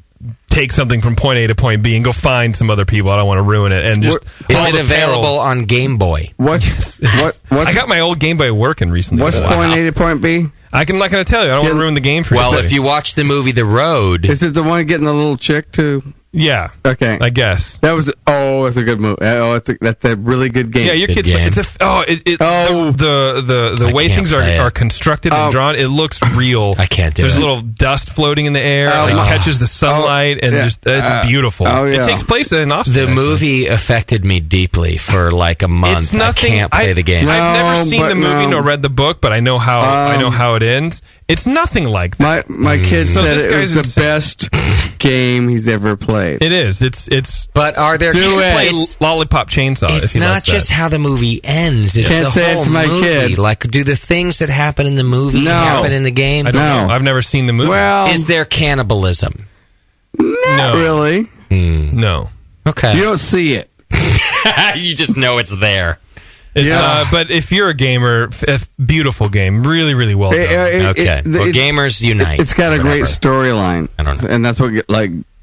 take something from point A to point B and go find some other people. I don't want to ruin it. And just is it available on Game Boy? What? I got my old Game Boy working recently. What's point A to point B? I'm not going to tell you. I don't want to ruin the game for you. Well, if you watch the movie The Road, is it the one getting the little chick too? Yeah. Okay. I guess. That's a good movie. That's a really good game. Yeah, your kids. The way things are constructed and drawn, it looks real. I can't do There's it. a little dust floating in the air. It catches the sunlight, and it's beautiful. It takes place in Austin. The movie affected me deeply for like a month. It's nothing. I can't play the game. I've never seen the movie nor read the book, but I know how it ends. It's nothing like that. My kid said it was the best game he's ever played. It is. It's. But are there? Play Lollipop Chainsaw. It's not just how the movie ends. It's Can't the say whole it's my movie. kid. Like, do the things that happen in the movie happen in the game? I don't know. I've never seen the movie. Well, is there cannibalism? Not really. No. Okay. You don't see it. You just know it's there. But if you're a gamer, beautiful game, really, really well done. Gamers unite. It's got a great storyline, and that's what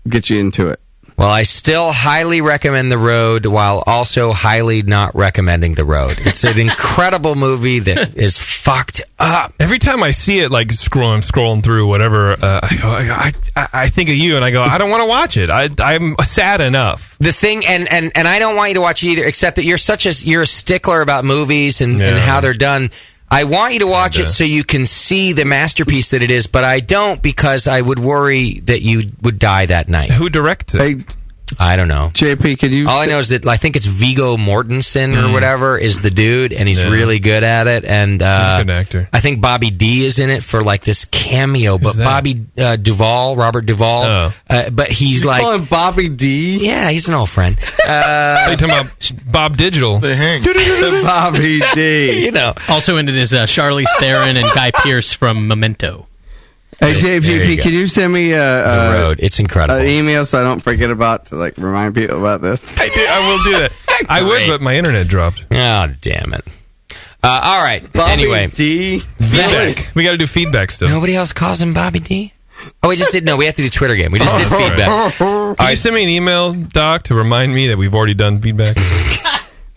gets you into it. Well, I still highly recommend The Road while also highly not recommending The Road. It's an incredible movie that is fucked up. Every time I see it, like scrolling through whatever, I think of you and I go, I don't want to watch it. I'm sad enough. The thing, and I don't want you to watch it either, except that you're a stickler about movies and how they're done. I want you to watch it so you can see the masterpiece that it is, but I don't because I would worry that you would die that night. Who directed it? I don't know. JP, can you... All I know is that I think it's Viggo Mortensen or whatever is the dude, and he's really good at it. And he's a good actor. I think Bobby D is in it for like this cameo, but Bobby Robert Duvall, but he's you like... call him Bobby D? Yeah, he's an old friend. Are you talking about Bob Digital? They hang. Bobby D. You know. Also in it is Charlize Theron and Guy Pearce from Memento. Hey, JP, can you send me The Road? It's incredible. An email so I don't forget to remind people about this? I will do that. I would, but my internet dropped. Oh, damn it. All right. Bobby anyway. D. Feedback. We got to do feedback still. Nobody else calls him Bobby D? Oh, we just did. No, we have to do Twitter game. We just did feedback. Can you send me an email, Doc, to remind me that we've already done feedback?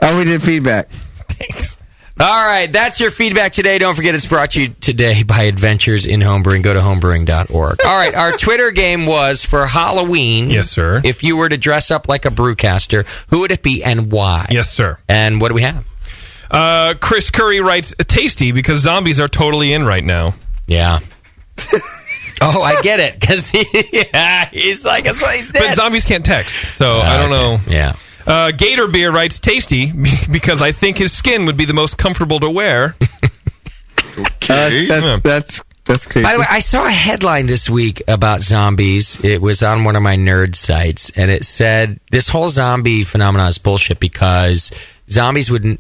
We did feedback. Thanks. All right, that's your feedback today. Don't forget it's brought to you today by Adventures in Homebrewing. Go to homebrewing.org. All right, our Twitter game was for Halloween. Yes, sir. If you were to dress up like a brewcaster, who would it be and why? Yes, sir. And what do we have? Chris Curry writes, tasty because zombies are totally in right now. Yeah. Oh, I get it. Because he's like, he's dead. But zombies can't text, so I don't know. Yeah. Gator Beer writes, tasty because I think his skin would be the most comfortable to wear. Okay. That's crazy. By the way, I saw a headline this week about zombies. It was on one of my nerd sites, and it said this whole zombie phenomenon is bullshit because zombies would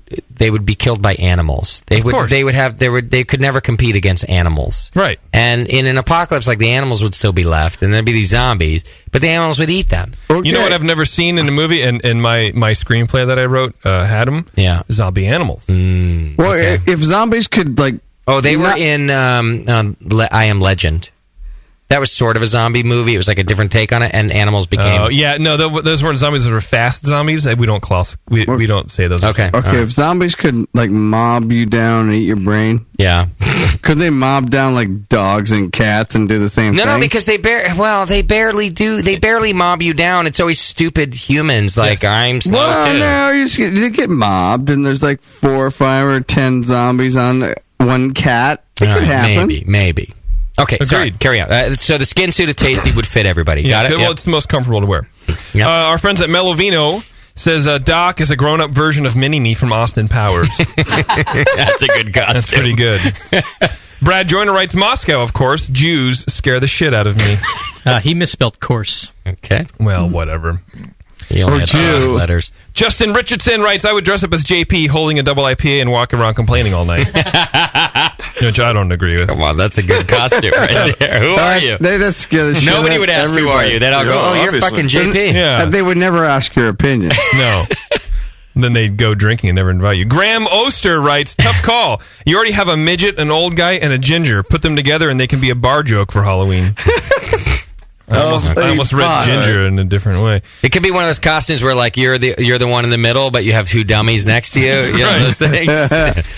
be killed by animals. They could never compete against animals. Right. And in an apocalypse, like the animals would still be left, and there'd be these zombies, but the animals would eat them. Okay. You know what I've never seen in a movie, and my screenplay that I wrote had them? Yeah. Zombie animals. Well, if zombies could they were in I Am Legend. That was sort of a zombie movie. It was like a different take on it, and animals became... Oh, yeah. No, those weren't zombies. Those were fast zombies. We don't we don't say those. Okay. Okay, if zombies could, mob you down and eat your brain... Yeah. Could they mob down, dogs and cats and do the same thing? No, because they barely do. They barely mob you down. It's always stupid humans, I'm slow too. No, you get mobbed, and there's 4 or 5 or 10 zombies on one cat. It could happen. Maybe. Okay, Agreed. sorry. Carry on. So the skin suit of Tasty would fit everybody. Yeah, Got it? well, it's the most comfortable to wear. Yep. Our friends at Melovino says Doc is a grown-up version of Mini-Me from Austin Powers. That's a good costume. That's pretty good. Brad Joyner writes, Moscow, of course. Jews scare the shit out of me. He misspelled course. Okay. Well, whatever. He only had 5 letters. Justin Richardson writes, I would dress up as JP holding a double IPA and walk around complaining all night. Which I don't agree with. Come on, that's a good costume right there. Who are you? That scares the shit Nobody would ask everybody. who are you. Then I'll go, you're fucking JP. Yeah. They would never ask your opinion. No. Then they'd go drinking and never invite you. Graham Oster writes, tough call. You already have a midget, an old guy, and a ginger. Put them together and they can be a bar joke for Halloween. I almost read ginger in a different way. It could be one of those costumes where, like, you're the one in the middle, but you have two dummies next to you. You know, those things.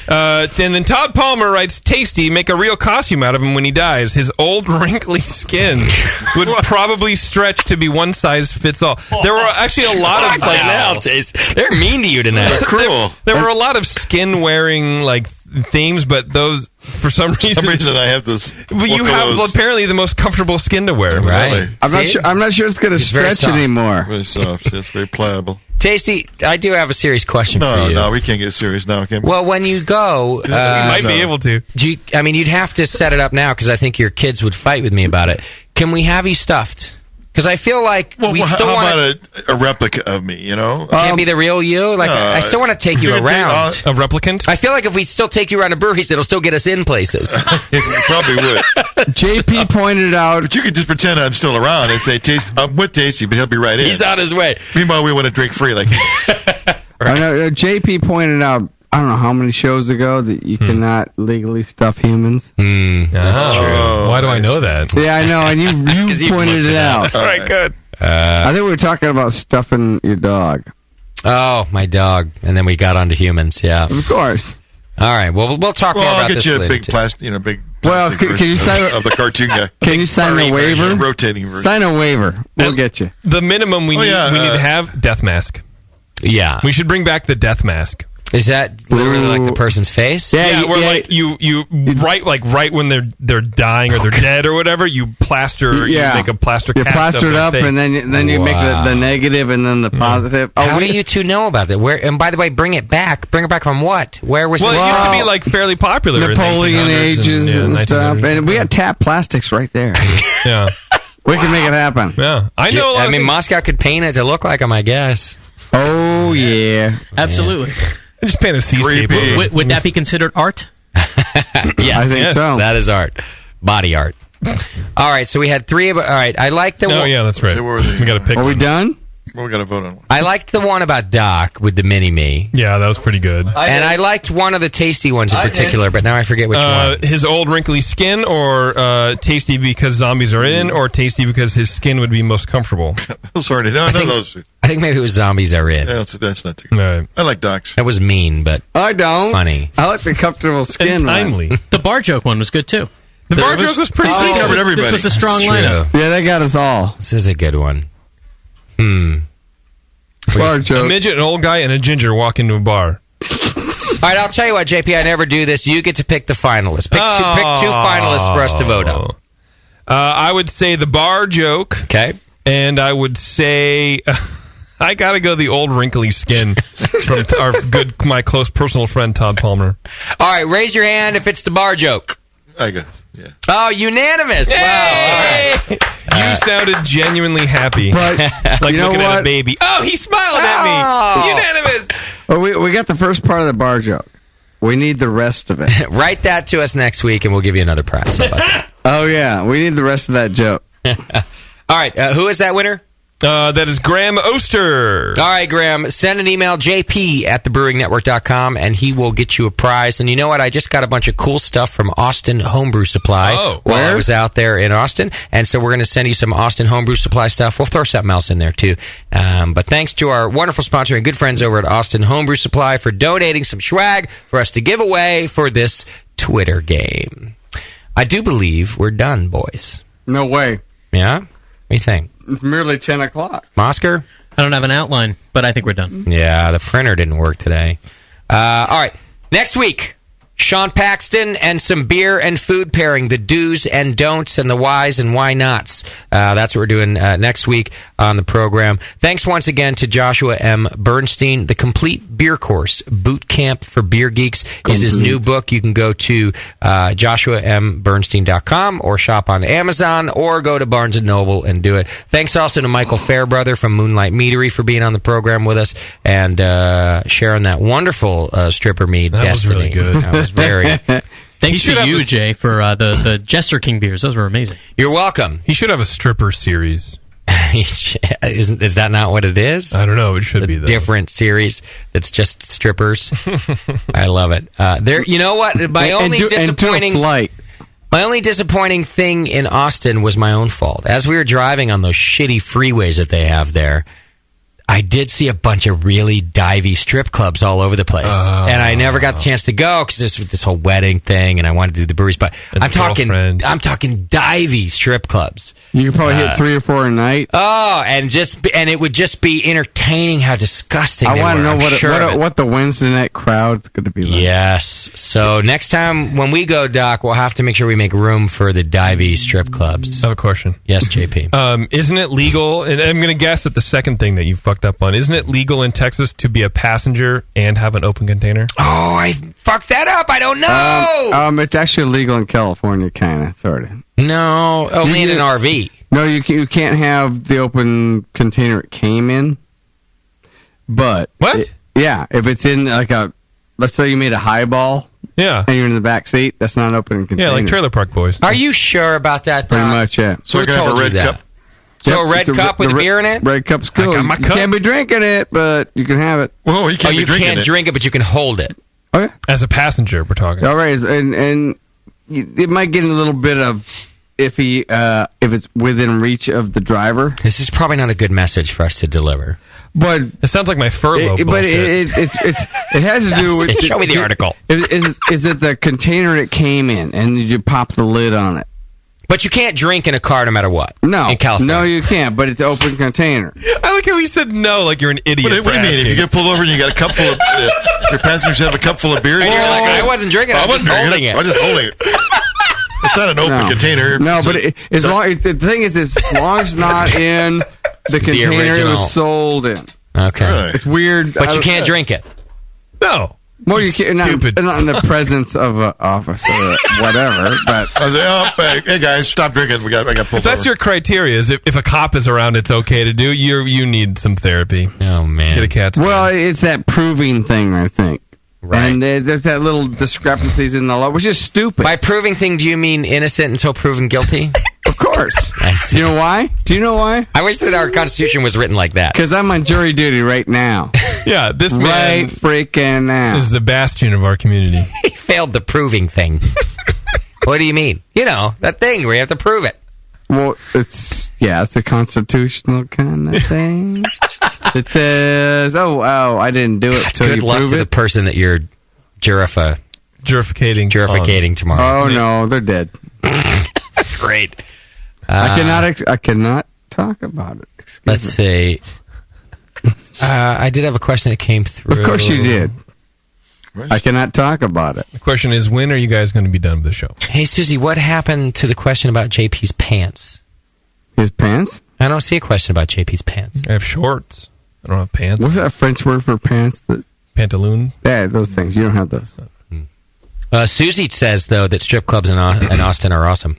And then Todd Palmer writes, tasty, make a real costume out of him when he dies. His old wrinkly skin would probably stretch to be one size fits all. There were actually a lot of they're mean to you tonight. They're cruel. There were a lot of skin wearing like themes, but those for some reason I have this. Well, you have apparently the most comfortable skin to wear, right? I'm not sure it's going to stretch anymore. Very soft. It's very pliable. Tasty, I do have a serious question for you. No, we can't get serious now. Well, when you go, we might be able to. You'd have to set it up now because I think your kids would fight with me about it. Can we have you stuffed? Because I feel like we still want about a replica of me, you know? Can't be the real you? Like, I still want to take you around. A replicant? I feel like if we still take you around to breweries, it'll still get us in places. It probably would. JP pointed out... But you could just pretend I'm still around and say, I'm with Tasty, but he'll be right in. He's on his way. Meanwhile, we want to drink free. Like, I know, JP pointed out, I don't know how many shows ago, that you cannot legally stuff humans. That's true. Why do I know that? Yeah, I know, and you pointed it out. All right, good. I think we were talking about stuffing your dog. Oh, my dog. And then we got onto humans, yeah. Of course. All right, well, we'll talk more about this later. I'll get you a big plastic, big well, can you sign of the cartoon guy. Can you sign a waiver? Rotating version. Sign a waiver. We'll get you. The minimum we need to have, death mask. Yeah. We should bring back the death mask. Is that literally like the person's face? Yeah, where like you right when they're dying or they're dead or whatever, you plaster, you make a plaster cast. You plaster it up, face. and then you make the negative and then the positive. How do you two know about that? Where? And by the way, bring it back. Bring it back from what? Where was? Well, it used to be like fairly popular. Napoleon ages and stuff, and we had tap plastics right there. Yeah, we can make it happen. Yeah, I know. I mean, Moscow could paint it to look like him, I guess. Oh yeah, absolutely. Just paint a seascape. Would that be considered art? Yes, I think so. That is art, body art. All right, so we had three of. All right, I like the. Oh yeah, that's right. We got to pick. Are we done? Well, we got to vote on one. I liked the one about Doc with the mini-me. Yeah, that was pretty good. And I liked one of the tasty ones in particular, but now I forget which one. His old wrinkly skin, or tasty because zombies are in, or tasty because his skin would be most comfortable. Sorry, no, those. I think maybe it was zombies are in. Yeah, that's not too good. Right. I like Doc's. That was mean, but I don't. Funny. I like the comfortable skin. And timely. The bar joke one was good too. The bar joke was pretty good. Covered everybody. This was a strong lineup. Yeah, they got us all. This is a good one. Bar joke. A midget, an old guy, and a ginger walk into a bar. All right, I'll tell you what, JP, I never do this. You get to pick the finalists. Pick two finalists for us to vote on. I would say the bar joke. Okay. And I would say... I gotta go the old wrinkly skin from my close personal friend Todd Palmer. All right, raise your hand if it's the bar joke. I guess, yeah. Oh, unanimous! Yay! Wow! All right. You sounded genuinely happy, but like you know looking what? at a baby. Oh, he's smiling at me. Unanimous. Well, we got the first part of the bar joke. We need the rest of it. Write that to us next week, and we'll give you another prize. How about that? Oh yeah, we need the rest of that joke. All right, who is that winner? That is Graham Oster. All right, Graham, send an email, jp@thebrewingnetwork.com, and he will get you a prize. And you know what? I just got a bunch of cool stuff from Austin Homebrew Supply while I was out there in Austin. And so we're going to send you some Austin Homebrew Supply stuff. We'll throw something else in there, too. But thanks to our wonderful sponsor and good friends over at Austin Homebrew Supply for donating some swag for us to give away for this Twitter game. I do believe we're done, boys. No way. Yeah? What do you think? It's merely 10 o'clock. Mosker? I don't have an outline, but I think we're done. Yeah, the printer didn't work today. All right. Next week, Sean Paxton and some beer and food pairing, the do's and don'ts and the whys and why nots. That's what we're doing next week on the program. Thanks once again to Joshua M. Bernstein. The Complete Beer Course, Boot Camp for Beer Geeks, is his new book. You can go to joshuambernstein.com or shop on Amazon or go to Barnes & Noble and do it. Thanks also to Michael Fairbrother from Moonlight Meadery for being on the program with us and sharing that wonderful stripper mead, Destiny. Was really good. That was very... Thanks to you, Jay, for the Jester King beers. Those were amazing. You're welcome. He should have a stripper series. Is that not what it is? I don't know. It should be though. Different series that's just strippers. I love it. There, you know what? My only disappointing thing in Austin was my own fault. As we were driving on those shitty freeways that they have there, I did see a bunch of really divey strip clubs all over the place, and I never got the chance to go because this whole wedding thing, and I wanted to do the breweries. But I'm talking divey strip clubs. You could probably hit 3 or 4 a night. Oh, and it would just be entertaining how disgusting. I want to know what what the Wednesday night crowd's going to be like. Yes. So next time when we go, Doc, we'll have to make sure we make room for the divey strip clubs. I have a question. Yes, JP. Isn't it legal? And I'm going to guess that the second thing that you fucked up on, isn't it legal in Texas to be a passenger and have an open container? Oh, I fucked that up. I don't know. It's actually legal in California, kind of, sort of. No, only in an RV. No, you can't have the open container it came in. But what? If it's in let's say you made a highball. Yeah. And you're in the back seat. That's not an open container. Yeah, like Trailer Park Boys. Are you sure about that, Doc? Pretty much, yeah. So I can have a red cup. So a red cup with a beer in it? Red cup's cool. You can't be drinking it, but you can have it. Whoa, you can't can't drink it, but you can hold it. Okay. As a passenger, we're talking. All right, and it might get a little bit of iffy if it's within reach of the driver. This is probably not a good message for us to deliver. But it sounds like my furlough bullshit. But it has to do with... Show me the article. Is it the container it came in, and you pop the lid on it? But you can't drink in a car no matter what. No. In California. No, you can't, but it's an open container. I like how he said no, like you're an idiot. What do you mean? If you get pulled over and you got a cup full of... your passengers have a cup full of beer? And you're like, I wasn't drinking it, I was holding it. I'm just holding it. It's not an open container. No, but the thing is, as long as it's not in the container it was sold in. Okay. Really? It's weird. But you can't drink it. No. Well, you can't, not in the presence of an officer or whatever. But I was like, hey guys, stop drinking. I got pulled over. If that's your criteria, is if a cop is around, it's okay to do. You need some therapy. Oh man, get a cat. Well, it's that proving thing, I think. Right. And there's that little discrepancies in the law, which is stupid. By proving thing, do you mean innocent until proven guilty? Of course. I see. You know why? Do you know why? I wish that our Constitution was written like that. Because I'm on jury duty right now. Yeah, this man right freaking now is the bastion of our community. He failed the proving thing. What do you mean? You know, that thing where you have to prove it. Well, it's a constitutional kind of thing. It says, I didn't do it until you Good luck prove to it. the person that you're jurificating tomorrow. Oh, no, they're dead. Great. I cannot talk about it. Let's see. I did have a question that came through. Of course you did. I cannot talk about it. The question is, when are you guys going to be done with the show? Hey, Susie, what happened to the question about JP's pants? His pants? I don't see a question about JP's pants. I have shorts. I don't have pants. What's that French word for pants? Pantaloon? Yeah, those things. You don't have those. Susie says, though, that strip clubs in Austin are awesome.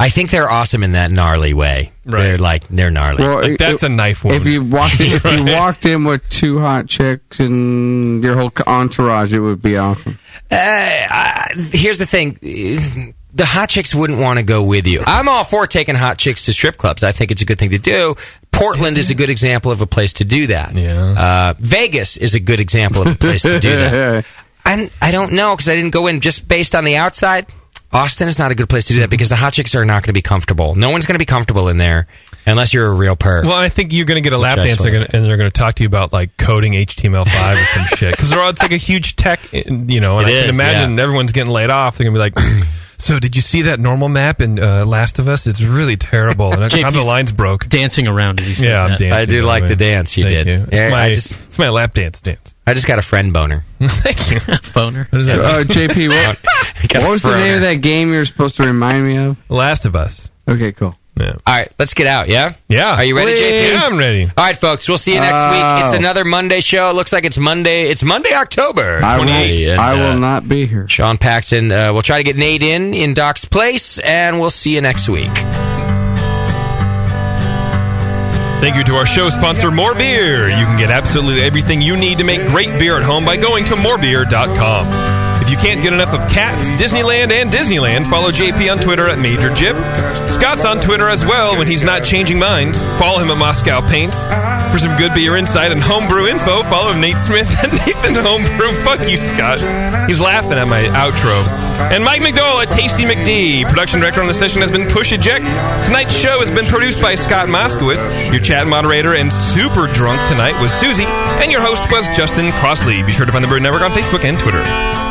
I think they're awesome in that gnarly way. Right. They're gnarly. Well, that's a knife one. If you walked in with 2 hot chicks and your whole entourage, it would be awesome. Here's the thing. The hot chicks wouldn't want to go with you. I'm all for taking hot chicks to strip clubs. I think it's a good thing to do. Portland is a good example of a place to do that. Yeah. Vegas is a good example of a place to do that. I don't know, because I didn't go in just based on the outside. Austin is not a good place to do that because the hot chicks are not going to be comfortable. No one's going to be comfortable in there unless you're a real perv. Well, I think you're going to get a lap dance and they're going to talk to you about like coding HTML5 or some shit. Because it's like a huge tech, and I can imagine everyone's getting laid off. They're going to be like, so did you see that normal map in Last of Us? It's really terrible. And how the lines broke. Dancing around as he says I'm that. dancing. I do like the dance you Thank did. You. Yeah, It's my lap dance. I just got a friend boner. Thank you. Phoner. What is that? JP, what was the name of that game you were supposed to remind me of? Last of Us. Okay, cool. Yeah. All right, let's get out, yeah? Yeah. Are you ready, JP? Yeah, I'm ready. All right, folks, we'll see you next week. It's another Monday show. It looks like it's Monday, October 28th. I will not be here. Sean Paxton, we'll try to get Nate in Doc's place, and we'll see you next week. Thank you to our show sponsor, More Beer. You can get absolutely everything you need to make great beer at home by going to morebeer.com. If If you can't get enough of cats, Disneyland, and Disneyland, follow JP on Twitter at Major Jib. Scott's on Twitter as well when he's not changing mind. Follow him at Moscow Paints. For some good beer insight and homebrew info, follow Nate Smith at Nathan Homebrew. Fuck you, Scott. He's laughing at my outro. And Mike McDowell at Tasty McD. Production director on the session has been Push Eject. Tonight's show has been produced by Scott Moskowitz. Your chat moderator and super drunk tonight was Susie. And your host was Justin Crossley. Be sure to find the Bird Network on Facebook and Twitter.